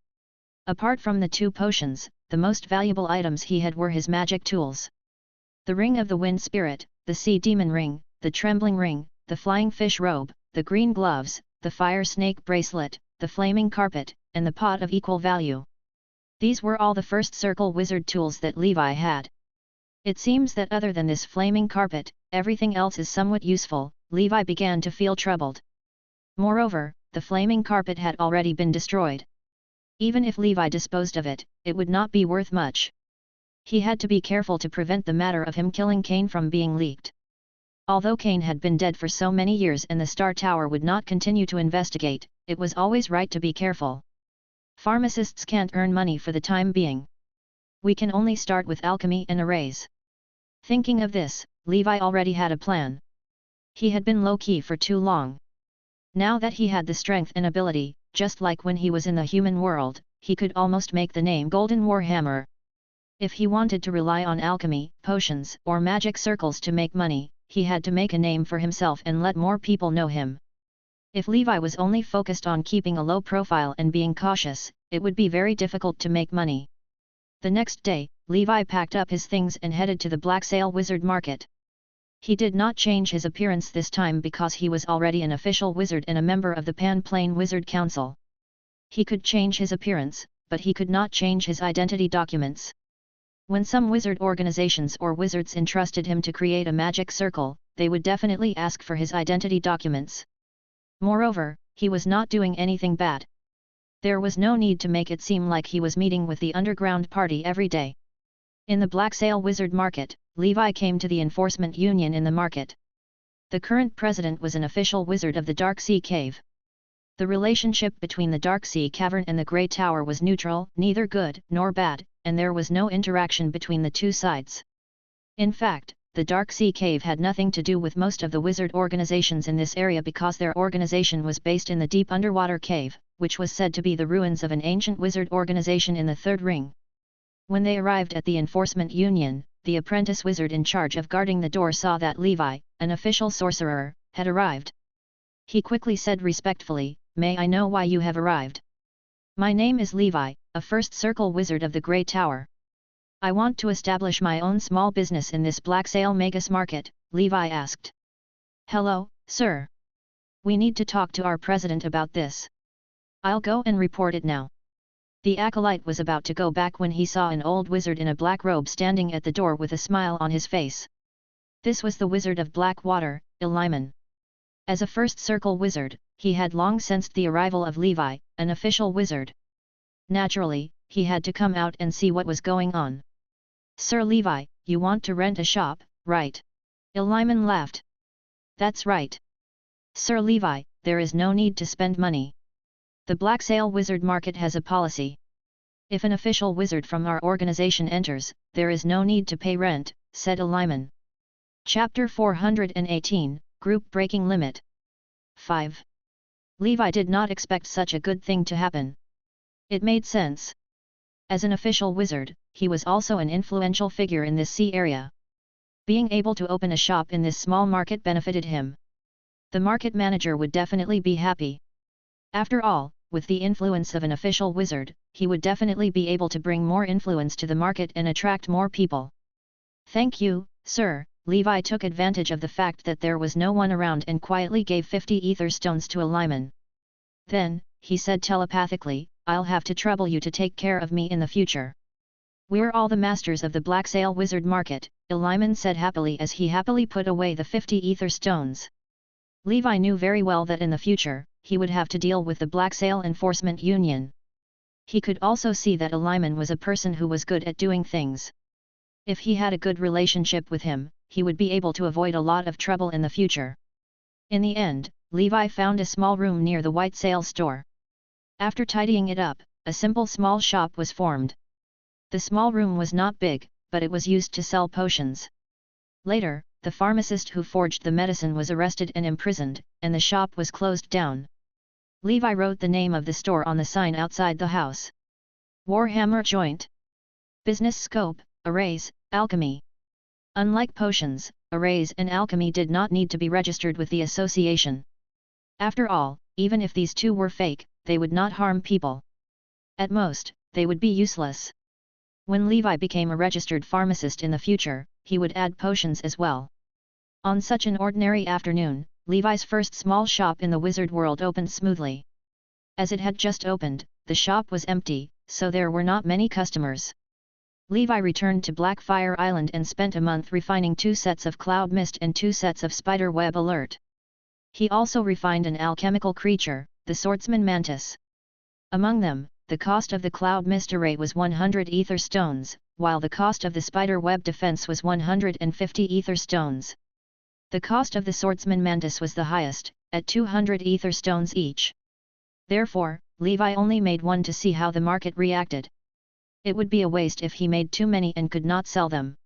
Apart from the 2 potions, the most valuable items he had were his magic tools. The Ring of the Wind Spirit, the Sea Demon Ring, the Trembling Ring, the Flying Fish Robe, the Green Gloves, the Fire Snake Bracelet, the Flaming Carpet, and the Pot of equal value. These were all the first circle wizard tools that Levi had. It seems that other than this flaming carpet, everything else is somewhat useful, Levi began to feel troubled. Moreover, the flaming carpet had already been destroyed. Even if Levi disposed of it, it would not be worth much. He had to be careful to prevent the matter of him killing Cain from being leaked. Although Cain had been dead for so many years and the Star Tower would not continue to investigate, it was always right to be careful. Pharmacists can't earn money for the time being. We can only start with alchemy and arrays. Thinking of this, Levi already had a plan. He had been low-key for too long. Now that he had the strength and ability, just like when he was in the human world, he could almost make the name Golden Warhammer. If he wanted to rely on alchemy, potions, or magic circles to make money, he had to make a name for himself and let more people know him. If Levi was only focused on keeping a low profile and being cautious, it would be very difficult to make money. The next day, Levi packed up his things and headed to the Black Sail Wizard Market. He did not change his appearance this time because he was already an official wizard and a member of the Pan Plane Wizard Council. He could change his appearance, but he could not change his identity documents. When some wizard organizations or wizards entrusted him to create a magic circle, they would definitely ask for his identity documents. Moreover, he was not doing anything bad. There was no need to make it seem like he was meeting with the underground party every day. In the Black Sail Wizard Market, Levi came to the enforcement union in the market. The current president was an official wizard of the Dark Sea Cave. The relationship between the Dark Sea Cavern and the Grey Tower was neutral, neither good nor bad, and there was no interaction between the two sides. In fact, the Dark Sea Cave had nothing to do with most of the wizard organizations in this area because their organization was based in the deep underwater cave, which was said to be the ruins of an ancient wizard organization in the Third Ring. When they arrived at the enforcement union, the apprentice wizard in charge of guarding the door saw that Levi, an official sorcerer, had arrived. He quickly said respectfully, "May I know why you have arrived?" "My name is Levi, a first circle wizard of the Grey Tower. I want to establish my own small business in this Black Sail Magus Market," Levi asked. "Hello, sir. We need to talk to our president about this. I'll go and report it now." The acolyte was about to go back when he saw an old wizard in a black robe standing at the door with a smile on his face. This was the wizard of Blackwater, Iliman. As a first circle wizard, he had long sensed the arrival of Levi, an official wizard. Naturally, he had to come out and see what was going on. "Sir Levi, you want to rent a shop, right?" Iliman laughed. "That's right. Sir Levi, there is no need to spend money. The Black Sail Wizard Market has a policy. If an official wizard from our organization enters, there is no need to pay rent," said Iliman. Chapter 418, Group Breaking Limit. 5. Levi did not expect such a good thing to happen. It made sense. As an official wizard, he was also an influential figure in this sea area. Being able to open a shop in this small market benefited him. The market manager would definitely be happy. After all, with the influence of an official wizard, he would definitely be able to bring more influence to the market and attract more people. "Thank you, sir." Levi took advantage of the fact that there was no one around and quietly gave 50 ether stones to Iliman. Then, he said telepathically, "I'll have to trouble you to take care of me in the future." "We're all the masters of the Black Sail Wizard Market," Iliman said happily as he happily put away the 50 ether stones. Levi knew very well that in the future, he would have to deal with the Black Sail Enforcement Union. He could also see that Iliman was a person who was good at doing things. If he had a good relationship with him, he would be able to avoid a lot of trouble in the future. In the end, Levi found a small room near the White Sail store. After tidying it up, a simple small shop was formed. The small room was not big, but it was used to sell potions. Later, the pharmacist who forged the medicine was arrested and imprisoned, and the shop was closed down. Levi wrote the name of the store on the sign outside the house. Warhammer Joint. Business scope, arrays, alchemy. Unlike potions, arrays and alchemy did not need to be registered with the association. After all, even if these two were fake, they would not harm people. At most, they would be useless. When Levi became a registered pharmacist in the future, he would add potions as well. On such an ordinary afternoon, Levi's first small shop in the wizard world opened smoothly. As it had just opened, the shop was empty, so there were not many customers. Levi returned to Blackfire Island and spent a month refining 2 sets of cloud mist and 2 sets of spider web alert. He also refined an alchemical creature, the swordsman mantis. Among them, the cost of the cloud mist array was 100 ether stones, while the cost of the spider web defense was 150 ether stones. The cost of the swordsman mantis was the highest, at 200 ether stones each. Therefore, Levi only made one to see how the market reacted. It would be a waste if he made too many and could not sell them.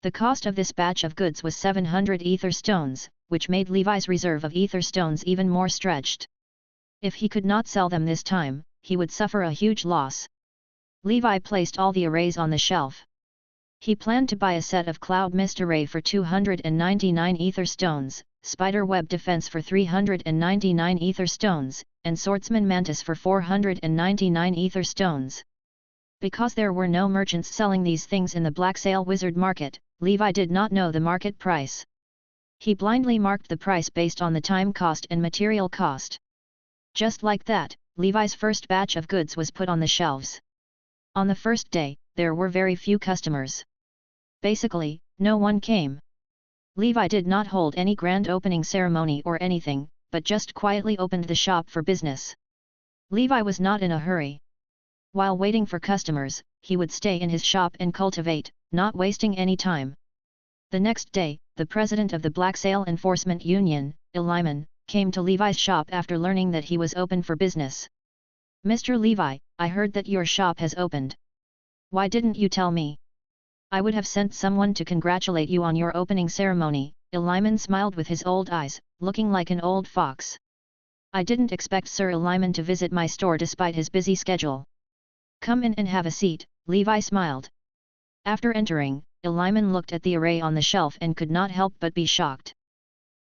The cost of this batch of goods was 700 ether stones, which made Levi's reserve of ether stones even more stretched. If he could not sell them this time, he would suffer a huge loss. Levi placed all the arrays on the shelf. He planned to buy a set of cloud mist array for 299 ether stones, spider web defense for 399 ether stones, and swordsman mantis for 499 ether stones. Because there were no merchants selling these things in the black sale wizard market, Levi did not know the market price. He blindly marked the price based on the time cost and material cost. Just like that, Levi's first batch of goods was put on the shelves. On the first day, there were very few customers. Basically, no one came. Levi did not hold any grand opening ceremony or anything, but just quietly opened the shop for business. Levi was not in a hurry. While waiting for customers, he would stay in his shop and cultivate, not wasting any time. The next day, the president of the Black Sale Enforcement Union, Lyman, came to Levi's shop after learning that he was open for business. "Mr. Levi, I heard that your shop has opened. Why didn't you tell me? I would have sent someone to congratulate you on your opening ceremony." Lyman smiled with his old eyes, looking like an old fox. "I didn't expect Sir Lyman to visit my store despite his busy schedule." "Come in and have a seat," Levi smiled. After entering, Lyman looked at the array on the shelf and could not help but be shocked.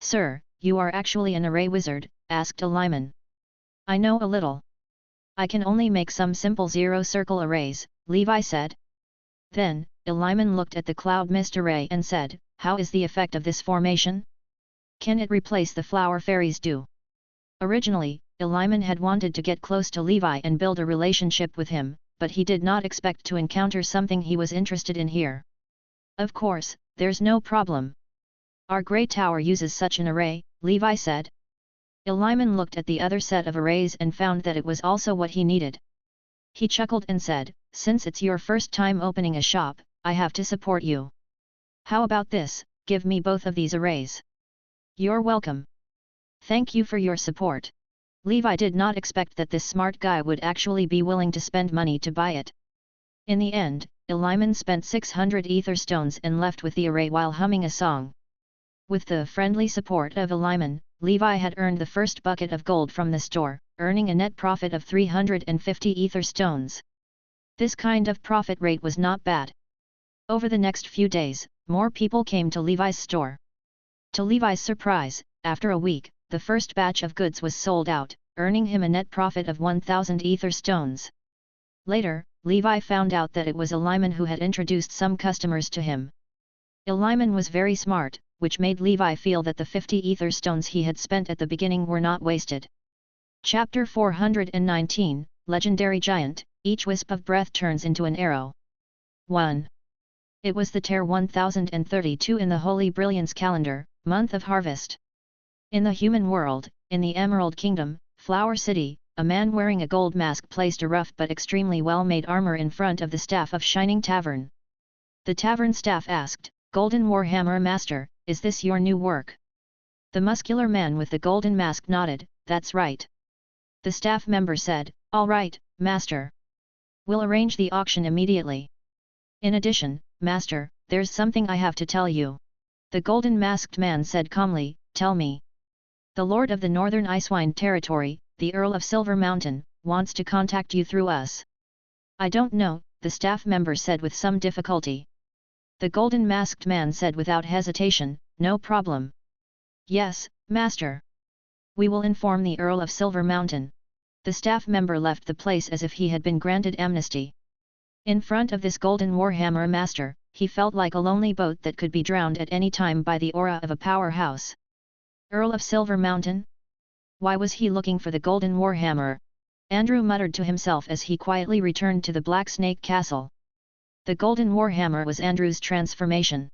"Sir, you are actually an array wizard?" asked Lyman. "I know a little. I can only make some simple zero-circle arrays," Levi said. Then, Lyman looked at the cloud mist array and said, "How is the effect of this formation? Can it replace the flower fairies do?" Originally, Lyman had wanted to get close to Levi and build a relationship with him, but he did not expect to encounter something he was interested in here. "Of course, there's no problem. Our Grey Tower uses such an array," Levi said. Lyman looked at the other set of arrays and found that it was also what he needed. He chuckled and said, "Since it's your first time opening a shop, I have to support you. How about this, give me both of these arrays." "You're welcome. Thank you for your support." Levi did not expect that this smart guy would actually be willing to spend money to buy it. In the end, Lyman spent 600 ether stones and left with the array while humming a song. With the friendly support of Lyman, Levi had earned the first bucket of gold from the store, earning a net profit of 350 ether stones. This kind of profit rate was not bad. Over the next few days, more people came to Levi's store. To Levi's surprise, after a week, the first batch of goods was sold out, earning him a net profit of 1,000 ether stones. Later, Levi found out that it was Lyman who had introduced some customers to him. Lyman was very smart, which made Levi feel that the 50 ether stones he had spent at the beginning were not wasted. Chapter 419, Legendary Giant, each wisp of breath turns into an arrow. 1. It was the Ter 1032 in the Holy Brilliance calendar, month of harvest. In the human world, in the Emerald Kingdom, Flower City, a man wearing a gold mask placed a rough but extremely well-made armor in front of the staff of Shining Tavern. The tavern staff asked, "Golden Warhammer Master, is this your new work?" The muscular man with the golden mask nodded, "That's right." The staff member said, "All right, Master. We'll arrange the auction immediately. In addition, Master, there's something I have to tell you." The golden masked man said calmly, "Tell me." "The Lord of the Northern Icewind Territory, the Earl of Silver Mountain, wants to contact you through us." "I don't know," the staff member said with some difficulty. The golden masked man said without hesitation, "No problem." "Yes, master. We will inform the Earl of Silver Mountain." The staff member left the place as if he had been granted amnesty. In front of this golden warhammer master, he felt like a lonely boat that could be drowned at any time by the aura of a powerhouse. Earl of Silver Mountain? Why was he looking for the golden warhammer? Andrew muttered to himself as he quietly returned to the Black Snake Castle. The golden warhammer was Andrew's transformation.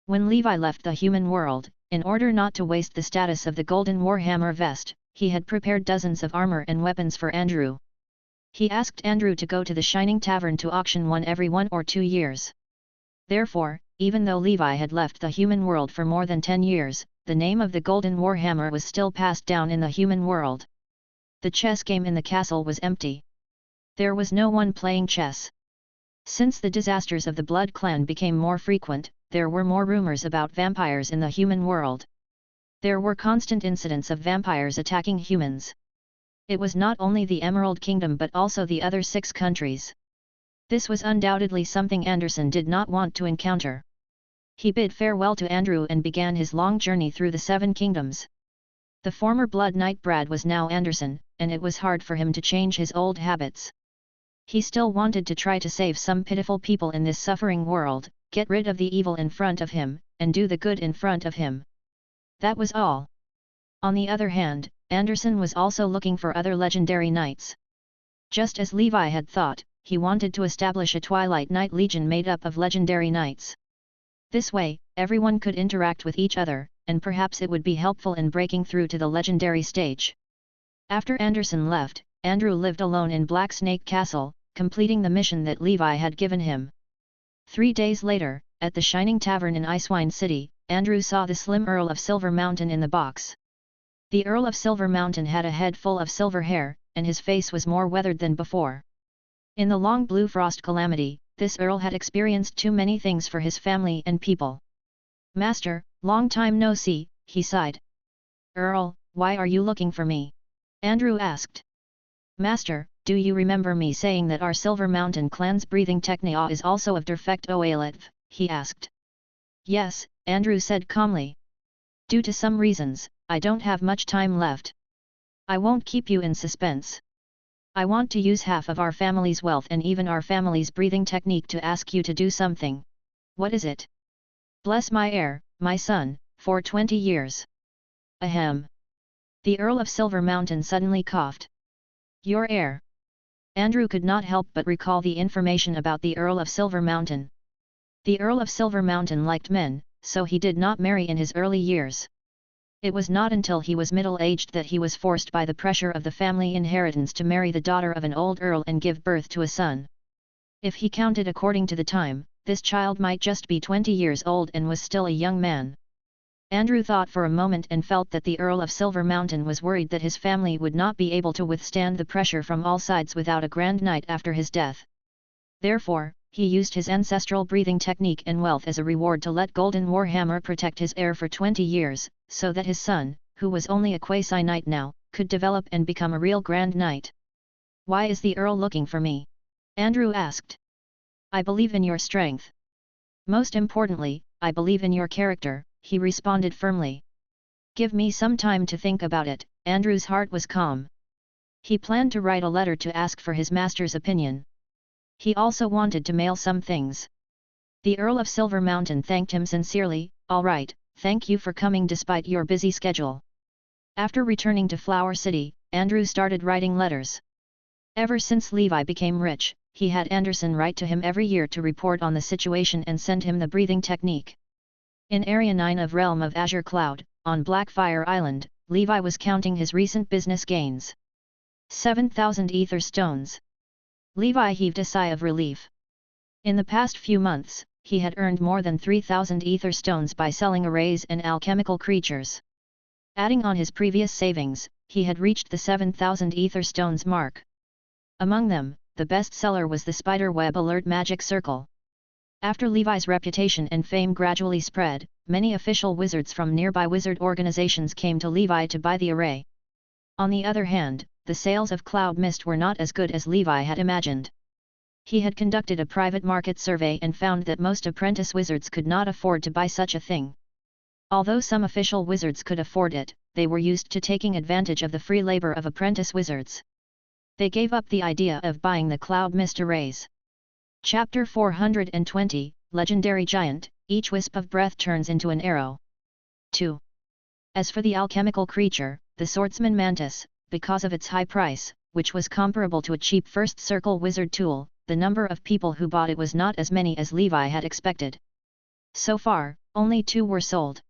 When Levi left the human world, in order not to waste the status of the golden warhammer vest, he had prepared dozens of armor and weapons for Andrew. He asked Andrew to go to the Shining Tavern to auction one every 1 or 2 years. Therefore, even though Levi had left the human world for more than 10 years, the name of the golden warhammer was still passed down in the human world. The chess game in the castle was empty. There was no one playing chess. Since the disasters of the Blood Clan became more frequent, there were more rumors about vampires in the human world. There were constant incidents of vampires attacking humans. It was not only the Emerald Kingdom but also the other 6 countries. This was undoubtedly something Anderson did not want to encounter. He bid farewell to Andrew and began his long journey through the 7 kingdoms. The former Blood Knight Brad was now Anderson, and it was hard for him to change his old habits. He still wanted to try to save some pitiful people in this suffering world, get rid of the evil in front of him, and do the good in front of him. That was all. On the other hand, Anderson was also looking for other legendary knights. Just as Levi had thought, he wanted to establish a Twilight Knight Legion made up of legendary knights. This way, everyone could interact with each other, and perhaps it would be helpful in breaking through to the legendary stage. After Anderson left, Andrew lived alone in Black Snake Castle, completing the mission that Levi had given him. 3 days later, at the Shining Tavern in Icewind City, Andrew saw the slim Earl of Silver Mountain in the box. The Earl of Silver Mountain had a head full of silver hair, and his face was more weathered than before. In the long blue frost calamity, this Earl had experienced too many things for his family and people. "Master, long time no see," he sighed. "Earl, why are you looking for me?" Andrew asked. "Master, do you remember me saying that our Silver Mountain clan's breathing technique is also of defect oaletv?" he asked. "Yes," Andrew said calmly. "Due to some reasons, I don't have much time left. I won't keep you in suspense. I want to use half of our family's wealth and even our family's breathing technique to ask you to do something." "What is it?" "Bless my heir, my son, for 20 years. Ahem." The Earl of Silver Mountain suddenly coughed. "Your heir?" Andrew could not help but recall the information about the Earl of Silver Mountain. The Earl of Silver Mountain liked men, so he did not marry in his early years. It was not until he was middle-aged that he was forced by the pressure of the family inheritance to marry the daughter of an old earl and give birth to a son. If he counted according to the time, this child might just be 20 years old and was still a young man. Andrew thought for a moment and felt that the Earl of Silver Mountain was worried that his family would not be able to withstand the pressure from all sides without a grand knight after his death. Therefore, he used his ancestral breathing technique and wealth as a reward to let Golden Warhammer protect his heir for 20 years, so that his son, who was only a quasi-knight now, could develop and become a real grand knight. "Why is the Earl looking for me?" Andrew asked. "I believe in your strength. Most importantly, I believe in your character," he responded firmly. "Give me some time to think about it." Andrew's heart was calm. He planned to write a letter to ask for his master's opinion. He also wanted to mail some things. The Earl of Silver Mountain thanked him sincerely. "All right, thank you for coming despite your busy schedule." After returning to Flower City, Andrew started writing letters. Ever since Levi became rich, he had Anderson write to him every year to report on the situation and send him the breathing technique. In Area 9 of Realm of Azure Cloud, on Blackfire Island, Levi was counting his recent business gains. 7,000 ether stones. Levi heaved a sigh of relief. In the past few months, he had earned more than 3,000 ether stones by selling arrays and alchemical creatures. Adding on his previous savings, he had reached the 7,000 ether stones mark. Among them, the best seller was the Spiderweb Alert Magic Circle. After Levi's reputation and fame gradually spread, many official wizards from nearby wizard organizations came to Levi to buy the array. On the other hand, the sales of Cloud Mist were not as good as Levi had imagined. He had conducted a private market survey and found that most apprentice wizards could not afford to buy such a thing. Although some official wizards could afford it, they were used to taking advantage of the free labor of apprentice wizards. They gave up the idea of buying the cloud mist arrays. Chapter 420, Legendary Giant, each wisp of breath turns into an arrow. 2. As for the alchemical creature, the swordsman mantis, because of its high price, which was comparable to a cheap first circle wizard tool, the number of people who bought it was not as many as Levi had expected. So far, only 2 were sold.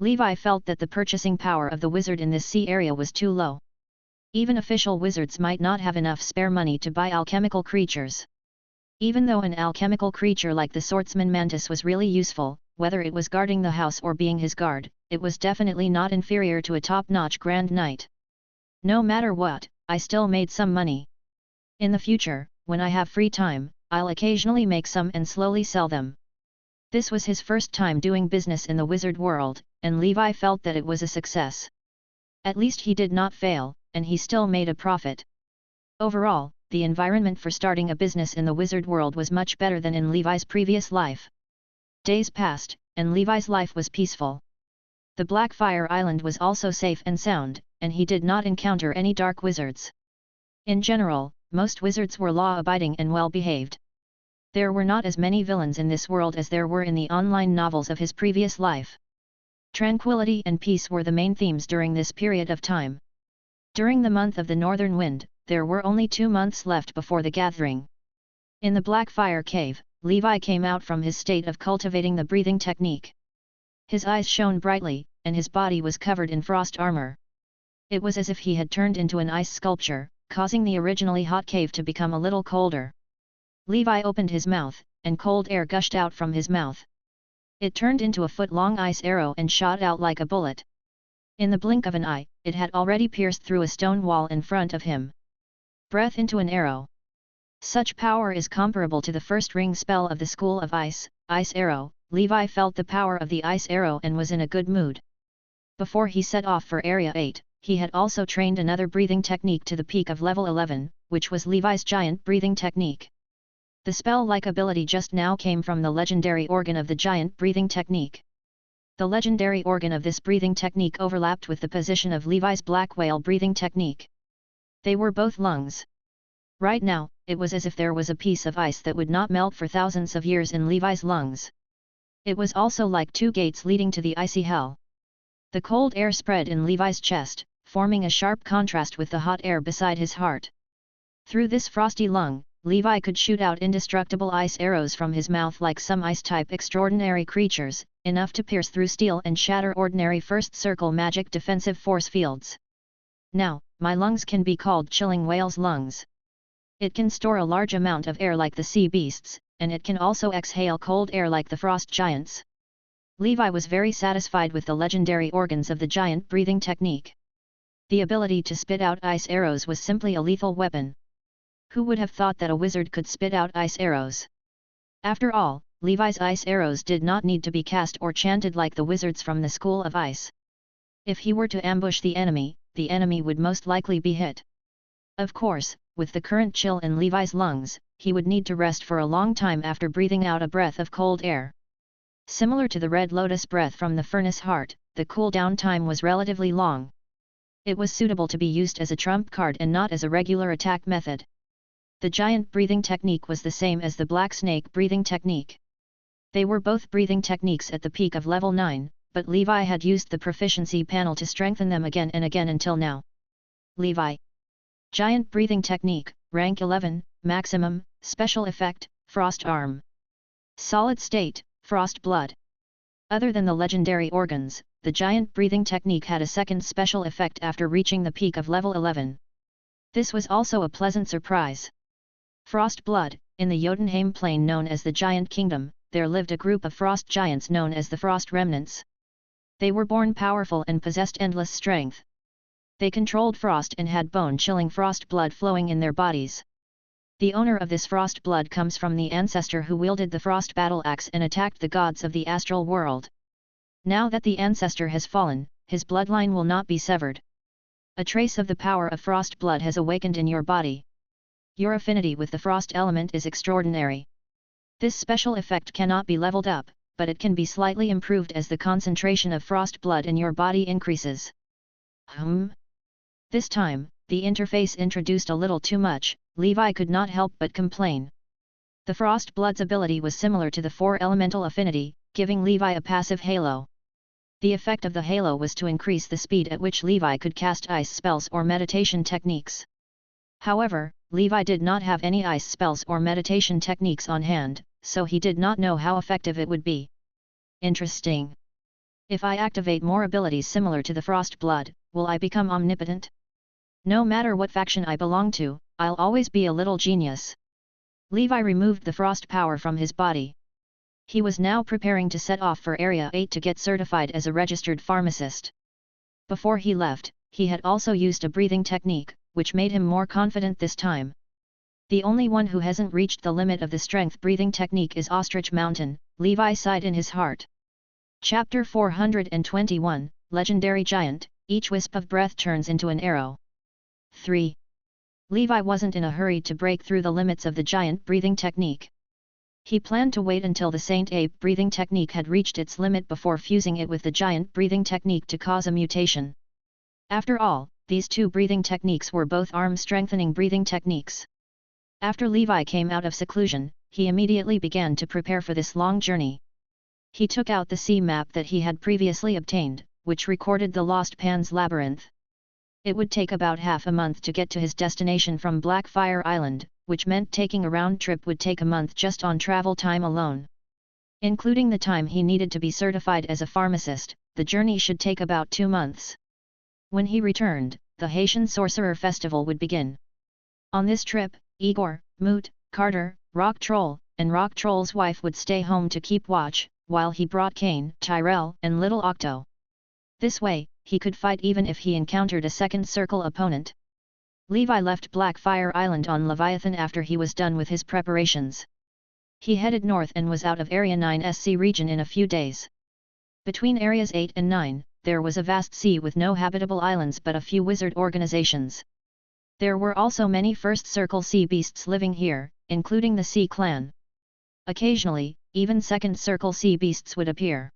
Levi felt that the purchasing power of the wizard in this sea area was too low. Even official wizards might not have enough spare money to buy alchemical creatures. Even though an alchemical creature like the swordsman mantis was really useful, whether it was guarding the house or being his guard, it was definitely not inferior to a top-notch Grand Knight. No matter what, I still made some money. In the future, when I have free time, I'll occasionally make some and slowly sell them. This was his first time doing business in the wizard world, and Levi felt that it was a success. At least he did not fail, and he still made a profit. Overall, the environment for starting a business in the wizard world was much better than in Levi's previous life. Days passed, and Levi's life was peaceful. The Blackfire Island was also safe and sound, and he did not encounter any dark wizards. In general, most wizards were law-abiding and well-behaved. There were not as many villains in this world as there were in the online novels of his previous life. Tranquility and peace were the main themes during this period of time. During the month of the Northern Wind, there were only 2 months left before the gathering. In the Blackfire Cave, Levi came out from his state of cultivating the breathing technique. His eyes shone brightly, and his body was covered in frost armor. It was as if he had turned into an ice sculpture, causing the originally hot cave to become a little colder. Levi opened his mouth, and cold air gushed out from his mouth. It turned into a foot-long ice arrow and shot out like a bullet. In the blink of an eye, it had already pierced through a stone wall in front of him. Breath into an arrow. Such power is comparable to the first ring spell of the School of Ice, Ice Arrow. Levi felt the power of the ice arrow and was in a good mood. Before he set off for Area 8, he had also trained another breathing technique to the peak of level 11, which was Levi's giant breathing technique. The spell-like ability just now came from the legendary organ of the giant breathing technique. The legendary organ of this breathing technique overlapped with the position of Levi's black whale breathing technique. They were both lungs. Right now, it was as if there was a piece of ice that would not melt for thousands of years in Levi's lungs. It was also like 2 gates leading to the icy hell. The cold air spread in Levi's chest, forming a sharp contrast with the hot air beside his heart. Through this frosty lung, Levi could shoot out indestructible ice arrows from his mouth like some ice-type extraordinary creatures, enough to pierce through steel and shatter ordinary first circle magic defensive force fields. Now, my lungs can be called Chilling Whale's lungs. It can store a large amount of air like the sea beasts, and it can also exhale cold air like the frost giants. Levi was very satisfied with the legendary organs of the giant breathing technique. The ability to spit out ice arrows was simply a lethal weapon. Who would have thought that a wizard could spit out ice arrows? After all, Levi's ice arrows did not need to be cast or chanted like the wizards from the School of Ice. If he were to ambush the enemy would most likely be hit. Of course, with the current chill in Levi's lungs, he would need to rest for a long time after breathing out a breath of cold air. Similar to the red lotus breath from the furnace heart, the cool-down time was relatively long. It was suitable to be used as a trump card and not as a regular attack method. The giant breathing technique was the same as the black snake breathing technique. They were both breathing techniques at the peak of level 9, but Levi had used the proficiency panel to strengthen them again and again until now. Levi. Giant breathing technique, rank 11, maximum, special effect, frost arm. Solid state, frost blood. Other than the legendary organs, the giant breathing technique had a second special effect after reaching the peak of level 11. This was also a pleasant surprise. Frost blood. In the Jotunheim plain known as the Giant Kingdom, there lived a group of frost giants known as the Frost Remnants. They were born powerful and possessed endless strength. They controlled frost and had bone-chilling frost blood flowing in their bodies. The owner of this frost blood comes from the ancestor who wielded the frost battle axe and attacked the gods of the astral world. Now that the ancestor has fallen, his bloodline will not be severed. A trace of the power of frost blood has awakened in your body. your affinity with the frost element is extraordinary. This special effect cannot be leveled up, but it can be slightly improved as the concentration of frost blood in your body increases. This time, the interface introduced a little too much, Levi could not help but complain. The frost blood's ability was similar to the 4 elemental affinity, giving Levi a passive halo. The effect of the halo was to increase the speed at which Levi could cast ice spells or meditation techniques. However, Levi did not have any ice spells or meditation techniques on hand, so he did not know how effective it would be. Interesting. If I activate more abilities similar to the frost blood, will I become omnipotent? No matter what faction I belong to, I'll always be a little genius. Levi removed the frost power from his body. He was now preparing to set off for Area 8 to get certified as a registered pharmacist. Before he left, he had also used a breathing technique, which made him more confident this time. The only one who hasn't reached the limit of the strength breathing technique is Ostrich Mountain, Levi sighed in his heart. Chapter 421, Legendary Giant, each wisp of breath turns into an arrow. 3. Levi wasn't in a hurry to break through the limits of the giant breathing technique. He planned to wait until the Saint Ape breathing technique had reached its limit before fusing it with the giant breathing technique to cause a mutation. After all, these two breathing techniques were both arm-strengthening breathing techniques. After Levi came out of seclusion, he immediately began to prepare for this long journey. He took out the sea map that he had previously obtained, which recorded the Lost Pan's Labyrinth. It would take about half a month to get to his destination from Blackfire Island, which meant taking a round trip would take a month just on travel time alone. Including the time he needed to be certified as a pharmacist, the journey should take about 2 months. When he returned, the Haitian Sorcerer Festival would begin. On this trip, Igor, Moot, Carter, Rock Troll, and Rock Troll's wife would stay home to keep watch, while he brought Kane, Tyrell, and Little Octo. This way, he could fight even if he encountered a second circle opponent. Levi left Blackfire Island on Leviathan after he was done with his preparations. He headed north and was out of Area 9's sea region in a few days. Between Areas 8 and 9, there was a vast sea with no habitable islands but a few wizard organizations. There were also many First Circle sea beasts living here, including the Sea Clan. Occasionally, even Second Circle sea beasts would appear.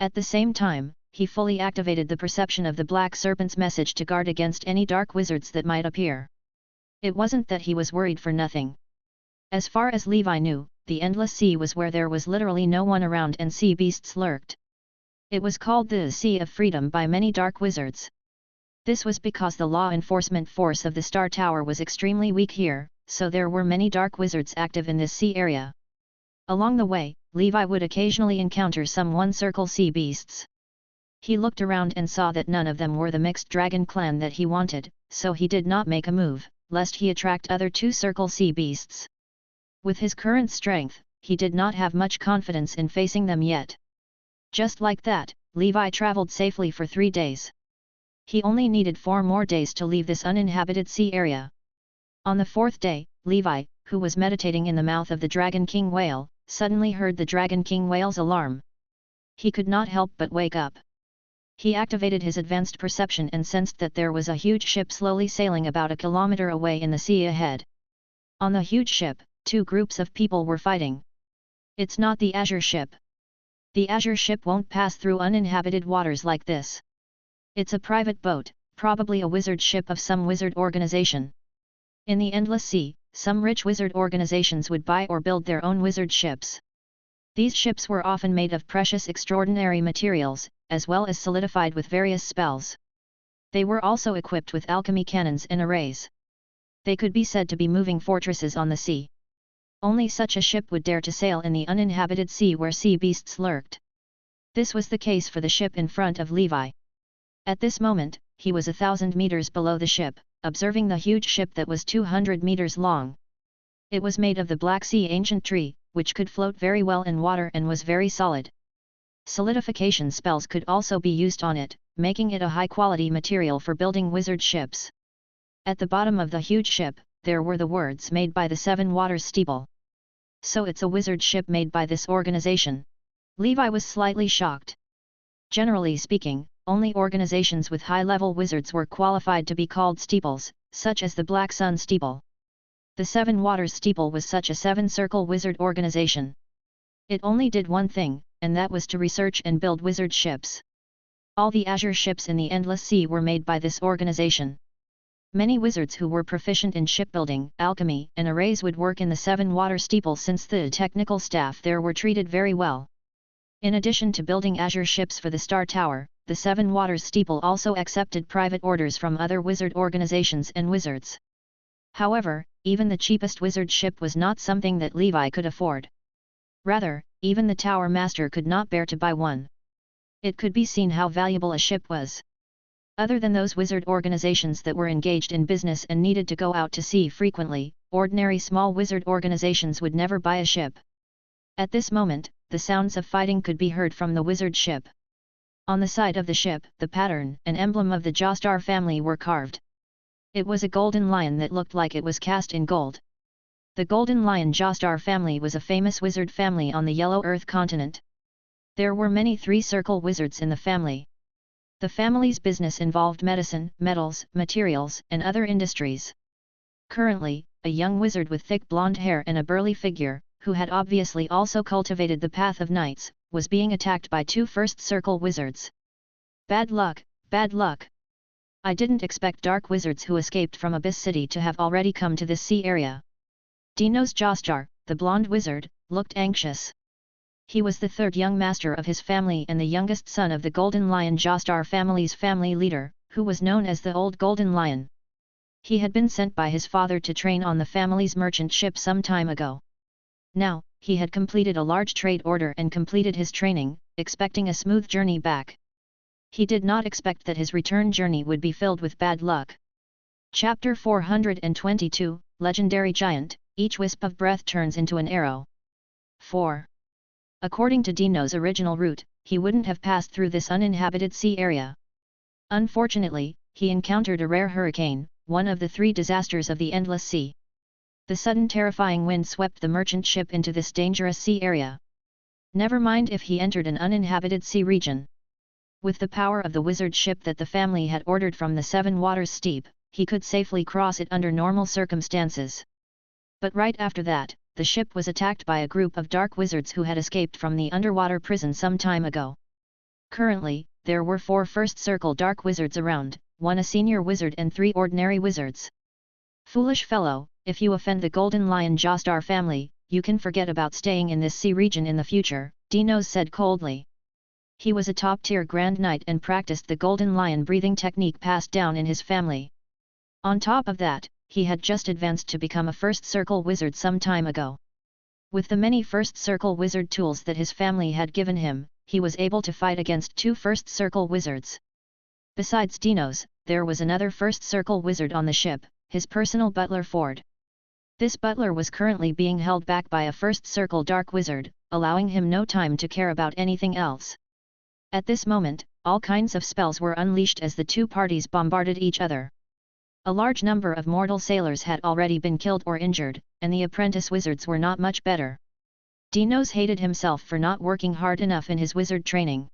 At the same time, he fully activated the perception of the Black Serpent's message to guard against any dark wizards that might appear. It wasn't that he was worried for nothing. As far as Levi knew, the Endless Sea was where there was literally no one around and sea beasts lurked. It was called the Sea of Freedom by many dark wizards. This was because the law enforcement force of the Star Tower was extremely weak here, so there were many dark wizards active in this sea area. Along the way, Levi would occasionally encounter some one-circle sea beasts. He looked around and saw that none of them were the mixed dragon clan that he wanted, so he did not make a move, lest he attract other two-circle sea beasts. With his current strength, he did not have much confidence in facing them yet. Just like that, Levi traveled safely for 3 days. He only needed 4 more days to leave this uninhabited sea area. On the 4th day, Levi, who was meditating in the mouth of the Dragon King whale, suddenly heard the Dragon King whale's alarm. He could not help but wake up. He activated his advanced perception and sensed that there was a huge ship slowly sailing about a kilometer away in the sea ahead. On the huge ship, 2 groups of people were fighting. It's not the Azure ship. The Azure ship won't pass through uninhabited waters like this. It's a private boat, probably a wizard ship of some wizard organization. In the Endless Sea, some rich wizard organizations would buy or build their own wizard ships. These ships were often made of precious extraordinary materials, as well as solidified with various spells. They were also equipped with alchemy cannons and arrays. They could be said to be moving fortresses on the sea. Only such a ship would dare to sail in the uninhabited sea where sea beasts lurked. This was the case for the ship in front of Levi. At this moment, he was 1,000 meters below the ship, observing the huge ship that was 200 meters long. It was made of the Black Sea ancient tree, which could float very well in water and was very solid. Solidification spells could also be used on it, making it a high-quality material for building wizard ships. At the bottom of the huge ship, there were the words made by the 7 Waters steeple. So it's a wizard ship made by this organization. Levi was slightly shocked. Generally speaking, only organizations with high-level wizards were qualified to be called steeples, such as the Black Sun steeple. The Seven Waters Steeple was such a seven-circle wizard organization. It only did one thing, and that was to research and build wizard ships. All the azure ships in the Endless Sea were made by this organization. Many wizards who were proficient in shipbuilding, alchemy, and arrays would work in the Seven Water Steeple since the technical staff there were treated very well. In addition to building azure ships for the Star Tower, the Seven Waters Steeple also accepted private orders from other wizard organizations and wizards. However, even the cheapest wizard ship was not something that Levi could afford. Rather, even the Tower Master could not bear to buy one. It could be seen how valuable a ship was. Other than those wizard organizations that were engaged in business and needed to go out to sea frequently, ordinary small wizard organizations would never buy a ship. At this moment, the sounds of fighting could be heard from the wizard ship. On the side of the ship, the pattern and emblem of the Jostar family were carved. It was a golden lion that looked like it was cast in gold. The Golden Lion Jostar family was a famous wizard family on the Yellow Earth continent. There were many three-circle wizards in the family. The family's business involved medicine, metals, materials, and other industries. Currently, a young wizard with thick blonde hair and a burly figure, who had obviously also cultivated the Path of Knights, was being attacked by two first-circle wizards. Bad luck, bad luck. I didn't expect dark wizards who escaped from Abyss City to have already come to this sea area. Dinos Jostar, the blonde wizard, looked anxious. He was the third young master of his family and the youngest son of the Golden Lion Jostar family's family leader, who was known as the Old Golden Lion. He had been sent by his father to train on the family's merchant ship some time ago. Now, he had completed a large trade order and completed his training, expecting a smooth journey back. He did not expect that his return journey would be filled with bad luck. Chapter 422, Legendary Giant, each wisp of breath turns into an arrow. 4. According to Dino's original route, he wouldn't have passed through this uninhabited sea area. Unfortunately, he encountered a rare hurricane, one of the three disasters of the Endless Sea. The sudden terrifying wind swept the merchant ship into this dangerous sea area. Never mind if he entered an uninhabited sea region. With the power of the wizard ship that the family had ordered from the Seven Waters Steep, he could safely cross it under normal circumstances. But right after that, the ship was attacked by a group of dark wizards who had escaped from the underwater prison some time ago. Currently, there were 4 first-circle dark wizards around, 1 a senior wizard and 3 ordinary wizards. Foolish fellow, if you offend the Golden Lion Jostar family, you can forget about staying in this sea region in the future, Dinos said coldly. He was a top-tier Grand Knight and practiced the Golden Lion breathing technique passed down in his family. On top of that, he had just advanced to become a first-circle wizard some time ago. With the many first-circle wizard tools that his family had given him, he was able to fight against 2 first-circle wizards. Besides Dinos, there was another first-circle wizard on the ship, his personal butler Ford. This butler was currently being held back by a first-circle dark wizard, allowing him no time to care about anything else. At this moment, all kinds of spells were unleashed as the 2 parties bombarded each other. A large number of mortal sailors had already been killed or injured, and the apprentice wizards were not much better. Dinos hated himself for not working hard enough in his wizard training.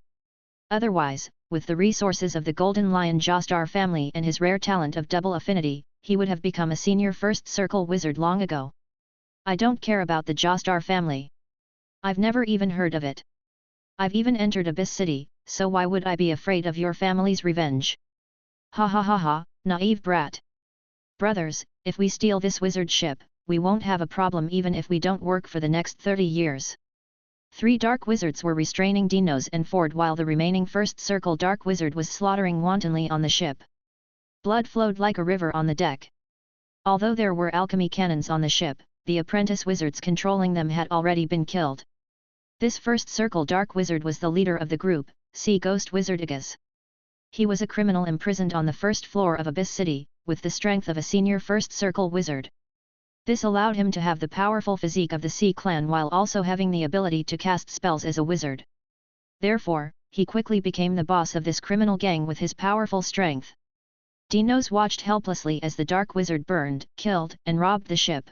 Otherwise, with the resources of the Golden Lion Jostar family and his rare talent of double affinity, he would have become a senior first-circle wizard long ago. I don't care about the Jostar family. I've never even heard of it. I've even entered Abyss City, so why would I be afraid of your family's revenge? Ha ha ha ha, naive brat. Brothers, if we steal this wizard ship, we won't have a problem even if we don't work for the next 30 years. 3 dark wizards were restraining Dinos and Ford while the remaining first-circle dark wizard was slaughtering wantonly on the ship. Blood flowed like a river on the deck. Although there were alchemy cannons on the ship, the apprentice wizards controlling them had already been killed. This first-circle dark wizard was the leader of the group, Sea Ghost Wizard Igas. He was a criminal imprisoned on the first floor of Abyss City, with the strength of a senior first-circle wizard. This allowed him to have the powerful physique of the Sea Clan while also having the ability to cast spells as a wizard. Therefore, he quickly became the boss of this criminal gang with his powerful strength. Dinos watched helplessly as the dark wizard burned, killed, and robbed the ship.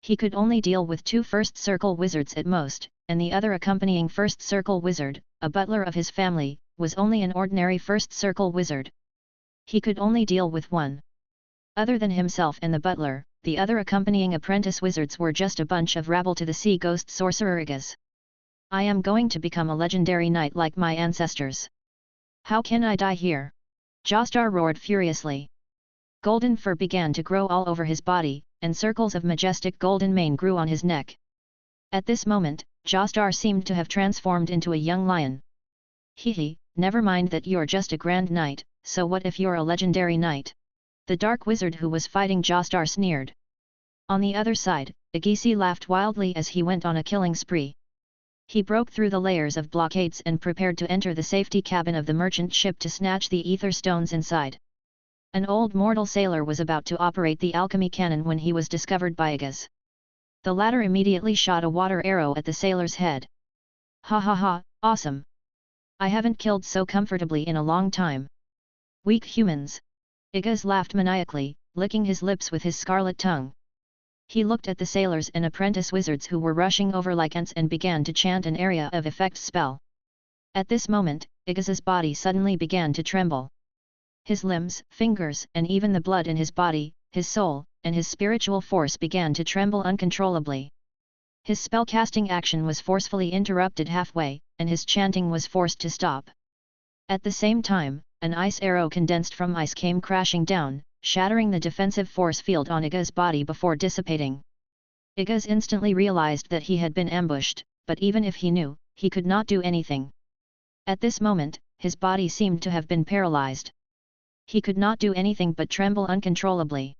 He could only deal with 2 first-circle wizards at most, and the other accompanying first-circle wizard, a butler of his family, was only an ordinary first-circle wizard. He could only deal with 1. Other than himself and the butler, the other accompanying apprentice wizards were just a bunch of rabble to the sea ghost sorcerer Igas. I am going to become a legendary knight like my ancestors. How can I die here? Jostar roared furiously. Golden fur began to grow all over his body, and circles of majestic golden mane grew on his neck. At this moment, Jostar seemed to have transformed into a young lion. Hee, never mind that you're just a grand knight, so what if you're a legendary knight? The dark wizard who was fighting Jostar sneered. On the other side, Agisi laughed wildly as he went on a killing spree. He broke through the layers of blockades and prepared to enter the safety cabin of the merchant ship to snatch the ether stones inside. An old mortal sailor was about to operate the alchemy cannon when he was discovered by Igas. The latter immediately shot a water arrow at the sailor's head. Ha ha ha, awesome! I haven't killed so comfortably in a long time. Weak humans! Igas laughed maniacally, licking his lips with his scarlet tongue. He looked at the sailors and apprentice wizards who were rushing over like ants and began to chant an area of effects spell. At this moment, Igas's body suddenly began to tremble. His limbs, fingers, and even the blood in his body, his soul, and his spiritual force began to tremble uncontrollably. His spellcasting action was forcefully interrupted halfway, and his chanting was forced to stop. At the same time, an ice arrow condensed from ice came crashing down, shattering the defensive force field on Igas's body before dissipating. Igas instantly realized that he had been ambushed, but even if he knew, he could not do anything. At this moment, his body seemed to have been paralyzed. He could not do anything but tremble uncontrollably.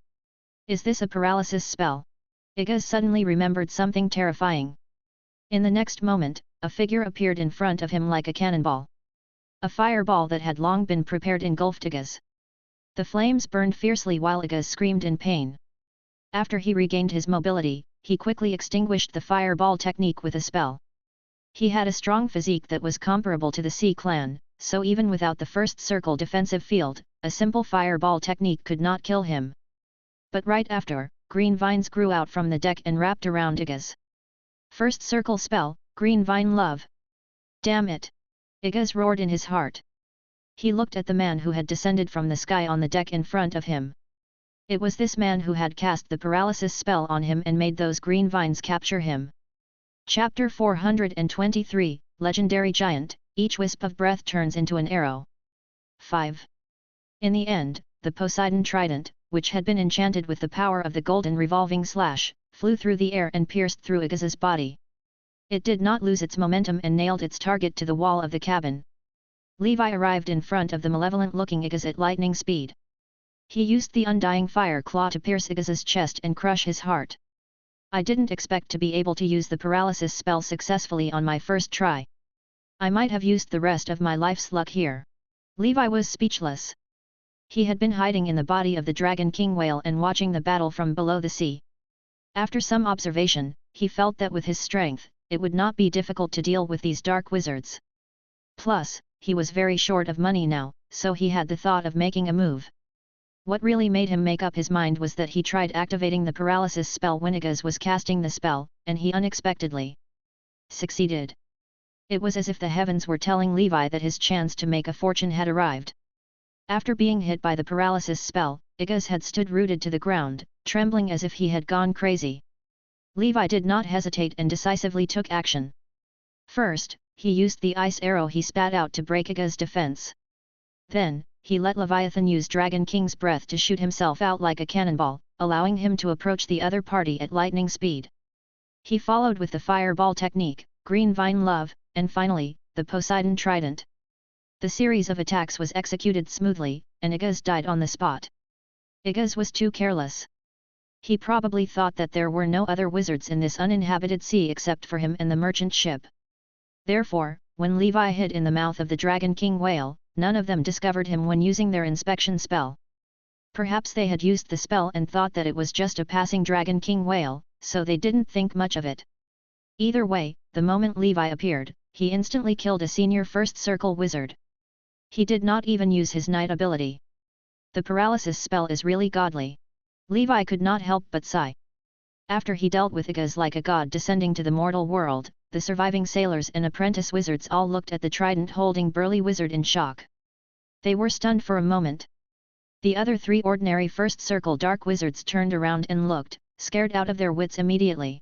Is this a paralysis spell? Igas suddenly remembered something terrifying. In the next moment, a figure appeared in front of him like a cannonball. A fireball that had long been prepared engulfed Igas. The flames burned fiercely while Igas screamed in pain. After he regained his mobility, he quickly extinguished the fireball technique with a spell. He had a strong physique that was comparable to the Sea Clan, so even without the first circle defensive field, a simple fireball technique could not kill him. But right after, green vines grew out from the deck and wrapped around Igas. First circle spell, green vine love. Damn it! Igas roared in his heart. He looked at the man who had descended from the sky on the deck in front of him. It was this man who had cast the paralysis spell on him and made those green vines capture him. Chapter 423, Legendary Giant, each wisp of breath turns into an arrow. 5. In the end, the Poseidon trident, which had been enchanted with the power of the golden revolving slash, flew through the air and pierced through Igas's body. It did not lose its momentum and nailed its target to the wall of the cabin. Levi arrived in front of the malevolent-looking Igas at lightning speed. He used the undying fire claw to pierce Igas's chest and crush his heart. I didn't expect to be able to use the paralysis spell successfully on my first try. I might have used the rest of my life's luck here. Levi was speechless. He had been hiding in the body of the Dragon King whale and watching the battle from below the sea. After some observation, he felt that with his strength, it would not be difficult to deal with these dark wizards. Plus, he was very short of money now, so he had the thought of making a move. What really made him make up his mind was that he tried activating the paralysis spell when Igas was casting the spell, and he unexpectedly succeeded. It was as if the heavens were telling Levi that his chance to make a fortune had arrived. After being hit by the paralysis spell, Igas had stood rooted to the ground, trembling as if he had gone crazy. Levi did not hesitate and decisively took action. First, he used the ice arrow he spat out to break Igas's defense. Then, he let Leviathan use Dragon King's breath to shoot himself out like a cannonball, allowing him to approach the other party at lightning speed. He followed with the fireball technique, Green Vine Love, and finally, the Poseidon Trident. The series of attacks was executed smoothly, and Igas died on the spot. Igas was too careless. He probably thought that there were no other wizards in this uninhabited sea except for him and the merchant ship. Therefore, when Levi hid in the mouth of the Dragon King whale, none of them discovered him when using their inspection spell. Perhaps they had used the spell and thought that it was just a passing Dragon King whale, so they didn't think much of it. Either way, the moment Levi appeared, he instantly killed a senior first circle wizard. He did not even use his knight ability. The paralysis spell is really godly. Levi could not help but sigh. After he dealt with Igas like a god descending to the mortal world, the surviving sailors and apprentice wizards all looked at the trident-holding burly wizard in shock. They were stunned for a moment. The other 3 ordinary first circle dark wizards turned around and looked, scared out of their wits immediately.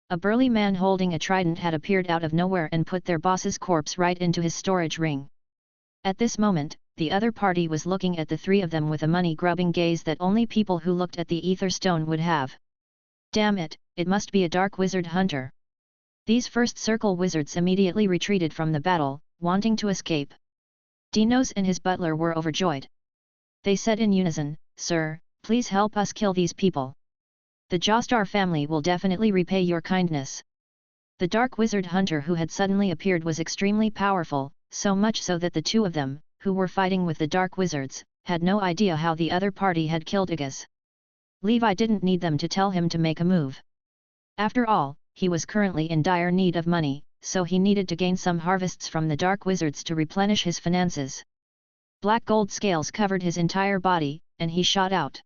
A burly man holding a trident had appeared out of nowhere and put their boss's corpse right into his storage ring. At this moment, the other party was looking at the 3 of them with a money-grubbing gaze that only people who looked at the ether stone would have. Damn it, it must be a dark wizard hunter. These first circle wizards immediately retreated from the battle, wanting to escape. Dinos and his butler were overjoyed. They said in unison, "Sir, please help us kill these people. The Jostar family will definitely repay your kindness." The dark wizard hunter who had suddenly appeared was extremely powerful, so much so that the 2 of them, who were fighting with the dark wizards, had no idea how the other party had killed Igas. Levi didn't need them to tell him to make a move. After all, he was currently in dire need of money, so he needed to gain some harvests from the dark wizards to replenish his finances. Black gold scales covered his entire body, and he shot out.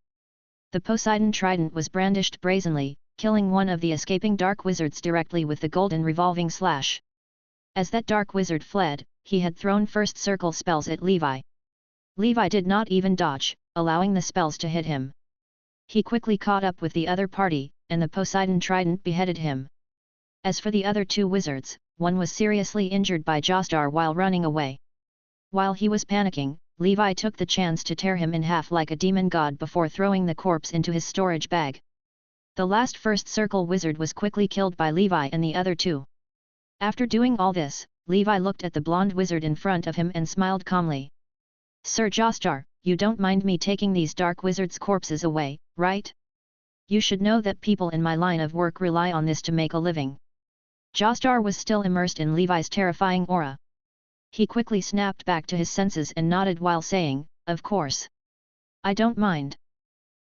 The Poseidon trident was brandished brazenly, killing one of the escaping dark wizards directly with the golden revolving slash. As that dark wizard fled, he had thrown first circle spells at Levi. Levi did not even dodge, allowing the spells to hit him. He quickly caught up with the other party, and the Poseidon trident beheaded him. As for the other 2 wizards, one was seriously injured by Jostar while running away. While he was panicking, Levi took the chance to tear him in half like a demon god before throwing the corpse into his storage bag. The last first circle wizard was quickly killed by Levi and the other 2. After doing all this, Levi looked at the blonde wizard in front of him and smiled calmly. "Sir Jostar, you don't mind me taking these dark wizards' corpses away, right? You should know that people in my line of work rely on this to make a living." Jostar was still immersed in Levi's terrifying aura. He quickly snapped back to his senses and nodded while saying, "Of course. I don't mind."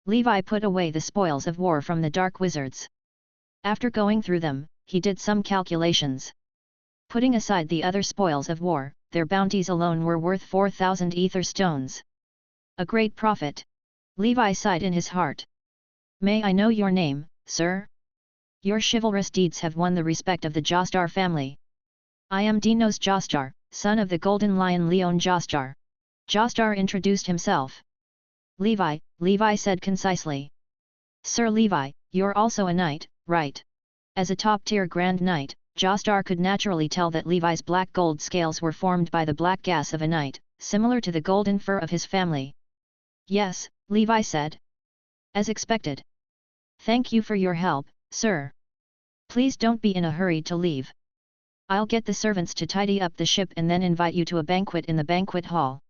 Levi put away the spoils of war from the dark wizards. After going through them, he did some calculations. Putting aside the other spoils of war, their bounties alone were worth 4,000 ether stones. A great profit. Levi sighed in his heart. "May I know your name, sir? Your chivalrous deeds have won the respect of the Jostar family." "I am Dinos Jostar, son of the Golden Lion Leon Jostar." Jostar introduced himself. Levi said concisely. "Sir Levi, you're also a knight, right?" As a top-tier Grand Knight, Jostar could naturally tell that Levi's black gold scales were formed by the black gas of a knight, similar to the golden fur of his family. "Yes," Levi said. "As expected. Thank you for your help, sir. Please don't be in a hurry to leave. I'll get the servants to tidy up the ship and then invite you to a banquet in the banquet hall.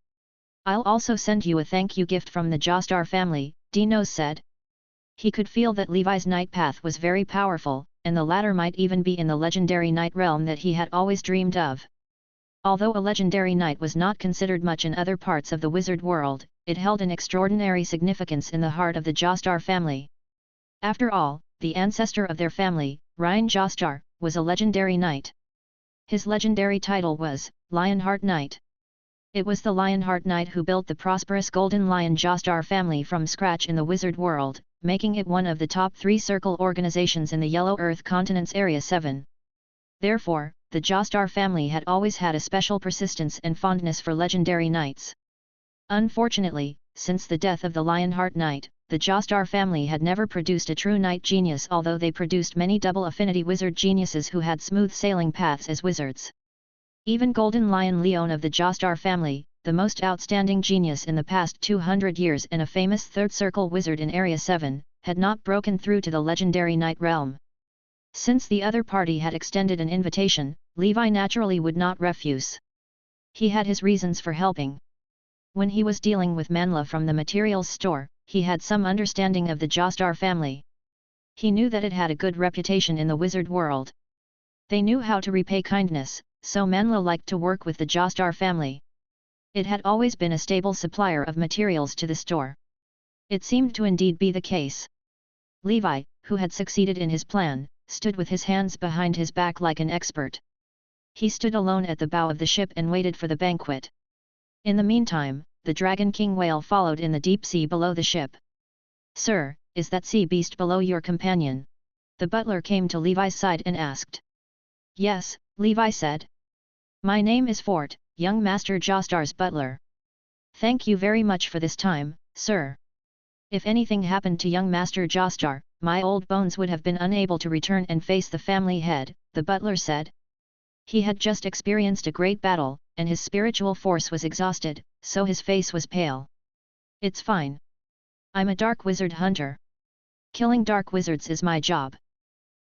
I'll also send you a thank you gift from the Jostar family," Dinos said. He could feel that Levi's knight path was very powerful, and the latter might even be in the legendary knight realm that he had always dreamed of. Although a legendary knight was not considered much in other parts of the wizard world, it held an extraordinary significance in the heart of the Jostar family. After all, the ancestor of their family, Ryan Jostar, was a legendary knight. His legendary title was Lionheart Knight. It was the Lionheart Knight who built the prosperous Golden Lion Jostar family from scratch in the wizard world, making it one of the top 3 circle organizations in the Yellow Earth Continent's Area 7. Therefore, the Jostar family had always had a special persistence and fondness for legendary knights. Unfortunately, since the death of the Lionheart Knight, the Jostar family had never produced a true knight genius, although they produced many double affinity wizard geniuses who had smooth sailing paths as wizards. Even Golden Lion Leon of the Jostar family, the most outstanding genius in the past 200 years and a famous third circle wizard in Area 7, had not broken through to the legendary knight realm. Since the other party had extended an invitation, Levi naturally would not refuse. He had his reasons for helping. When he was dealing with Manla from the materials store, he had some understanding of the Jostar family. He knew that it had a good reputation in the wizard world. They knew how to repay kindness, so Manla liked to work with the Jostar family. It had always been a stable supplier of materials to the store. It seemed to indeed be the case. Levi, who had succeeded in his plan, stood with his hands behind his back like an expert. He stood alone at the bow of the ship and waited for the banquet. In the meantime, the Dragon King whale followed in the deep sea below the ship. "Sir, is that sea beast below your companion?" The butler came to Levi's side and asked. "Yes," Levi said. "My name is Fort, young Master Jostar's butler." "Thank you very much for this time, "Sir, if anything happened to young Master Jostar, my old bones would have been unable to return and face the family head," the butler said. He had just experienced a great battle, and his spiritual force was exhausted, so his face was pale. "It's fine. I'm a dark wizard hunter. Killing dark wizards is my job.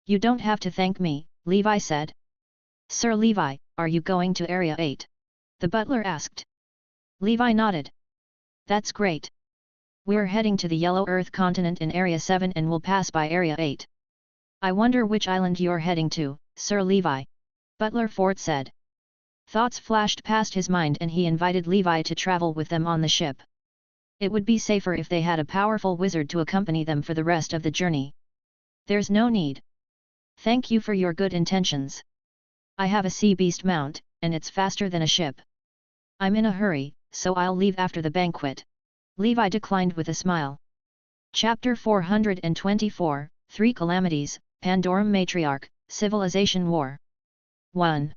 You don't have to thank me," Levi said. "Sir Levi, are you going to Area 8? The butler asked. Levi nodded. "That's great. We're heading to the Yellow Earth continent in Area 7 and will pass by Area 8. I wonder which island you're heading to, Sir Levi," Butler Fort said. Thoughts flashed past his mind and he invited Levi to travel with them on the ship. It would be safer if they had a powerful wizard to accompany them for the rest of the journey. "There's no need. Thank you for your good intentions. I have a sea beast mount, and it's faster than a ship. I'm in a hurry, so I'll leave after the banquet." Levi declined with a smile. Chapter 424, 3 Calamities, Pandorum Matriarch, Civilization War. 1.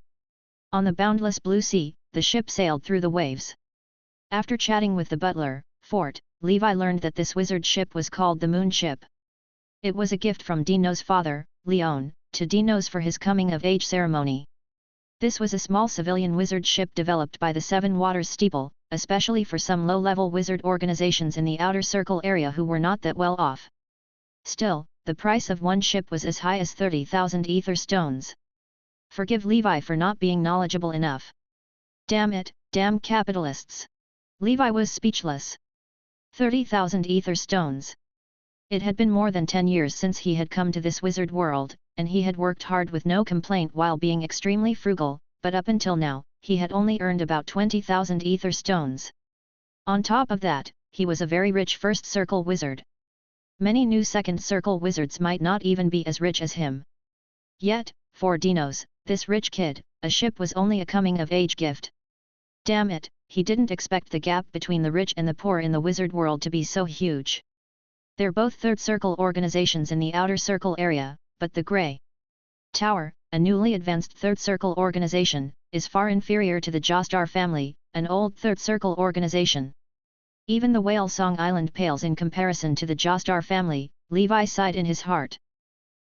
On the boundless blue sea, the ship sailed through the waves. After chatting with the butler, Fort, Levi learned that this wizard ship was called the Moon Ship. It was a gift from Dino's father, Leon, to Dinos for his coming-of-age ceremony. This was a small civilian wizard ship developed by the Seven Waters Steeple, especially for some low-level wizard organizations in the outer circle area who were not that well off. Still, the price of one ship was as high as 30,000 ether stones. Forgive Levi for not being knowledgeable enough. Damn it, damn capitalists. Levi was speechless. 30,000 ether stones. It had been more than 10 years since he had come to this wizard world, and he had worked hard with no complaint while being extremely frugal, but up until now, he had only earned about 20,000 ether stones. On top of that, he was a very rich first circle wizard. Many new second circle wizards might not even be as rich as him. Yet, for Dinos, this rich kid, a ship was only a coming-of-age gift. Damn it, he didn't expect the gap between the rich and the poor in the wizard world to be so huge. They're both third circle organizations in the outer circle area, but the Grey Tower, a newly advanced third circle organization, is far inferior to the Jostar family, an old third circle organization. Even the Whale Song Island pales in comparison to the Jostar family, Levi sighed in his heart.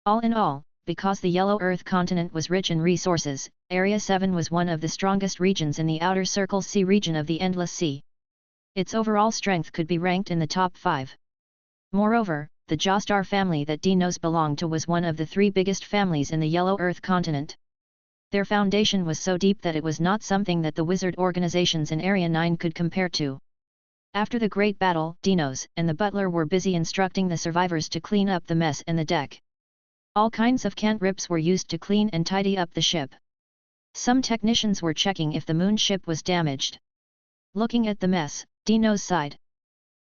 All in all, because the Yellow Earth continent was rich in resources, Area 7 was one of the strongest regions in the outer circle sea region of the Endless Sea. Its overall strength could be ranked in the top 5. Moreover, the Jostar family that Dinos belonged to was one of the 3 biggest families in the Yellow Earth continent. Their foundation was so deep that it was not something that the wizard organizations in Area 9 could compare to. After the great battle, Dinos and the butler were busy instructing the survivors to clean up the mess in the deck. All kinds of cantrips were used to clean and tidy up the ship. Some technicians were checking if the moon ship was damaged. Looking at the mess, Dinos sighed.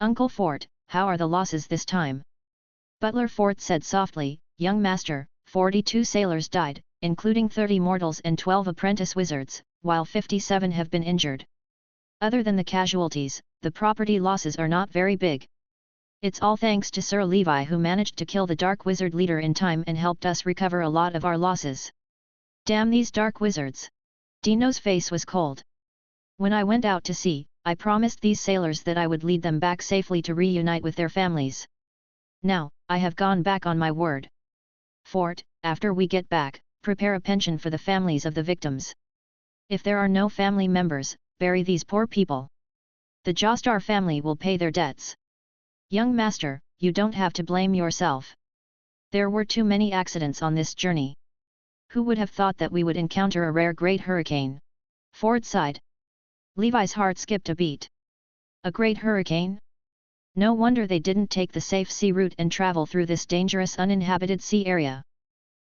"Uncle Fort, how are the losses this time?" Butler Fort said softly, "Young master, 42 sailors died, including 30 mortals and 12 apprentice wizards, while 57 have been injured. Other than the casualties, the property losses are not very big. It's all thanks to Sir Levi who managed to kill the Dark Wizard leader in time and helped us recover a lot of our losses. Damn these Dark Wizards!" Dino's face was cold. "When I went out to sea, I promised these sailors that I would lead them back safely to reunite with their families. Now, I have gone back on my word. Fort, after we get back, prepare a pension for the families of the victims. If there are no family members, bury these poor people. The Jostar family will pay their debts. Young master, you don't have to blame yourself. There were too many accidents on this journey. Who would have thought that we would encounter a rare great hurricane?" Ford sighed. Levi's heart skipped a beat. A great hurricane? No wonder they didn't take the safe sea route and travel through this dangerous uninhabited sea area.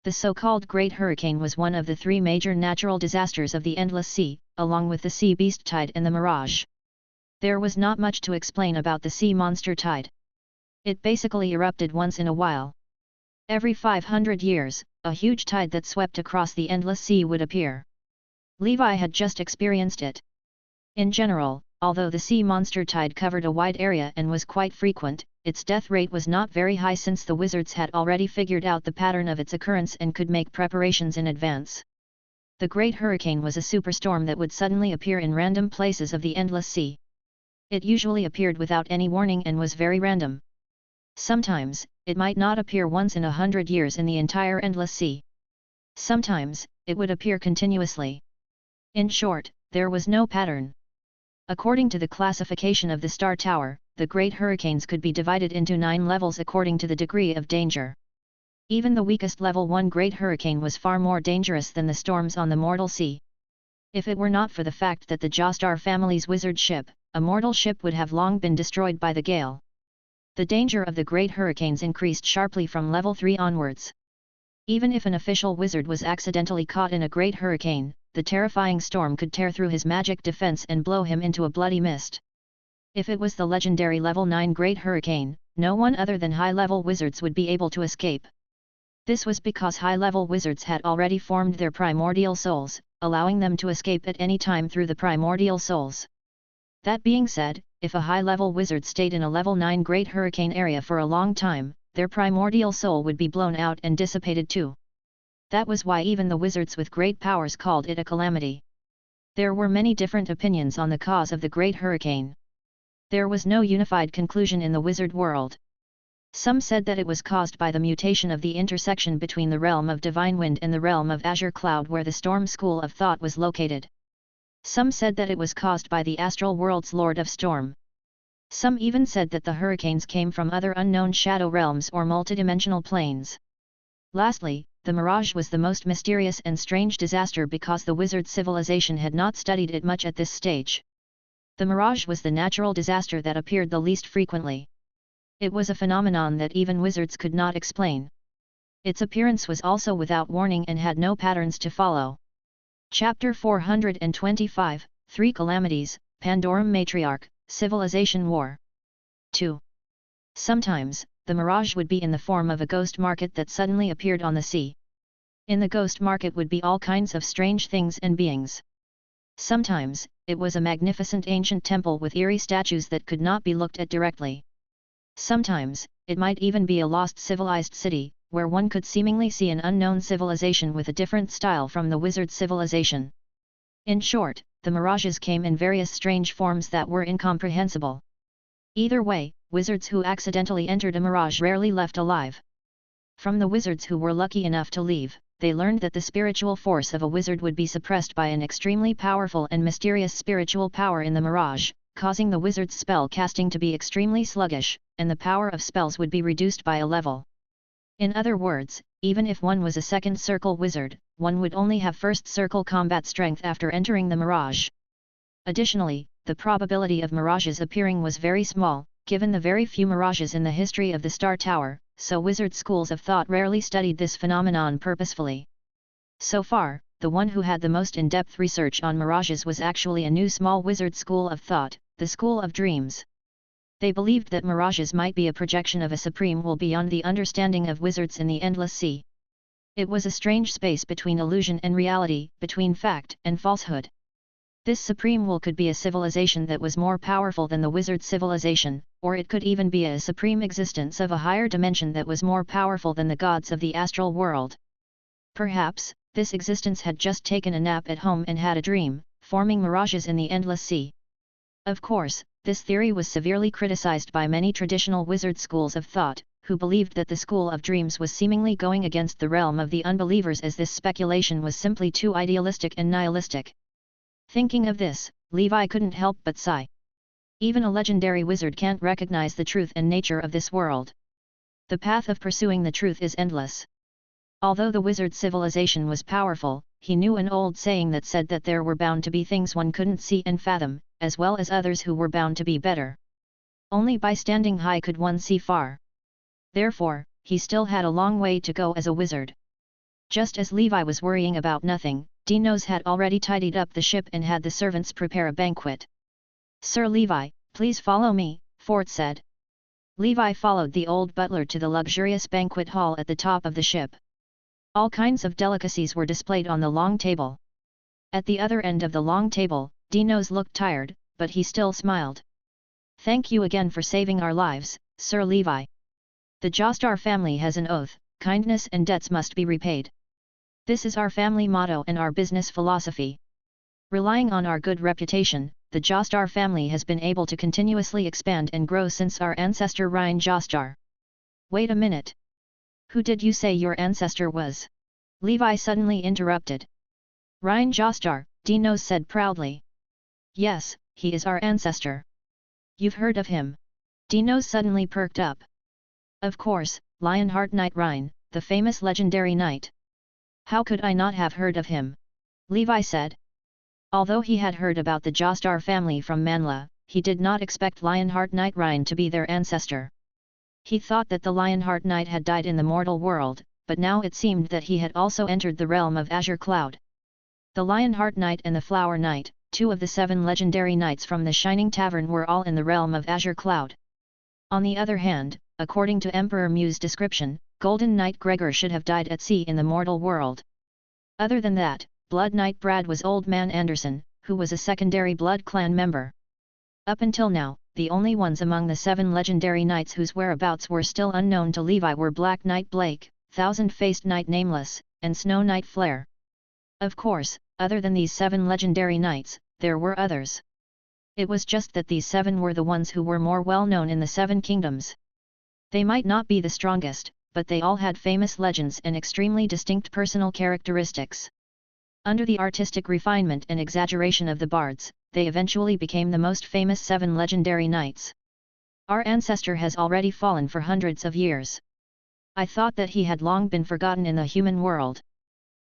The so-called Great Hurricane was one of the 3 major natural disasters of the Endless Sea, along with the sea beast tide and the mirage. There was not much to explain about the sea monster tide. It basically erupted once in a while. Every 500 years, a huge tide that swept across the Endless Sea would appear. Levi had just experienced it. In general, although the sea monster tide covered a wide area and was quite frequent, its death rate was not very high since the wizards had already figured out the pattern of its occurrence and could make preparations in advance. The Great Hurricane was a superstorm that would suddenly appear in random places of the Endless Sea. It usually appeared without any warning and was very random. Sometimes, it might not appear once in 100 years in the entire endless sea. Sometimes, it would appear continuously. In short, there was no pattern. According to the classification of the Star Tower, the great hurricanes could be divided into 9 levels according to the degree of danger. Even the weakest level 1 great hurricane was far more dangerous than the storms on the mortal sea. If it were not for the fact that the Jostar family's wizard ship, a mortal ship, would have long been destroyed by the gale. The danger of the great hurricanes increased sharply from level 3 onwards. Even if an official wizard was accidentally caught in a great hurricane, the terrifying storm could tear through his magic defense and blow him into a bloody mist. If it was the legendary level 9 great hurricane, no one other than high-level wizards would be able to escape. This was because high-level wizards had already formed their primordial souls, allowing them to escape at any time through the primordial souls. That being said, if a high-level wizard stayed in a level 9 great hurricane area for a long time, their primordial soul would be blown out and dissipated too. That was why even the wizards with great powers called it a calamity. There were many different opinions on the cause of the great hurricane. There was no unified conclusion in the wizard world. Some said that it was caused by the mutation of the intersection between the realm of Divine Wind and the realm of Azure Cloud where the Storm School of Thought was located. Some said that it was caused by the astral world's Lord of Storm. Some even said that the hurricanes came from other unknown shadow realms or multidimensional planes. Lastly, the mirage was the most mysterious and strange disaster because the wizard civilization had not studied it much at this stage. The mirage was the natural disaster that appeared the least frequently. It was a phenomenon that even wizards could not explain. Its appearance was also without warning and had no patterns to follow. Chapter 425, 3 Calamities, Pandorum Matriarch, Civilization War. 2. Sometimes, the mirage would be in the form of a ghost market that suddenly appeared on the sea. In the ghost market would be all kinds of strange things and beings. Sometimes, it was a magnificent ancient temple with eerie statues that could not be looked at directly. Sometimes, it might even be a lost civilized city, where one could seemingly see an unknown civilization with a different style from the wizard civilization. In short, the mirages came in various strange forms that were incomprehensible. Either way, wizards who accidentally entered a mirage rarely left alive. From the wizards who were lucky enough to leave, they learned that the spiritual force of a wizard would be suppressed by an extremely powerful and mysterious spiritual power in the mirage, causing the wizard's spell casting to be extremely sluggish, and the power of spells would be reduced by a level. In other words, even if one was a second circle wizard, one would only have first circle combat strength after entering the mirage. Additionally, the probability of mirages appearing was very small, given the very few mirages in the history of the Star Tower, so wizard schools of thought rarely studied this phenomenon purposefully. So far, the one who had the most in-depth research on mirages was actually a new small wizard school of thought, the School of Dreams. They believed that mirages might be a projection of a supreme will beyond the understanding of wizards in the endless sea. It was a strange space between illusion and reality, between fact and falsehood. This supreme will could be a civilization that was more powerful than the wizard civilization, or it could even be a supreme existence of a higher dimension that was more powerful than the gods of the astral world. Perhaps, this existence had just taken a nap at home and had a dream, forming mirages in the endless sea. Of course, this theory was severely criticized by many traditional wizard schools of thought, who believed that the School of Dreams was seemingly going against the realm of the unbelievers as this speculation was simply too idealistic and nihilistic. Thinking of this, Levi couldn't help but sigh. Even a legendary wizard can't recognize the truth and nature of this world. The path of pursuing the truth is endless. Although the wizard civilization was powerful, he knew an old saying that said that there were bound to be things one couldn't see and fathom, as well as others who were bound to be better. Only by standing high could one see far. Therefore, he still had a long way to go as a wizard. Just as Levi was worrying about nothing, Dinos had already tidied up the ship and had the servants prepare a banquet. "Sir Levi, please follow me," Fort said. Levi followed the old butler to the luxurious banquet hall at the top of the ship. All kinds of delicacies were displayed on the long table. At the other end of the long table, Dinos looked tired, but he still smiled. "Thank you again for saving our lives, Sir Levi. The Jostar family has an oath, kindness and debts must be repaid. This is our family motto and our business philosophy. Relying on our good reputation, the Jostar family has been able to continuously expand and grow since our ancestor Ryan Jostar. Wait a minute. Who did you say your ancestor was? Levi suddenly interrupted. Ryan Jostar, Dinos said proudly. Yes, he is our ancestor. You've heard of him? Dinos suddenly perked up. Of course, Lionheart Knight Ryan, the famous legendary knight. How could I not have heard of him? Levi said. Although he had heard about the Jostar family from Manla, he did not expect Lionheart Knight Ryan to be their ancestor. He thought that the Lionheart Knight had died in the mortal world, but now it seemed that he had also entered the realm of Azure Cloud. The Lionheart Knight and the Flower Knight, two of the 7 legendary knights from the Shining Tavern, were all in the realm of Azure Cloud. On the other hand, according to Emperor Mew's description, Golden Knight Gregor should have died at sea in the mortal world. Other than that, Blood Knight Brad was Old Man Anderson, who was a secondary Blood Clan member. Up until now, the only ones among the 7 legendary knights whose whereabouts were still unknown to Levi were Black Knight Blake, Thousand-Faced Knight Nameless, and Snow Knight Flare. Of course, other than these 7 legendary knights, there were others. It was just that these 7 were the ones who were more well known in the 7 kingdoms. They might not be the strongest, but they all had famous legends and extremely distinct personal characteristics. Under the artistic refinement and exaggeration of the bards, they eventually became the most famous 7 legendary knights. Our ancestor has already fallen for hundreds of years. I thought that he had long been forgotten in the human world.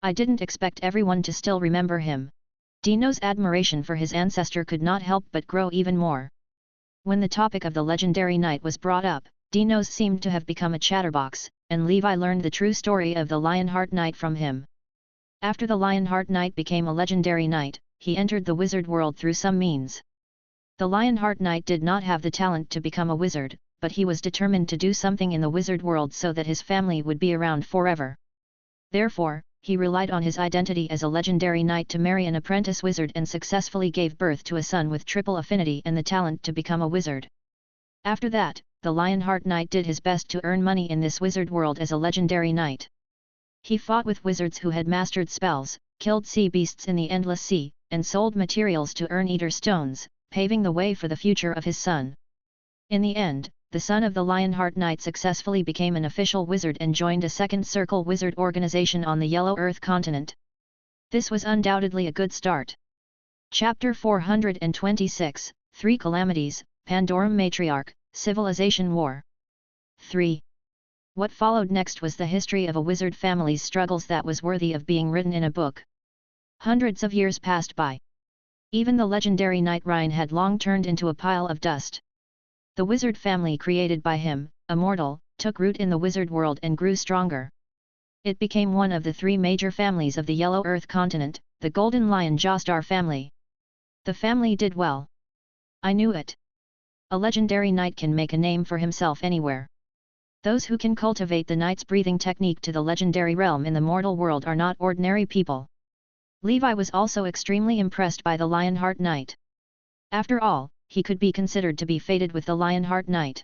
I didn't expect everyone to still remember him. Dino's admiration for his ancestor could not help but grow even more. When the topic of the legendary knight was brought up, Dinos seemed to have become a chatterbox, and Levi learned the true story of the Lionheart Knight from him. After the Lionheart Knight became a legendary knight, he entered the wizard world through some means. The Lionheart Knight did not have the talent to become a wizard, but he was determined to do something in the wizard world so that his family would be around forever. Therefore, he relied on his identity as a legendary knight to marry an apprentice wizard and successfully gave birth to a son with triple affinity and the talent to become a wizard. After that, the Lionheart Knight did his best to earn money in this wizard world as a legendary knight. He fought with wizards who had mastered spells, killed sea beasts in the endless sea, and sold materials to earn Eater stones, paving the way for the future of his son. In the end, the son of the Lionheart Knight successfully became an official wizard and joined a second circle wizard organization on the Yellow Earth continent. This was undoubtedly a good start. Chapter 426, 3 Calamities, Pandorum Matriarch, Civilization War. 3. What followed next was the history of a wizard family's struggles that was worthy of being written in a book. Hundreds of years passed by. Even the legendary knight Ryan had long turned into a pile of dust. The wizard family created by him, a mortal, took root in the wizard world and grew stronger. It became one of the 3 major families of the Yellow Earth continent, the Golden Lion Jostar family. The family did well. I knew it. A legendary knight can make a name for himself anywhere. Those who can cultivate the knight's breathing technique to the legendary realm in the mortal world are not ordinary people. Levi was also extremely impressed by the Lionheart Knight. After all, he could be considered to be fated with the Lionheart Knight.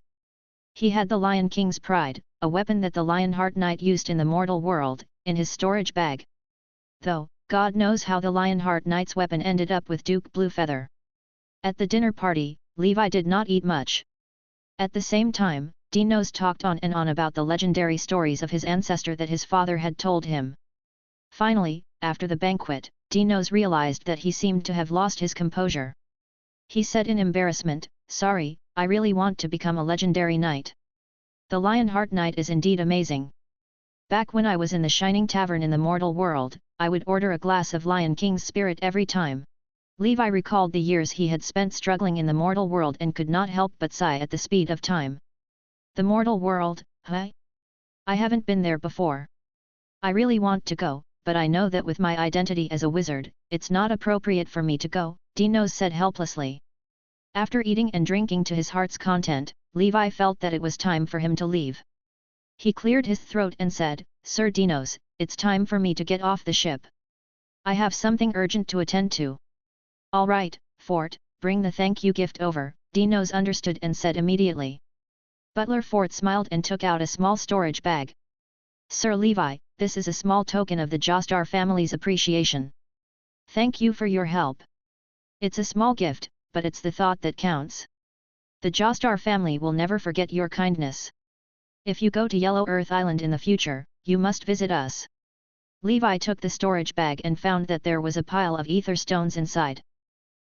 He had the Lion King's pride, a weapon that the Lionheart Knight used in the mortal world, in his storage bag. Though, God knows how the Lionheart Knight's weapon ended up with Duke Bluefeather. At the dinner party, Levi did not eat much. At the same time, Dinos talked on and on about the legendary stories of his ancestor that his father had told him. Finally, after the banquet, Dinos realized that he seemed to have lost his composure. He said in embarrassment, "Sorry, I really want to become a legendary knight. The Lionheart Knight is indeed amazing. Back when I was in the Shining Tavern in the mortal world, I would order a glass of Lion King's spirit every time." Levi recalled the years he had spent struggling in the mortal world and could not help but sigh at the speed of time. The mortal world, huh? I haven't been there before. I really want to go, but I know that with my identity as a wizard, it's not appropriate for me to go, Dinos said helplessly. After eating and drinking to his heart's content, Levi felt that it was time for him to leave. He cleared his throat and said, "Sir Dinos, it's time for me to get off the ship. I have something urgent to attend to." "All right, Fort, bring the thank you gift over," Dinos understood and said immediately. Butler Fort smiled and took out a small storage bag. "Sir Levi, this is a small token of the Jostar family's appreciation. Thank you for your help. It's a small gift, but it's the thought that counts. The Jostar family will never forget your kindness. If you go to Yellow Earth Island in the future, you must visit us. Levi took the storage bag and found that there was a pile of ether stones inside.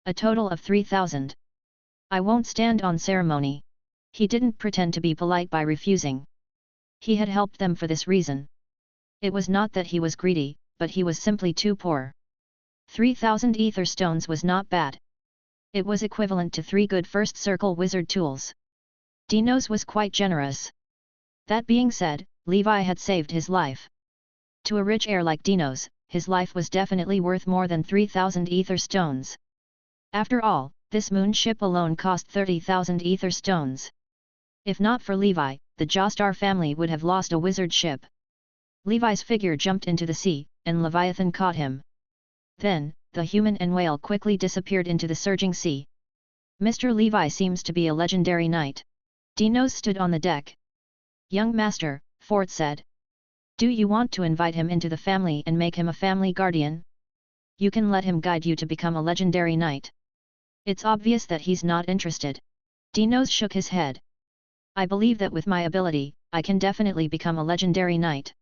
A total of 3,000. I won't stand on ceremony. He didn't pretend to be polite by refusing. He had helped them for this reason. It was not that he was greedy, but he was simply too poor. 3,000 ether stones was not bad. It was equivalent to 3 good first circle wizard tools. Dino's was quite generous. That being said, Levi had saved his life. To a rich heir like Dino's, his life was definitely worth more than 3,000 ether stones. After all, this moon ship alone cost 30,000 ether stones. If not for Levi, the Jostar family would have lost a wizard ship. Levi's figure jumped into the sea, and Leviathan caught him. Then, the human and whale quickly disappeared into the surging sea. Mr. Levi seems to be a legendary knight. Dino stood on the deck. Young master, Fort said. Do you want to invite him into the family and make him a family guardian? You can let him guide you to become a legendary knight. It's obvious that he's not interested. Dino shook his head. I believe that with my ability, I can definitely become a legendary knight.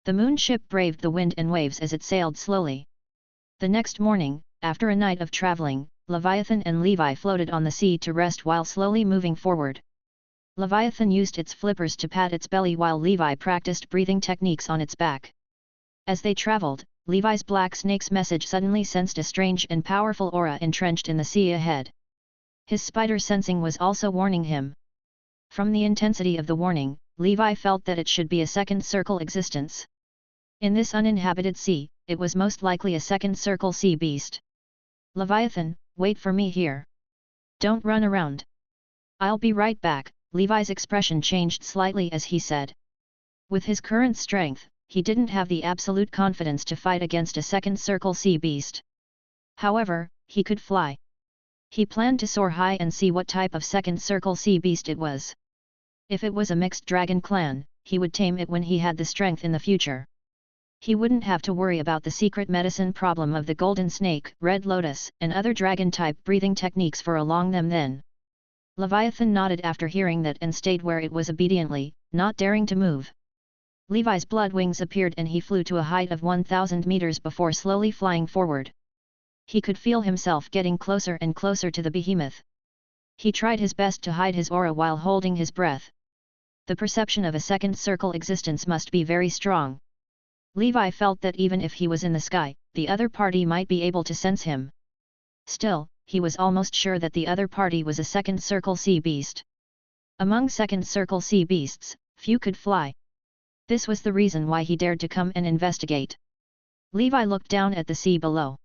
The moon ship braved the wind and waves as it sailed slowly. The next morning, after a night of traveling, Leviathan and Levi floated on the sea to rest while slowly moving forward. Leviathan used its flippers to pat its belly while Levi practiced breathing techniques on its back. As they traveled, Levi's black snake's message suddenly sensed a strange and powerful aura entrenched in the sea ahead. His spider sensing was also warning him. From the intensity of the warning, Levi felt that it should be a second circle existence. In this uninhabited sea, it was most likely a second circle sea beast. Leviathan, wait for me here. Don't run around. I'll be right back. Levi's expression changed slightly as he said. With his current strength, he didn't have the absolute confidence to fight against a second circle sea beast. However, he could fly. He planned to soar high and see what type of second circle sea beast it was. If it was a mixed dragon clan, he would tame it when he had the strength in the future. He wouldn't have to worry about the secret medicine problem of the golden snake, red lotus, and other dragon-type breathing techniques for along them then. Leviathan nodded after hearing that and stayed where it was obediently, not daring to move. Levi's blood wings appeared and he flew to a height of 1,000 meters before slowly flying forward. He could feel himself getting closer and closer to the behemoth. He tried his best to hide his aura while holding his breath. The perception of a second circle existence must be very strong. Levi felt that even if he was in the sky, the other party might be able to sense him. Still, he was almost sure that the other party was a second circle sea beast. Among second circle sea beasts, few could fly. This was the reason why he dared to come and investigate. Levi looked down at the sea below.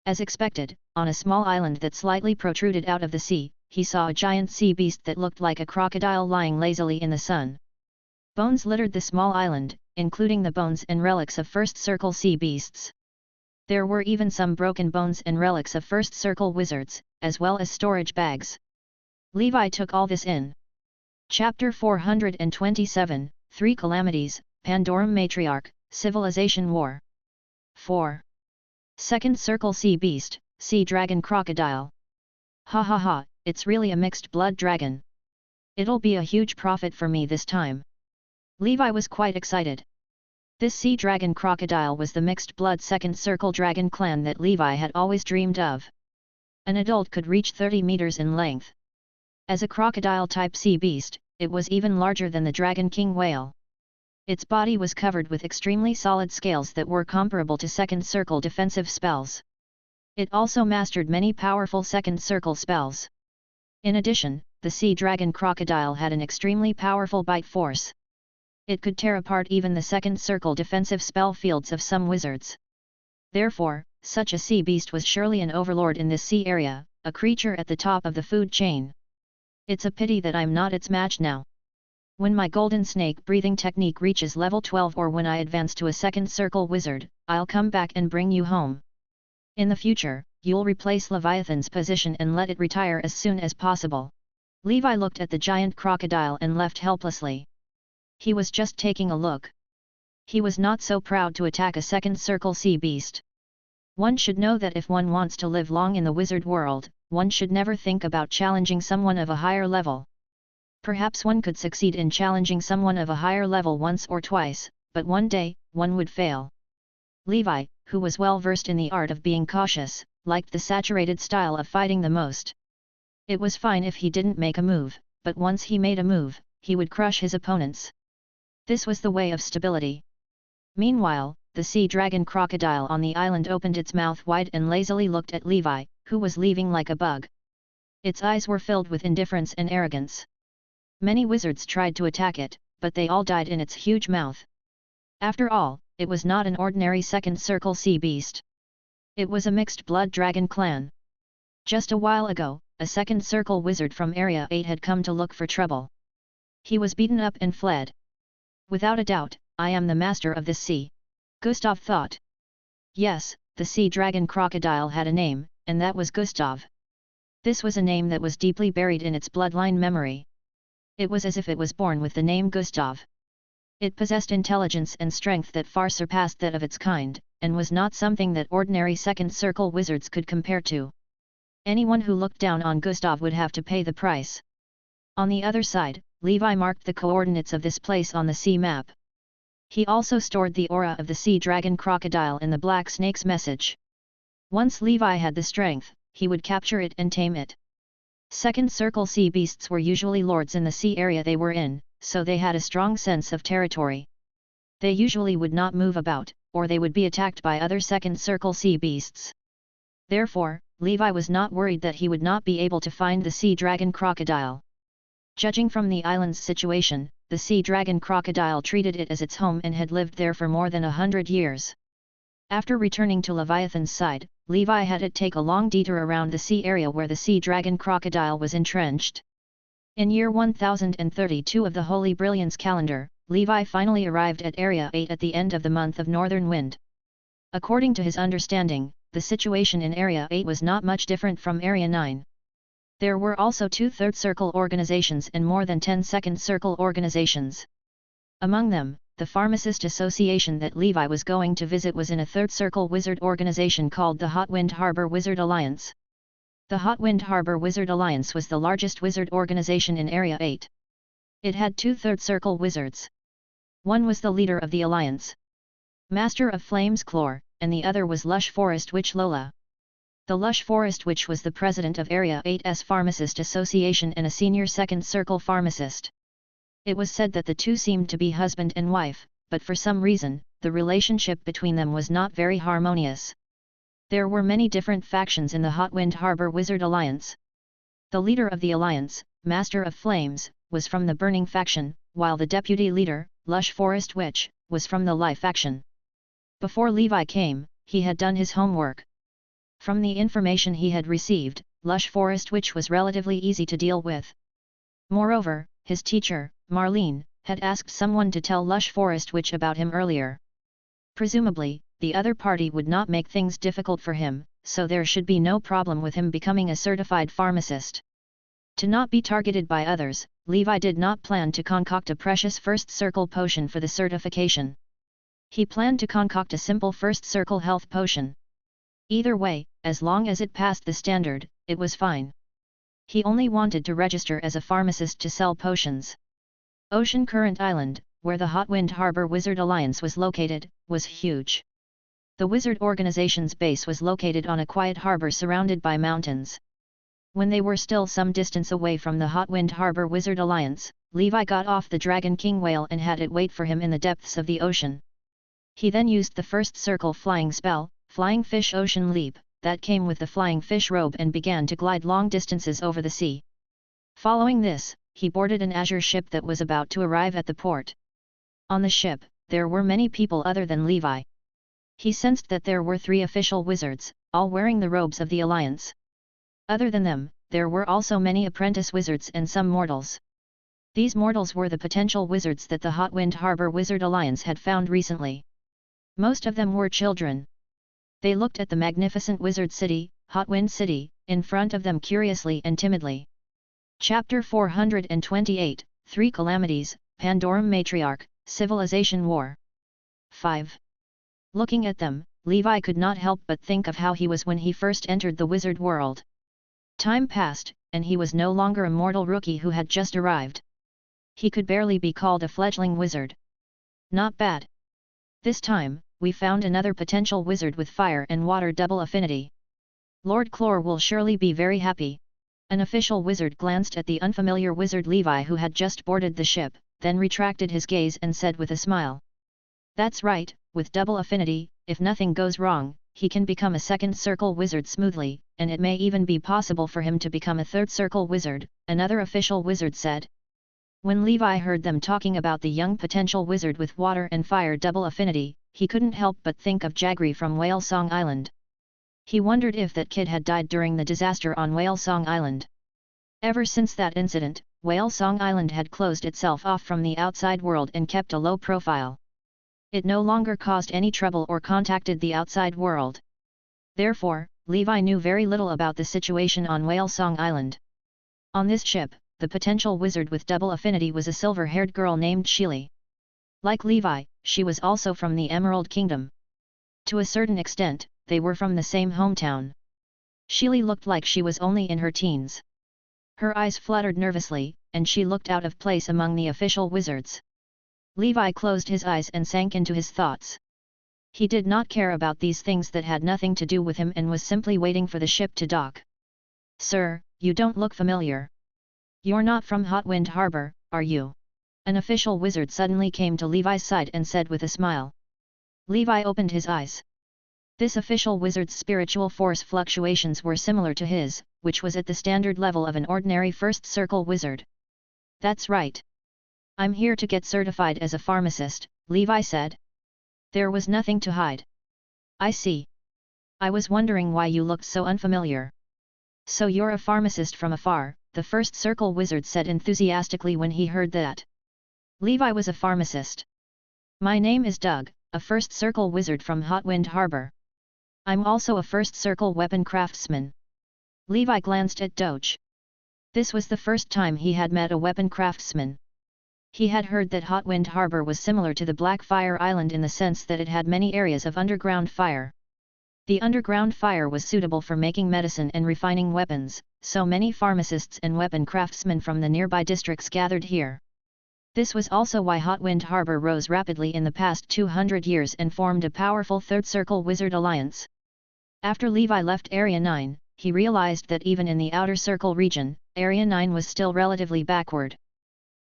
As expected, on a small island that slightly protruded out of the sea, he saw a giant sea beast that looked like a crocodile lying lazily in the sun. Bones littered the small island, including the bones and relics of first circle sea beasts. There were even some broken bones and relics of first circle wizards, as well as storage bags. Levi took all this in. Chapter 427, 3 Calamities, Pandorum Matriarch, Civilization War. 4. Second circle sea beast, sea dragon crocodile. Ha ha ha, it's really a mixed blood dragon. It'll be a huge profit for me this time. Levi was quite excited. This sea dragon crocodile was the mixed blood second circle dragon clan that Levi had always dreamed of. An adult could reach 30 meters in length. As a crocodile-type sea beast, it was even larger than the dragon king whale. Its body was covered with extremely solid scales that were comparable to second circle defensive spells. It also mastered many powerful second circle spells. In addition, the sea dragon crocodile had an extremely powerful bite force. It could tear apart even the second circle defensive spell fields of some wizards. Therefore, such a sea beast was surely an overlord in this sea area, a creature at the top of the food chain. It's a pity that I'm not its match now. When my golden snake breathing technique reaches level 12 or when I advance to a second circle wizard, I'll come back and bring you home. In the future, you'll replace Leviathan's position and let it retire as soon as possible. Levi looked at the giant crocodile and left helplessly. He was just taking a look. He was not so proud to attack a second circle sea beast. One should know that if one wants to live long in the wizard world, one should never think about challenging someone of a higher level. Perhaps one could succeed in challenging someone of a higher level once or twice, but one day, one would fail. Levi, who was well versed in the art of being cautious, liked the saturated style of fighting the most. It was fine if he didn't make a move, but once he made a move, he would crush his opponents. This was the way of stability. Meanwhile, the sea dragon crocodile on the island opened its mouth wide and lazily looked at Levi, who was leaving like a bug. Its eyes were filled with indifference and arrogance. Many wizards tried to attack it, but they all died in its huge mouth. After all, it was not an ordinary second circle sea beast. It was a mixed blood dragon clan. Just a while ago, a second circle wizard from Area 8 had come to look for trouble. He was beaten up and fled. Without a doubt, I am the master of this sea. Gustav thought. Yes, the sea dragon crocodile had a name, and that was Gustav. This was a name that was deeply buried in its bloodline memory. It was as if it was born with the name Gustav. It possessed intelligence and strength that far surpassed that of its kind, and was not something that ordinary second circle wizards could compare to. Anyone who looked down on Gustav would have to pay the price. On the other side, Levi marked the coordinates of this place on the sea map. He also stored the aura of the sea dragon crocodile in the black snake's message. Once Levi had the strength, he would capture it and tame it. Second circle sea beasts were usually lords in the sea area they were in, so they had a strong sense of territory. They usually would not move about, or they would be attacked by other second circle sea beasts. Therefore, Levi was not worried that he would not be able to find the sea dragon crocodile. Judging from the island's situation, the sea dragon crocodile treated it as its home and had lived there for more than 100 years. After returning to Leviathan's side, Levi had it take a long detour around the sea area where the sea dragon crocodile was entrenched. In year 1032 of the Holy Brilliance calendar, Levi finally arrived at Area 8 at the end of the month of Northern Wind. According to his understanding, the situation in Area 8 was not much different from Area 9. There were also 2 third circle organizations and more than 10 second circle organizations. Among them, the Pharmacist Association that Levi was going to visit was in a third circle wizard organization called the Hotwind Harbor Wizard Alliance. The Hotwind Harbor Wizard Alliance was the largest wizard organization in Area 8. It had 2 third circle wizards. One was the leader of the alliance, Master of Flames Clore, and the other was Lush Forest Witch Lola. The Lush Forest Witch was the president of Area 8's Pharmacist Association and a senior second circle pharmacist. It was said that the two seemed to be husband and wife, but for some reason, the relationship between them was not very harmonious. There were many different factions in the Hotwind Harbor Wizard Alliance. The leader of the alliance, Master of Flames, was from the Burning faction, while the deputy leader, Lush Forest Witch, was from the Life faction. Before Levi came, he had done his homework. From the information he had received, Lush Forest Witch was relatively easy to deal with. Moreover, his teacher, Marlene, had asked someone to tell Lush Forest Witch about him earlier. Presumably, the other party would not make things difficult for him, so there should be no problem with him becoming a certified pharmacist. To not be targeted by others, Levi did not plan to concoct a precious first circle potion for the certification. He planned to concoct a simple first circle health potion. Either way, as long as it passed the standard, it was fine. He only wanted to register as a pharmacist to sell potions. Ocean Current Island, where the Hotwind Harbor Wizard Alliance was located, was huge. The wizard organization's base was located on a quiet harbor surrounded by mountains. When they were still some distance away from the Hotwind Harbor Wizard Alliance, Levi got off the Dragon King whale and had it wait for him in the depths of the ocean. He then used the first circle flying spell, Flying Fish Ocean Leap, that came with the flying fish robe and began to glide long distances over the sea. Following this, he boarded an azure ship that was about to arrive at the port. On the ship, there were many people other than Levi. He sensed that there were 3 official wizards, all wearing the robes of the Alliance. Other than them, there were also many apprentice wizards and some mortals. These mortals were the potential wizards that the Hotwind Harbor Wizard Alliance had found recently. Most of them were children. They looked at the magnificent wizard city, Hotwind City, in front of them curiously and timidly. Chapter 428, 3 Calamities, Pandorum Matriarch, Civilization War. 5. Looking at them, Levi could not help but think of how he was when he first entered the wizard world. Time passed, and he was no longer a mortal rookie who had just arrived. He could barely be called a fledgling wizard. Not bad. This time, we found another potential wizard with fire and water double affinity. Lord Clore will surely be very happy. An official wizard glanced at the unfamiliar wizard Levi who had just boarded the ship, then retracted his gaze and said with a smile. That's right, with double affinity, if nothing goes wrong, he can become a second circle wizard smoothly, and it may even be possible for him to become a third circle wizard, another official wizard said. When Levi heard them talking about the young potential wizard with water and fire double affinity, he couldn't help but think of Jaggery from Whale Song Island. He wondered if that kid had died during the disaster on Whale Song Island. Ever since that incident, Whale Song Island had closed itself off from the outside world and kept a low profile. It no longer caused any trouble or contacted the outside world. Therefore, Levi knew very little about the situation on Whale Song Island. On this ship, the potential wizard with double affinity was a silver-haired girl named Sheely. Like Levi, she was also from the Emerald Kingdom. To a certain extent, they were from the same hometown. Sheely looked like she was only in her teens. Her eyes fluttered nervously, and she looked out of place among the official wizards. Levi closed his eyes and sank into his thoughts. He did not care about these things that had nothing to do with him and was simply waiting for the ship to dock. Sir, you don't look familiar. You're not from Hotwind Harbor, are you? An official wizard suddenly came to Levi's side and said with a smile. Levi opened his eyes. This official wizard's spiritual force fluctuations were similar to his, which was at the standard level of an ordinary first circle wizard. That's right. I'm here to get certified as a pharmacist, Levi said. There was nothing to hide. I see. I was wondering why you looked so unfamiliar. So you're a pharmacist from afar, the first circle wizard said enthusiastically when he heard that. Levi was a pharmacist. My name is Doug, a first circle wizard from Hotwind Harbor. I'm also a first circle weapon craftsman. Levi glanced at Doge. This was the first time he had met a weapon craftsman. He had heard that Hotwind Harbor was similar to the Black Fire Island in the sense that it had many areas of underground fire. The underground fire was suitable for making medicine and refining weapons, so many pharmacists and weapon craftsmen from the nearby districts gathered here. This was also why Hotwind Harbor rose rapidly in the past 200 years and formed a powerful Third Circle Wizard Alliance. After Levi left Area 9, he realized that even in the Outer Circle region, Area 9 was still relatively backward.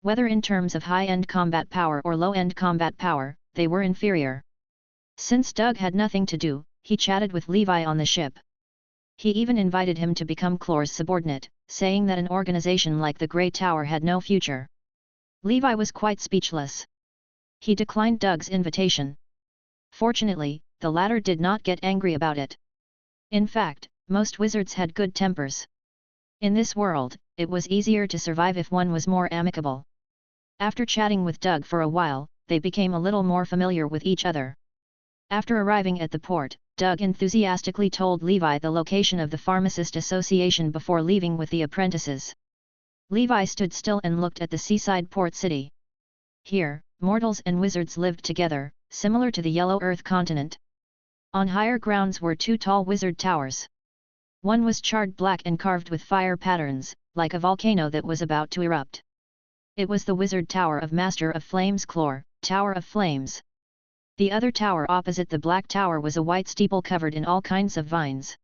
Whether in terms of high-end combat power or low-end combat power, they were inferior. Since Doug had nothing to do, he chatted with Levi on the ship. He even invited him to become Clore's subordinate, saying that an organization like the Grey Tower had no future. Levi was quite speechless. He declined Doug's invitation. Fortunately, the latter did not get angry about it. In fact, most wizards had good tempers. In this world, it was easier to survive if one was more amicable. After chatting with Doug for a while, they became a little more familiar with each other. After arriving at the port, Doug enthusiastically told Levi the location of the Pharmacist Association before leaving with the apprentices. Levi stood still and looked at the seaside port city. Here, mortals and wizards lived together, similar to the Yellow Earth continent. On higher grounds were two tall wizard towers. One was charred black and carved with fire patterns, like a volcano that was about to erupt. It was the Wizard Tower of Master of Flames Clore, Tower of Flames. The other tower opposite the Black Tower was a white steeple covered in all kinds of vines.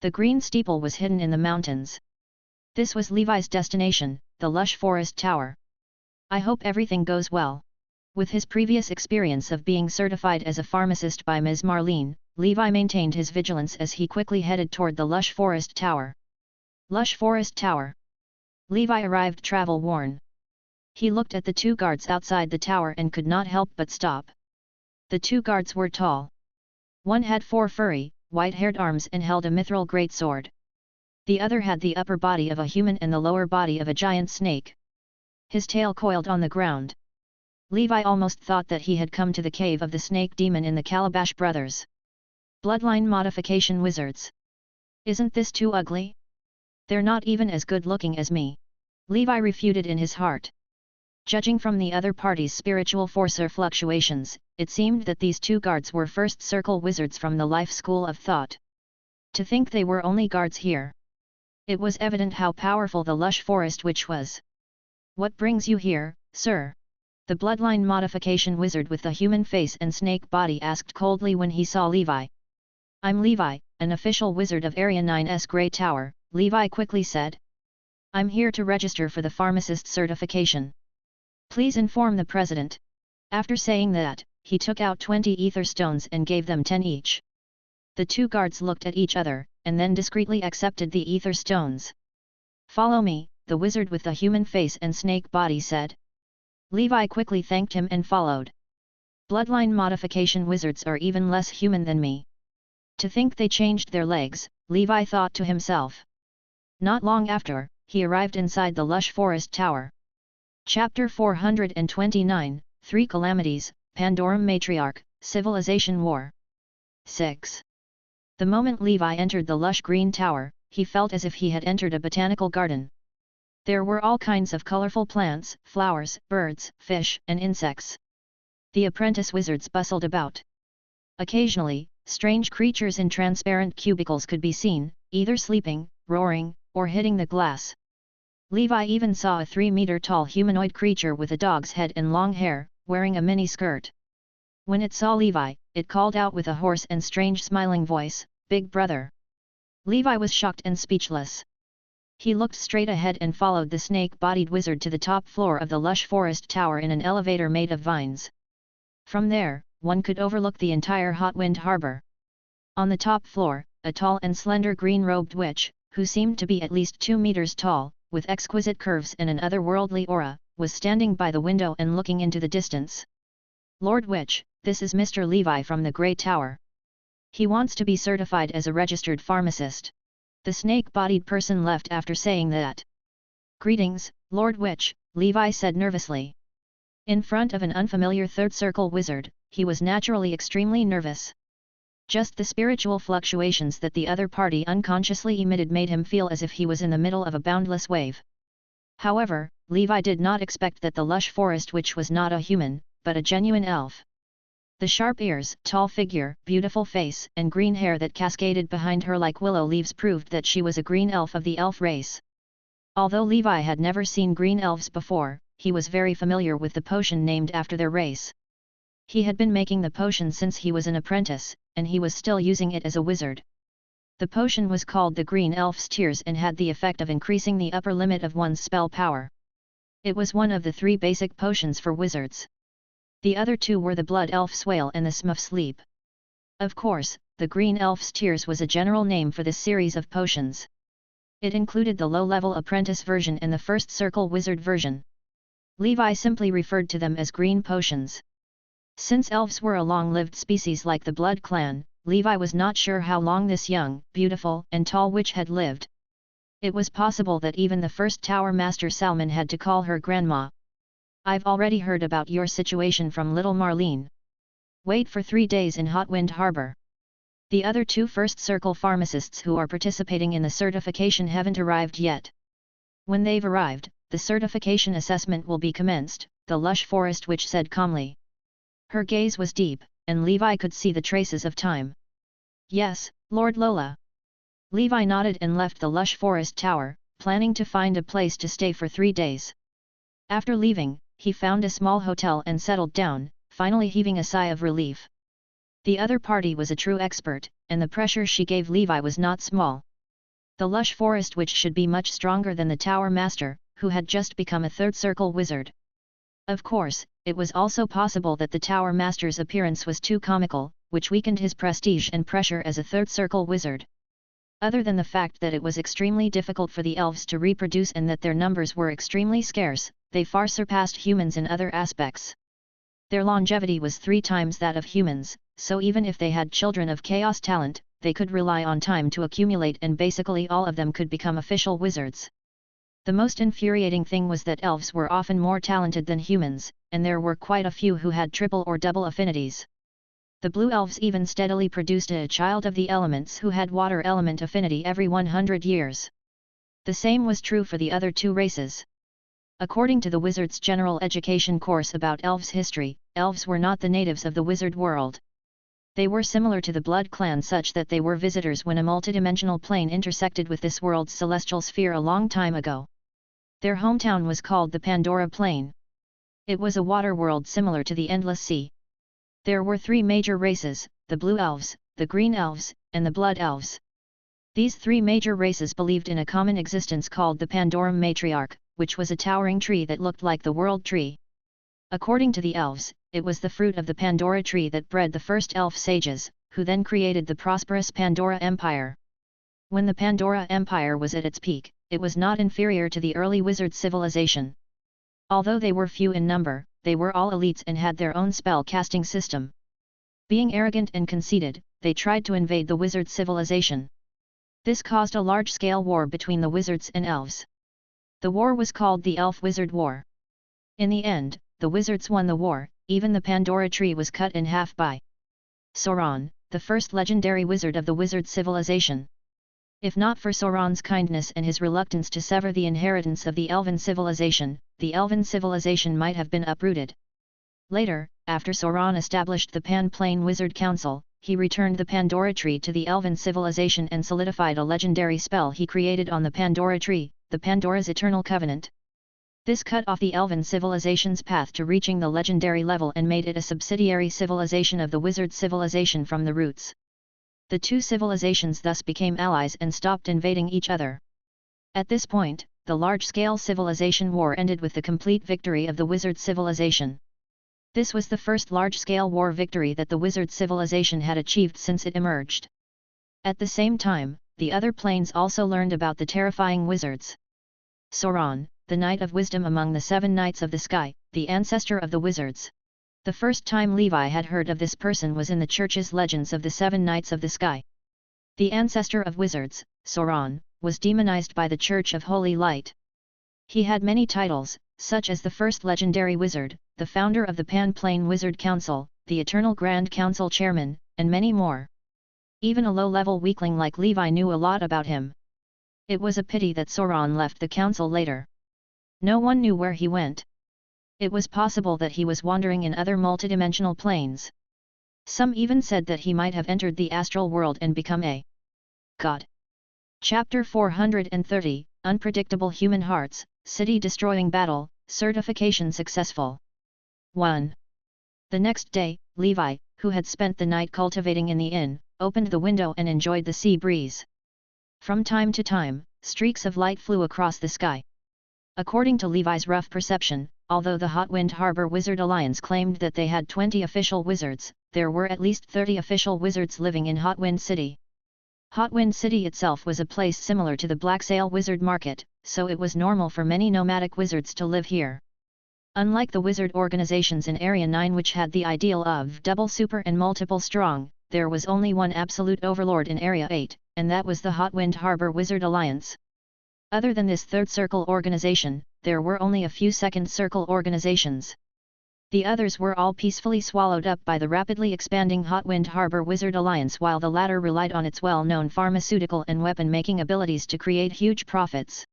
The green steeple was hidden in the mountains. This was Levi's destination, the lush forest tower. I hope everything goes well. With his previous experience of being certified as a pharmacist by Ms. Marlene, Levi maintained his vigilance as he quickly headed toward the lush forest tower. Lush forest tower. Levi arrived travel-worn. He looked at the two guards outside the tower and could not help but stop. The two guards were tall. One had 4 furry, white-haired arms and held a mithril greatsword. The other had the upper body of a human and the lower body of a giant snake. His tail coiled on the ground. Levi almost thought that he had come to the cave of the snake demon in the Calabash Brothers. Bloodline modification wizards. Isn't this too ugly? They're not even as good-looking as me. Levi refuted in his heart. Judging from the other party's spiritual force or fluctuations, it seemed that these two guards were first circle wizards from the life school of thought. To think they were only guards here. It was evident how powerful the lush forest witch was. "What brings you here, sir?" the bloodline modification wizard with the human face and snake body asked coldly when he saw Levi. "I'm Levi, an official wizard of Area 9's Grey Tower," Levi quickly said. "I'm here to register for the pharmacist certification. Please inform the president." After saying that, he took out 20 ether stones and gave them 10 each. The two guards looked at each other, and then discreetly accepted the ether stones. "Follow me," the wizard with the human face and snake body said. Levi quickly thanked him and followed. "Bloodline modification wizards are even less human than me. To think they changed their legs," Levi thought to himself. Not long after, he arrived inside the lush forest tower. Chapter 429, 3 Calamities, Pandorum Matriarch, Civilization War. 6. The moment Levi entered the lush green tower, he felt as if he had entered a botanical garden. There were all kinds of colorful plants, flowers, birds, fish, and insects. The apprentice wizards bustled about. Occasionally, strange creatures in transparent cubicles could be seen, either sleeping, roaring, or hitting the glass. Levi even saw a 3-meter-tall humanoid creature with a dog's head and long hair, wearing a mini-skirt. When it saw Levi, it called out with a hoarse and strange smiling voice, "Big brother!" Levi was shocked and speechless. He looked straight ahead and followed the snake-bodied wizard to the top floor of the lush forest tower in an elevator made of vines. From there, one could overlook the entire hot wind harbor. On the top floor, a tall and slender green-robed witch, who seemed to be at least 2 meters tall, with exquisite curves and an otherworldly aura, was standing by the window and looking into the distance. "Lord Witch, this is Mr. Levi from the Grey Tower. He wants to be certified as a registered pharmacist." The snake-bodied person left after saying that. "Greetings, Lord Witch," Levi said nervously. In front of an unfamiliar third circle wizard, he was naturally extremely nervous. Just the spiritual fluctuations that the other party unconsciously emitted made him feel as if he was in the middle of a boundless wave. However, Levi did not expect that the lush forest witch was not a human, but a genuine elf. The sharp ears, tall figure, beautiful face, and green hair that cascaded behind her like willow leaves proved that she was a green elf of the elf race. Although Levi had never seen green elves before, he was very familiar with the potion named after their race. He had been making the potion since he was an apprentice, and he was still using it as a wizard. The potion was called the Green Elf's Tears and had the effect of increasing the upper limit of one's spell power. It was one of the 3 basic potions for wizards. The other 2 were the Blood Elf Swale and the Smurf Sleep. Of course, the Green Elf's Tears was a general name for this series of potions. It included the low-level apprentice version and the first circle wizard version. Levi simply referred to them as green potions. Since elves were a long-lived species like the Blood Clan, Levi was not sure how long this young, beautiful, and tall witch had lived. It was possible that even the first Tower Master Salmon had to call her grandma. "I've already heard about your situation from little Marlene. Wait for 3 days in Hotwind Harbor. The other 2 first circle pharmacists who are participating in the certification haven't arrived yet. When they've arrived, the certification assessment will be commenced," the lush forest witch said calmly. Her gaze was deep, and Levi could see the traces of time. "Yes, Lord Lola." Levi nodded and left the lush forest tower, planning to find a place to stay for 3 days. After leaving, he found a small hotel and settled down, finally heaving a sigh of relief. The other party was a true expert, and the pressure she gave Levi was not small. The lush forest witch should be much stronger than the Tower Master, who had just become a third circle wizard. Of course, it was also possible that the Tower Master's appearance was too comical, which weakened his prestige and pressure as a third circle wizard. Other than the fact that it was extremely difficult for the elves to reproduce and that their numbers were extremely scarce, they far surpassed humans in other aspects. Their longevity was 3 times that of humans, so even if they had children of chaos talent, they could rely on time to accumulate and basically all of them could become official wizards. The most infuriating thing was that elves were often more talented than humans, and there were quite a few who had triple or double affinities. The blue elves even steadily produced a child of the elements who had water element affinity every 100 years. The same was true for the other 2 races. According to the wizard's general education course about elves history, elves were not the natives of the wizard world. They were similar to the Blood Clan such that they were visitors when a multidimensional plane intersected with this world's celestial sphere a long time ago. Their hometown was called the Pandora Plain. It was a water world similar to the Endless Sea. There were 3 major races, the Blue Elves, the Green Elves, and the Blood Elves. These 3 major races believed in a common existence called the Pandorum Matriarch, which was a towering tree that looked like the World Tree. According to the elves, it was the fruit of the Pandora tree that bred the first elf sages, who then created the prosperous Pandora Empire. When the Pandora Empire was at its peak, it was not inferior to the early wizard civilization. Although they were few in number, they were all elites and had their own spell-casting system. Being arrogant and conceited, they tried to invade the wizard civilization. This caused a large-scale war between the wizards and elves. The war was called the Elf-Wizard War. In the end, the wizards won the war. Even the Pandora tree was cut in half by Sauron, the first legendary wizard of the wizard civilization. If not for Sauron's kindness and his reluctance to sever the inheritance of the elven civilization, the elven civilization might have been uprooted. Later, after Sauron established the Pan-Plane Wizard Council, he returned the Pandora tree to the elven civilization and solidified a legendary spell he created on the Pandora tree, the Pandora's Eternal Covenant. This cut off the elven civilization's path to reaching the legendary level and made it a subsidiary civilization of the wizard civilization from the roots. The 2 civilizations thus became allies and stopped invading each other. At this point, the large-scale civilization war ended with the complete victory of the wizard civilization. This was the first large-scale war victory that the wizard civilization had achieved since it emerged. At the same time, the other planes also learned about the terrifying wizards. Sauron, the Knight of Wisdom among the 7 Knights of the Sky, the ancestor of the wizards. The first time Levi had heard of this person was in the church's legends of the 7 Knights of the Sky. The ancestor of wizards, Sauron, was demonized by the Church of Holy Light. He had many titles, such as the first legendary wizard, the founder of the Pan-Plane Wizard Council, the Eternal Grand Council Chairman, and many more. Even a low-level weakling like Levi knew a lot about him. It was a pity that Sauron left the council later. No one knew where he went. It was possible that he was wandering in other multidimensional planes. Some even said that he might have entered the astral world and become a god. Chapter 430, Unpredictable Human Hearts, City-Destroying Battle, Certification Successful. 1. The next day, Levi, who had spent the night cultivating in the inn, opened the window and enjoyed the sea breeze. From time to time, streaks of light flew across the sky. According to Levi's rough perception, although the Hotwind Harbor Wizard Alliance claimed that they had 20 official wizards, there were at least 30 official wizards living in Hotwind City. Hotwind City itself was a place similar to the Blacksail Wizard Market, so it was normal for many nomadic wizards to live here. Unlike the wizard organizations in Area 9 which had the ideal of double super and multiple strong, there was only one absolute overlord in Area 8, and that was the Hotwind Harbor Wizard Alliance. Other than this third circle organization, there were only a few second circle organizations. The others were all peacefully swallowed up by the rapidly expanding Hotwind Harbor Wizard Alliance, while the latter relied on its well-known pharmaceutical and weapon-making abilities to create huge profits.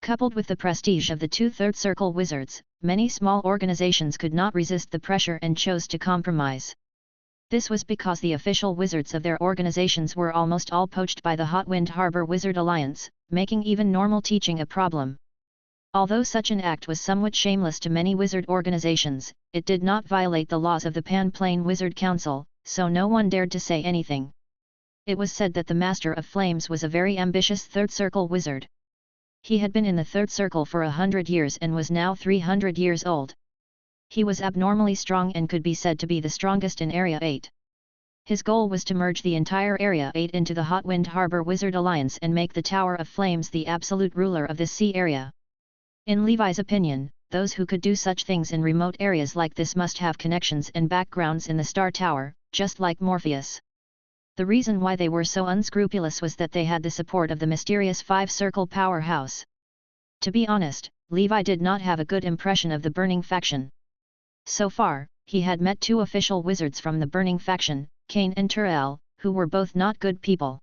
Coupled with the prestige of the 2 third circle wizards, many small organizations could not resist the pressure and chose to compromise. This was because the official wizards of their organizations were almost all poached by the Hotwind Harbor Wizard Alliance, making even normal teaching a problem. Although such an act was somewhat shameless to many wizard organizations, it did not violate the laws of the Pan-Plane Wizard Council, so no one dared to say anything. It was said that the Master of Flames was a very ambitious third circle wizard. He had been in the third circle for 100 years and was now 300 years old. He was abnormally strong and could be said to be the strongest in Area 8. His goal was to merge the entire Area 8 into the Hotwind Harbor Wizard Alliance and make the Tower of Flames the absolute ruler of this sea area. In Levi's opinion, those who could do such things in remote areas like this must have connections and backgrounds in the Star Tower, just like Morpheus. The reason why they were so unscrupulous was that they had the support of the mysterious 5-circle powerhouse. To be honest, Levi did not have a good impression of the Burning faction. So far, he had met 2 official wizards from the Burning faction, Cain and Turel, who were both not good people.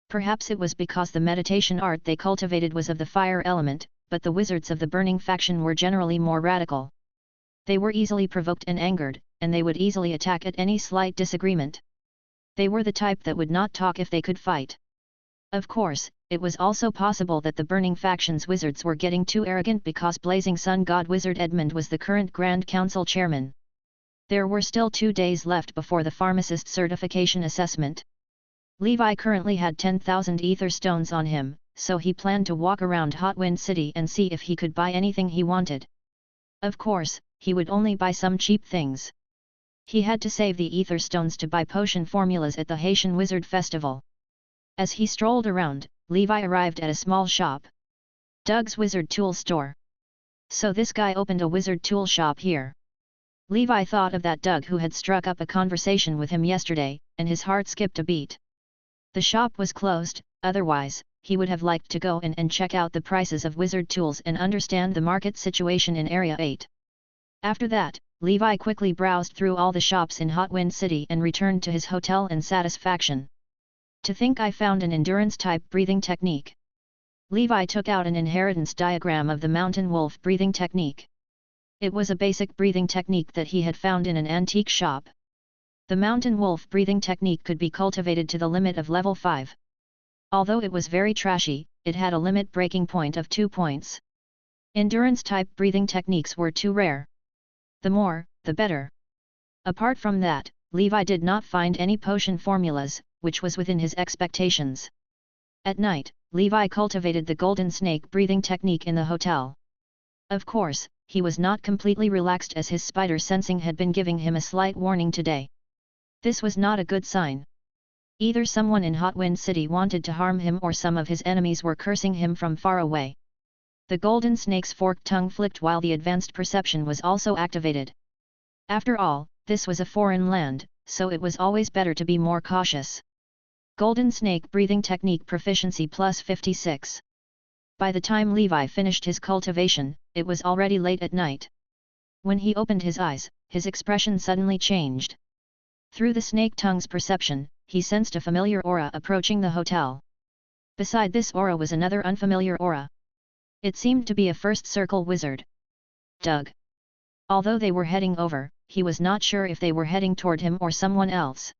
Perhaps it was because the meditation art they cultivated was of the fire element, but the wizards of the Burning faction were generally more radical. They were easily provoked and angered, and they would easily attack at any slight disagreement. They were the type that would not talk if they could fight. Of course, it was also possible that the Burning Faction's wizards were getting too arrogant because Blazing Sun God Wizard Edmund was the current Grand Council chairman. There were still 2 days left before the pharmacist certification assessment. Levi currently had 10,000 ether stones on him, so he planned to walk around Hotwind City and see if he could buy anything he wanted. Of course, he would only buy some cheap things. He had to save the ether stones to buy potion formulas at the Haitian Wizard Festival. As he strolled around, Levi arrived at a small shop. Doug's Wizard Tool Store. So this guy opened a wizard tool shop here. Levi thought of that Doug who had struck up a conversation with him yesterday, and his heart skipped a beat. The shop was closed, otherwise, he would have liked to go in and check out the prices of wizard tools and understand the market situation in Area 8. After that, Levi quickly browsed through all the shops in Hotwind City and returned to his hotel in satisfaction. To think I found an endurance-type breathing technique. Levi took out an inheritance diagram of the mountain wolf breathing technique. It was a basic breathing technique that he had found in an antique shop. The mountain wolf breathing technique could be cultivated to the limit of level 5. Although it was very trashy, it had a limit breaking point of 2 points. Endurance-type breathing techniques were too rare. The more, the better. Apart from that, Levi did not find any potion formulas, which was within his expectations. At night, Levi cultivated the golden snake breathing technique in the hotel. Of course, he was not completely relaxed as his spider sensing had been giving him a slight warning today. This was not a good sign. Either someone in Hotwind City wanted to harm him or some of his enemies were cursing him from far away. The golden snake's forked tongue flicked while the advanced perception was also activated. After all, this was a foreign land, so it was always better to be more cautious. Golden snake breathing technique proficiency plus 56. By the time Levi finished his cultivation, it was already late at night. When he opened his eyes, his expression suddenly changed. Through the snake tongue's perception, he sensed a familiar aura approaching the hotel. Beside this aura was another unfamiliar aura. It seemed to be a first circle wizard. Doug. Although they were heading over, he was not sure if they were heading toward him or someone else.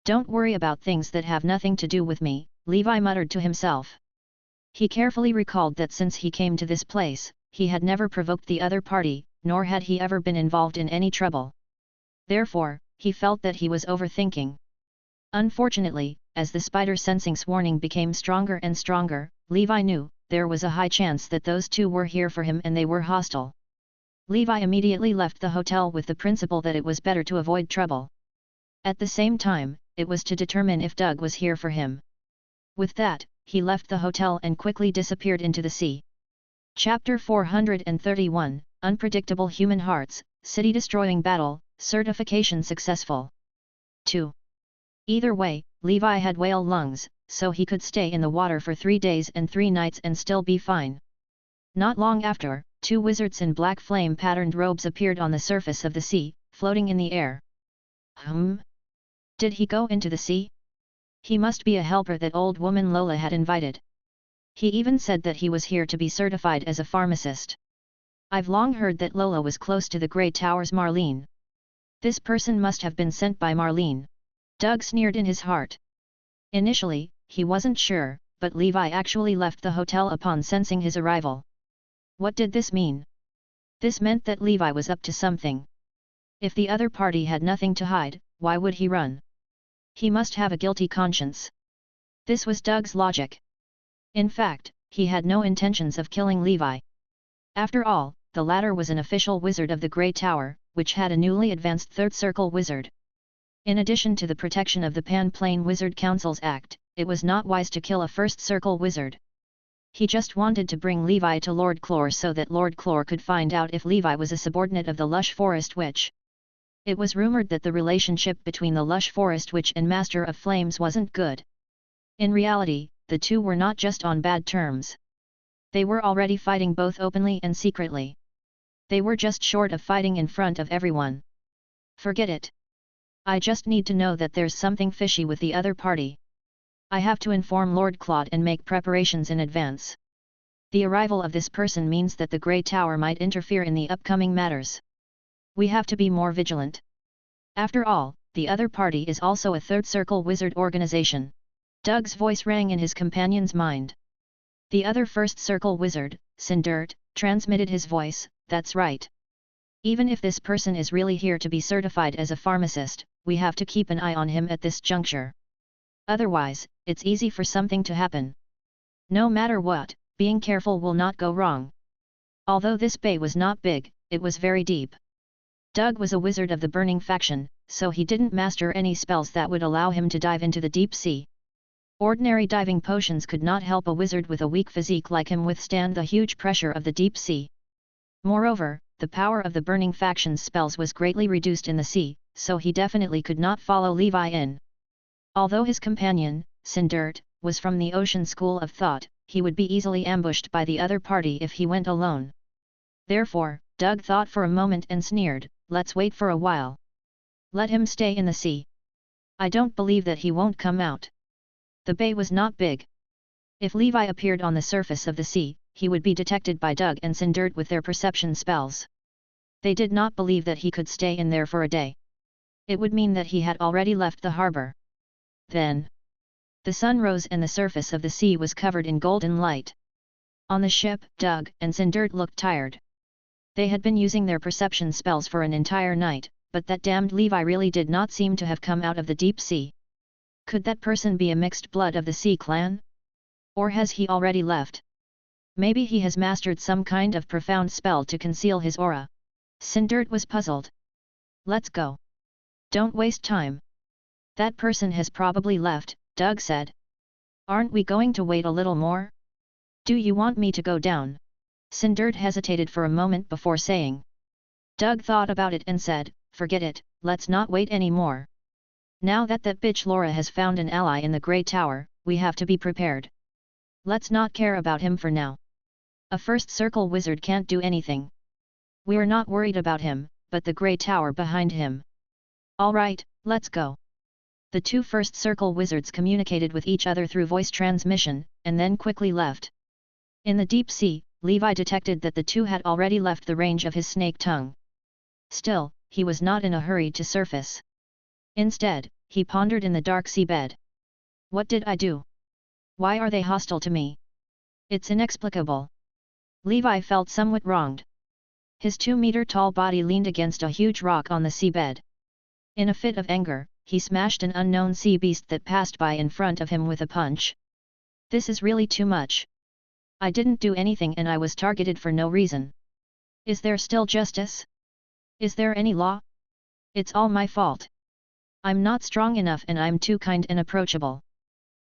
Don't worry about things that have nothing to do with me, Levi muttered to himself. He carefully recalled that since he came to this place, he had never provoked the other party, nor had he ever been involved in any trouble. Therefore, he felt that he was overthinking. Unfortunately, as the spider sensing's warning became stronger and stronger, Levi knew there was a high chance that those two were here for him and they were hostile. Levi immediately left the hotel with the principle that it was better to avoid trouble. At the same time, it was to determine if Doug was here for him. With that, he left the hotel and quickly disappeared into the sea. Chapter 431, Unpredictable Human Hearts, City-Destroying Battle, Certification Successful. 2. Either way, Levi had whale lungs, so he could stay in the water for 3 days and 3 nights and still be fine. Not long after, 2 wizards in black flame-patterned robes appeared on the surface of the sea, floating in the air. Did he go into the sea? He must be a helper that old woman Lola had invited. He even said that he was here to be certified as a pharmacist. I've long heard that Lola was close to the Grey Tower's Marlene. This person must have been sent by Marlene. Doug sneered in his heart. Initially, he wasn't sure, but Levi actually left the hotel upon sensing his arrival. What did this mean? This meant that Levi was up to something. If the other party had nothing to hide, why would he run? He must have a guilty conscience. This was Doug's logic. In fact, he had no intentions of killing Levi. After all, the latter was an official wizard of the Grey Tower, which had a newly advanced Third Circle wizard. In addition to the protection of the Pan-Plane Wizard Council's Act, it was not wise to kill a First Circle wizard. He just wanted to bring Levi to Lord Clore so that Lord Clore could find out if Levi was a subordinate of the Lush Forest Witch. It was rumored that the relationship between the Lush Forest Witch and Master of Flames wasn't good. In reality, the two were not just on bad terms. They were already fighting both openly and secretly. They were just short of fighting in front of everyone. Forget it. I just need to know that there's something fishy with the other party. I have to inform Lord Claude and make preparations in advance. The arrival of this person means that the Grey Tower might interfere in the upcoming matters. We have to be more vigilant. After all, the other party is also a third circle wizard organization. Doug's voice rang in his companion's mind. The other first circle wizard, Sindert, transmitted his voice, that's right. Even if this person is really here to be certified as a pharmacist, we have to keep an eye on him at this juncture. Otherwise, it's easy for something to happen. No matter what, being careful will not go wrong. Although this bay was not big, it was very deep. Doug was a wizard of the Burning faction, so he didn't master any spells that would allow him to dive into the deep sea. Ordinary diving potions could not help a wizard with a weak physique like him withstand the huge pressure of the deep sea. Moreover, the power of the Burning faction's spells was greatly reduced in the sea, so he definitely could not follow Levi in. Although his companion, Sindert, was from the ocean school of thought, he would be easily ambushed by the other party if he went alone. Therefore, Doug thought for a moment and sneered, let's wait for a while. Let him stay in the sea. I don't believe that he won't come out. The bay was not big. If Levi appeared on the surface of the sea, he would be detected by Doug and Sindert with their perception spells. They did not believe that he could stay in there for a day. It would mean that he had already left the harbor. Then, the sun rose and the surface of the sea was covered in golden light. On the ship, Doug and Sindert looked tired. They had been using their perception spells for an entire night, but that damned Levi really did not seem to have come out of the deep sea. Could that person be a mixed blood of the Sea Clan? Or has he already left? Maybe he has mastered some kind of profound spell to conceal his aura. Sindert was puzzled. Let's go. Don't waste time. That person has probably left, Doug said. Aren't we going to wait a little more? Do you want me to go down? Sindert hesitated for a moment before saying. Doug thought about it and said, forget it, let's not wait any more. Now that bitch Laura has found an ally in the Grey Tower, we have to be prepared. Let's not care about him for now. A first circle wizard can't do anything. We're not worried about him, but the Grey Tower behind him. Alright, let's go. The two first circle wizards communicated with each other through voice transmission, and then quickly left. In the deep sea, Levi detected that the two had already left the range of his snake tongue. Still, he was not in a hurry to surface. Instead, he pondered in the dark seabed. What did I do? Why are they hostile to me? It's inexplicable. Levi felt somewhat wronged. His 2-meter-tall body leaned against a huge rock on the seabed. In a fit of anger, he smashed an unknown sea beast that passed by in front of him with a punch. This is really too much. I didn't do anything and I was targeted for no reason. Is there still justice? Is there any law? It's all my fault. I'm not strong enough and I'm too kind and approachable.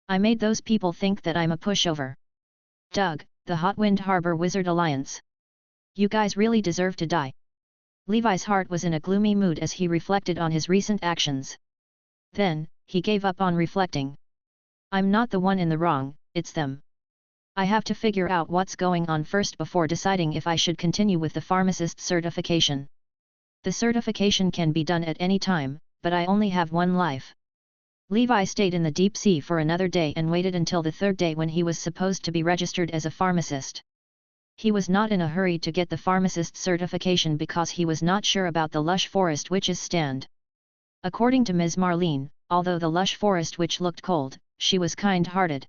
I made those people think that I'm a pushover. Doug, the Hotwind Harbor Wizard Alliance. You guys really deserve to die. Levi's heart was in a gloomy mood as he reflected on his recent actions. Then, he gave up on reflecting. I'm not the one in the wrong, it's them. I have to figure out what's going on first before deciding if I should continue with the pharmacist certification. The certification can be done at any time, but I only have one life. Levi stayed in the deep sea for another day and waited until the third day when he was supposed to be registered as a pharmacist. He was not in a hurry to get the pharmacist certification because he was not sure about the lush forest witch's stand. According to Ms. Marlene, although the lush forest witch looked cold, she was kind-hearted.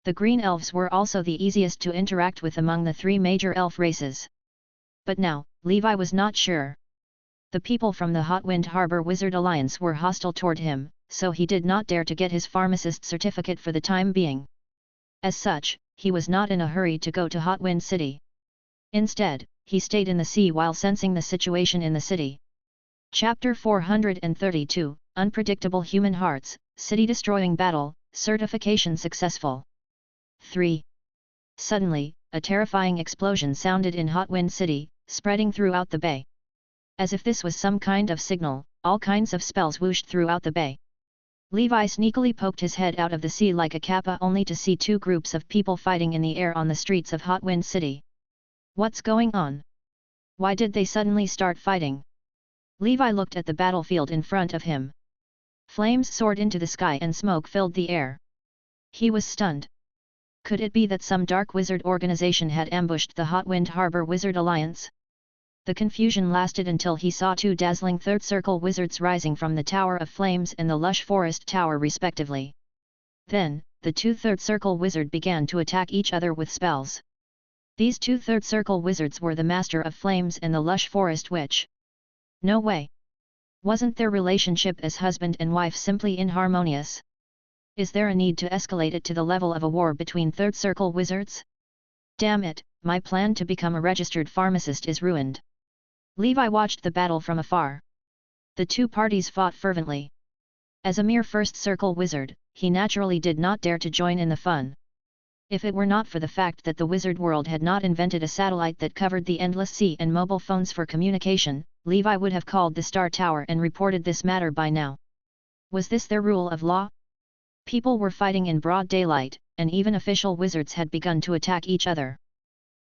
The green elves were also the easiest to interact with among the three major elf races. But now, Levi was not sure. The people from the Hotwind Harbor Wizard Alliance were hostile toward him, so he did not dare to get his pharmacist certificate for the time being. As such, he was not in a hurry to go to Hotwind City. Instead, he stayed in the sea while sensing the situation in the city. Chapter 432, Unpredictable Human Hearts, City-Destroying Battle, Certification Successful. 3. Suddenly, a terrifying explosion sounded in Hotwind City, spreading throughout the bay. As if this was some kind of signal, all kinds of spells whooshed throughout the bay. Levi sneakily poked his head out of the sea like a kappa only to see two groups of people fighting in the air on the streets of Hotwind City. What's going on? Why did they suddenly start fighting? Levi looked at the battlefield in front of him. Flames soared into the sky and smoke filled the air. He was stunned. Could it be that some dark wizard organization had ambushed the Hotwind Harbor Wizard Alliance? The confusion lasted until he saw two dazzling third circle wizards rising from the Tower of Flames and the Lush Forest Tower respectively. Then, the two third circle wizards began to attack each other with spells. These two third circle wizards were the Master of Flames and the Lush Forest Witch. No way! Wasn't their relationship as husband and wife simply inharmonious? Is there a need to escalate it to the level of a war between third circle wizards? Damn it, my plan to become a registered pharmacist is ruined. Levi watched the battle from afar. The two parties fought fervently. As a mere first circle wizard, he naturally did not dare to join in the fun. If it were not for the fact that the wizard world had not invented a satellite that covered the endless sea and mobile phones for communication, Levi would have called the Star Tower and reported this matter by now. Was this their rule of law? People were fighting in broad daylight, and even official wizards had begun to attack each other.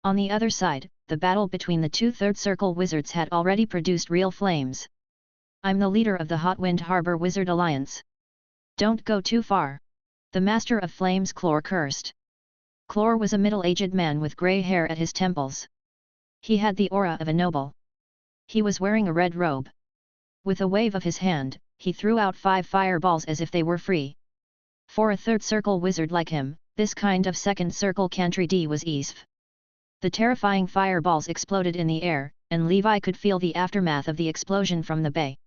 On the other side, the battle between the two third circle wizards had already produced real flames. I'm the leader of the Hot Wind Harbor Wizard Alliance. Don't go too far. The Master of Flames Clor cursed. Clor was a middle-aged man with grey hair at his temples. He had the aura of a noble. He was wearing a red robe. With a wave of his hand, he threw out 5 fireballs as if they were free. For a third circle wizard like him, this kind of second circle cantree was easy. The terrifying fireballs exploded in the air, and Levi could feel the aftermath of the explosion from the bay.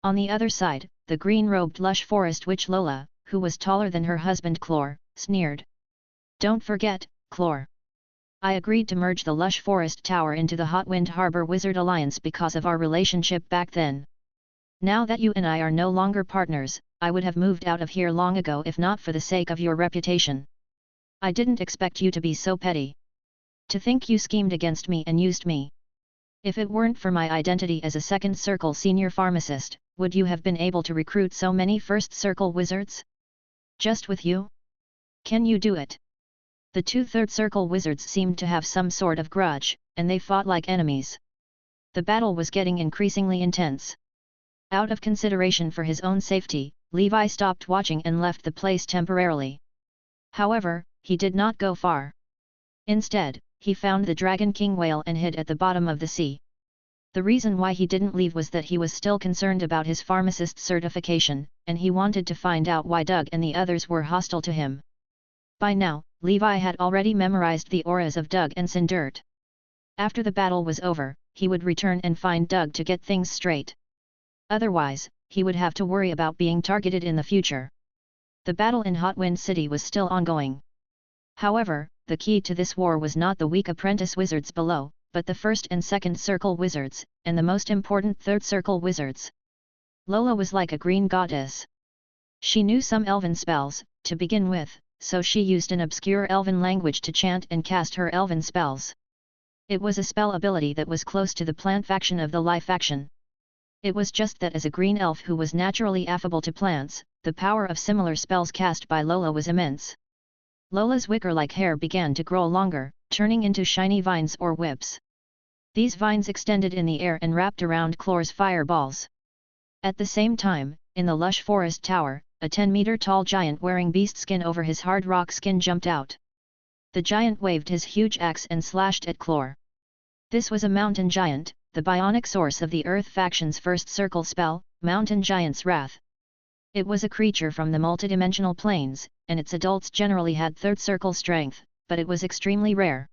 On the other side, the green-robed Lush Forest Witch Lola, who was taller than her husband Clor, sneered. Don't forget, Clor. I agreed to merge the Lush Forest Tower into the Hot Wind Harbor Wizard Alliance because of our relationship back then. Now that you and I are no longer partners, I would have moved out of here long ago if not for the sake of your reputation. I didn't expect you to be so petty. To think you schemed against me and used me. If it weren't for my identity as a second circle senior pharmacist, would you have been able to recruit so many first circle wizards? Just with you? Can you do it? The two third circle wizards seemed to have some sort of grudge, and they fought like enemies. The battle was getting increasingly intense. Out of consideration for his own safety, Levi stopped watching and left the place temporarily. However, he did not go far. Instead, he found the Dragon King whale and hid at the bottom of the sea. The reason why he didn't leave was that he was still concerned about his pharmacist certification, and he wanted to find out why Doug and the others were hostile to him. By now, Levi had already memorized the auras of Doug and Sindert. After the battle was over, he would return and find Doug to get things straight. Otherwise, he would have to worry about being targeted in the future. The battle in Hot Wind City was still ongoing. However, the key to this war was not the weak apprentice wizards below, but the first and second circle wizards, and the most important third circle wizards. Lola was like a green goddess. She knew some elven spells, to begin with, so she used an obscure elven language to chant and cast her elven spells. It was a spell ability that was close to the plant faction of the life faction. It was just that as a green elf who was naturally affable to plants, the power of similar spells cast by Lola was immense. Lola's wicker-like hair began to grow longer, turning into shiny vines or whips. These vines extended in the air and wrapped around Clor's fireballs. At the same time, in the Lush Forest Tower, a 10-meter-tall giant wearing beast skin over his hard rock skin jumped out. The giant waved his huge axe and slashed at Clor. This was a mountain giant, the bionic source of the Earth faction's first circle spell, Mountain Giant's Wrath. It was a creature from the multidimensional planes, and its adults generally had third circle strength, but it was extremely rare.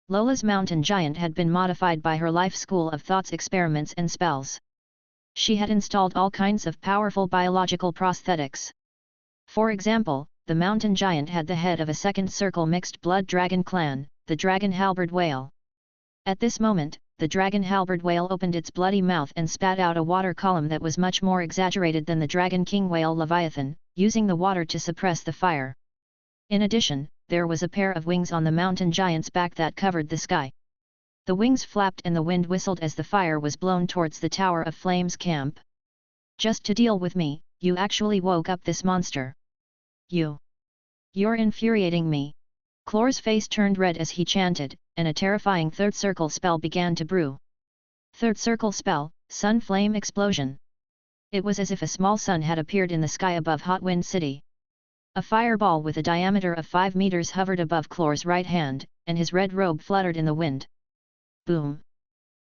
Lola's mountain giant had been modified by her life school of thoughts experiments and spells. She had installed all kinds of powerful biological prosthetics. For example, the mountain giant had the head of a second circle mixed blood dragon clan, the dragon halberd whale. At this moment, the dragon halberd whale opened its bloody mouth and spat out a water column that was much more exaggerated than the dragon king whale Leviathan, using the water to suppress the fire. In addition, there was a pair of wings on the mountain giant's back that covered the sky. The wings flapped and the wind whistled as the fire was blown towards the Tower of Flames camp. Just to deal with me, you actually woke up this monster. You're infuriating me. Clor's face turned red as he chanted, and a terrifying third circle spell began to brew. Third circle spell, Sun Flame Explosion. It was as if a small sun had appeared in the sky above Hot Wind City. A fireball with a diameter of 5 meters hovered above Clor's right hand, and his red robe fluttered in the wind. Boom!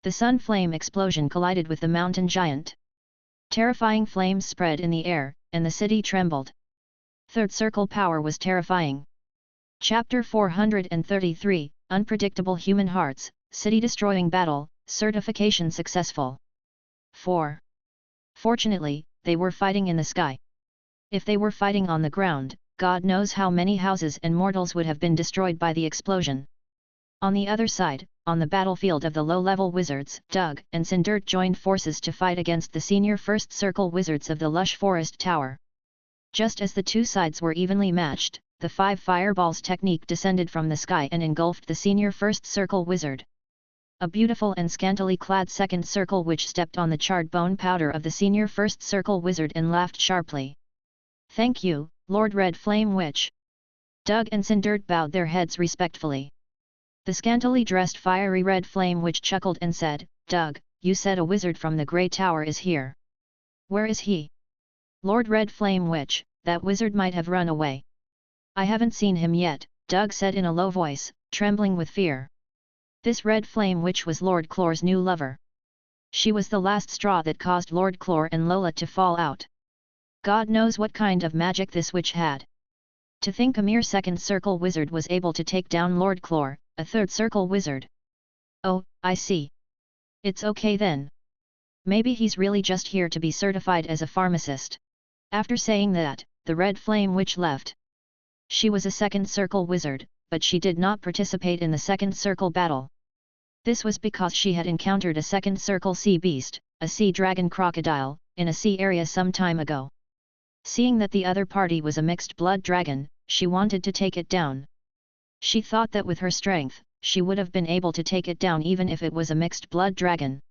The sun flame explosion collided with the mountain giant. Terrifying flames spread in the air, and the city trembled. Third circle power was terrifying. Chapter 433, Unpredictable Human Hearts, City-Destroying Battle, Certification Successful. 4. Fortunately, they were fighting in the sky. If they were fighting on the ground, God knows how many houses and mortals would have been destroyed by the explosion. On the other side, on the battlefield of the low-level wizards, Doug and Sindert joined forces to fight against the senior first circle wizards of the lush forest tower. Just as the two sides were evenly matched, the 5 fireballs technique descended from the sky and engulfed the senior first circle wizard. A beautiful and scantily clad second circle witch stepped on the charred bone powder of the senior first circle wizard and laughed sharply. "Thank you, Lord Red Flame Witch." Doug and Sindert bowed their heads respectfully. The scantily dressed fiery red flame witch chuckled and said, "Doug, you said a wizard from the Grey Tower is here. Where is he?" "Lord Red Flame Witch, that wizard might have run away." "I haven't seen him yet," Doug said in a low voice, trembling with fear. This red flame witch was Lord Clor's new lover. She was the last straw that caused Lord Clor and Lola to fall out. God knows what kind of magic this witch had. To think a mere second circle wizard was able to take down Lord Clor, a third circle wizard. "Oh, I see. It's okay then. Maybe he's really just here to be certified as a pharmacist." After saying that, the red flame witch left. She was a second circle wizard, but she did not participate in the second circle battle. This was because she had encountered a second circle sea beast, a sea dragon crocodile, in a sea area some time ago. Seeing that the other party was a mixed blood dragon, she wanted to take it down. She thought that with her strength, she would have been able to take it down even if it was a mixed blood dragon.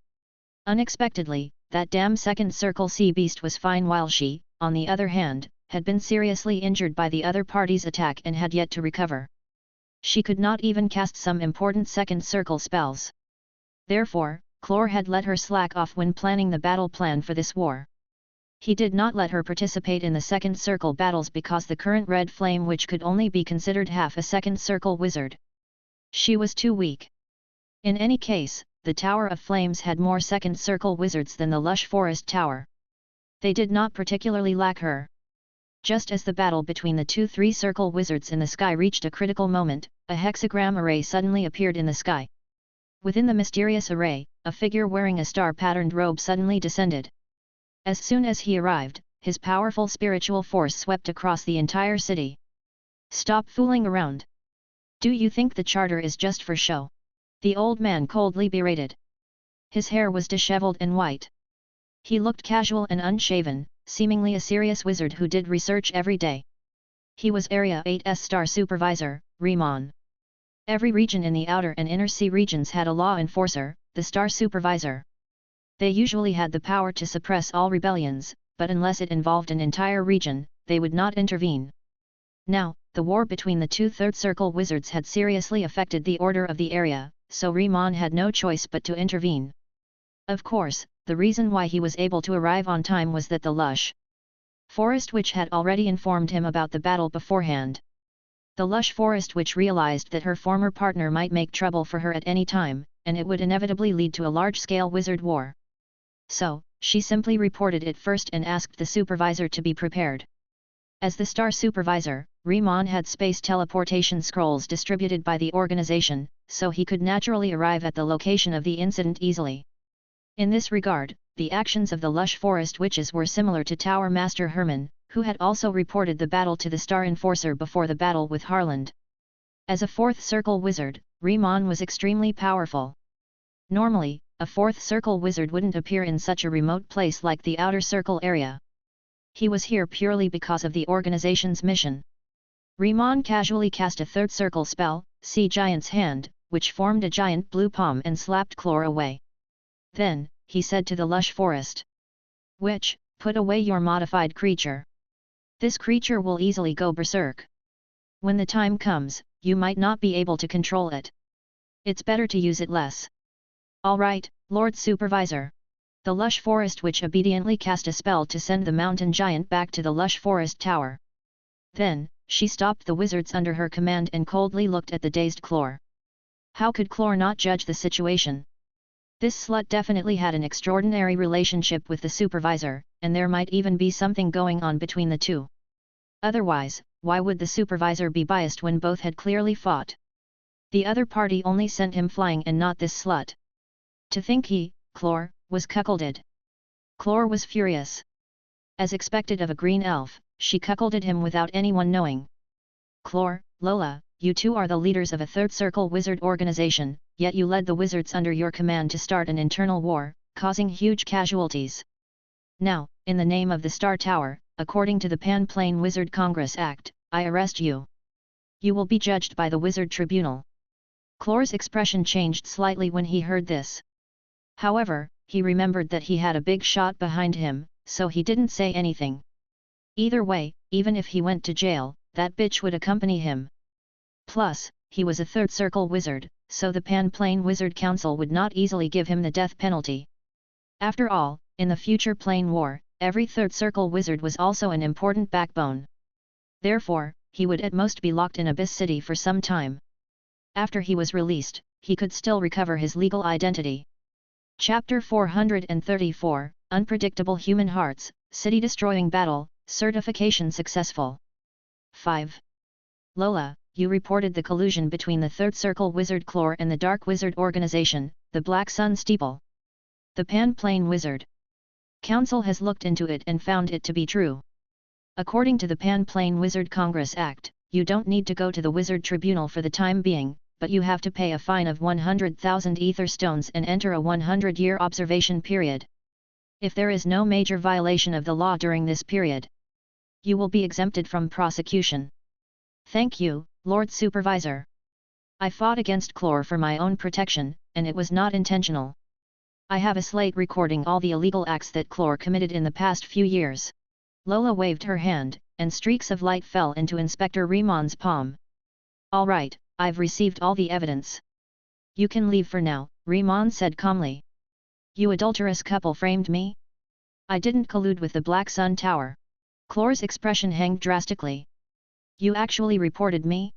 Unexpectedly, that damn second circle sea beast was fine while she, on the other hand, had been seriously injured by the other party's attack and had yet to recover. She could not even cast some important second circle spells. Therefore, Clor had let her slack off when planning the battle plan for this war. He did not let her participate in the second circle battles because the current red flame witch could only be considered half a second circle wizard. She was too weak. In any case, the Tower of Flames had more second circle wizards than the lush forest tower. They did not particularly lack her. Just as the battle between the 2 3-circle wizards in the sky reached a critical moment, a hexagram array suddenly appeared in the sky. Within the mysterious array, a figure wearing a star-patterned robe suddenly descended. As soon as he arrived, his powerful spiritual force swept across the entire city. "Stop fooling around! Do you think the charter is just for show?" the old man coldly berated. His hair was disheveled and white. He looked casual and unshaven, seemingly a serious wizard who did research every day. He was Area 8's Star Supervisor, Riemann. Every region in the outer and inner sea regions had a law enforcer, the Star Supervisor. They usually had the power to suppress all rebellions, but unless it involved an entire region, they would not intervene. Now, the war between the 2 third-circle wizards had seriously affected the order of the area, so Riemann had no choice but to intervene. Of course, the reason why he was able to arrive on time was that the lush forest witch had already informed him about the battle beforehand. The lush forest witch realized that her former partner might make trouble for her at any time, and it would inevitably lead to a large-scale wizard war. So, she simply reported it first and asked the supervisor to be prepared. As the Star Supervisor, Riemann had space teleportation scrolls distributed by the organization, so he could naturally arrive at the location of the incident easily. In this regard, the actions of the lush forest witches were similar to Tower Master Herman, who had also reported the battle to the Star Enforcer before the battle with Harland. As a 4th circle wizard, Riemann was extremely powerful. Normally, a 4th circle wizard wouldn't appear in such a remote place like the outer circle area. He was here purely because of the organization's mission. Riemann casually cast a 3rd circle spell, Sea Giant's Hand, which formed a giant blue palm and slapped Clor away. Then, he said to the lush forest witch, "Put away your modified creature. This creature will easily go berserk. When the time comes, you might not be able to control it. It's better to use it less." "All right, Lord Supervisor." The lush forest witch obediently cast a spell to send the mountain giant back to the lush forest tower. Then, she stopped the wizards under her command and coldly looked at the dazed Clor. How could Clor not judge the situation? This slut definitely had an extraordinary relationship with the supervisor, and there might even be something going on between the two. Otherwise, why would the supervisor be biased when both had clearly fought? The other party only sent him flying and not this slut. To think he, Clore, was cuckolded. Clore was furious. As expected of a green elf, she cuckolded him without anyone knowing. Clore, Lola, you two are the leaders of a third circle wizard organization, yet you led the wizards under your command to start an internal war, causing huge casualties. Now, in the name of the Star Tower, according to the Pan Plane Wizard Congress Act, I arrest you. You will be judged by the Wizard Tribunal. Clore's expression changed slightly when he heard this. However, he remembered that he had a big shot behind him, so he didn't say anything. Either way, even if he went to jail, that bitch would accompany him. Plus, he was a third circle wizard, so the Pan Plane Wizard Council would not easily give him the death penalty. After all, in the future plane war, every third circle wizard was also an important backbone. Therefore, he would at most be locked in Abyss City for some time. After he was released, he could still recover his legal identity. Chapter 434, Unpredictable Human Hearts, City-Destroying Battle, Certification Successful. 5. Lola, you reported the collusion between the Third Circle Wizard Clore and the Dark Wizard Organization, the Black Sun Steeple. The Pan Plane Wizard Council has looked into it and found it to be true. According to the Pan Plane Wizard Congress Act, you don't need to go to the Wizard Tribunal for the time being, but you have to pay a fine of 100,000 ether stones and enter a 100-year observation period. If there is no major violation of the law during this period, you will be exempted from prosecution. Thank you, Lord Supervisor. I fought against Clore for my own protection, and it was not intentional. I have a slate recording all the illegal acts that Clore committed in the past few years. Lola waved her hand, and streaks of light fell into Inspector Rimon's palm. All right, I've received all the evidence. You can leave for now, Rimon said calmly. You adulterous couple framed me? I didn't collude with the Black Sun Tower. Clore's expression hanged drastically. You actually reported me?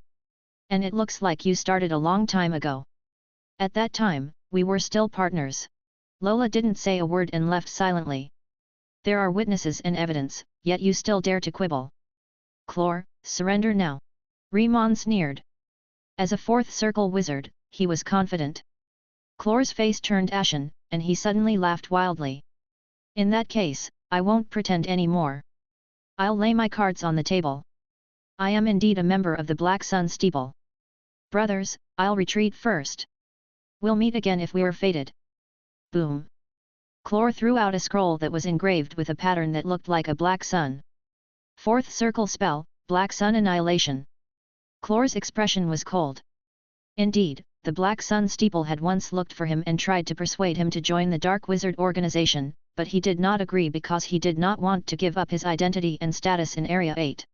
And it looks like you started a long time ago. At that time, we were still partners. Lola didn't say a word and left silently. There are witnesses and evidence, yet you still dare to quibble. Clore, surrender now. Rimon sneered. As a fourth circle wizard, he was confident. Clore's face turned ashen, and he suddenly laughed wildly. In that case, I won't pretend any more. I'll lay my cards on the table. I am indeed a member of the Black Sun Steeple. Brothers, I'll retreat first. We'll meet again if we're fated. Boom. Clore threw out a scroll that was engraved with a pattern that looked like a black sun. Fourth circle spell, Black Sun Annihilation. Clore's expression was cold. Indeed, the Black Sun Steeple had once looked for him and tried to persuade him to join the Dark Wizard Organization, but he did not agree because he did not want to give up his identity and status in Area 8.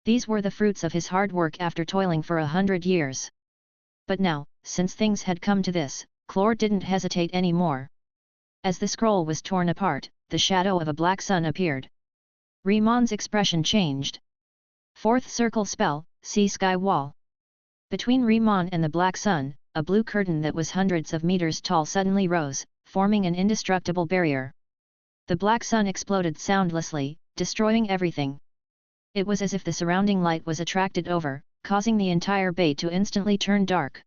These were the fruits of his hard work after toiling for 100 years. But now, since things had come to this, Clore didn't hesitate anymore. As the scroll was torn apart, the shadow of a black sun appeared. Rimon's expression changed. Fourth circle spell, Sea Sky Wall. Between Rimon and the black sun, a blue curtain that was hundreds of meters tall suddenly rose, forming an indestructible barrier. The black sun exploded soundlessly, destroying everything. It was as if the surrounding light was attracted over, causing the entire bay to instantly turn dark.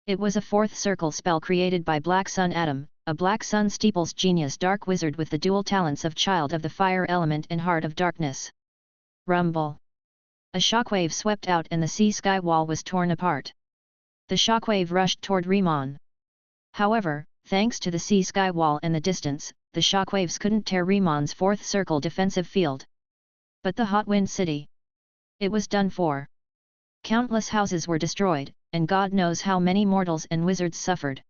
It was a fourth circle spell created by Black Sun Adam, a Black Sun Steeple's genius dark wizard with the dual talents of Child of the Fire Element and Heart of Darkness. Rumble. A shockwave swept out and the sea sky wall was torn apart. The shockwave rushed toward Rimon. However, thanks to the sea sky wall and the distance, the shockwaves couldn't tear Rimon's fourth circle defensive field. But the Hot Wind City. It was done for. Countless houses were destroyed, and God knows how many mortals and wizards suffered.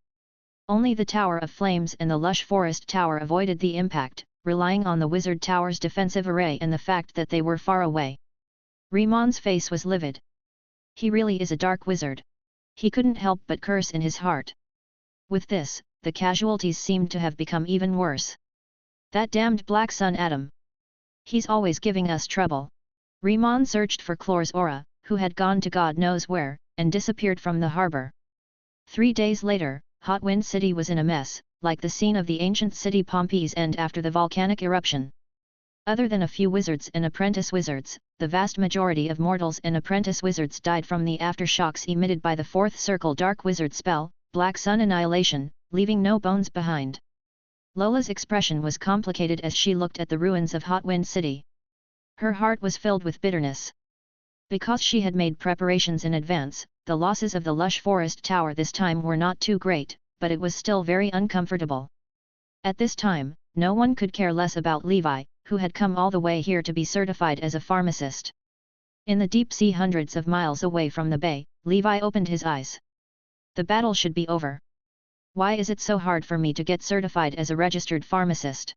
Only the Tower of Flames and the lush forest tower avoided the impact, relying on the wizard tower's defensive array and the fact that they were far away. Rimon's face was livid. He really is a dark wizard. He couldn't help but curse in his heart. With this, the casualties seemed to have become even worse. That damned Black Sun Adam. He's always giving us trouble. Rimon searched for Clore's aura, who had gone to God knows where, and disappeared from the harbor. 3 days later, Hot Wind City was in a mess, like the scene of the ancient city Pompeii's end after the volcanic eruption. Other than a few wizards and apprentice wizards, the vast majority of mortals and apprentice wizards died from the aftershocks emitted by the fourth circle dark wizard spell, Black Sun Annihilation, leaving no bones behind. Lola's expression was complicated as she looked at the ruins of Hot Wind City. Her heart was filled with bitterness. Because she had made preparations in advance, the losses of the lush forest tower this time were not too great, but it was still very uncomfortable. At this time, no one could care less about Levi, who had come all the way here to be certified as a pharmacist. In the deep sea hundreds of miles away from the bay, Levi opened his eyes. The battle should be over. Why is it so hard for me to get certified as a registered pharmacist?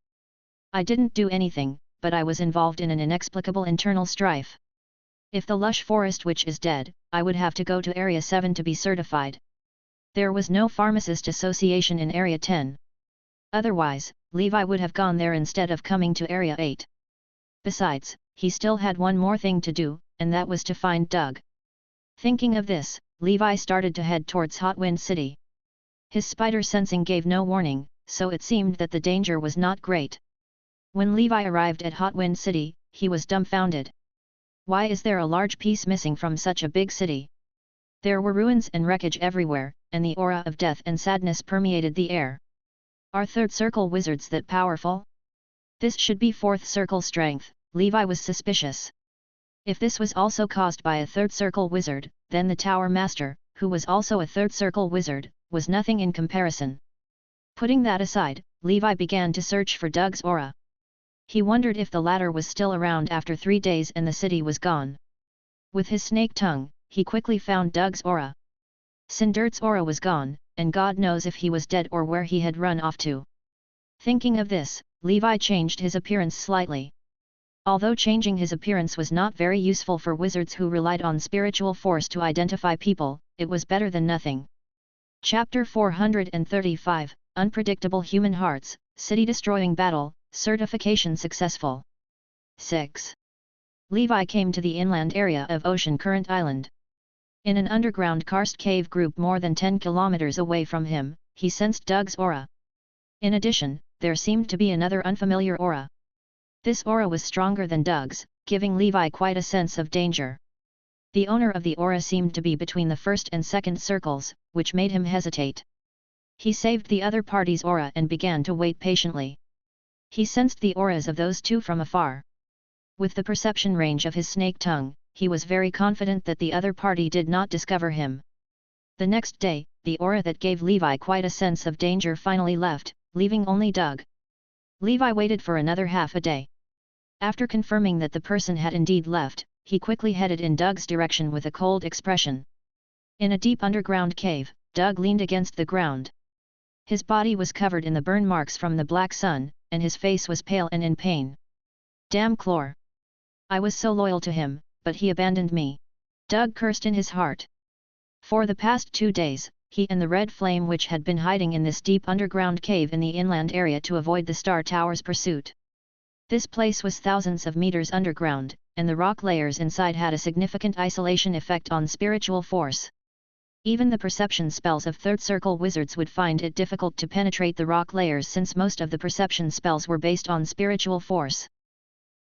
I didn't do anything, but I was involved in an inexplicable internal strife. If the lush forest witch is dead, I would have to go to Area 7 to be certified. There was no pharmacist association in Area 10. Otherwise, Levi would have gone there instead of coming to Area 8. Besides, he still had one more thing to do, and that was to find Doug. Thinking of this, Levi started to head towards Hot Wind City. His spider sensing gave no warning, so it seemed that the danger was not great. When Levi arrived at Hot Wind City, he was dumbfounded. Why is there a large piece missing from such a big city? There were ruins and wreckage everywhere, and the aura of death and sadness permeated the air. Are third circle wizards that powerful? This should be fourth circle strength, Levi was suspicious. If this was also caused by a third circle wizard, then the Tower Master, who was also a third circle wizard, was nothing in comparison. Putting that aside, Levi began to search for Doug's aura. He wondered if the latter was still around after 3 days and the city was gone. With his snake tongue, he quickly found Doug's aura. Sindirt's aura was gone, and God knows if he was dead or where he had run off to. Thinking of this, Levi changed his appearance slightly. Although changing his appearance was not very useful for wizards who relied on spiritual force to identify people, it was better than nothing. Chapter 435, Unpredictable Human Hearts, City-Destroying Battle, Certification Successful. 6. Levi came to the inland area of Ocean Current Island. In an underground karst cave group more than 10 kilometers away from him, he sensed Doug's aura. In addition, there seemed to be another unfamiliar aura. This aura was stronger than Doug's, giving Levi quite a sense of danger. The owner of the aura seemed to be between the first and second circles, which made him hesitate. He saved the other party's aura and began to wait patiently. He sensed the auras of those two from afar. With the perception range of his snake tongue, he was very confident that the other party did not discover him. The next day, the aura that gave Levi quite a sense of danger finally left, leaving only Doug. Levi waited for another half a day. After confirming that the person had indeed left, he quickly headed in Doug's direction with a cold expression. In a deep underground cave, Doug leaned against the ground. His body was covered in the burn marks from the black sun, and his face was pale and in pain. Damn Clore! I was so loyal to him, but he abandoned me. Doug cursed in his heart. For the past 2 days, he and the Red Flame Witch had been hiding in this deep underground cave in the inland area to avoid the Star Tower's pursuit. This place was thousands of meters underground, and the rock layers inside had a significant isolation effect on spiritual force. Even the perception spells of third circle wizards would find it difficult to penetrate the rock layers since most of the perception spells were based on spiritual force.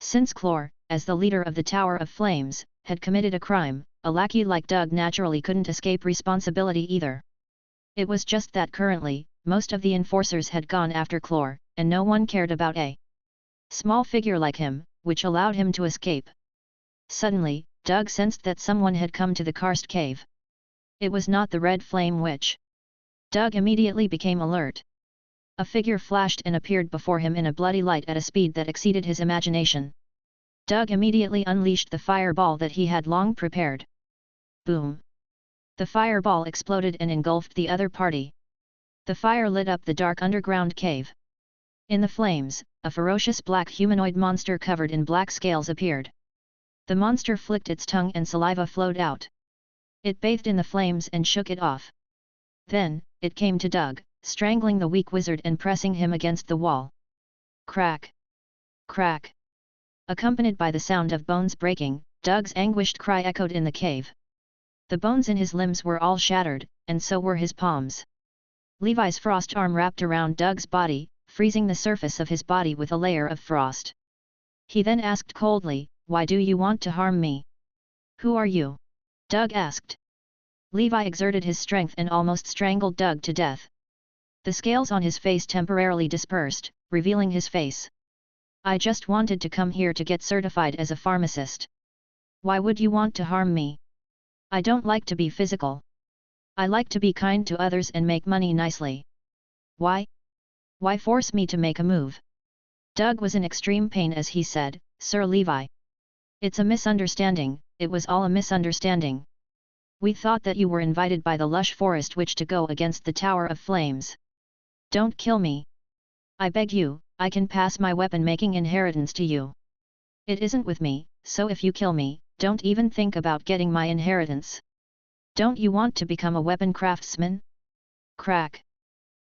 Since Clore, as the leader of the Tower of Flames, had committed a crime, a lackey like Doug naturally couldn't escape responsibility either. It was just that currently, most of the enforcers had gone after Clore, and no one cared about a small figure like him, which allowed him to escape. Suddenly, Doug sensed that someone had come to the karst cave. It was not the Red Flame Witch. Doug immediately became alert. A figure flashed and appeared before him in a bloody light at a speed that exceeded his imagination. Doug immediately unleashed the fireball that he had long prepared. Boom! The fireball exploded and engulfed the other party. The fire lit up the dark underground cave. In the flames, a ferocious black humanoid monster covered in black scales appeared. The monster flicked its tongue and saliva flowed out. It bathed in the flames and shook it off. Then, it came to Doug, strangling the weak wizard and pressing him against the wall. Crack! Crack! Accompanied by the sound of bones breaking, Doug's anguished cry echoed in the cave. The bones in his limbs were all shattered, and so were his palms. Levi's frost arm wrapped around Doug's body, freezing the surface of his body with a layer of frost. He then asked coldly, "Why do you want to harm me? Who are you?" Doug asked. Levi exerted his strength and almost strangled Doug to death. The scales on his face temporarily dispersed, revealing his face. "I just wanted to come here to get certified as a pharmacist. Why would you want to harm me? I don't like to be physical. I like to be kind to others and make money nicely. Why? Why force me to make a move?" Doug was in extreme pain as he said, "Sir Levi. It's a misunderstanding, it was all a misunderstanding. We thought that you were invited by the lush forest witch to go against the Tower of Flames. Don't kill me. I beg you, I can pass my weapon-making inheritance to you. It isn't with me, so if you kill me, don't even think about getting my inheritance. Don't you want to become a weapon craftsman?" Crack!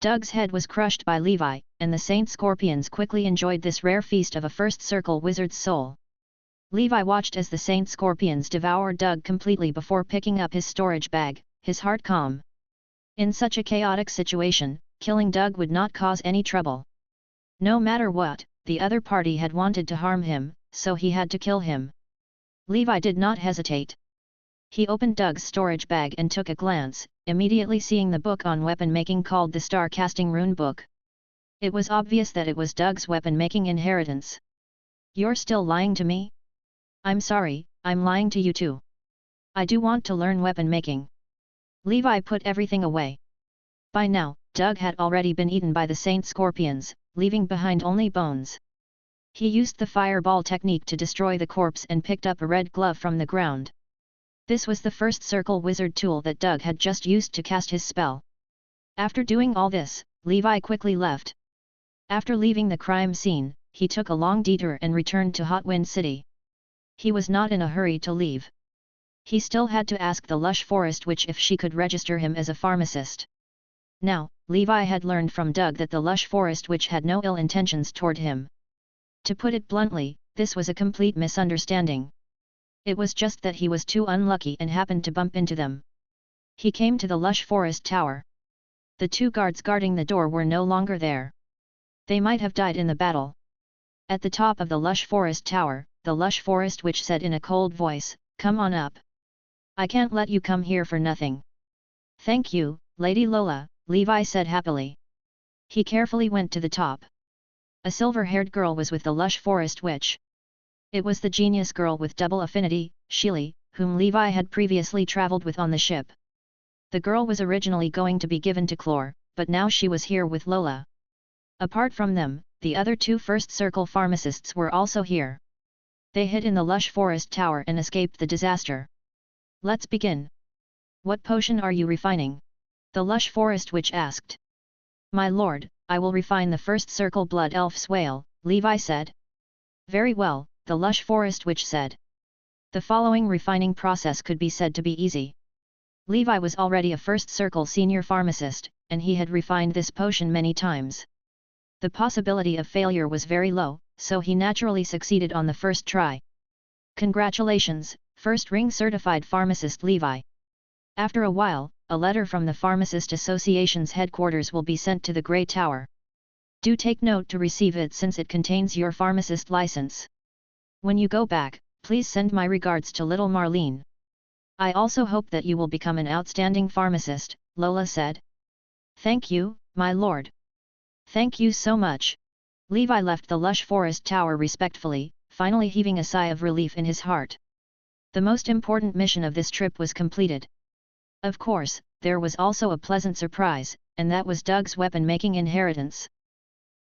Doug's head was crushed by Levi, and the Saint Scorpions quickly enjoyed this rare feast of a first circle wizard's soul. Levi watched as the Saint Scorpions devoured Doug completely before picking up his storage bag, his heart calm. In such a chaotic situation, killing Doug would not cause any trouble. No matter what, the other party had wanted to harm him, so he had to kill him. Levi did not hesitate. He opened Doug's storage bag and took a glance, immediately seeing the book on weapon making called the Star Casting Rune Book. It was obvious that it was Doug's weapon making inheritance. "You're still lying to me?" "I'm sorry, I'm lying to you too. I do want to learn weapon making." Levi put everything away. By now, Doug had already been eaten by the Saint Scorpions, leaving behind only bones. He used the fireball technique to destroy the corpse and picked up a red glove from the ground. This was the first circle wizard tool that Doug had just used to cast his spell. After doing all this, Levi quickly left. After leaving the crime scene, he took a long detour and returned to Hot Wind City. He was not in a hurry to leave. He still had to ask the lush forest witch if she could register him as a pharmacist. Now, Levi had learned from Doug that the lush forest witch had no ill intentions toward him. To put it bluntly, this was a complete misunderstanding. It was just that he was too unlucky and happened to bump into them. He came to the lush forest tower. The two guards guarding the door were no longer there. They might have died in the battle. At the top of the lush forest tower, the lush forest witch said in a cold voice, "Come on up. I can't let you come here for nothing." "Thank you, Lady Lola," Levi said happily. He carefully went to the top. A silver-haired girl was with the lush forest witch. It was the genius girl with double affinity, Sheely, whom Levi had previously traveled with on the ship. The girl was originally going to be given to Clore, but now she was here with Lola. Apart from them, the other two first circle pharmacists were also here. They hid in the lush forest tower and escaped the disaster. "Let's begin. What potion are you refining?" the lush forest witch asked. "My lord, I will refine the first circle blood elf's whale," Levi said. "Very well," the lush forest witch said. The following refining process could be said to be easy. Levi was already a first circle senior pharmacist, and he had refined this potion many times. The possibility of failure was very low, so he naturally succeeded on the first try. "Congratulations, first ring certified pharmacist Levi. After a while, a letter from the Pharmacist Association's headquarters will be sent to the Grey Tower. Do take note to receive it since it contains your pharmacist license. When you go back, please send my regards to little Marlene. I also hope that you will become an outstanding pharmacist," Lola said. "Thank you, my lord." "Thank you so much." Levi left the lush forest tower respectfully, finally heaving a sigh of relief in his heart. The most important mission of this trip was completed. Of course, there was also a pleasant surprise, and that was Doug's weapon-making inheritance.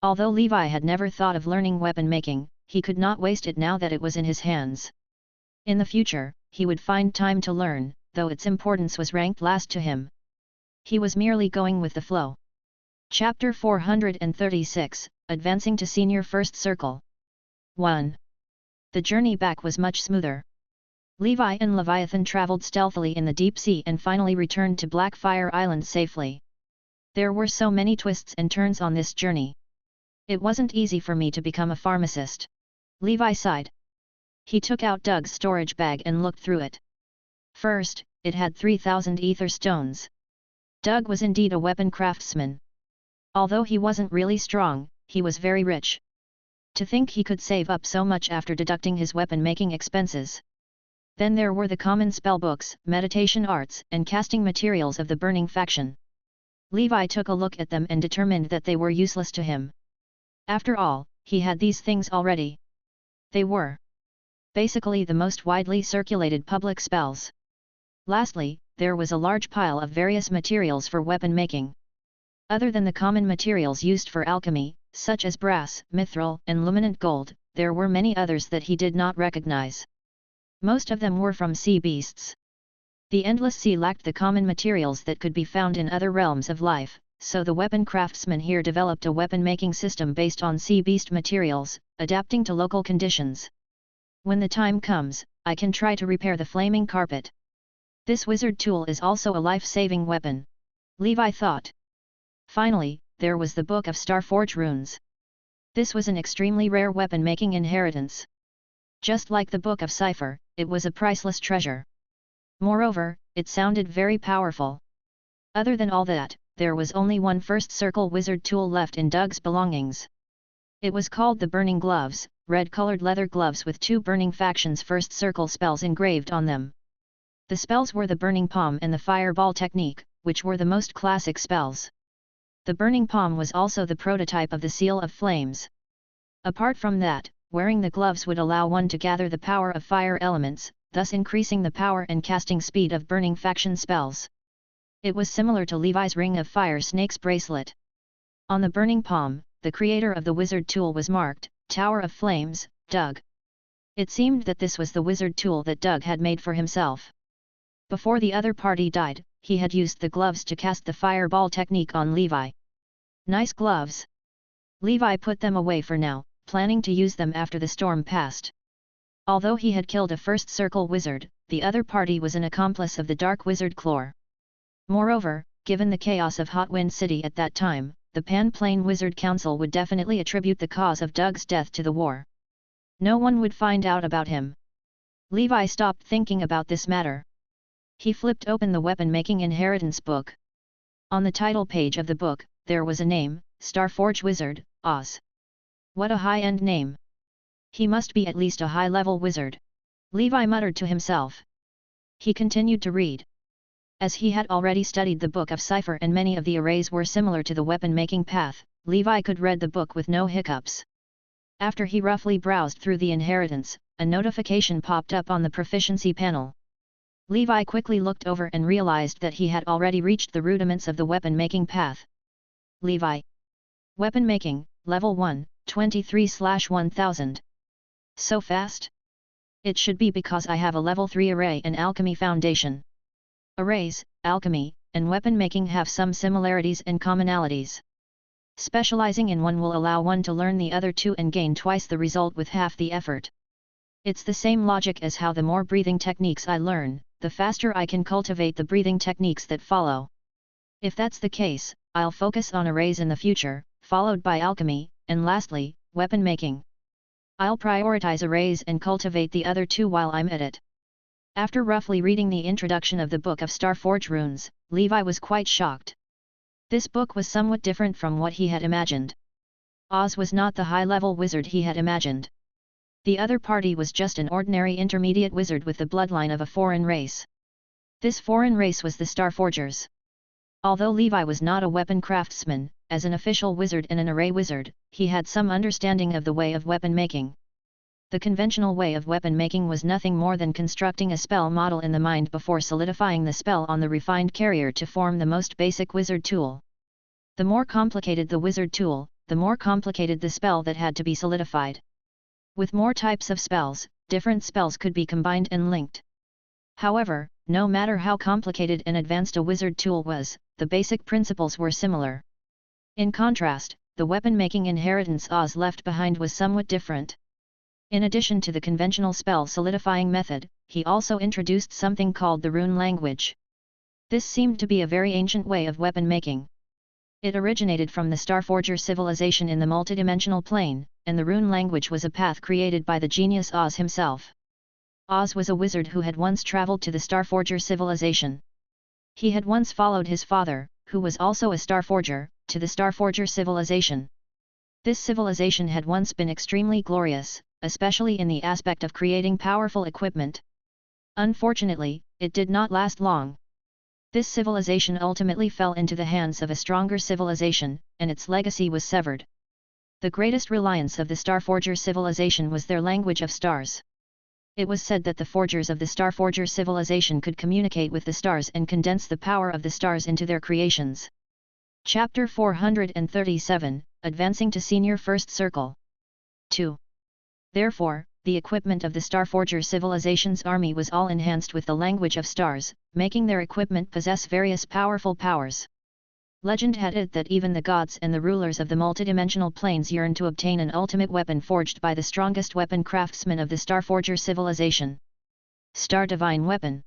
Although Levi had never thought of learning weapon-making, he could not waste it now that it was in his hands. In the future, he would find time to learn, though its importance was ranked last to him. He was merely going with the flow. Chapter 436, Advancing to Senior First Circle. 1. The journey back was much smoother. Levi and Leviathan traveled stealthily in the deep sea and finally returned to Blackfire Island safely. There were so many twists and turns on this journey. It wasn't easy for me to become a pharmacist. Levi sighed. He took out Doug's storage bag and looked through it. First, it had 3,000 ether stones. Doug was indeed a weapon craftsman. Although he wasn't really strong, he was very rich. To think he could save up so much after deducting his weapon-making expenses. Then there were the common spellbooks, meditation arts, and casting materials of the burning faction. Levi took a look at them and determined that they were useless to him. After all, he had these things already. They were basically the most widely circulated public spells. Lastly, there was a large pile of various materials for weapon making. Other than the common materials used for alchemy, such as brass, mithril, and luminant gold, there were many others that he did not recognize. Most of them were from sea beasts. The endless sea lacked the common materials that could be found in other realms of life, so the weapon craftsman here developed a weapon-making system based on sea beast materials, adapting to local conditions. When the time comes, I can try to repair the flaming carpet. This wizard tool is also a life-saving weapon, Levi thought. Finally, there was the Book of Starforge Runes. This was an extremely rare weapon-making inheritance. Just like the Book of Cipher, it was a priceless treasure. Moreover, it sounded very powerful. Other than all that, there was only one first circle wizard tool left in Doug's belongings. It was called the Burning Gloves, red-colored leather gloves with two burning factions' first circle spells engraved on them. The spells were the Burning Palm and the Fireball Technique, which were the most classic spells. The Burning Palm was also the prototype of the Seal of Flames. Apart from that, wearing the gloves would allow one to gather the power of fire elements, thus increasing the power and casting speed of burning faction spells. It was similar to Levi's Ring of Fire Snake's bracelet. On the Burning Palm, the creator of the wizard tool was marked, Tower of Flames, Doug. It seemed that this was the wizard tool that Doug had made for himself. Before the other party died, he had used the gloves to cast the fireball technique on Levi. Nice gloves. Levi put them away for now, planning to use them after the storm passed. Although he had killed a first circle wizard, the other party was an accomplice of the Dark Wizard Clore. Moreover, given the chaos of Hotwind City at that time, the Pan Plane Wizard Council would definitely attribute the cause of Doug's death to the war. No one would find out about him. Levi stopped thinking about this matter. He flipped open the weapon-making inheritance book. On the title page of the book, there was a name, Starforge Wizard, Oz. What a high-end name. He must be at least a high-level wizard. Levi muttered to himself. He continued to read. As he had already studied the Book of Cipher and many of the arrays were similar to the weapon-making path, Levi could read the book with no hiccups. After he roughly browsed through the inheritance, a notification popped up on the proficiency panel. Levi quickly looked over and realized that he had already reached the rudiments of the weapon-making path. Levi. Weapon making, level 1, 23/1000. So fast? It should be because I have a level 3 array and alchemy foundation. Arrays, alchemy, and weapon making have some similarities and commonalities. Specializing in one will allow one to learn the other two and gain twice the result with half the effort. It's the same logic as how the more breathing techniques I learn, the faster I can cultivate the breathing techniques that follow. If that's the case, I'll focus on arrays in the future, followed by alchemy, and lastly, weapon making. I'll prioritize arrays and cultivate the other two while I'm at it. After roughly reading the introduction of the Book of Starforge Runes, Levi was quite shocked. This book was somewhat different from what he had imagined. Oz was not the high-level wizard he had imagined. The other party was just an ordinary intermediate wizard with the bloodline of a foreign race. This foreign race was the Starforgers. Although Levi was not a weapon craftsman, as an official wizard and an array wizard, he had some understanding of the way of weapon making. The conventional way of weapon making was nothing more than constructing a spell model in the mind before solidifying the spell on the refined carrier to form the most basic wizard tool. The more complicated the wizard tool, the more complicated the spell that had to be solidified. With more types of spells, different spells could be combined and linked. However, no matter how complicated and advanced a wizard tool was, the basic principles were similar. In contrast, the weapon-making inheritance Oz left behind was somewhat different. In addition to the conventional spell solidifying method, he also introduced something called the rune language. This seemed to be a very ancient way of weapon making. It originated from the Starforger civilization in the multidimensional plane, and the rune language was a path created by the genius Oz himself. Oz was a wizard who had once traveled to the Starforger civilization. He had once followed his father, who was also a Starforger, to the Starforger civilization. This civilization had once been extremely glorious, especially in the aspect of creating powerful equipment. Unfortunately, it did not last long. This civilization ultimately fell into the hands of a stronger civilization, and its legacy was severed. The greatest reliance of the Starforger civilization was their language of stars. It was said that the forgers of the Starforger civilization could communicate with the stars and condense the power of the stars into their creations. Chapter 437, Advancing to Senior First Circle. 2. Therefore, the equipment of the Starforger civilization's army was all enhanced with the language of stars, making their equipment possess various powerful powers. Legend had it that even the gods and the rulers of the multidimensional planes yearned to obtain an ultimate weapon forged by the strongest weapon craftsman of the Starforger civilization. Star Divine Weapon.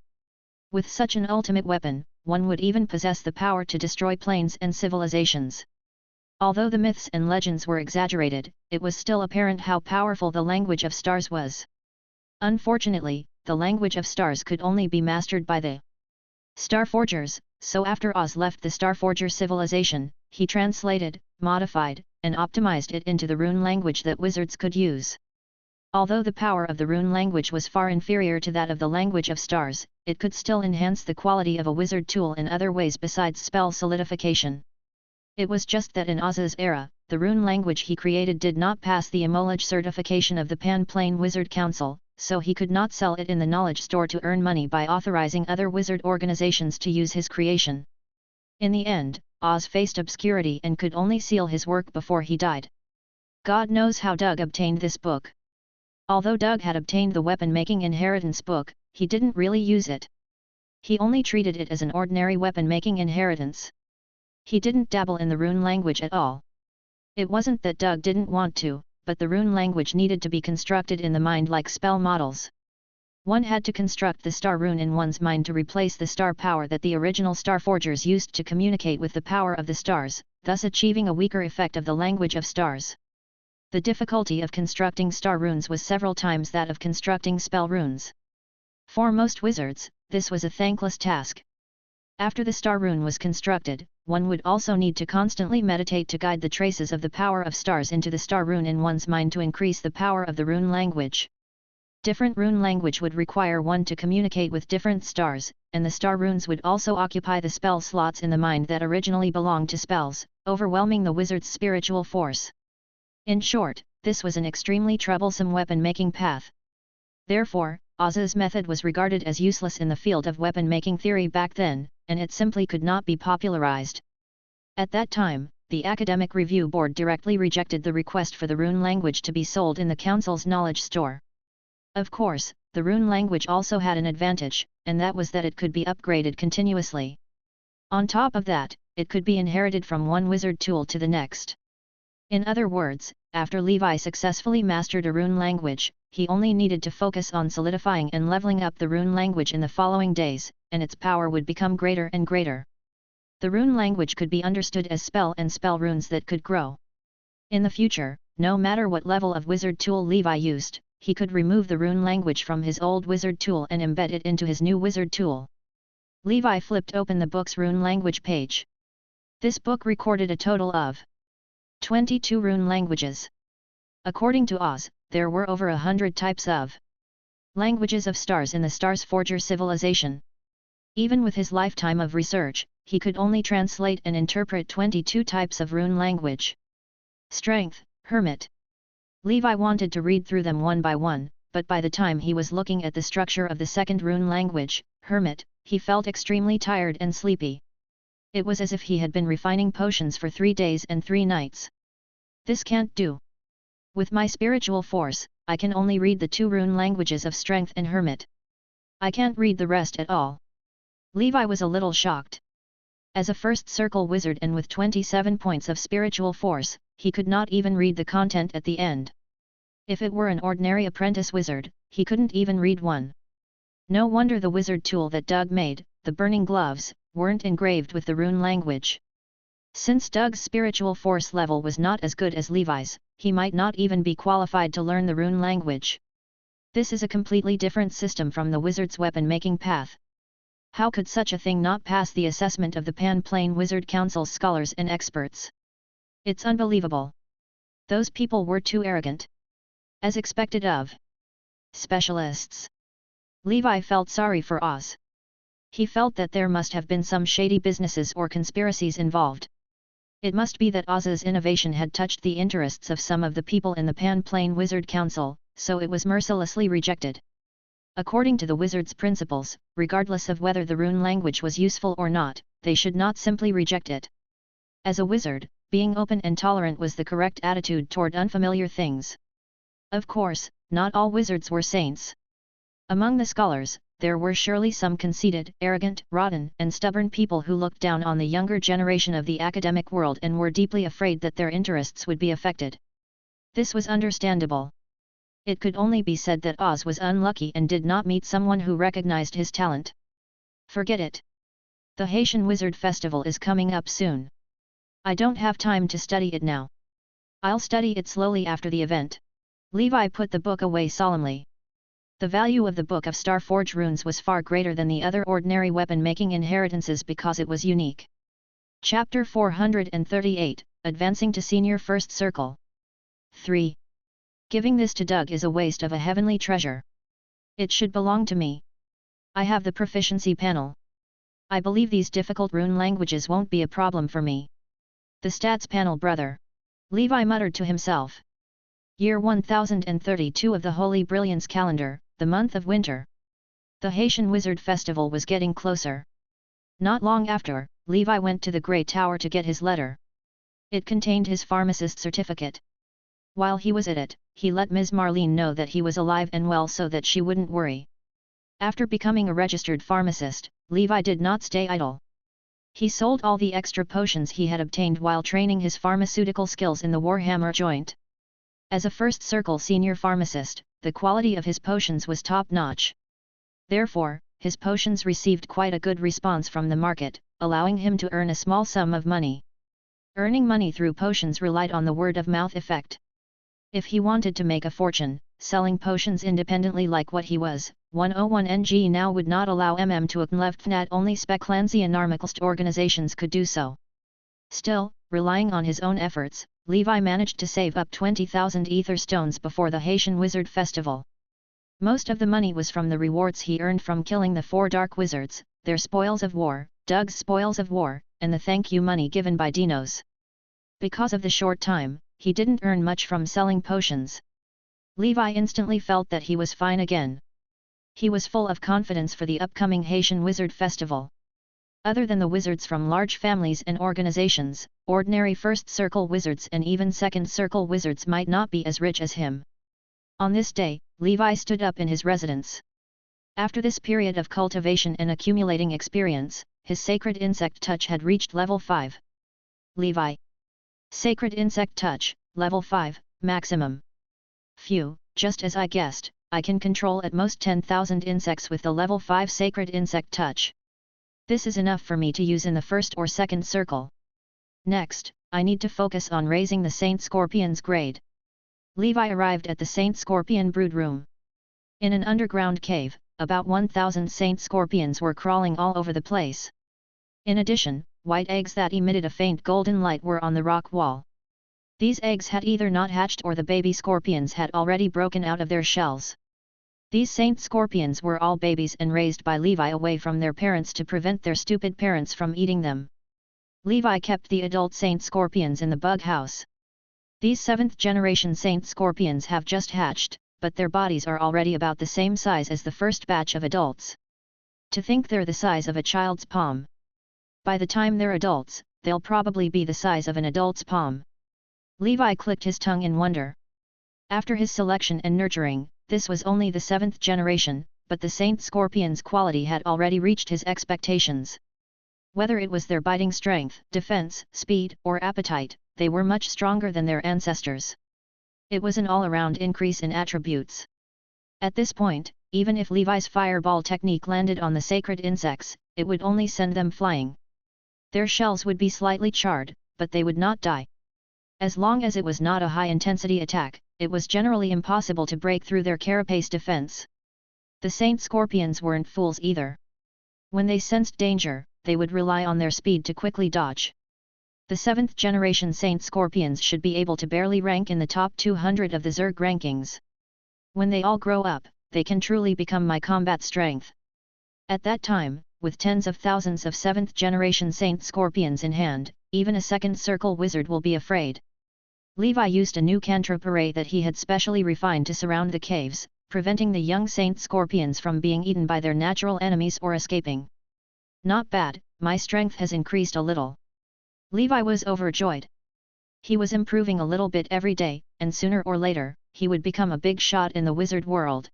With such an ultimate weapon, one would even possess the power to destroy planes and civilizations. Although the myths and legends were exaggerated, it was still apparent how powerful the language of stars was. Unfortunately, the language of stars could only be mastered by the Starforgers, so after Oz left the Starforger civilization, he translated, modified, and optimized it into the rune language that wizards could use. Although the power of the rune language was far inferior to that of the language of stars, it could still enhance the quality of a wizard tool in other ways besides spell solidification. It was just that in Oz's era, the rune language he created did not pass the Emolage certification of the Pan-Plane Wizard Council, so he could not sell it in the knowledge store to earn money by authorizing other wizard organizations to use his creation. In the end, Oz faced obscurity and could only seal his work before he died. God knows how Doug obtained this book. Although Doug had obtained the weapon-making inheritance book, he didn't really use it. He only treated it as an ordinary weapon-making inheritance. He didn't dabble in the rune language at all. It wasn't that Doug didn't want to, but the rune language needed to be constructed in the mind like spell models. One had to construct the star rune in one's mind to replace the star power that the original Starforgers used to communicate with the power of the stars, thus achieving a weaker effect of the language of stars. The difficulty of constructing star runes was several times that of constructing spell runes. For most wizards, this was a thankless task. After the star rune was constructed, one would also need to constantly meditate to guide the traces of the power of stars into the star rune in one's mind to increase the power of the rune language. Different rune language would require one to communicate with different stars, and the star runes would also occupy the spell slots in the mind that originally belonged to spells, overwhelming the wizard's spiritual force. In short, this was an extremely troublesome weapon-making path. Therefore, Oz's method was regarded as useless in the field of weapon-making theory back then, and it simply could not be popularized. At that time, the Academic Review Board directly rejected the request for the rune language to be sold in the Council's knowledge store. Of course, the rune language also had an advantage, and that was that it could be upgraded continuously. On top of that, it could be inherited from one wizard tool to the next. In other words, after Levi successfully mastered a rune language, he only needed to focus on solidifying and leveling up the rune language in the following days, and its power would become greater and greater. The rune language could be understood as spell and spell runes that could grow. In the future, no matter what level of wizard tool Levi used, he could remove the rune language from his old wizard tool and embed it into his new wizard tool. Levi flipped open the book's rune language page. This book recorded a total of 22 rune languages. According to Oz, there were over 100 types of languages of stars in the Starforger civilization. Even with his lifetime of research, he could only translate and interpret 22 types of rune language. Strength, Hermit. Levi wanted to read through them one by one, but by the time he was looking at the structure of the second rune language, Hermit, he felt extremely tired and sleepy. It was as if he had been refining potions for 3 days and 3 nights. This can't do. With my spiritual force, I can only read the 2 rune languages of Strength and Hermit. I can't read the rest at all. Levi was a little shocked. As a first circle wizard and with 27 points of spiritual force, he could not even read the content at the end. If it were an ordinary apprentice wizard, he couldn't even read one. No wonder the wizard tool that Doug made, the burning gloves, weren't engraved with the rune language. Since Doug's spiritual force level was not as good as Levi's, he might not even be qualified to learn the rune language. This is a completely different system from the wizard's weapon-making path. How could such a thing not pass the assessment of the Pan Plane Wizard Council's scholars and experts? It's unbelievable. Those people were too arrogant. As expected of specialists. Levi felt sorry for Oz. He felt that there must have been some shady businesses or conspiracies involved. It must be that Oz's innovation had touched the interests of some of the people in the Pan Plane Wizard Council, so it was mercilessly rejected. According to the wizard's principles, regardless of whether the rune language was useful or not, they should not simply reject it. As a wizard, being open and tolerant was the correct attitude toward unfamiliar things. Of course, not all wizards were saints. Among the scholars, there were surely some conceited, arrogant, rotten, and stubborn people who looked down on the younger generation of the academic world and were deeply afraid that their interests would be affected. This was understandable. It could only be said that Oz was unlucky and did not meet someone who recognized his talent. Forget it. The Haitian Wizard Festival is coming up soon. I don't have time to study it now. I'll study it slowly after the event. Levi put the book away solemnly. The value of the Book of Starforge Runes was far greater than the other ordinary weapon-making inheritances because it was unique. Chapter 438, Advancing to Senior First Circle. 3. Giving this to Doug is a waste of a heavenly treasure. It should belong to me. I have the proficiency panel. I believe these difficult rune languages won't be a problem for me. The stats panel, brother. Levi muttered to himself. Year 1032 of the Holy Brilliance calendar, the month of winter. The Haitian Wizard Festival was getting closer. Not long after, Levi went to the Grey Tower to get his letter. It contained his pharmacist certificate. While he was at it, he let Ms. Marlene know that he was alive and well so that she wouldn't worry. After becoming a registered pharmacist, Levi did not stay idle. He sold all the extra potions he had obtained while training his pharmaceutical skills in the Warhammer joint. As a first circle senior pharmacist, the quality of his potions was top-notch. Therefore, his potions received quite a good response from the market, allowing him to earn a small sum of money. Earning money through potions relied on the word-of-mouth effect. If he wanted to make a fortune, selling potions independently like what he was, 101NG now would not allow to acknlevtfnat only Speklansi and Narmikalst organizations could do so. Still, relying on his own efforts, Levi managed to save up 20,000 ether stones before the Haitian Wizard Festival. Most of the money was from the rewards he earned from killing the 4 dark wizards, their spoils of war, Doug's spoils of war, and the thank you money given by Dinos. Because of the short time, he didn't earn much from selling potions. Levi instantly felt that he was fine again. He was full of confidence for the upcoming Haitian Wizard Festival. Other than the wizards from large families and organizations, ordinary first circle wizards and even second circle wizards might not be as rich as him. On this day, Levi stood up in his residence. After this period of cultivation and accumulating experience, his sacred insect touch had reached level 5. Levi. Sacred insect touch, level 5, maximum. Phew, just as I guessed, I can control at most 10,000 insects with the level 5 sacred insect touch. This is enough for me to use in the first or second circle. Next, I need to focus on raising the Saint Scorpion's grade. Levi arrived at the Saint Scorpion brood room. In an underground cave, about 1,000 Saint Scorpions were crawling all over the place. In addition, white eggs that emitted a faint golden light were on the rock wall. These eggs had either not hatched or the baby scorpions had already broken out of their shells. These Saint Scorpions were all babies and raised by Levi away from their parents to prevent their stupid parents from eating them. Levi kept the adult Saint Scorpions in the bug house. These 7th generation Saint Scorpions have just hatched, but their bodies are already about the same size as the first batch of adults. To think they're the size of a child's palm. By the time they're adults, they'll probably be the size of an adult's palm. Levi clicked his tongue in wonder. After his selection and nurturing, this was only the 7th generation, but the Saint Scorpion's quality had already reached his expectations. Whether it was their biting strength, defense, speed, or appetite, they were much stronger than their ancestors. It was an all-around increase in attributes. At this point, even if Levi's fireball technique landed on the sacred insects, it would only send them flying. Their shells would be slightly charred, but they would not die. As long as it was not a high-intensity attack, it was generally impossible to break through their carapace defense. The Saint Scorpions weren't fools either. When they sensed danger, they would rely on their speed to quickly dodge. The 7th generation Saint Scorpions should be able to barely rank in the top 200 of the Zerg rankings. When they all grow up, they can truly become my combat strength. At that time, with tens of thousands of 7th generation Saint Scorpions in hand, even a second circle wizard will be afraid. Levi used a new cantrip array that he had specially refined to surround the caves, preventing the young Saint Scorpions from being eaten by their natural enemies or escaping. Not bad, my strength has increased a little. Levi was overjoyed. He was improving a little bit every day, and sooner or later, he would become a big shot in the wizard world.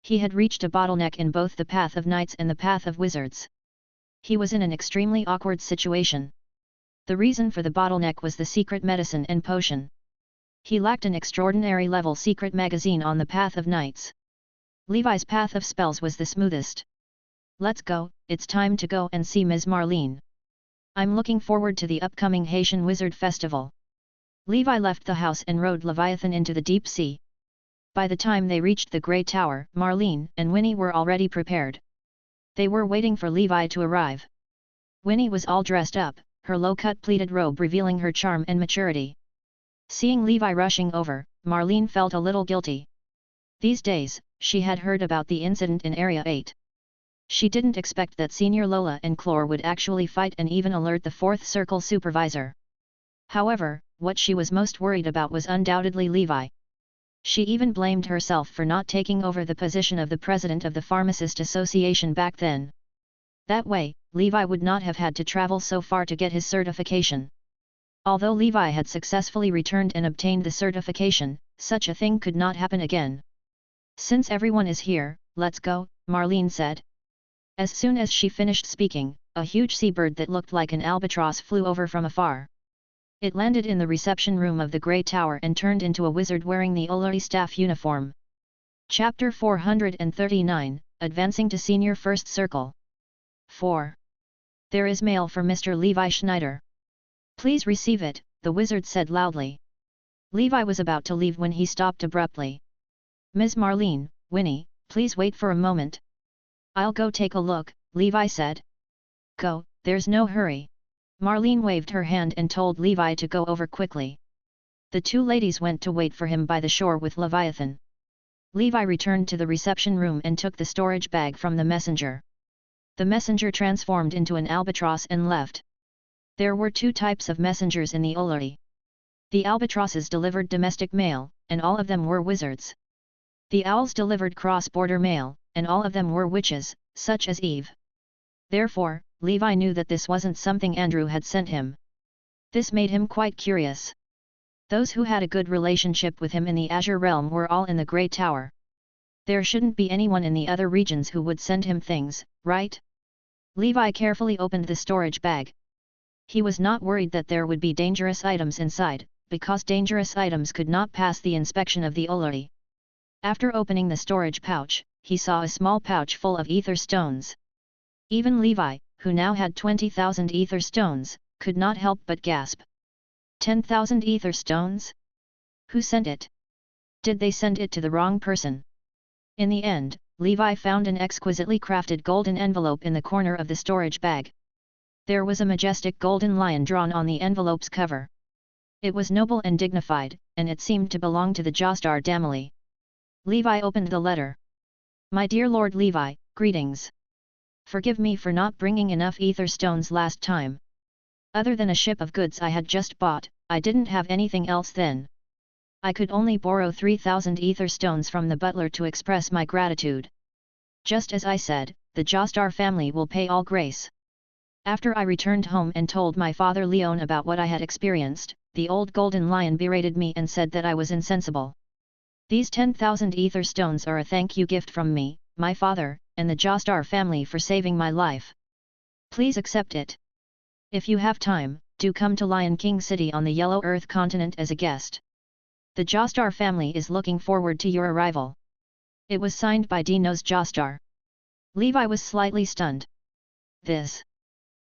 He had reached a bottleneck in both the path of knights and the path of wizards. He was in an extremely awkward situation. The reason for the bottleneck was the secret medicine and potion. He lacked an extraordinary level secret magazine on the path of knights. Levi's path of spells was the smoothest. Let's go, it's time to go and see Ms. Marlene. I'm looking forward to the upcoming Haitian Wizard Festival. Levi left the house and rode Leviathan into the deep sea. By the time they reached the Grey Tower, Marlene and Winnie were already prepared. They were waiting for Levi to arrive. Winnie was all dressed up, her low-cut pleated robe revealing her charm and maturity. Seeing Levi rushing over, Marlene felt a little guilty. These days, she had heard about the incident in Area 8. She didn't expect that Senior Lola and Clore would actually fight and even alert the 4th Circle supervisor. However, what she was most worried about was undoubtedly Levi. She even blamed herself for not taking over the position of the president of the Pharmacist Association back then. That way, Levi would not have had to travel so far to get his certification. Although Levi had successfully returned and obtained the certification, such a thing could not happen again. Since everyone is here, let's go, Marlene said. As soon as she finished speaking, a huge seabird that looked like an albatross flew over from afar. It landed in the reception room of the Grey Tower and turned into a wizard wearing the Olori staff uniform. Chapter 439, Advancing to Senior First Circle. 4. There is mail for Mr. Levi Schneider. Please receive it, the wizard said loudly. Levi was about to leave when he stopped abruptly. Ms. Marlene, Winnie, please wait for a moment. I'll go take a look, Levi said. Go, there's no hurry. Marlene waved her hand and told Levi to go over quickly. The two ladies went to wait for him by the shore with Leviathan. Levi returned to the reception room and took the storage bag from the messenger. The messenger transformed into an albatross and left. There were two types of messengers in the Olori. The albatrosses delivered domestic mail, and all of them were wizards. The owls delivered cross-border mail, and all of them were witches, such as Eve. Therefore, Levi knew that this wasn't something Andrew had sent him. This made him quite curious. Those who had a good relationship with him in the Azure Realm were all in the Grey Tower. There shouldn't be anyone in the other regions who would send him things, right? Levi carefully opened the storage bag. He was not worried that there would be dangerous items inside, because dangerous items could not pass the inspection of the Olori. After opening the storage pouch, he saw a small pouch full of ether stones. Even Levi, who now had 20,000 ether stones, could not help but gasp. 10,000 ether stones? Who sent it? Did they send it to the wrong person? In the end, Levi found an exquisitely crafted golden envelope in the corner of the storage bag. There was a majestic golden lion drawn on the envelope's cover. It was noble and dignified, and it seemed to belong to the Jostar family. Levi opened the letter. My dear Lord Levi, greetings. Forgive me for not bringing enough ether stones last time. Other than a ship of goods I had just bought, I didn't have anything else then. I could only borrow 3,000 ether stones from the butler to express my gratitude. Just as I said, the Jostar family will pay all grace. After I returned home and told my father Leon about what I had experienced, the old golden lion berated me and said that I was insensible. These 10,000 ether stones are a thank you gift from me, my father, and the Jostar family for saving my life. Please accept it. If you have time, do come to Lion King City on the Yellow Earth continent as a guest. The Jostar family is looking forward to your arrival. It was signed by Dinos Jostar. Levi was slightly stunned. This.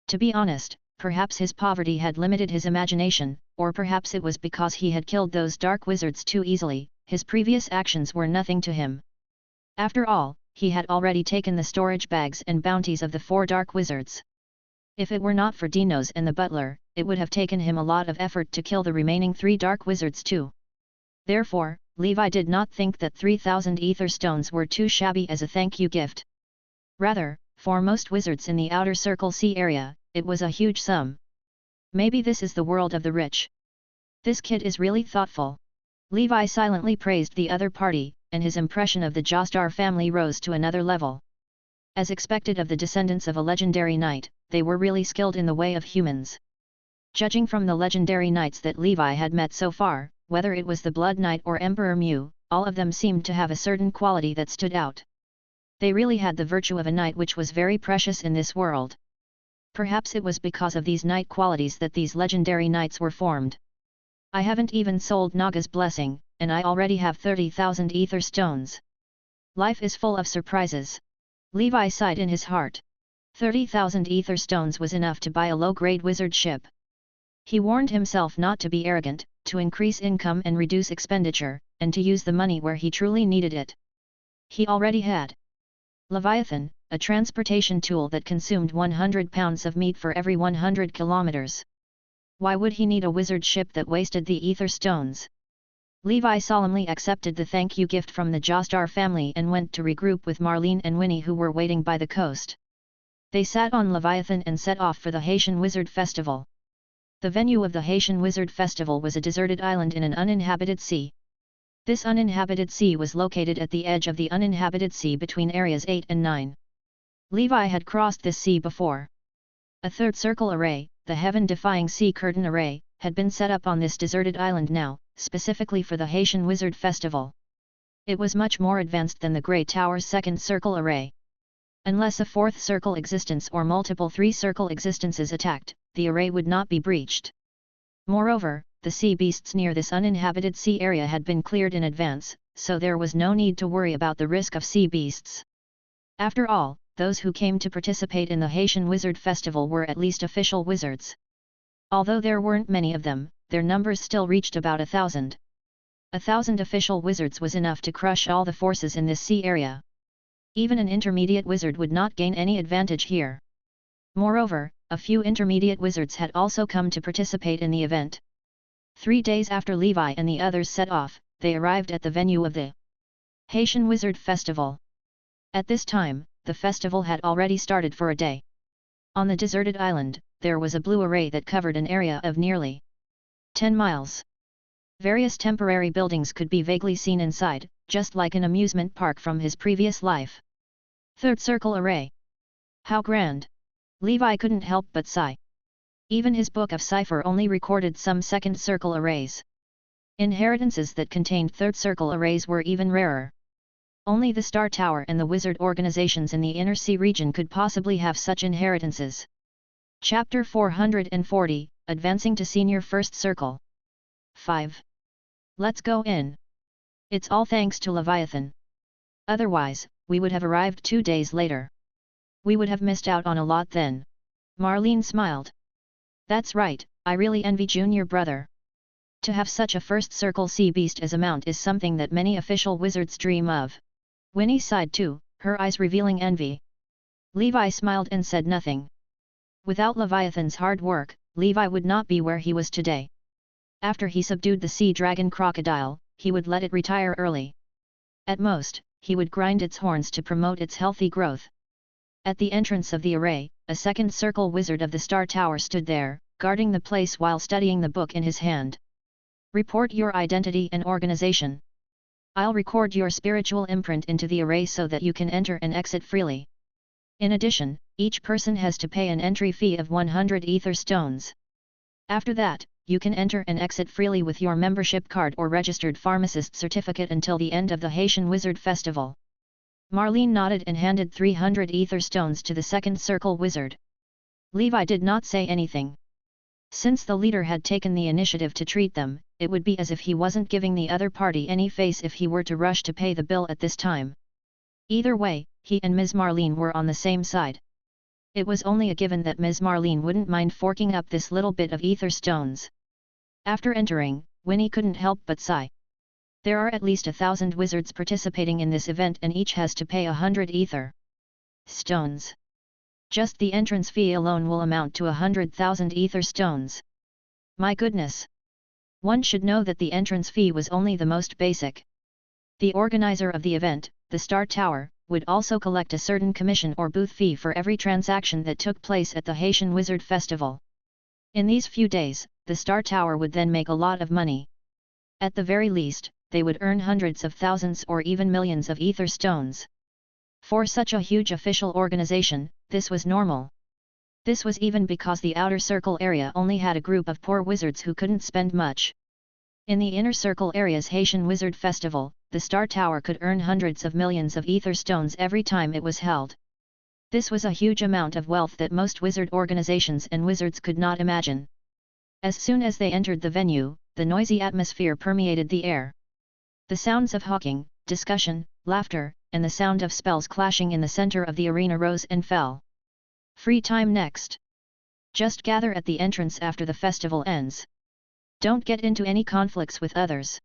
To be honest, perhaps his poverty had limited his imagination, or perhaps it was because he had killed those dark wizards too easily, his previous actions were nothing to him. After all, he had already taken the storage bags and bounties of the 4 dark wizards. If it were not for Dinos and the butler, it would have taken him a lot of effort to kill the remaining 3 dark wizards too. Therefore, Levi did not think that 3,000 ether stones were too shabby as a thank you gift. Rather, for most wizards in the outer circle sea area, it was a huge sum. Maybe this is the world of the rich. This kid is really thoughtful. Levi silently praised the other party, and his impression of the Jostar family rose to another level. As expected of the descendants of a legendary knight, they were really skilled in the way of humans. Judging from the legendary knights that Levi had met so far, whether it was the Blood Knight or Emperor Mu, all of them seemed to have a certain quality that stood out. They really had the virtue of a knight, which was very precious in this world. Perhaps it was because of these knight qualities that these legendary knights were formed. I haven't even sold Naga's blessing, and I already have 30,000 ether stones. Life is full of surprises. Levi sighed in his heart. 30,000 ether stones was enough to buy a low-grade wizard ship. He warned himself not to be arrogant, to increase income and reduce expenditure, and to use the money where he truly needed it. He already had Leviathan, a transportation tool that consumed 100 pounds of meat for every 100 kilometers. Why would he need a wizard ship that wasted the ether stones? Levi solemnly accepted the thank you gift from the Jostar family and went to regroup with Marlene and Winnie, who were waiting by the coast. They sat on Leviathan and set off for the Haitian Wizard Festival. The venue of the Haitian Wizard Festival was a deserted island in an uninhabited sea. This uninhabited sea was located at the edge of the uninhabited sea between areas 8 and 9. Levi had crossed this sea before. A third circle array, the heaven-defying sea curtain array, had been set up on this deserted island now, specifically for the Haitian Wizard Festival. It was much more advanced than the Grey Tower's second circle array. Unless a fourth circle existence or multiple 3-circle existences attacked, the array would not be breached. Moreover, the sea beasts near this uninhabited sea area had been cleared in advance, so there was no need to worry about the risk of sea beasts. After all, those who came to participate in the Haitian Wizard Festival were at least official wizards. Although there weren't many of them, their numbers still reached about 1,000. 1,000 official wizards was enough to crush all the forces in this sea area. Even an intermediate wizard would not gain any advantage here. Moreover, a few intermediate wizards had also come to participate in the event. 3 days after Levi and the others set off, they arrived at the venue of the Haitian Wizard Festival. At this time, the festival had already started for a day. On the deserted island, there was a blue array that covered an area of nearly 10 miles. Various temporary buildings could be vaguely seen inside, just like an amusement park from his previous life. Third circle array. How grand! Levi couldn't help but sigh. Even his book of cipher only recorded some second circle arrays. Inheritances that contained third circle arrays were even rarer. Only the Star Tower and the wizard organizations in the inner sea region could possibly have such inheritances. Chapter 440, Advancing to Senior First Circle. 5. Let's go in. It's all thanks to Leviathan. Otherwise, we would have arrived 2 days later. We would have missed out on a lot then. Marlene smiled. That's right, I really envy Junior Brother. To have such a first circle sea beast as a mount is something that many official wizards dream of. Winnie sighed too, her eyes revealing envy. Levi smiled and said nothing. Without Leviathan's hard work, Levi would not be where he was today. After he subdued the sea dragon crocodile, he would let it retire early. At most, he would grind its horns to promote its healthy growth. At the entrance of the array, a second circle wizard of the Star Tower stood there, guarding the place while studying the book in his hand. Report your identity and organization. I'll record your spiritual imprint into the array so that you can enter and exit freely. In addition, each person has to pay an entry fee of 100 ether stones. After that, you can enter and exit freely with your membership card or registered pharmacist certificate until the end of the Haitian Wizard Festival. Marlene nodded and handed 300 ether stones to the second circle wizard. Levi did not say anything. Since the leader had taken the initiative to treat them, it would be as if he wasn't giving the other party any face if he were to rush to pay the bill at this time. Either way, he and Ms. Marlene were on the same side. It was only a given that Ms. Marlene wouldn't mind forking up this little bit of ether stones. After entering, Winnie couldn't help but sigh. There are at least 1,000 wizards participating in this event and each has to pay 100 ether stones. Just the entrance fee alone will amount to 100,000 ether stones. My goodness! One should know that the entrance fee was only the most basic. The organizer of the event, the Star Tower, would also collect a certain commission or booth fee for every transaction that took place at the Haitian Wizard Festival. In these few days, the Star Tower would then make a lot of money. At the very least, they would earn hundreds of thousands or even millions of ether stones. For such a huge official organization, this was normal. This was even because the outer circle area only had a group of poor wizards who couldn't spend much. In the inner circle area's Haitian Wizard Festival, the Star Tower could earn hundreds of millions of ether stones every time it was held. This was a huge amount of wealth that most wizard organizations and wizards could not imagine. As soon as they entered the venue, the noisy atmosphere permeated the air. The sounds of hawking, discussion, laughter, and the sound of spells clashing in the center of the arena rose and fell. Free time next. Just gather at the entrance after the festival ends. Don't get into any conflicts with others.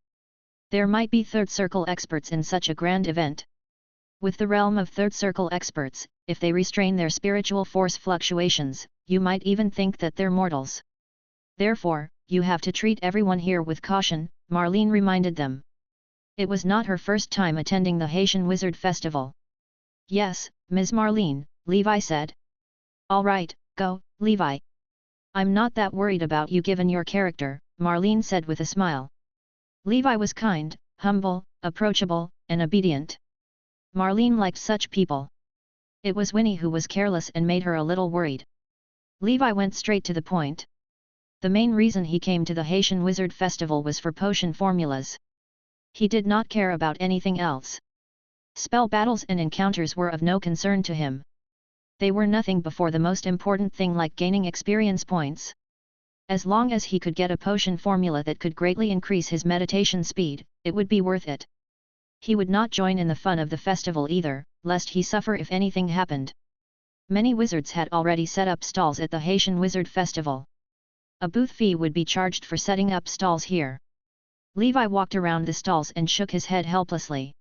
There might be third circle experts in such a grand event. With the realm of third circle experts, if they restrain their spiritual force fluctuations, you might even think that they're mortals. Therefore, you have to treat everyone here with caution, Marlene reminded them. It was not her first time attending the Haitian Wizard Festival. Yes, Ms. Marlene, Levi said. All right, go, Levi. I'm not that worried about you given your character, Marlene said with a smile. Levi was kind, humble, approachable, and obedient. Marlene liked such people. It was Winnie who was careless and made her a little worried. Levi went straight to the point. The main reason he came to the Haitian Wizard Festival was for potion formulas. He did not care about anything else. Spell battles and encounters were of no concern to him. They were nothing before the most important thing like gaining experience points. As long as he could get a potion formula that could greatly increase his meditation speed, it would be worth it. He would not join in the fun of the festival either, lest he suffer if anything happened. Many wizards had already set up stalls at the Haitian Wizard Festival. A booth fee would be charged for setting up stalls here. Levi walked around the stalls and shook his head helplessly.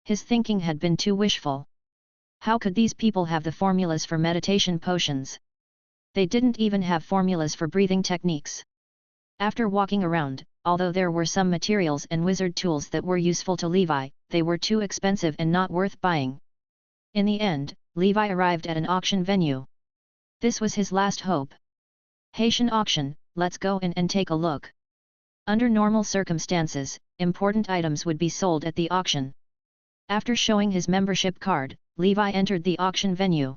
His thinking had been too wishful. How could these people have the formulas for meditation potions? They didn't even have formulas for breathing techniques. After walking around, although there were some materials and wizard tools that were useful to Levi, they were too expensive and not worth buying. In the end, Levi arrived at an auction venue. This was his last hope. Haitian auction, let's go in and take a look. Under normal circumstances, important items would be sold at the auction. After showing his membership card, Levi entered the auction venue.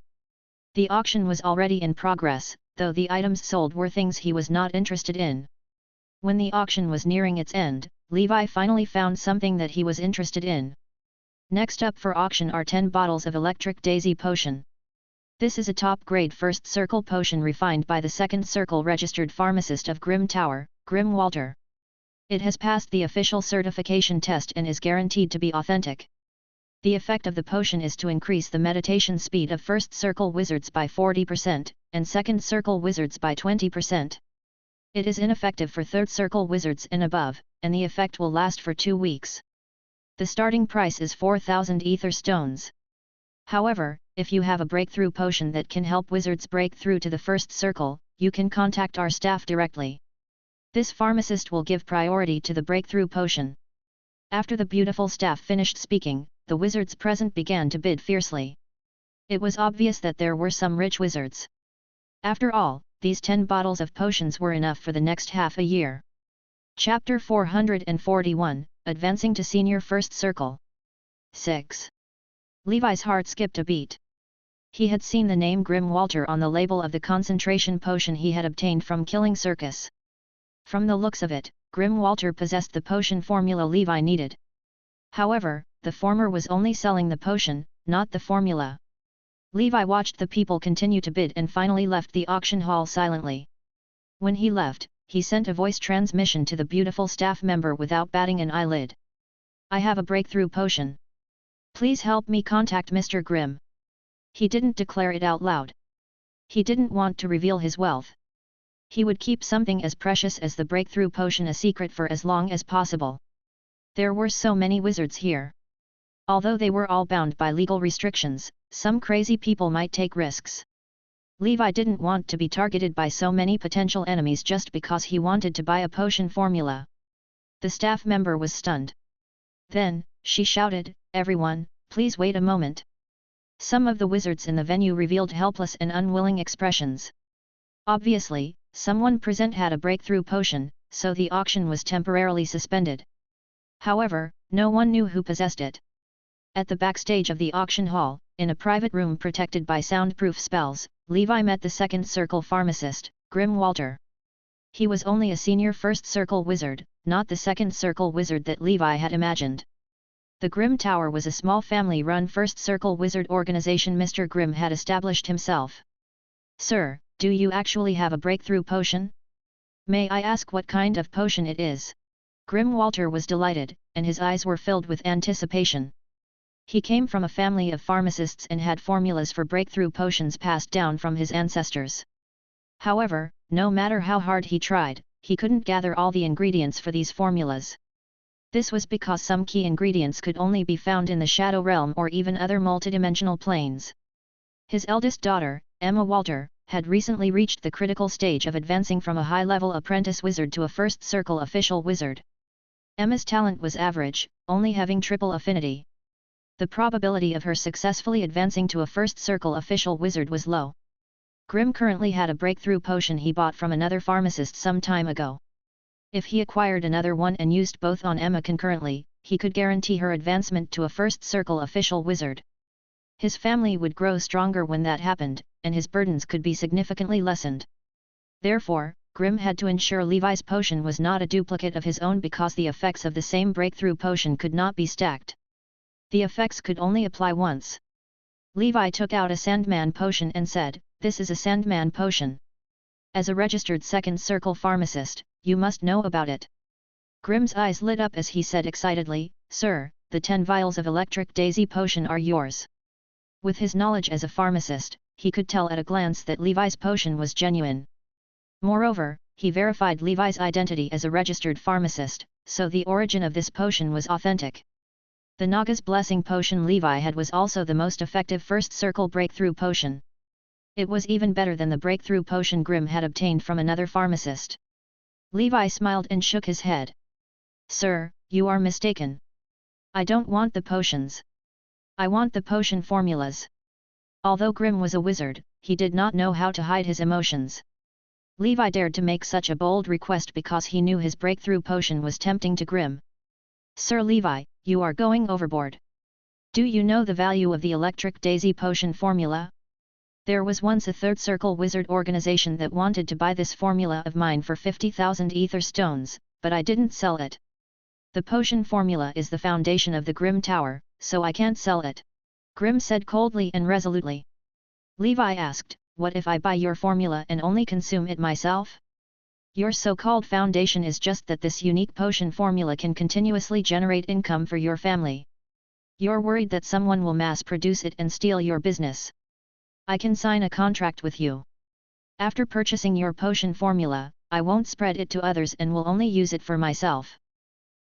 The auction was already in progress, though the items sold were things he was not interested in. When the auction was nearing its end, Levi finally found something that he was interested in. Next up for auction are 10 bottles of Electric Daisy Potion. This is a top-grade first circle potion refined by the second circle registered pharmacist of Grimm Tower, Grimm Walter. It has passed the official certification test and is guaranteed to be authentic. The effect of the potion is to increase the meditation speed of first circle wizards by 40%, and second circle wizards by 20%. It is ineffective for third circle wizards and above, and the effect will last for 2 weeks. The starting price is 4,000 ether stones. However, if you have a breakthrough potion that can help wizards break through to the first circle, you can contact our staff directly. This pharmacist will give priority to the breakthrough potion. After the beautiful staff finished speaking, the wizards present began to bid fiercely. It was obvious that there were some rich wizards. After all, these 10 bottles of potions were enough for the next half a year. Chapter 441, Advancing to Senior First Circle. 6. Levi's heart skipped a beat. He had seen the name Grimm Walter on the label of the concentration potion he had obtained from Killing Circus. From the looks of it, Grimm Walter possessed the potion formula Levi needed. However, the former was only selling the potion, not the formula. Levi watched the people continue to bid and finally left the auction hall silently. When he left, he sent a voice transmission to the beautiful staff member without batting an eyelid. I have a breakthrough potion. Please help me contact Mr. Grimm. He didn't declare it out loud. He didn't want to reveal his wealth. He would keep something as precious as the breakthrough potion a secret for as long as possible. There were so many wizards here. Although they were all bound by legal restrictions, some crazy people might take risks. Levi didn't want to be targeted by so many potential enemies just because he wanted to buy a potion formula. The staff member was stunned. Then, she shouted, "Everyone, please wait a moment." Some of the wizards in the venue revealed helpless and unwilling expressions. Obviously, someone present had a breakthrough potion, so the auction was temporarily suspended. However, no one knew who possessed it. At the backstage of the auction hall, in a private room protected by soundproof spells, Levi met the second circle pharmacist, Grim Walter. He was only a senior first circle wizard, not the second circle wizard that Levi had imagined. The Grimm Tower was a small family-run first circle wizard organization Mr. Grimm had established himself. "Sir, do you actually have a breakthrough potion? May I ask what kind of potion it is?" Grim Walter was delighted, and his eyes were filled with anticipation. He came from a family of pharmacists and had formulas for breakthrough potions passed down from his ancestors. However, no matter how hard he tried, he couldn't gather all the ingredients for these formulas. This was because some key ingredients could only be found in the Shadow Realm or even other multidimensional planes. His eldest daughter, Emma Walter, had recently reached the critical stage of advancing from a high-level apprentice wizard to a first circle official wizard. Emma's talent was average, only having triple affinity. The probability of her successfully advancing to a first circle official wizard was low. Grimm currently had a breakthrough potion he bought from another pharmacist some time ago. If he acquired another one and used both on Emma concurrently, he could guarantee her advancement to a first circle official wizard. His family would grow stronger when that happened, and his burdens could be significantly lessened. Therefore, Grimm had to ensure Levi's potion was not a duplicate of his own because the effects of the same breakthrough potion could not be stacked. The effects could only apply once. Levi took out a Sandman potion and said, "This is a Sandman potion. As a registered second circle pharmacist, you must know about it." Grimm's eyes lit up as he said excitedly, "Sir, the 10 vials of electric daisy potion are yours." With his knowledge as a pharmacist, he could tell at a glance that Levi's potion was genuine. Moreover, he verified Levi's identity as a registered pharmacist, so the origin of this potion was authentic. The Naga's Blessing potion Levi had was also the most effective first circle breakthrough potion. It was even better than the breakthrough potion Grimm had obtained from another pharmacist. Levi smiled and shook his head. "Sir, you are mistaken. I don't want the potions. I want the potion formulas." Although Grimm was a wizard, he did not know how to hide his emotions. Levi dared to make such a bold request because he knew his breakthrough potion was tempting to Grimm. "Sir Levi, you are going overboard. Do you know the value of the electric daisy potion formula? There was once a third circle wizard organization that wanted to buy this formula of mine for 50,000 ether stones, but I didn't sell it. The potion formula is the foundation of the Grimm Tower, so I can't sell it," Grimm said coldly and resolutely. Levi asked, "What if I buy your formula and only consume it myself? Your so-called foundation is just that this unique potion formula can continuously generate income for your family. You're worried that someone will mass-produce it and steal your business. I can sign a contract with you. After purchasing your potion formula, I won't spread it to others and will only use it for myself.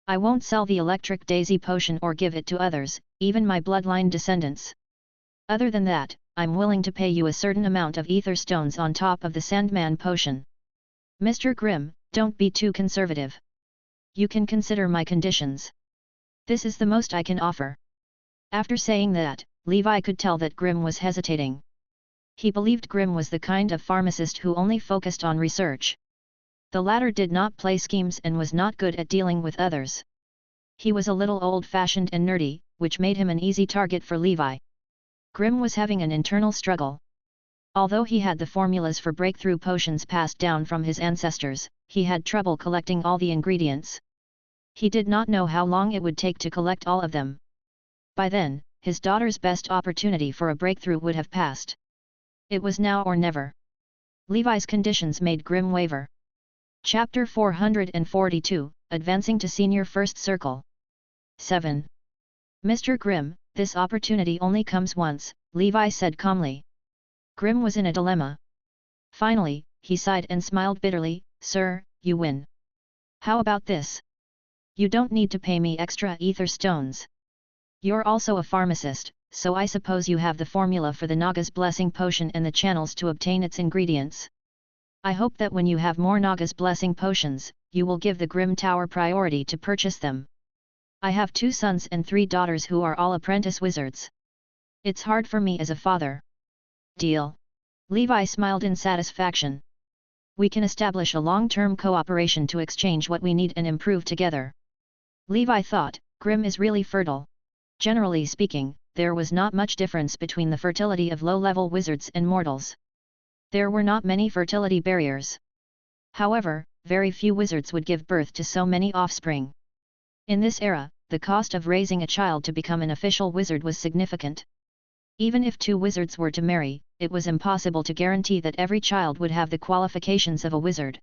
I won't sell the electric daisy potion or give it to others, even my bloodline descendants. Other than that, I'm willing to pay you a certain amount of ether stones on top of the Sandman potion. Mr. Grimm, don't be too conservative. You can consider my conditions. This is the most I can offer." After saying that, Levi could tell that Grimm was hesitating. He believed Grimm was the kind of pharmacist who only focused on research. The latter did not play schemes and was not good at dealing with others. He was a little old-fashioned and nerdy, which made him an easy target for Levi. Grimm was having an internal struggle. Although he had the formulas for breakthrough potions passed down from his ancestors, he had trouble collecting all the ingredients. He did not know how long it would take to collect all of them. By then, his daughter's best opportunity for a breakthrough would have passed. It was now or never. Levi's conditions made Grimm waver. Chapter 442, Advancing to Senior First Circle. 7. "Mr. Grimm, this opportunity only comes once," Levi said calmly. Grimm was in a dilemma. Finally, he sighed and smiled bitterly, "Sir, you win. How about this? You don't need to pay me extra ether stones. You're also a pharmacist, so I suppose you have the formula for the Naga's Blessing Potion and the channels to obtain its ingredients. I hope that when you have more Naga's Blessing Potions, you will give the Grim Tower priority to purchase them. I have 2 sons and 3 daughters who are all apprentice wizards. It's hard for me as a father. Deal. Levi smiled in satisfaction. We can establish a long-term cooperation to exchange what we need and improve together. Levi thought, Grim is really fertile. Generally speaking, there was not much difference between the fertility of low-level wizards and mortals. There were not many fertility barriers. However, very few wizards would give birth to so many offspring. In this era, the cost of raising a child to become an official wizard was significant. Even if 2 wizards were to marry, it was impossible to guarantee that every child would have the qualifications of a wizard.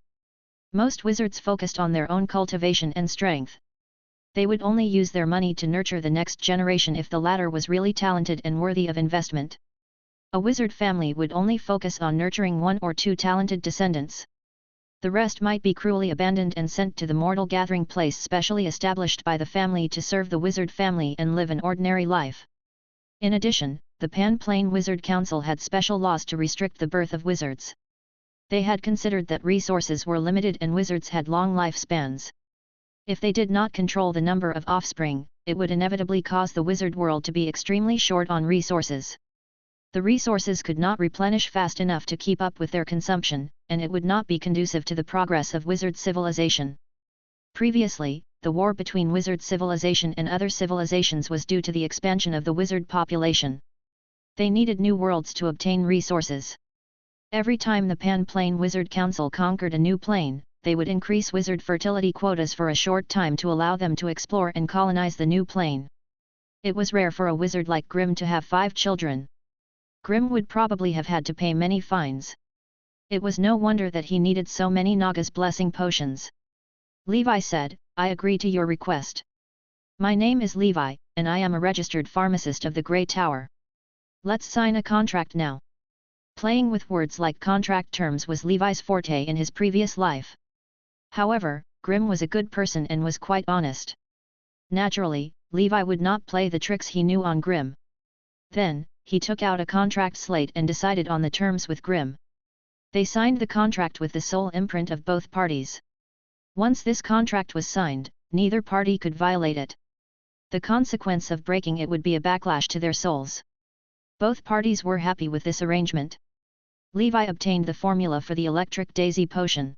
Most wizards focused on their own cultivation and strength. They would only use their money to nurture the next generation if the latter was really talented and worthy of investment. A wizard family would only focus on nurturing 1 or 2 talented descendants. The rest might be cruelly abandoned and sent to the mortal gathering place specially established by the family to serve the wizard family and live an ordinary life. In addition, the Pan-Plane Wizard Council had special laws to restrict the birth of wizards. They had considered that resources were limited and wizards had long lifespans. If they did not control the number of offspring, it would inevitably cause the wizard world to be extremely short on resources. The resources could not replenish fast enough to keep up with their consumption, and it would not be conducive to the progress of wizard civilization. Previously, the war between wizard civilization and other civilizations was due to the expansion of the wizard population. They needed new worlds to obtain resources. Every time the Pan-Plane Wizard Council conquered a new plane, they would increase wizard fertility quotas for a short time to allow them to explore and colonize the new plane. It was rare for a wizard like Grim to have 5 children. Grim would probably have had to pay many fines. It was no wonder that he needed so many Naga's Blessing Potions. Levi said, I agree to your request. My name is Levi, and I am a registered pharmacist of the Grey Tower. Let's sign a contract now. Playing with words like contract terms was Levi's forte in his previous life. However, Grim was a good person and was quite honest. Naturally, Levi would not play the tricks he knew on Grim. Then, he took out a contract slate and decided on the terms with Grim. They signed the contract with the sole imprint of both parties. Once this contract was signed, neither party could violate it. The consequence of breaking it would be a backlash to their souls. Both parties were happy with this arrangement. Levi obtained the formula for the electric daisy potion.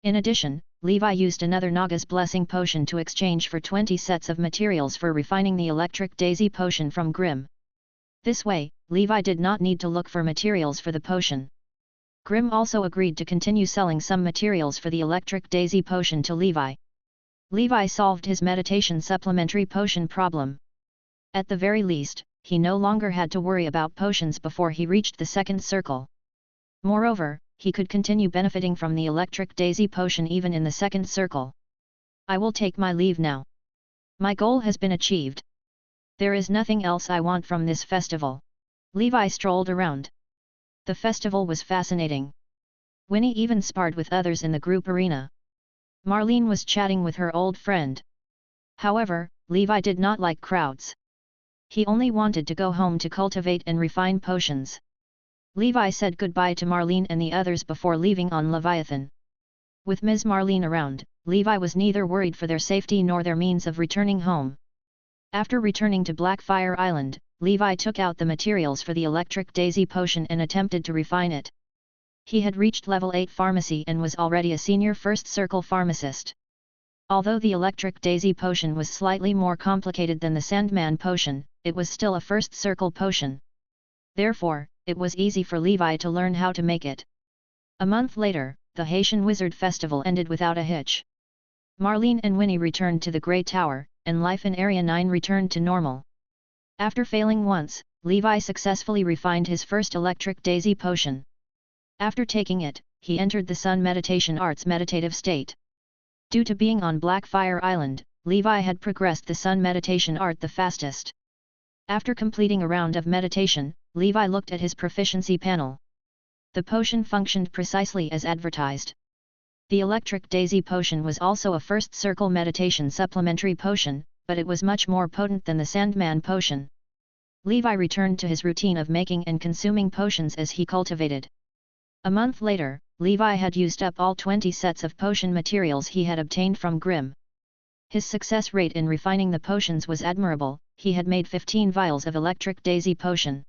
In addition, Levi used another Naga's Blessing Potion to exchange for 20 sets of materials for refining the electric daisy potion from Grim. This way, Levi did not need to look for materials for the potion. Grim also agreed to continue selling some materials for the electric daisy potion to Levi. Levi solved his meditation supplementary potion problem. At the very least, he no longer had to worry about potions before he reached the second circle. Moreover, he could continue benefiting from the electric daisy potion even in the second circle. I will take my leave now. My goal has been achieved. There is nothing else I want from this festival. Levi strolled around. The festival was fascinating. Winnie even sparred with others in the group arena. Marlene was chatting with her old friend. However, Levi did not like crowds. He only wanted to go home to cultivate and refine potions. Levi said goodbye to Marlene and the others before leaving on Leviathan. With Ms. Marlene around, Levi was neither worried for their safety nor their means of returning home. After returning to Blackfire Island, Levi took out the materials for the electric daisy potion and attempted to refine it. He had reached level 8 pharmacy and was already a senior first circle pharmacist. Although the electric daisy potion was slightly more complicated than the Sandman potion, it was still a first circle potion. Therefore, it was easy for Levi to learn how to make it. A month later, the Haitian Wizard Festival ended without a hitch. Marlene and Winnie returned to the Grey Tower, and life in Area 9 returned to normal. After failing once, Levi successfully refined his first electric daisy potion. After taking it, he entered the Sun Meditation Art's meditative state. Due to being on Blackfire Island, Levi had progressed the Sun Meditation Art the fastest. After completing a round of meditation, Levi looked at his proficiency panel. The potion functioned precisely as advertised. The electric daisy potion was also a first circle meditation supplementary potion, but it was much more potent than the Sandman potion. Levi returned to his routine of making and consuming potions as he cultivated. A month later, Levi had used up all 20 sets of potion materials he had obtained from Grimm. His success rate in refining the potions was admirable. He had made 15 vials of electric daisy potion.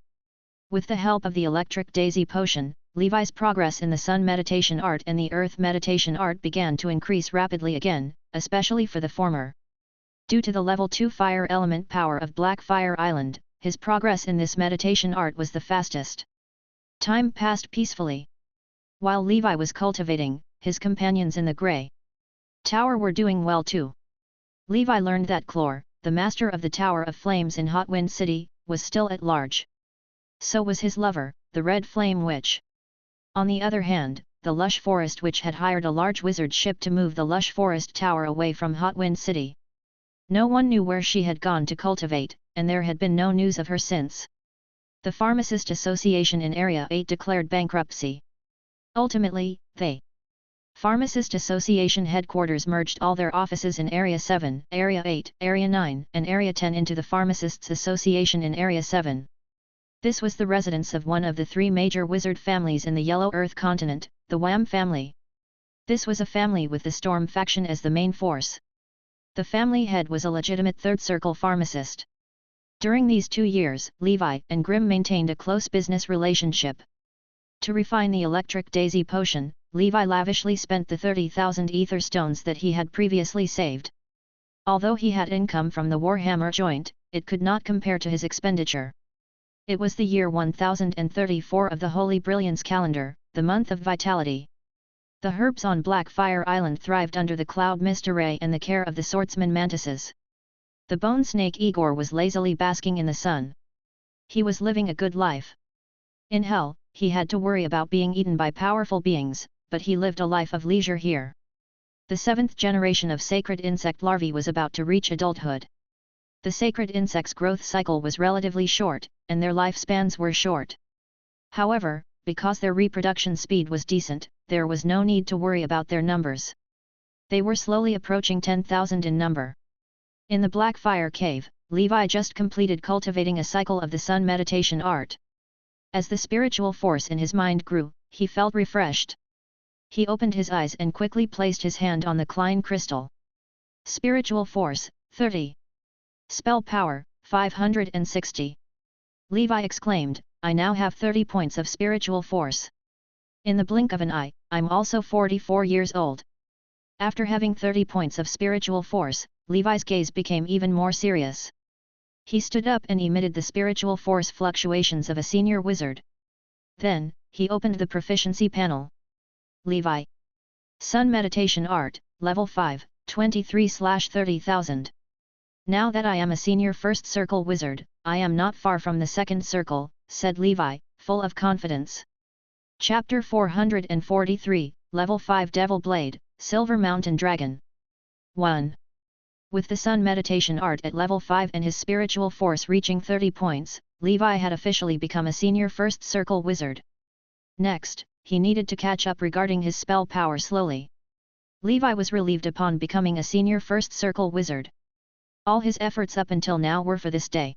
With the help of the electric daisy potion, Levi's progress in the sun meditation art and the earth meditation art began to increase rapidly again, especially for the former. Due to the level 2 fire element power of Black Fire Island, his progress in this meditation art was the fastest. Time passed peacefully. While Levi was cultivating, his companions in the Grey Tower were doing well too. Levi learned that Clor, the master of the Tower of Flames in Hot Wind City, was still at large. So was his lover, the Red Flame Witch. On the other hand, the Lush Forest Witch had hired a large wizard ship to move the Lush Forest Tower away from Hot Wind City. No one knew where she had gone to cultivate, and there had been no news of her since. The Pharmacist Association in Area 8 declared bankruptcy. Ultimately, the Pharmacist Association headquarters merged all their offices in Area 7, Area 8, Area 9, and Area 10 into the Pharmacists Association in Area 7. This was the residence of one of the 3 major wizard families in the Yellow Earth continent, the Wham family. This was a family with the Storm faction as the main force. The family head was a legitimate third circle pharmacist. During these 2 years, Levi and Grimm maintained a close business relationship. To refine the electric daisy potion, Levi lavishly spent the 30,000 ether stones that he had previously saved. Although he had income from the Warhammer joint, it could not compare to his expenditure. It was the year 1034 of the Holy Brilliance calendar, the month of vitality. The herbs on Black Fire Island thrived under the cloud mist array and the care of the swordsman mantises. The bone snake Igor was lazily basking in the sun. He was living a good life. In hell, he had to worry about being eaten by powerful beings, but he lived a life of leisure here. The 7th generation of sacred insect larvae was about to reach adulthood. The sacred insects' growth cycle was relatively short, and their lifespans were short. However, because their reproduction speed was decent, there was no need to worry about their numbers. They were slowly approaching 10,000 in number. In the Black Fire Cave, Levi just completed cultivating a cycle of the sun meditation art. As the spiritual force in his mind grew, he felt refreshed. He opened his eyes and quickly placed his hand on the Klein crystal. Spiritual force, 30. Spell power, 560. Levi exclaimed, I now have 30 points of spiritual force. In the blink of an eye, I'm also 44 years old. After having 30 points of spiritual force, Levi's gaze became even more serious. He stood up and emitted the spiritual force fluctuations of a senior wizard. Then, he opened the proficiency panel. Levi. Sun Meditation Art, Level 5, 23/30,000. Now that I am a senior first circle wizard, I am not far from the second circle, said Levi, full of confidence. Chapter 443, Level 5 Devil Blade, Silver Mountain Dragon. 1. With the Sun Meditation Art at Level 5 and his spiritual force reaching 30 points, Levi had officially become a senior first circle wizard. Next, he needed to catch up regarding his spell power slowly. Levi was relieved upon becoming a senior first circle wizard. All his efforts up until now were for this day.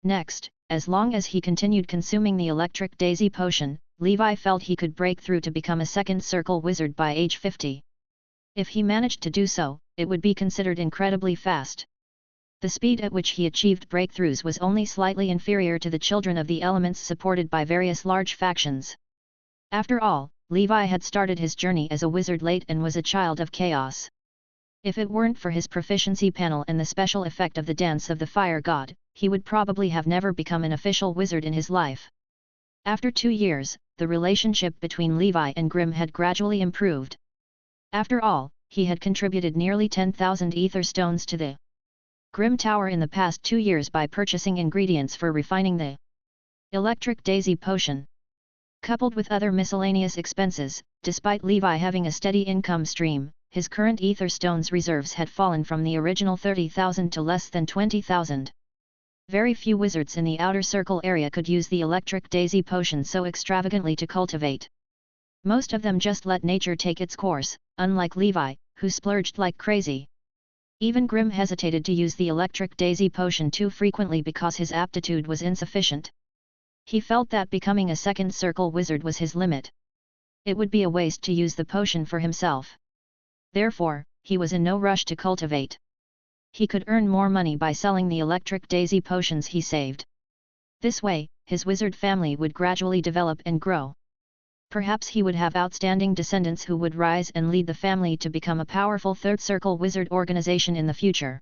Next, as long as he continued consuming the electric daisy potion, Levi felt he could break through to become a second circle wizard by age 50. If he managed to do so, it would be considered incredibly fast. The speed at which he achieved breakthroughs was only slightly inferior to the Children of the Elements supported by various large factions. After all, Levi had started his journey as a wizard late and was a child of chaos. If it weren't for his proficiency panel and the special effect of the Dance of the Fire God, he would probably have never become an official wizard in his life. After 2 years, the relationship between Levi and Grimm had gradually improved. After all, he had contributed nearly 10,000 ether stones to the Grimm Tower in the past 2 years by purchasing ingredients for refining the electric daisy potion. Coupled with other miscellaneous expenses, despite Levi having a steady income stream, his current ether stones reserves had fallen from the original 30,000 to less than 20,000. Very few wizards in the outer circle area could use the electric daisy potion so extravagantly to cultivate. Most of them just let nature take its course, unlike Levi, who splurged like crazy. Even Grimm hesitated to use the electric daisy potion too frequently because his aptitude was insufficient. He felt that becoming a second circle wizard was his limit. It would be a waste to use the potion for himself. Therefore, he was in no rush to cultivate. He could earn more money by selling the electric daisy potions he saved. This way, his wizard family would gradually develop and grow. Perhaps he would have outstanding descendants who would rise and lead the family to become a powerful third circle wizard organization in the future.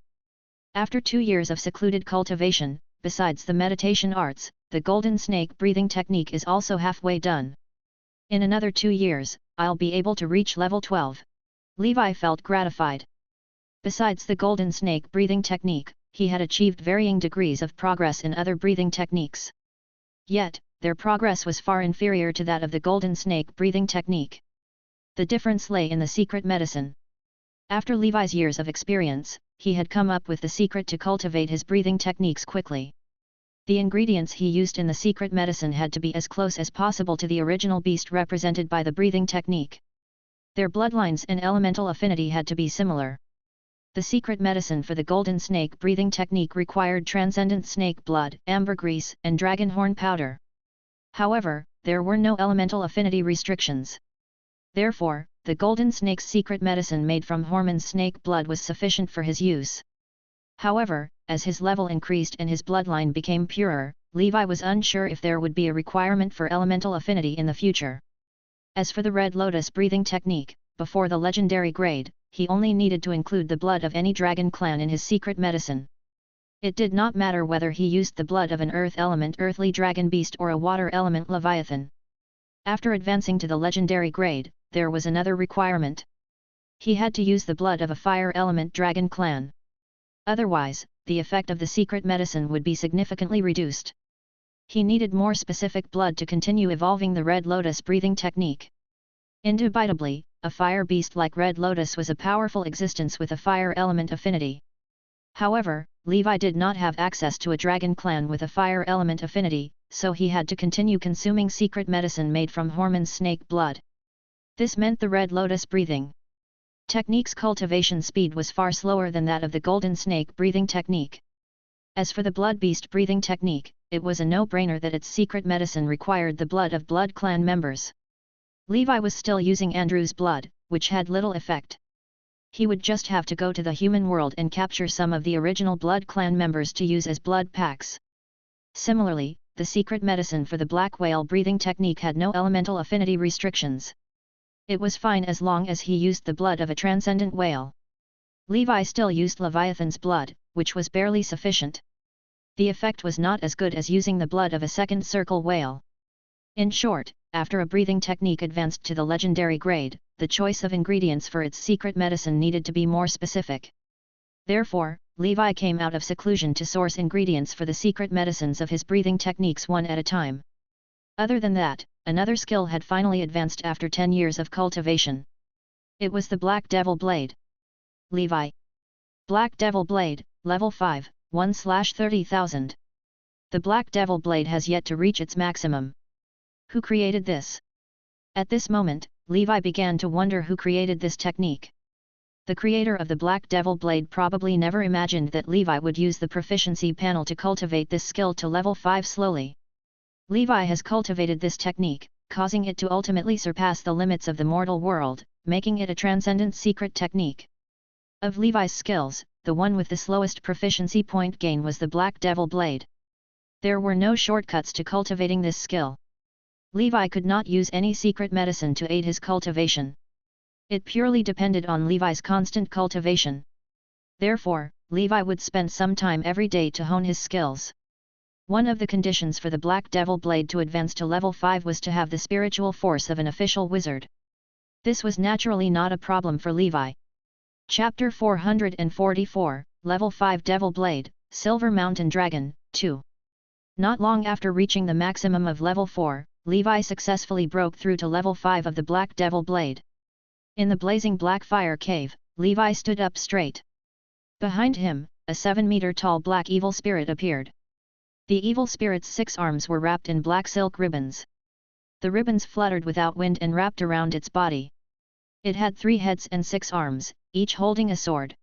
After 2 years of secluded cultivation, besides the meditation arts, the golden snake breathing technique is also halfway done. In another 2 years, I'll be able to reach level 12. Levi felt gratified. Besides the golden snake breathing technique, he had achieved varying degrees of progress in other breathing techniques. Yet, their progress was far inferior to that of the golden snake breathing technique. The difference lay in the secret medicine. After Levi's years of experience, he had come up with the secret to cultivate his breathing techniques quickly. The ingredients he used in the secret medicine had to be as close as possible to the original beast represented by the breathing technique. Their bloodlines and elemental affinity had to be similar. The secret medicine for the golden snake breathing technique required transcendent snake blood, ambergris, and dragon horn powder. However, there were no elemental affinity restrictions. Therefore, the golden snake's secret medicine made from Hormon's snake blood was sufficient for his use. However, as his level increased and his bloodline became purer, Levi was unsure if there would be a requirement for elemental affinity in the future. As for the red lotus breathing technique, before the legendary grade, he only needed to include the blood of any dragon clan in his secret medicine. It did not matter whether he used the blood of an earth element earthly dragon beast or a water element leviathan. After advancing to the legendary grade, there was another requirement. He had to use the blood of a fire element dragon clan. Otherwise, the effect of the secret medicine would be significantly reduced. He needed more specific blood to continue evolving the red lotus breathing technique. Indubitably, a fire beast like Red Lotus was a powerful existence with a fire element affinity. However, Levi did not have access to a dragon clan with a fire element affinity, so he had to continue consuming secret medicine made from Hormon's snake blood. This meant the Red Lotus breathing technique's cultivation speed was far slower than that of the golden snake breathing technique. As for the blood beast breathing technique, it was a no-brainer that its secret medicine required the blood of blood clan members. Levi was still using Andrew's blood, which had little effect. He would just have to go to the human world and capture some of the original blood clan members to use as blood packs. Similarly, the secret medicine for the black whale breathing technique had no elemental affinity restrictions. It was fine as long as he used the blood of a transcendent whale. Levi still used Leviathan's blood, which was barely sufficient. The effect was not as good as using the blood of a second circle whale. In short, after a breathing technique advanced to the legendary grade, the choice of ingredients for its secret medicine needed to be more specific. Therefore, Levi came out of seclusion to source ingredients for the secret medicines of his breathing techniques one at a time. Other than that, another skill had finally advanced after 10 years of cultivation. It was the Black Devil Blade. Levi. Black Devil Blade, Level 5, 1/30,000. The Black Devil Blade has yet to reach its maximum. Who created this? At this moment, Levi began to wonder who created this technique. The creator of the Black Devil Blade probably never imagined that Levi would use the proficiency panel to cultivate this skill to level 5 slowly. Levi has cultivated this technique, causing it to ultimately surpass the limits of the mortal world, making it a transcendent secret technique. Of Levi's skills, the one with the slowest proficiency point gain was the Black Devil Blade. There were no shortcuts to cultivating this skill. Levi could not use any secret medicine to aid his cultivation. It purely depended on Levi's constant cultivation. Therefore, Levi would spend some time every day to hone his skills. One of the conditions for the Black Devil Blade to advance to level 5 was to have the spiritual force of an official wizard. This was naturally not a problem for Levi. Chapter 444, Level 5 Devil Blade, Silver Mountain Dragon, 2. Not long after reaching the maximum of level 4, Levi successfully broke through to level 5 of the Black Devil Blade. In the blazing black fire cave, Levi stood up straight. Behind him, a 7-meter-tall black evil spirit appeared. The evil spirit's 6 arms were wrapped in black silk ribbons. The ribbons fluttered without wind and wrapped around its body. It had 3 heads and 6 arms, each holding a sword.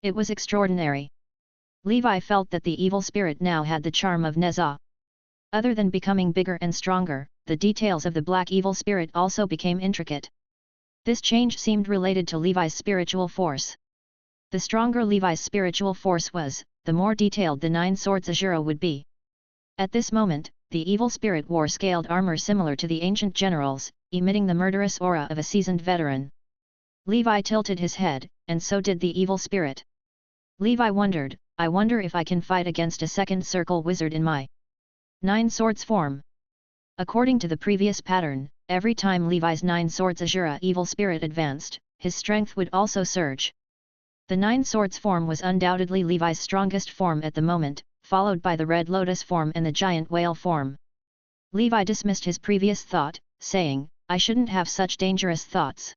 It was extraordinary. Levi felt that the evil spirit now had the charm of Nezah. Other than becoming bigger and stronger, the details of the black evil spirit also became intricate. This change seemed related to Levi's spiritual force. The stronger Levi's spiritual force was, the more detailed the 9 swords Azura would be. At this moment, the evil spirit wore scaled armor similar to the ancient generals, emitting the murderous aura of a seasoned veteran. Levi tilted his head, and so did the evil spirit. Levi wondered, I wonder if I can fight against a second circle wizard in my 9 swords form. According to the previous pattern, every time Levi's 9 swords Azura evil spirit advanced, his strength would also surge. The 9 swords form was undoubtedly Levi's strongest form at the moment, followed by the red lotus form and the giant whale form. Levi dismissed his previous thought, saying, I shouldn't have such dangerous thoughts.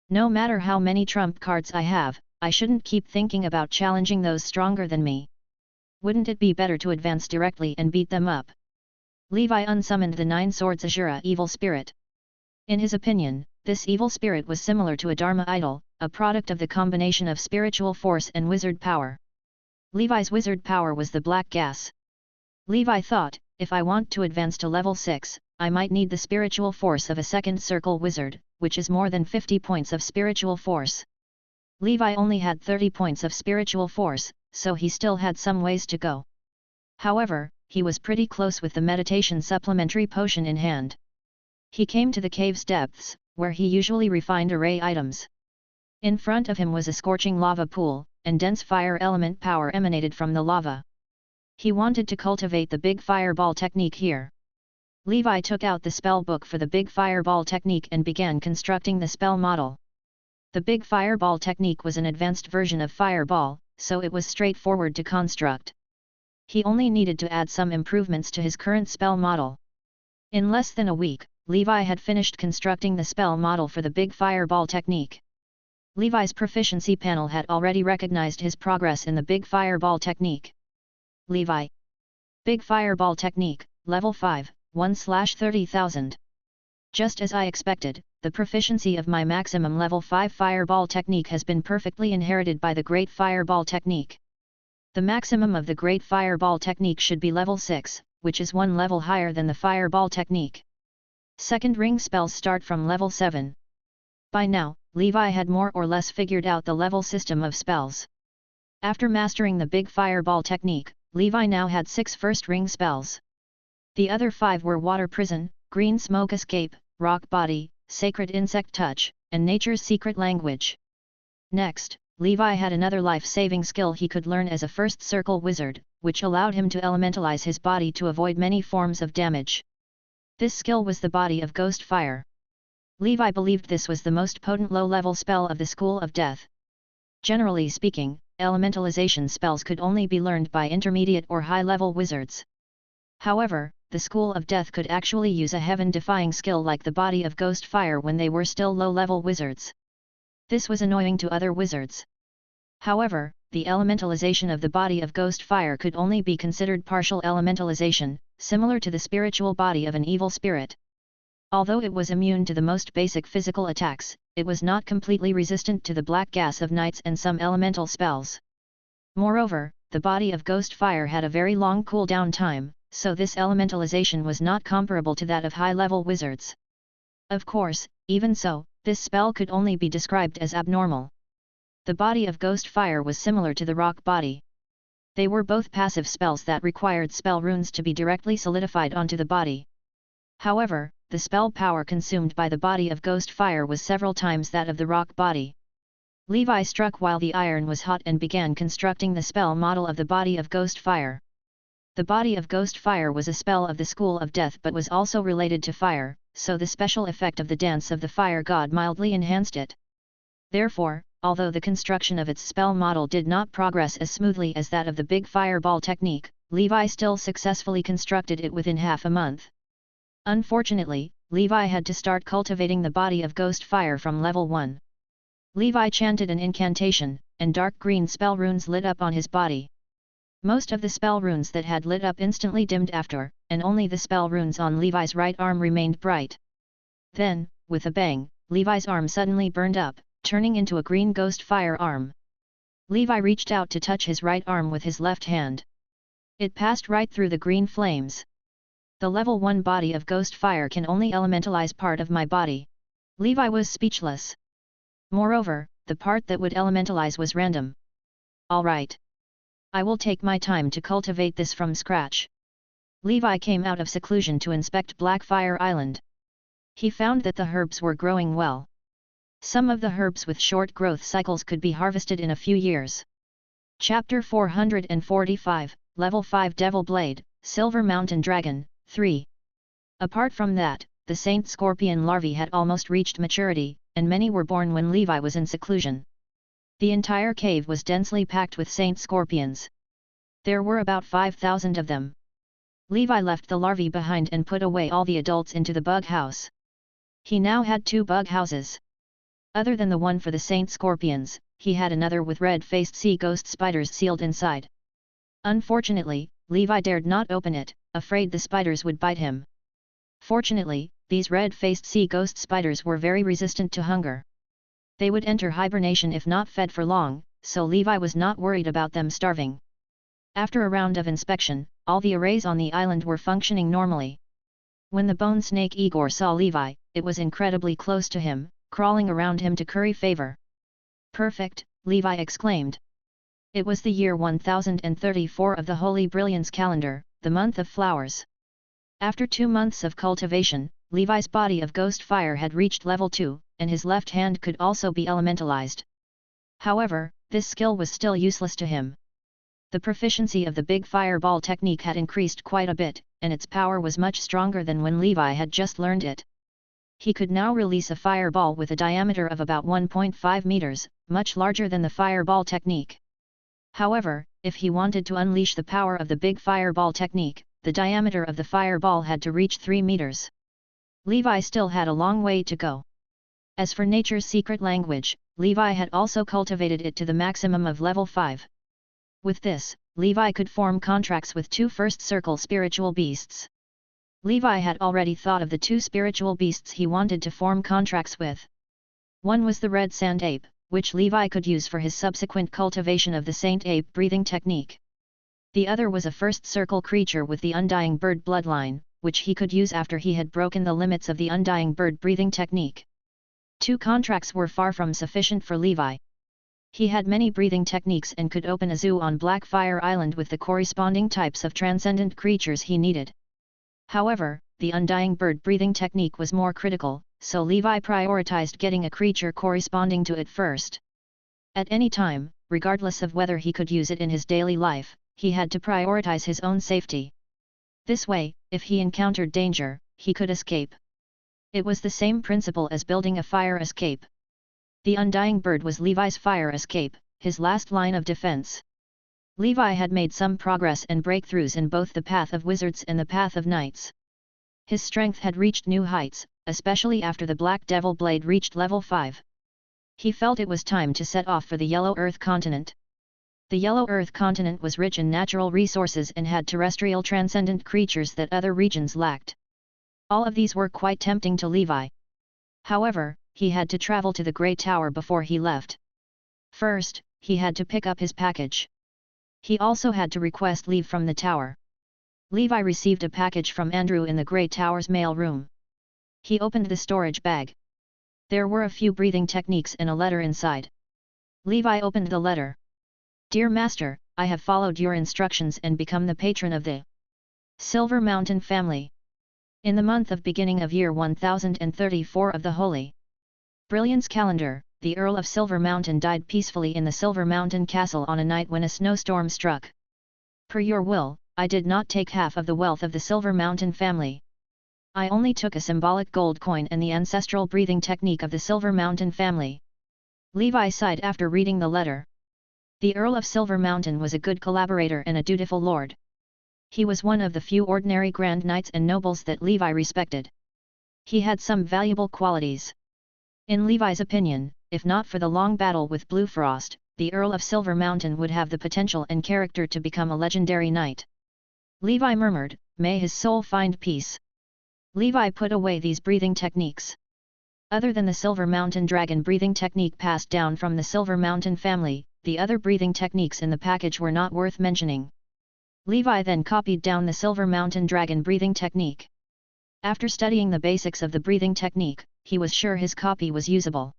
No matter how many trump cards I have, I shouldn't keep thinking about challenging those stronger than me. Wouldn't it be better to advance directly and beat them up? Levi unsummoned the 9 swords Azura evil spirit. In his opinion, this evil spirit was similar to a Dharma idol, a product of the combination of spiritual force and wizard power. Levi's wizard power was the black gas. Levi thought, if I want to advance to level 6, I might need the spiritual force of a second circle wizard, which is more than 50 points of spiritual force. Levi only had 30 points of spiritual force, so he still had some ways to go. However, he was pretty close with the meditation supplementary potion in hand. He came to the cave's depths, where he usually refined array items. In front of him was a scorching lava pool, and dense fire element power emanated from the lava. He wanted to cultivate the big fireball technique here. Levi took out the spell book for the big fireball technique and began constructing the spell model. The big fireball technique was an advanced version of fireball, so it was straightforward to construct. He only needed to add some improvements to his current spell model. In less than a week, Levi had finished constructing the spell model for the big fireball technique. Levi's proficiency panel had already recognized his progress in the big fireball technique. Levi. Big fireball technique, level 5, 1/30,000. Just as I expected, the proficiency of my maximum level 5 fireball technique has been perfectly inherited by the great fireball technique. The maximum of the great fireball technique should be level 6, which is 1 level higher than the fireball technique. Second ring spells start from level 7. By now, Levi had more or less figured out the level system of spells. After mastering the big fireball technique, Levi now had 6 first ring spells. The other 5 were Water Prison, Green Smoke Escape, Rock Body, Sacred Insect Touch, and Nature's Secret Language. Next, Levi had another life-saving skill he could learn as a first circle wizard, which allowed him to elementalize his body to avoid many forms of damage. This skill was the Body of Ghost Fire. Levi believed this was the most potent low-level spell of the School of Death. Generally speaking, elementalization spells could only be learned by intermediate or high-level wizards. However, the School of Death could actually use a heaven-defying skill like the Body of Ghost Fire when they were still low-level wizards. This was annoying to other wizards. However, the elementalization of the Body of Ghost Fire could only be considered partial elementalization, similar to the spiritual body of an evil spirit. Although it was immune to the most basic physical attacks, it was not completely resistant to the black gas of nights and some elemental spells. Moreover, the Body of Ghost Fire had a very long cooldown time, so this elementalization was not comparable to that of high-level wizards. Of course, even so, this spell could only be described as abnormal. The Body of Ghost Fire was similar to the Rock Body. They were both passive spells that required spell runes to be directly solidified onto the body. However, the spell power consumed by the Body of Ghost Fire was several times that of the Rock Body. Levi struck while the iron was hot and began constructing the spell model of the Body of Ghost Fire. The Body of Ghost Fire was a spell of the School of Death but was also related to fire, so the special effect of the dance of the fire god mildly enhanced it. Therefore, although the construction of its spell model did not progress as smoothly as that of the big fireball technique, Levi still successfully constructed it within half a month. Unfortunately, Levi had to start cultivating the Body of Ghost Fire from level 1. Levi chanted an incantation, and dark green spell runes lit up on his body. Most of the spell runes that had lit up instantly dimmed after, and only the spell runes on Levi's right arm remained bright. Then, with a bang, Levi's arm suddenly burned up, turning into a green ghost fire arm. Levi reached out to touch his right arm with his left hand. It passed right through the green flames. The level 1 body of ghost fire can only elementalize part of my body. Levi was speechless. Moreover, the part that would elementalize was random. Alright. I will take my time to cultivate this from scratch. Levi came out of seclusion to inspect Blackfire Island. He found that the herbs were growing well. Some of the herbs with short growth cycles could be harvested in a few years. Chapter 445, Level 5 Devil Blade, Silver Mountain Dragon, 3. Apart from that, the Saint Scorpion larvae had almost reached maturity, and many were born when Levi was in seclusion. The entire cave was densely packed with Saint Scorpions. There were about 5,000 of them. Levi left the larvae behind and put away all the adults into the bug house. He now had 2 bug houses. Other than the one for the Saint Scorpions, he had another with red-faced sea ghost spiders sealed inside. Unfortunately, Levi dared not open it, afraid the spiders would bite him. Fortunately, these red-faced sea ghost spiders were very resistant to hunger. They would enter hibernation if not fed for long, so Levi was not worried about them starving. After a round of inspection, all the arrays on the island were functioning normally. When the bone snake Igor saw Levi, it was incredibly close to him, crawling around him to curry favor. "Perfect," Levi exclaimed. It was the year 1034 of the Holy Brilliance calendar, the month of flowers. After 2 months of cultivation, Levi's body of ghost fire had reached level 2, and his left hand could also be elementalized. However, this skill was still useless to him. The proficiency of the big fireball technique had increased quite a bit, and its power was much stronger than when Levi had just learned it. He could now release a fireball with a diameter of about 1.5 meters, much larger than the fireball technique. However, if he wanted to unleash the power of the big fireball technique, the diameter of the fireball had to reach 3 meters. Levi still had a long way to go. As for nature's secret language, Levi had also cultivated it to the maximum of level 5. With this, Levi could form contracts with 2 first circle spiritual beasts. Levi had already thought of the 2 spiritual beasts he wanted to form contracts with. One was the red sand ape, which Levi could use for his subsequent cultivation of the saint ape breathing technique. The other was a first circle creature with the undying bird bloodline, which he could use after he had broken the limits of the undying bird breathing technique. 2 contracts were far from sufficient for Levi. He had many breathing techniques and could open a zoo on Blackfire Island with the corresponding types of transcendent creatures he needed. However, the undying bird breathing technique was more critical, so Levi prioritized getting a creature corresponding to it first. At any time, regardless of whether he could use it in his daily life, he had to prioritize his own safety. This way, if he encountered danger, he could escape. It was the same principle as building a fire escape. The undying bird was Levi's fire escape, his last line of defense. Levi had made some progress and breakthroughs in both the path of wizards and the path of knights. His strength had reached new heights, especially after the Black Devil Blade reached level 5. He felt it was time to set off for the Yellow Earth continent. The Yellow Earth continent was rich in natural resources and had terrestrial transcendent creatures that other regions lacked. All of these were quite tempting to Levi. However, he had to travel to the Grey Tower before he left. First, he had to pick up his package. He also had to request leave from the tower. Levi received a package from Andrew in the Grey Tower's mail room. He opened the storage bag. There were a few breathing techniques and a letter inside. Levi opened the letter. "Dear Master, I have followed your instructions and become the patron of the Silver Mountain family. In the month of beginning of year 1034 of the Holy Brilliance calendar, the Earl of Silver Mountain died peacefully in the Silver Mountain Castle on a night when a snowstorm struck. Per your will, I did not take half of the wealth of the Silver Mountain family. I only took a symbolic gold coin and the ancestral breathing technique of the Silver Mountain family." Levi sighed after reading the letter. The Earl of Silver Mountain was a good collaborator and a dutiful lord. He was one of the few ordinary grand knights and nobles that Levi respected. He had some valuable qualities. In Levi's opinion, if not for the long battle with Bluefrost, the Earl of Silver Mountain would have the potential and character to become a legendary knight. Levi murmured, "May his soul find peace." Levi put away these breathing techniques. Other than the Silver Mountain Dragon breathing technique passed down from the Silver Mountain family, the other breathing techniques in the package were not worth mentioning. Levi then copied down the Silver Mountain Dragon breathing technique. After studying the basics of the breathing technique, he was sure his copy was usable.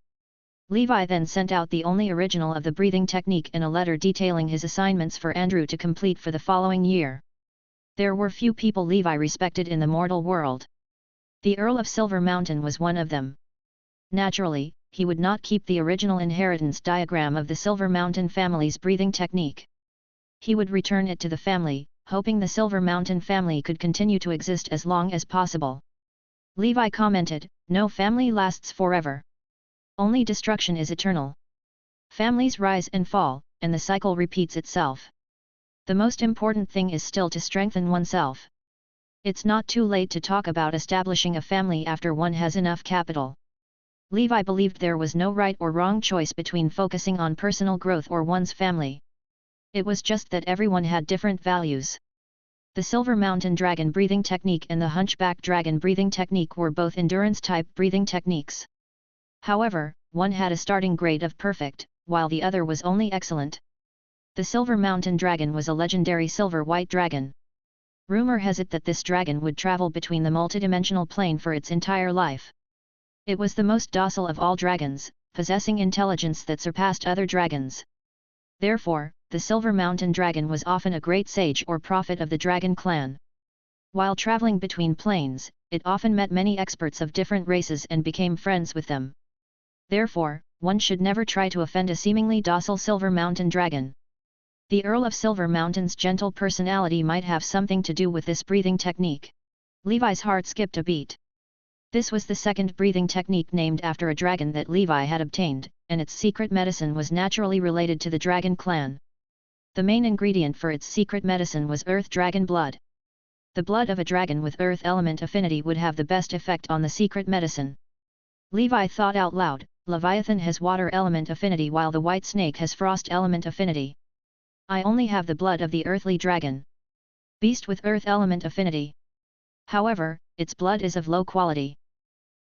Levi then sent out the only original of the breathing technique in a letter detailing his assignments for Andrew to complete for the following year. There were few people Levi respected in the mortal world. The Earl of Silver Mountain was one of them. Naturally, he would not keep the original inheritance diagram of the Silver Mountain family's breathing technique. He would return it to the family, hoping the Silver Mountain family could continue to exist as long as possible. Levi commented, "No family lasts forever. Only destruction is eternal. Families rise and fall, and the cycle repeats itself. The most important thing is still to strengthen oneself. It's not too late to talk about establishing a family after one has enough capital." Levi believed there was no right or wrong choice between focusing on personal growth or one's family. It was just that everyone had different values. The Silver Mountain Dragon breathing technique and the Hunchback Dragon breathing technique were both endurance-type breathing techniques. However, one had a starting grade of perfect, while the other was only excellent. The Silver Mountain Dragon was a legendary silver-white dragon. Rumor has it that this dragon would travel between the multidimensional plane for its entire life. It was the most docile of all dragons, possessing intelligence that surpassed other dragons. Therefore, the Silver Mountain Dragon was often a great sage or prophet of the dragon clan. While traveling between planes, it often met many experts of different races and became friends with them. Therefore, one should never try to offend a seemingly docile Silver Mountain Dragon. The Earl of Silver Mountain's gentle personality might have something to do with this breathing technique. Levi's heart skipped a beat. This was the second breathing technique named after a dragon that Levi had obtained, and its secret medicine was naturally related to the dragon clan. The main ingredient for its secret medicine was earth dragon blood. The blood of a dragon with earth element affinity would have the best effect on the secret medicine. Levi thought out loud, Leviathan has water element affinity while the white snake has frost element affinity. I only have the blood of the earthly dragon. Beast with earth element affinity. However, its blood is of low quality.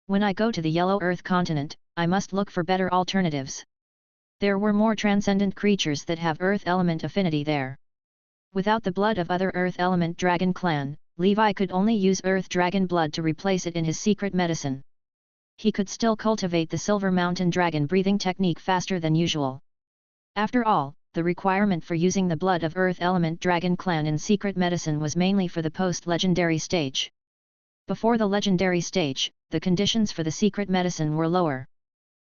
When I go to the Yellow Earth continent, I must look for better alternatives. There were more transcendent creatures that have earth element affinity there. Without the blood of other earth element dragon clan, Levi could only use earth dragon blood to replace it in his secret medicine. He could still cultivate the Silver Mountain Dragon breathing technique faster than usual. After all, the requirement for using the blood of earth element dragon clan in secret medicine was mainly for the post-legendary stage. Before the legendary stage, the conditions for the secret medicine were lower.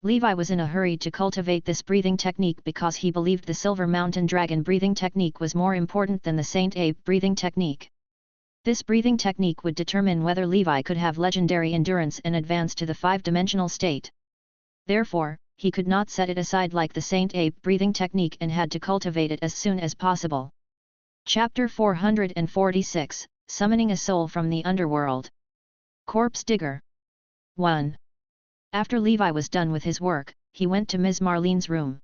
Levi was in a hurry to cultivate this breathing technique because he believed the Silver Mountain Dragon breathing technique was more important than the Saint Ape breathing technique. This breathing technique would determine whether Levi could have legendary endurance and advance to the five-dimensional state. Therefore, he could not set it aside like the Saint Ape breathing technique and had to cultivate it as soon as possible. Chapter 446, Summoning a Soul from the Underworld. Corpse Digger. 1. After Levi was done with his work, he went to Ms. Marlene's room.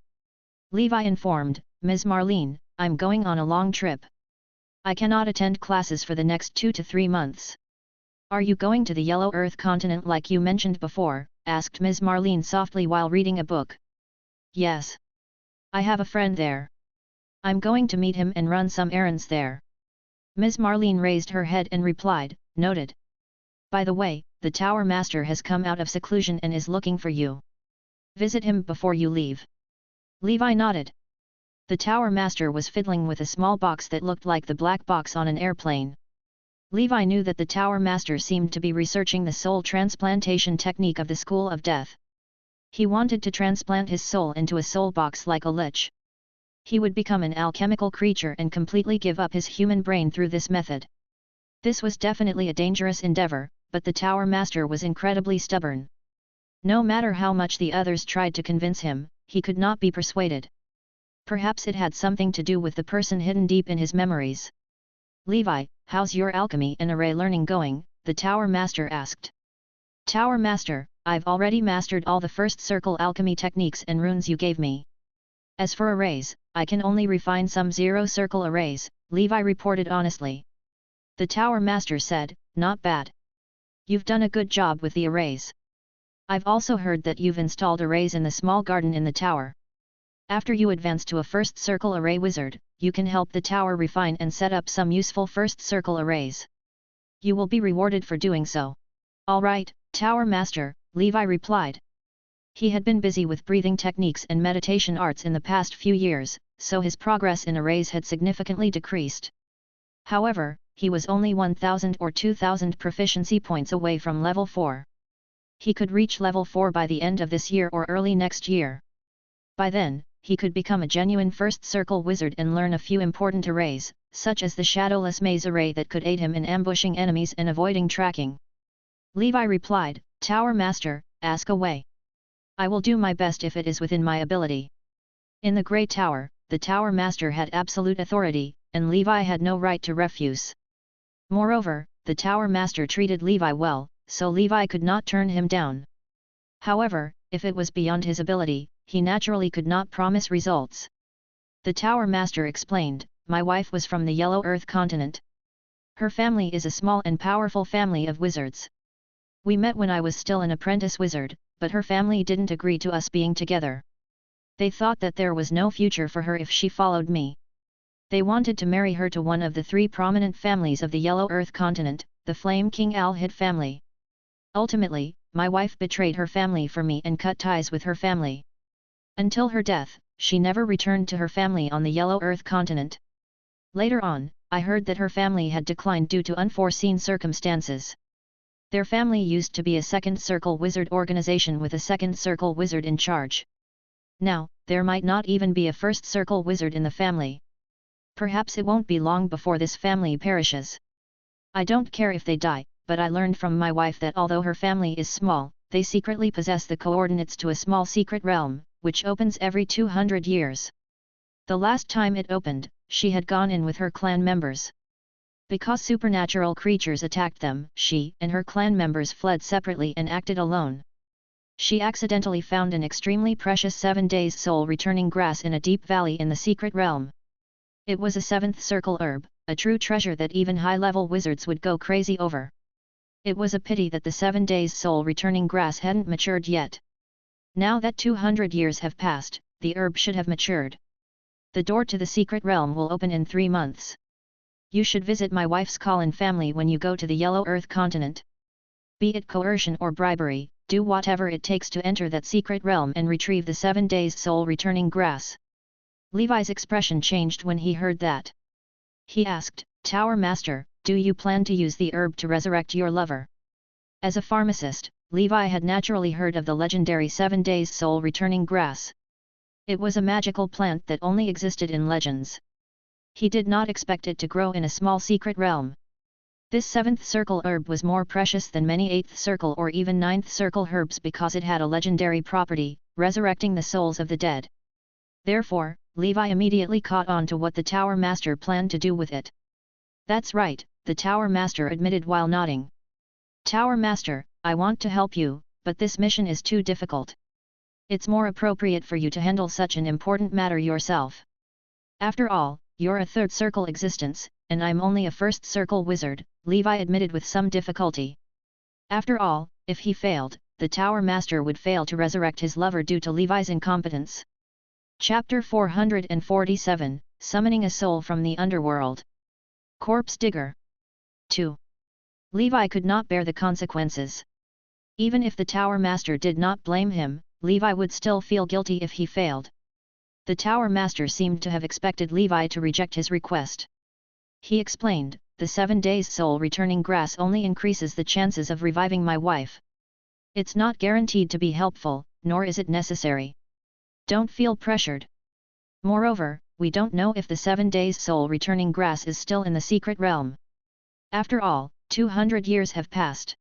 Levi informed, "Ms. Marlene, I'm going on a long trip. I cannot attend classes for the next 2 to 3 months." "Are you going to the Yellow Earth continent like you mentioned before?" asked Ms. Marlene softly while reading a book. "Yes. I have a friend there. I'm going to meet him and run some errands there." Ms. Marlene raised her head and replied, "Noted. By the way, the Tower Master has come out of seclusion and is looking for you. Visit him before you leave." Levi nodded. The Tower Master was fiddling with a small box that looked like the black box on an airplane. Levi knew that the Tower Master seemed to be researching the soul transplantation technique of the School of Death. He wanted to transplant his soul into a soul box like a lich. He would become an alchemical creature and completely give up his human brain through this method. This was definitely a dangerous endeavor, but the Tower Master was incredibly stubborn. No matter how much the others tried to convince him, he could not be persuaded. Perhaps it had something to do with the person hidden deep in his memories. "Levi, how's your alchemy and array learning going?" the Tower Master asked. "Tower Master, I've already mastered all the first circle alchemy techniques and runes you gave me. As for arrays, I can only refine some zero-circle arrays," Levi reported honestly. The Tower Master said, "Not bad. You've done a good job with the arrays. I've also heard that you've installed arrays in the small garden in the tower. After you advance to a first circle array wizard, you can help the tower refine and set up some useful first circle arrays. You will be rewarded for doing so. Alright, Tower Master, Levi replied. He had been busy with breathing techniques and meditation arts in the past few years, so his progress in arrays had significantly decreased. However, he was only 1,000 or 2,000 proficiency points away from level 4. He could reach level 4 by the end of this year or early next year. By then, he could become a genuine first circle wizard and learn a few important arrays, such as the shadowless maze array that could aid him in ambushing enemies and avoiding tracking. Levi replied, Tower Master, ask away. I will do my best if it is within my ability. In the Great Tower, the Tower Master had absolute authority, and Levi had no right to refuse. Moreover, the Tower Master treated Levi well, so Levi could not turn him down. However, if it was beyond his ability, he naturally could not promise results. The Tower Master explained, my wife was from the Yellow Earth continent. Her family is a small and powerful family of wizards. We met when I was still an apprentice wizard, but her family didn't agree to us being together. They thought that there was no future for her if she followed me. They wanted to marry her to one of the 3 prominent families of the Yellow Earth continent, the Flame King Al-Hid family. Ultimately, my wife betrayed her family for me and cut ties with her family. Until her death, she never returned to her family on the Yellow Earth continent. Later on, I heard that her family had declined due to unforeseen circumstances. Their family used to be a second circle wizard organization with a second circle wizard in charge. Now, there might not even be a first circle wizard in the family. Perhaps it won't be long before this family perishes. I don't care if they die, but I learned from my wife that although her family is small, they secretly possess the coordinates to a small secret realm, which opens every 200 years. The last time it opened, she had gone in with her clan members. Because supernatural creatures attacked them, she and her clan members fled separately and acted alone. She accidentally found an extremely precious 7 days soul returning grass in a deep valley in the secret realm. It was a 7th circle herb, a true treasure that even high-level wizards would go crazy over. It was a pity that the 7 days soul returning grass hadn't matured yet. Now that 200 years have passed, the herb should have matured. The door to the secret realm will open in 3 months. You should visit my wife's Colin family when you go to the Yellow Earth continent. Be it coercion or bribery, do whatever it takes to enter that secret realm and retrieve the 7 days soul returning grass. Levi's expression changed when he heard that. He asked, Tower Master, do you plan to use the herb to resurrect your lover? As a pharmacist, Levi had naturally heard of the legendary 7 days soul returning grass. It was a magical plant that only existed in legends. He did not expect it to grow in a small secret realm. This 7th circle herb was more precious than many 8th circle or even 9th circle herbs because it had a legendary property, resurrecting the souls of the dead. Therefore, Levi immediately caught on to what the Tower Master planned to do with it. That's right, the Tower Master admitted while nodding. Tower Master, I want to help you, but this mission is too difficult. It's more appropriate for you to handle such an important matter yourself. After all, you're a 3rd circle existence, and I'm only a 1st circle wizard, Levi admitted with some difficulty. After all, if he failed, the Tower Master would fail to resurrect his lover due to Levi's incompetence. Chapter 447, Summoning a Soul from the Underworld. Corpse Digger. 2. Levi could not bear the consequences. Even if the Tower Master did not blame him, Levi would still feel guilty if he failed. The Tower Master seemed to have expected Levi to reject his request. He explained, the 7 days soul returning grass only increases the chances of reviving my wife. It's not guaranteed to be helpful, nor is it necessary. Don't feel pressured. Moreover, we don't know if the 7 days soul returning grass is still in the secret realm. After all, 200 years have passed.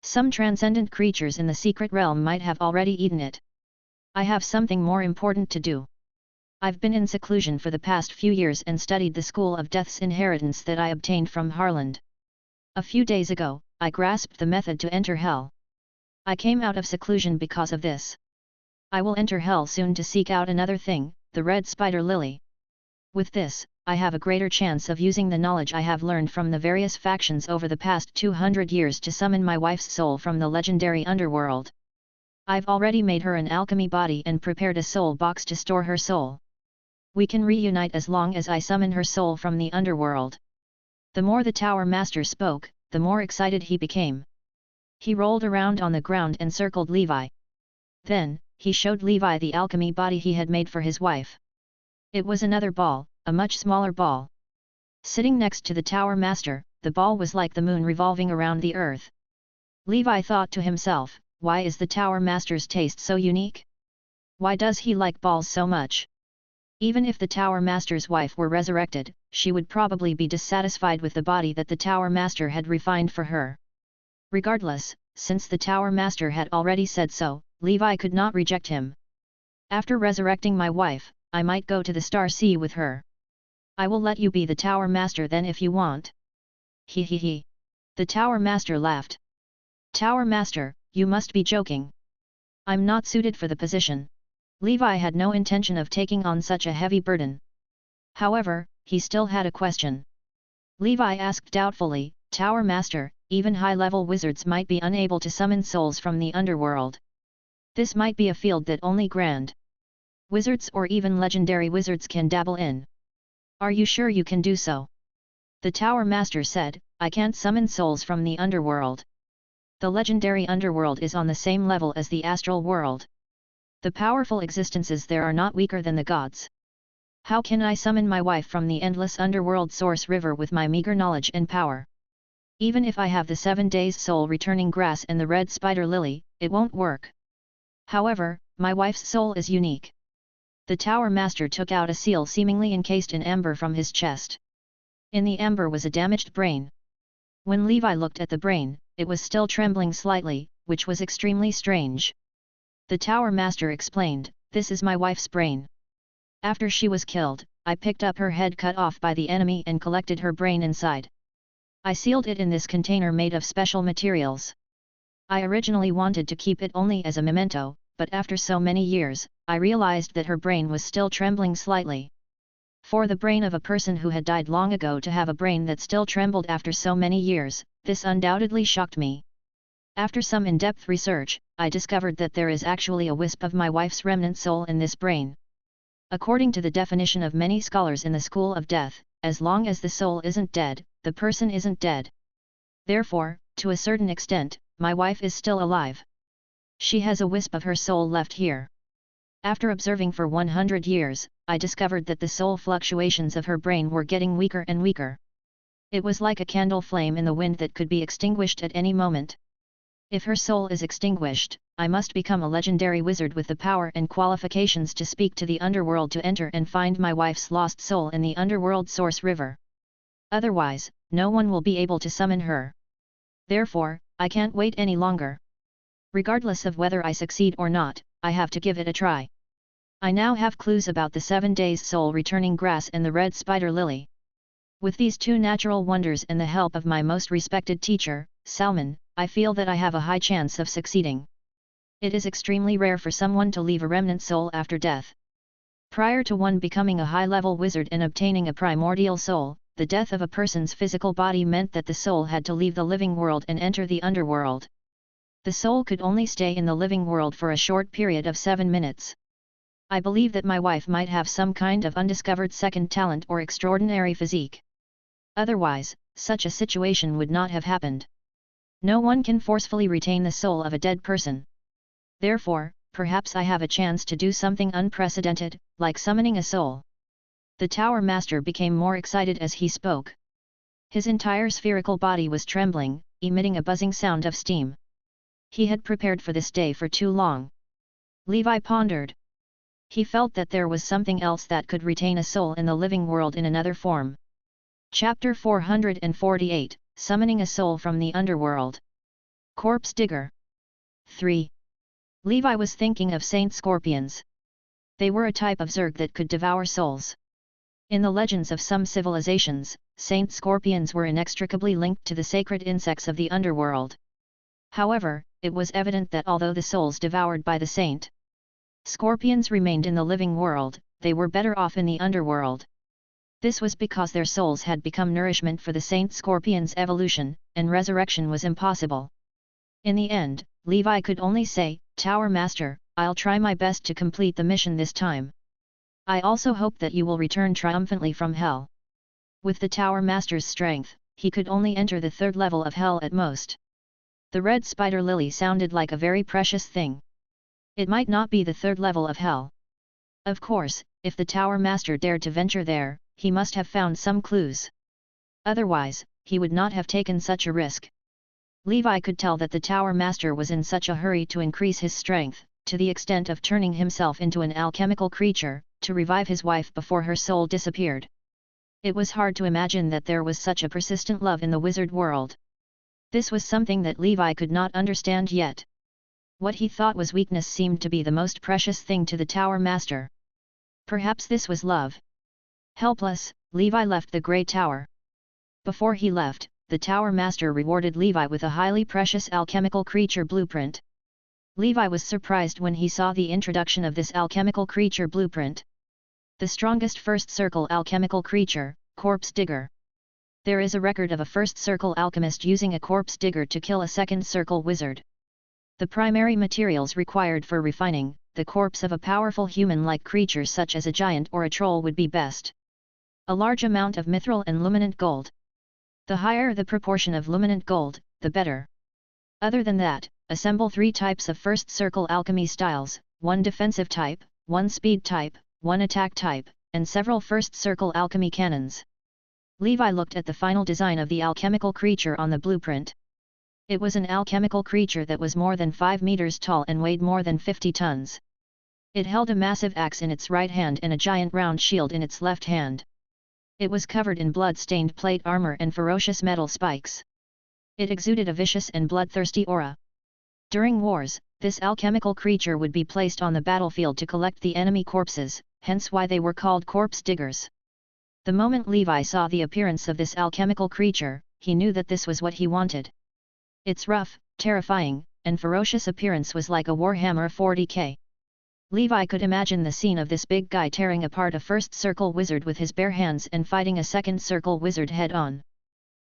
Some transcendent creatures in the secret realm might have already eaten it. I have something more important to do. I've been in seclusion for the past few years and studied the School of Death's inheritance that I obtained from Harland. A few days ago, I grasped the method to enter Hell. I came out of seclusion because of this. I will enter Hell soon to seek out another thing, the Red Spider Lily. With this, I have a greater chance of using the knowledge I have learned from the various factions over the past 200 years to summon my wife's soul from the legendary underworld. I've already made her an alchemy body and prepared a soul box to store her soul. We can reunite as long as I summon her soul from the underworld." The more the Tower Master spoke, the more excited he became. He rolled around on the ground and circled Levi. Then, he showed Levi the alchemy body he had made for his wife. It was another ball, a much smaller ball. Sitting next to the Tower Master, the ball was like the moon revolving around the earth. Levi thought to himself, why is the Tower Master's taste so unique? Why does he like balls so much? Even if the Tower Master's wife were resurrected, she would probably be dissatisfied with the body that the Tower Master had refined for her. Regardless, since the Tower Master had already said so, Levi could not reject him. "After resurrecting my wife, I might go to the Star Sea with her. I will let you be the Tower Master then if you want." He. The Tower Master laughed. "Tower Master, you must be joking. I'm not suited for the position." Levi had no intention of taking on such a heavy burden. However, he still had a question. Levi asked doubtfully, "Tower Master, even high-level wizards might be unable to summon souls from the underworld. This might be a field that only grand wizards or even legendary wizards can dabble in. Are you sure you can do so?" The Tower Master said, "I can't summon souls from the underworld. The legendary underworld is on the same level as the astral world. The powerful existences there are not weaker than the gods. How can I summon my wife from the endless underworld source river with my meager knowledge and power? Even if I have the 7 days soul returning grass and the red spider lily, it won't work. However, my wife's soul is unique." The Tower Master took out a seal seemingly encased in amber from his chest. In the amber was a damaged brain. When Levi looked at the brain, it was still trembling slightly, which was extremely strange. The Tower Master explained, "This is my wife's brain. After she was killed, I picked up her head cut off by the enemy and collected her brain inside. I sealed it in this container made of special materials. I originally wanted to keep it only as a memento, but after so many years, I realized that her brain was still trembling slightly. For the brain of a person who had died long ago to have a brain that still trembled after so many years, this undoubtedly shocked me. After some in-depth research, I discovered that there is actually a wisp of my wife's remnant soul in this brain. According to the definition of many scholars in the School of Death, as long as the soul isn't dead, the person isn't dead. Therefore, to a certain extent, my wife is still alive. She has a wisp of her soul left here. After observing for 100 years, I discovered that the soul fluctuations of her brain were getting weaker and weaker. It was like a candle flame in the wind that could be extinguished at any moment. If her soul is extinguished, I must become a legendary wizard with the power and qualifications to speak to the underworld to enter and find my wife's lost soul in the underworld source river. Otherwise, no one will be able to summon her. Therefore, I can't wait any longer. Regardless of whether I succeed or not, I have to give it a try. I now have clues about the 7 days soul returning grass and the red spider lily. With these 2 natural wonders and the help of my most respected teacher, Salmon, I feel that I have a high chance of succeeding. It is extremely rare for someone to leave a remnant soul after death. Prior to one becoming a high-level wizard and obtaining a primordial soul, the death of a person's physical body meant that the soul had to leave the living world and enter the underworld. The soul could only stay in the living world for a short period of 7 minutes. I believe that my wife might have some kind of undiscovered second talent or extraordinary physique. Otherwise, such a situation would not have happened. No one can forcefully retain the soul of a dead person. Therefore, perhaps I have a chance to do something unprecedented, like summoning a soul." The Tower Master became more excited as he spoke. His entire spherical body was trembling, emitting a buzzing sound of steam. He had prepared for this day for too long. Levi pondered. He felt that there was something else that could retain a soul in the living world in another form. Chapter 448, Summoning a Soul from the Underworld. Corpse Digger. 3. Levi was thinking of Saint Scorpions. They were a type of zerg that could devour souls. In the legends of some civilizations, Saint Scorpions were inextricably linked to the sacred insects of the underworld. However, it was evident that although the souls devoured by the Saint Scorpions remained in the living world, they were better off in the underworld. This was because their souls had become nourishment for the Saint Scorpion's evolution, and resurrection was impossible. In the end, Levi could only say, "Tower Master, I'll try my best to complete the mission this time. I also hope that you will return triumphantly from hell." With the Tower Master's strength, he could only enter the 3rd level of hell at most. The red spider lily sounded like a very precious thing. It might not be the 3rd level of hell. Of course, if the Tower Master dared to venture there, he must have found some clues. Otherwise, he would not have taken such a risk. Levi could tell that the Tower Master was in such a hurry to increase his strength, to the extent of turning himself into an alchemical creature, to revive his wife before her soul disappeared. It was hard to imagine that there was such a persistent love in the wizard world. This was something that Levi could not understand yet. What he thought was weakness seemed to be the most precious thing to the Tower Master. Perhaps this was love. Helpless, Levi left the Grey Tower. Before he left, the Tower Master rewarded Levi with a highly precious alchemical creature blueprint. Levi was surprised when he saw the introduction of this alchemical creature blueprint. The strongest first circle alchemical creature, Corpse Digger. There is a record of a first circle alchemist using a corpse digger to kill a second circle wizard. The primary materials required for refining the corpse of a powerful human-like creature such as a giant or a troll would be best. A large amount of mithril and luminant gold. The higher the proportion of luminant gold, the better. Other than that, assemble 3 types of first circle alchemy styles, 1 defensive type, 1 speed type, 1 attack type, and several first circle alchemy cannons. Levi looked at the final design of the alchemical creature on the blueprint. It was an alchemical creature that was more than 5 meters tall and weighed more than 50 tons. It held a massive axe in its right hand and a giant round shield in its left hand. It was covered in blood-stained plate armor and ferocious metal spikes. It exuded a vicious and bloodthirsty aura. During wars, this alchemical creature would be placed on the battlefield to collect the enemy corpses, hence why they were called corpse diggers. The moment Levi saw the appearance of this alchemical creature, he knew that this was what he wanted. Its rough, terrifying, and ferocious appearance was like a Warhammer 40k. Levi could imagine the scene of this big guy tearing apart a first circle wizard with his bare hands and fighting a second circle wizard head-on.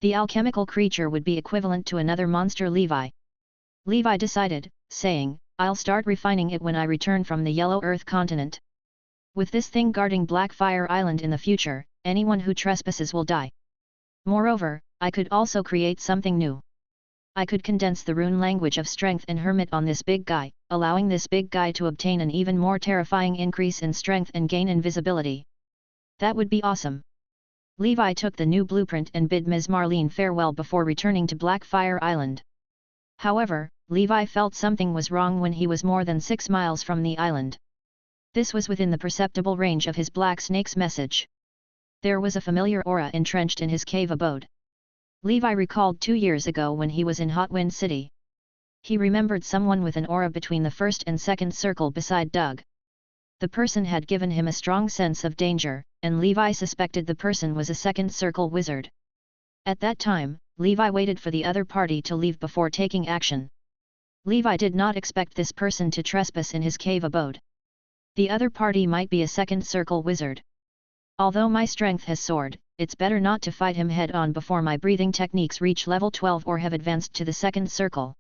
The alchemical creature would be equivalent to another monster Levi. Levi decided, saying, "I'll start refining it when I return from the Yellow Earth continent. With this thing guarding Blackfire Island in the future, anyone who trespasses will die. Moreover, I could also create something new. I could condense the rune language of strength and hermit on this big guy, allowing this big guy to obtain an even more terrifying increase in strength and gain invisibility. That would be awesome." Levi took the new blueprint and bid Ms. Marlene farewell before returning to Blackfire Island. However, Levi felt something was wrong when he was more than 6 miles from the island. This was within the perceptible range of his black snake's message. There was a familiar aura entrenched in his cave abode. Levi recalled 2 years ago when he was in Hot Wind City. He remembered someone with an aura between the first and second circle beside Doug. The person had given him a strong sense of danger, and Levi suspected the person was a second circle wizard. At that time, Levi waited for the other party to leave before taking action. Levi did not expect this person to trespass in his cave abode. The other party might be a second circle wizard. Although my strength has soared, it's better not to fight him head-on before my breathing techniques reach level 12 or have advanced to the second circle.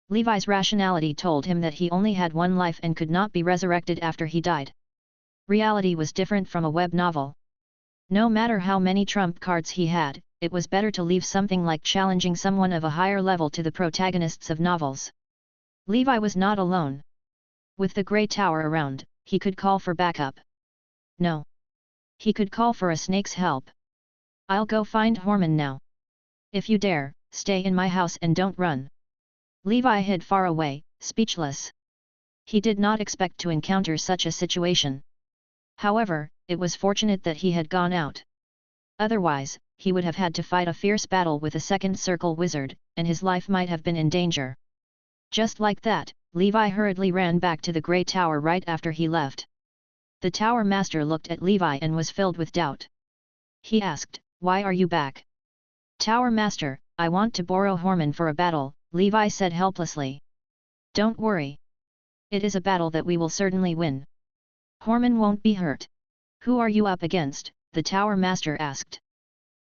Levi's rationality told him that he only had 1 life and could not be resurrected after he died. Reality was different from a web novel. No matter how many trump cards he had, it was better to leave something like challenging someone of a higher level to the protagonists of novels. Levi was not alone. With the Grey Tower around, he could call for backup. No. He could call for a snake's help. "I'll go find Horman now. If you dare, stay in my house and don't run." Levi hid far away, speechless. He did not expect to encounter such a situation. However, it was fortunate that he had gone out. Otherwise, he would have had to fight a fierce battle with a second circle wizard, and his life might have been in danger. Just like that, Levi hurriedly ran back to the Grey Tower right after he left. The Tower Master looked at Levi and was filled with doubt. He asked, "Why are you back?" "Tower Master, I want to borrow Horman for a battle," Levi said helplessly. "Don't worry. It is a battle that we will certainly win. Horman won't be hurt." "Who are you up against?" the Tower Master asked.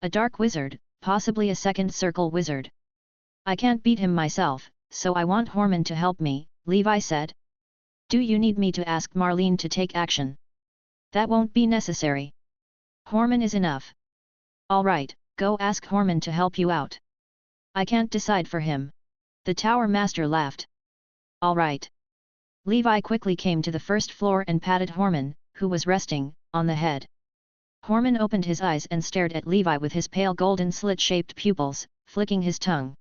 "A dark wizard, possibly a second circle wizard. I can't beat him myself, so I want Horman to help me, Levi said. Do you need me to ask Marlene to take action? That won't be necessary. Horman is enough. Alright, go ask Horman to help you out. I can't decide for him. The tower master laughed. Alright. Levi quickly came to the first floor and patted Horman, who was resting, on the head. Horman opened his eyes and stared at Levi with his pale golden slit-shaped pupils, flicking his tongue.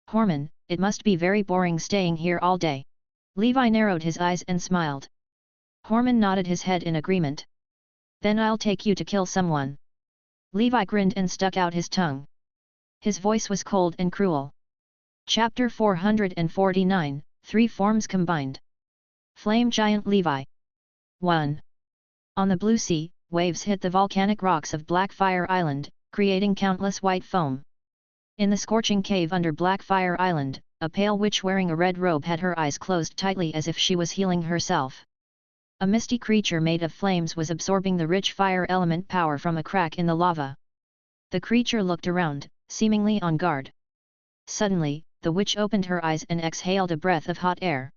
Horman, it must be very boring staying here all day. Levi narrowed his eyes and smiled. Horman nodded his head in agreement. Then I'll take you to kill someone. Levi grinned and stuck out his tongue. His voice was cold and cruel. Chapter 449, Three Forms Combined. Flame Giant Levi. 1. On the blue sea, waves hit the volcanic rocks of Blackfire Island, creating countless white foam. In the scorching cave under Blackfire Island, a pale witch wearing a red robe had her eyes closed tightly as if she was healing herself. A misty creature made of flames was absorbing the rich fire element power from a crack in the lava. The creature looked around, seemingly on guard. Suddenly, the witch opened her eyes and exhaled a breath of hot air.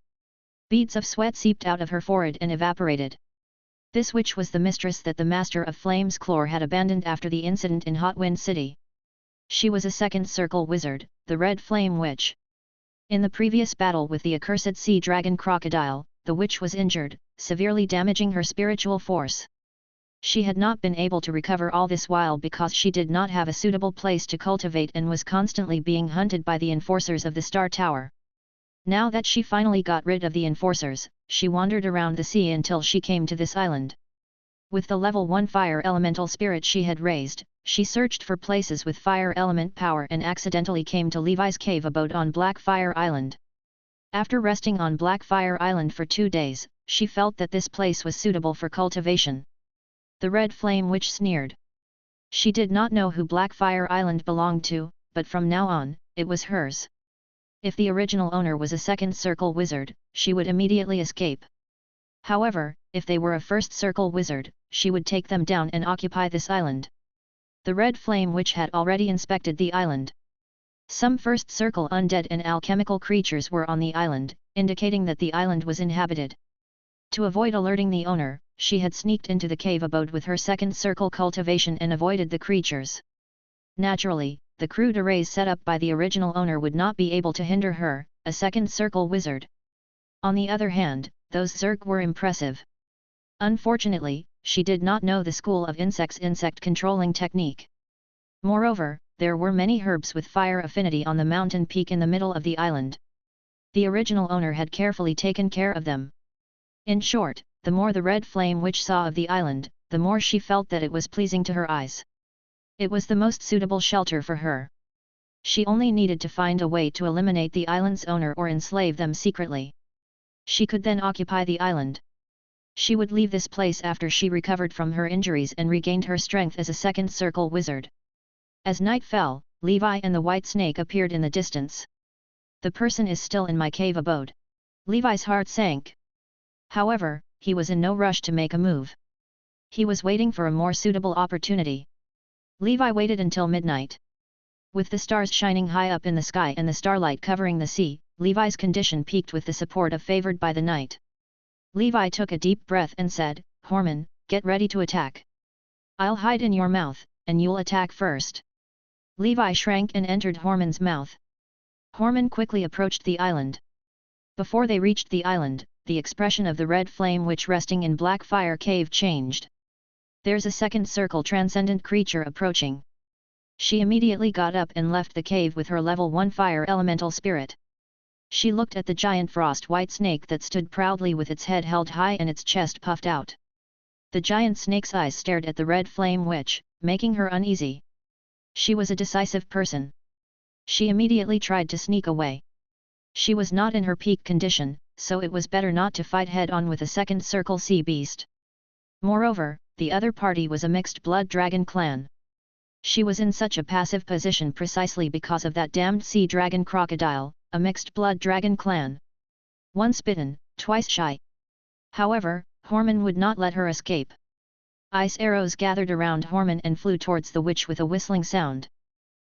Beads of sweat seeped out of her forehead and evaporated. This witch was the mistress that the Master of Flames Clore had abandoned after the incident in Hot Wind City. She was a second circle wizard, the Red Flame Witch. In the previous battle with the accursed sea dragon crocodile, the witch was injured, severely damaging her spiritual force. She had not been able to recover all this while because she did not have a suitable place to cultivate and was constantly being hunted by the enforcers of the Star Tower. Now that she finally got rid of the enforcers, she wandered around the sea until she came to this island. With the level 1 fire elemental spirit she had raised, she searched for places with fire element power and accidentally came to Levi's cave abode on Blackfire Island. After resting on Blackfire Island for 2 days, she felt that this place was suitable for cultivation. The Red Flame Witch sneered. She did not know who Blackfire Island belonged to, but from now on, it was hers. If the original owner was a second circle wizard, she would immediately escape. However, if they were a first circle wizard, she would take them down and occupy this island. The Red Flame Witch had already inspected the island. Some first circle undead and alchemical creatures were on the island, indicating that the island was inhabited. To avoid alerting the owner, she had sneaked into the cave abode with her second circle cultivation and avoided the creatures. Naturally, the crude arrays set up by the original owner would not be able to hinder her, a second circle wizard. On the other hand, those Zerg were impressive. Unfortunately, she did not know the school of insects insect controlling technique. Moreover, there were many herbs with fire affinity on the mountain peak in the middle of the island. The original owner had carefully taken care of them. In short, the more the Red Flame Witch saw of the island, the more she felt that it was pleasing to her eyes. It was the most suitable shelter for her. She only needed to find a way to eliminate the island's owner or enslave them secretly. She could then occupy the island. She would leave this place after she recovered from her injuries and regained her strength as a second circle wizard. As night fell, Levi and the white snake appeared in the distance. The person is still in my cave abode. Levi's heart sank. However, he was in no rush to make a move. He was waiting for a more suitable opportunity. Levi waited until midnight. With the stars shining high up in the sky and the starlight covering the sea, Levi's condition peaked with the support of favored by the night. Levi took a deep breath and said, "Horman, get ready to attack. I'll hide in your mouth, and you'll attack first." Levi shrank and entered Horman's mouth. Horman quickly approached the island. Before they reached the island, the expression of the Red Flame Witch resting in Blackfire Cave changed. "There's a second circle transcendent creature approaching." She immediately got up and left the cave with her level 1 fire elemental spirit. She looked at the giant frost white snake that stood proudly with its head held high and its chest puffed out. The giant snake's eyes stared at the Red Flame Witch, making her uneasy. She was a decisive person. She immediately tried to sneak away. She was not in her peak condition, so it was better not to fight head-on with a second circle sea beast. Moreover, the other party was a mixed blood dragon clan. She was in such a passive position precisely because of that damned sea dragon crocodile, a mixed blood dragon clan. Once bitten, twice shy. However, Horman would not let her escape. Ice arrows gathered around Horman and flew towards the witch with a whistling sound.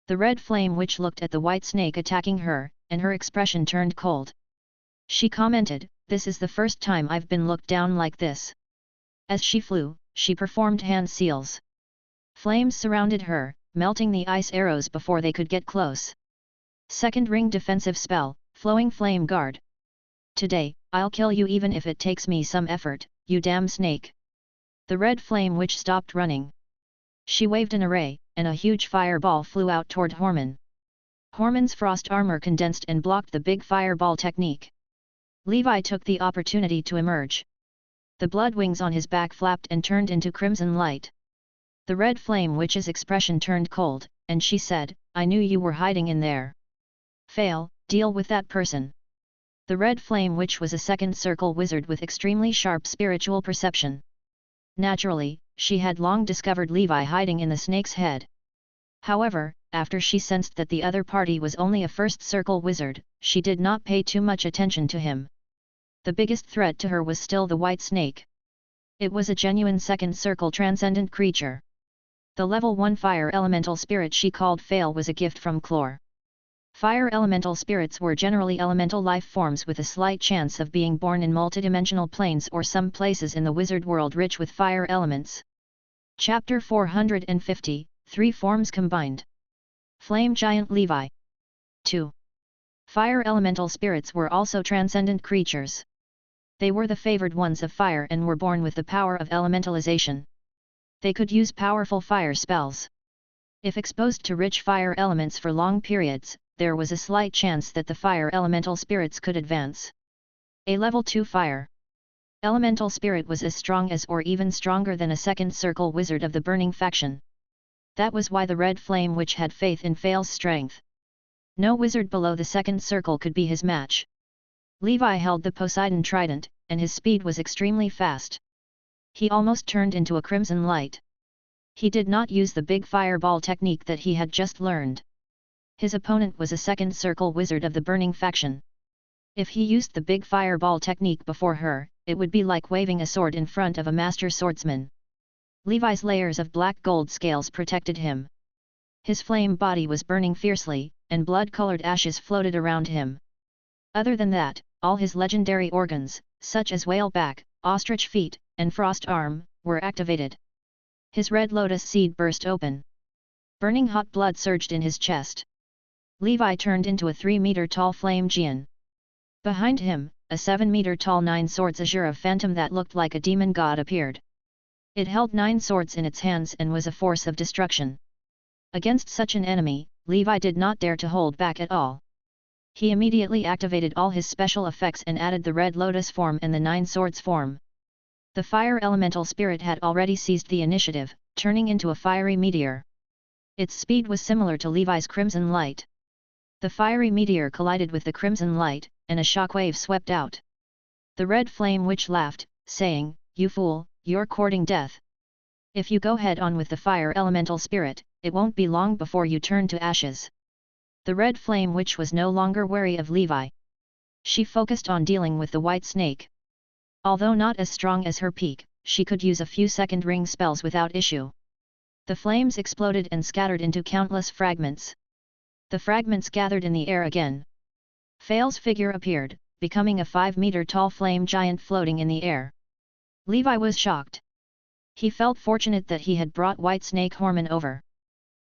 The Red Flame Witch looked at the white snake attacking her, and her expression turned cold. She commented, "This is the first time I've been looked down like this." As she flew, she performed hand seals. Flames surrounded her, melting the ice arrows before they could get close. Second ring defensive spell, Flowing Flame Guard. "Today, I'll kill you even if it takes me some effort, you damn snake." The red flame witch stopped running. She waved an array, and a huge fireball flew out toward Horman. Horman's frost armor condensed and blocked the big fireball technique. Levi took the opportunity to emerge. The blood wings on his back flapped and turned into crimson light. The red flame witch's expression turned cold, and she said, "I knew you were hiding in there. Fail, deal with that person." The red flame witch was a second circle wizard with extremely sharp spiritual perception. Naturally, she had long discovered Levi hiding in the snake's head. However, after she sensed that the other party was only a first circle wizard, she did not pay too much attention to him. The biggest threat to her was still the white snake. It was a genuine second circle transcendent creature. The level 1 fire elemental spirit she called Fail was a gift from Clore. Fire elemental spirits were generally elemental life forms with a slight chance of being born in multidimensional planes or some places in the wizard world rich with fire elements. Chapter 450, 3 Forms Combined. Flame Giant Levi. 2. Fire elemental spirits were also transcendent creatures. They were the favored ones of fire and were born with the power of elementalization. They could use powerful fire spells. If exposed to rich fire elements for long periods, there was a slight chance that the fire elemental spirits could advance. A level 2 fire elemental spirit was as strong as or even stronger than a second circle wizard of the burning faction. That was why the red flame witch had faith in Fail's strength. No wizard below the second circle could be his match. Levi held the Poseidon trident, and his speed was extremely fast. He almost turned into a crimson light. He did not use the big fireball technique that he had just learned. His opponent was a second circle wizard of the burning faction. If he used the big fireball technique before her, it would be like waving a sword in front of a master swordsman. Levi's layers of black gold scales protected him. His flame body was burning fiercely, and blood-colored ashes floated around him. Other than that, all his legendary organs, such as whale back, ostrich feet, and frost arm, were activated. His red lotus seed burst open. Burning hot blood surged in his chest. Levi turned into a 3-meter-tall flame giant. Behind him, a 7-meter-tall 9 swords azure of phantom that looked like a demon god appeared. It held 9 swords in its hands and was a force of destruction. Against such an enemy, Levi did not dare to hold back at all. He immediately activated all his special effects and added the red lotus form and the 9 swords form. The fire elemental spirit had already seized the initiative, turning into a fiery meteor. Its speed was similar to Levi's crimson light. The fiery meteor collided with the crimson light, and a shockwave swept out. The red flame witch laughed, saying, "You fool, you're courting death. If you go head-on with the fire elemental spirit, it won't be long before you turn to ashes." The red flame witch was no longer wary of Levi. She focused on dealing with the white snake. Although not as strong as her peak, she could use a few second ring spells without issue. The flames exploded and scattered into countless fragments. The fragments gathered in the air again. Fail's figure appeared, becoming a 5-meter-tall flame giant floating in the air. Levi was shocked. He felt fortunate that he had brought White Snake Horman over.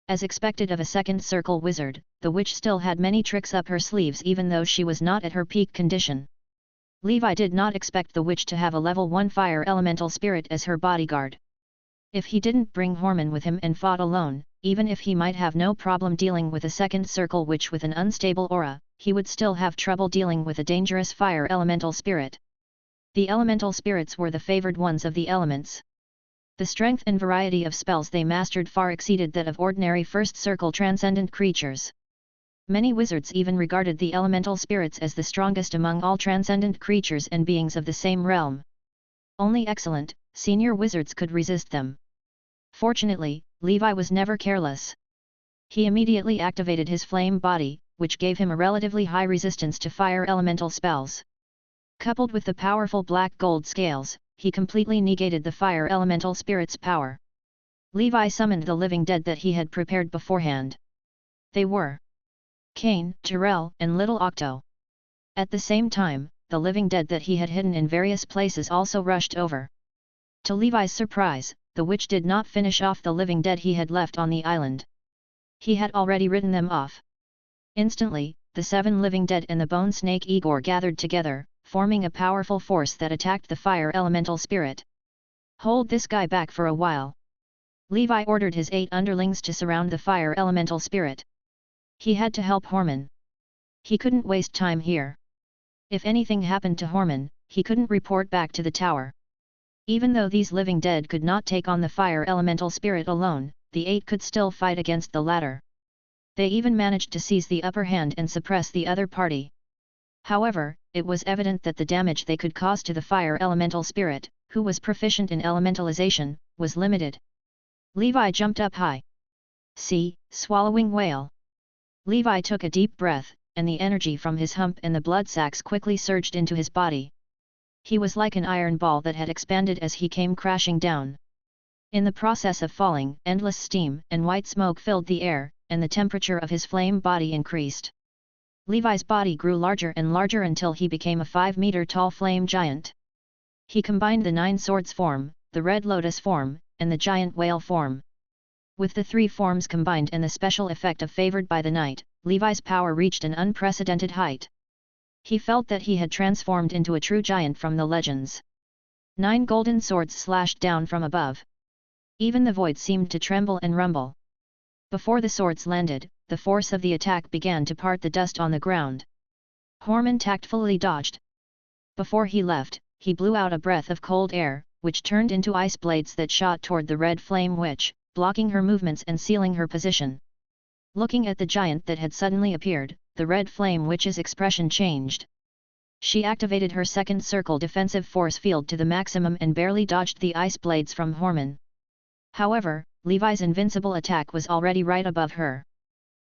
As expected of a second circle wizard, the witch still had many tricks up her sleeves even though she was not at her peak condition. Levi did not expect the witch to have a level 1 fire elemental spirit as her bodyguard. If he didn't bring Horman with him and fought alone, even if he might have no problem dealing with a second circle witch with an unstable aura, he would still have trouble dealing with a dangerous fire elemental spirit. The elemental spirits were the favored ones of the elements. The strength and variety of spells they mastered far exceeded that of ordinary first circle transcendent creatures. Many wizards even regarded the elemental spirits as the strongest among all transcendent creatures and beings of the same realm. Only excellent, senior wizards could resist them. Fortunately, Levi was never careless. He immediately activated his flame body, which gave him a relatively high resistance to fire elemental spells. Coupled with the powerful black gold scales, he completely negated the fire elemental spirit's power. Levi summoned the living dead that he had prepared beforehand. They were Cain, Tyrell, and Little Octo. At the same time, the living dead that he had hidden in various places also rushed over. To Levi's surprise, the witch did not finish off the living dead he had left on the island. He had already written them off. Instantly, the 7 living dead and the bone snake Igor gathered together, forming a powerful force that attacked the fire elemental spirit. "Hold this guy back for a while." Levi ordered his 8 underlings to surround the fire elemental spirit. He had to help Horman. He couldn't waste time here. If anything happened to Horman, he couldn't report back to the tower. Even though these living dead could not take on the fire elemental spirit alone, the 8 could still fight against the latter. They even managed to seize the upper hand and suppress the other party. However, it was evident that the damage they could cause to the fire elemental spirit, who was proficient in elementalization, was limited. Levi jumped up high. "See, swallowing whale." Levi took a deep breath, and the energy from his hump and the blood sacs quickly surged into his body. He was like an iron ball that had expanded as he came crashing down. In the process of falling, endless steam and white smoke filled the air, and the temperature of his flame body increased. Levi's body grew larger and larger until he became a 5-meter-tall flame giant. He combined the 9 swords form, the red lotus form, and the giant whale form. With the 3 forms combined and the special effect of favored by the night, Levi's power reached an unprecedented height. He felt that he had transformed into a true giant from the legends. 9 golden swords slashed down from above. Even the void seemed to tremble and rumble. Before the swords landed, the force of the attack began to part the dust on the ground. Horman tactfully dodged. Before he left, he blew out a breath of cold air, which turned into ice blades that shot toward the red flame witch, blocking her movements and sealing her position. Looking at the giant that had suddenly appeared, the red flame witch's expression changed. She activated her second circle defensive force field to the maximum and barely dodged the ice blades from Horman. However, Levi's invincible attack was already right above her.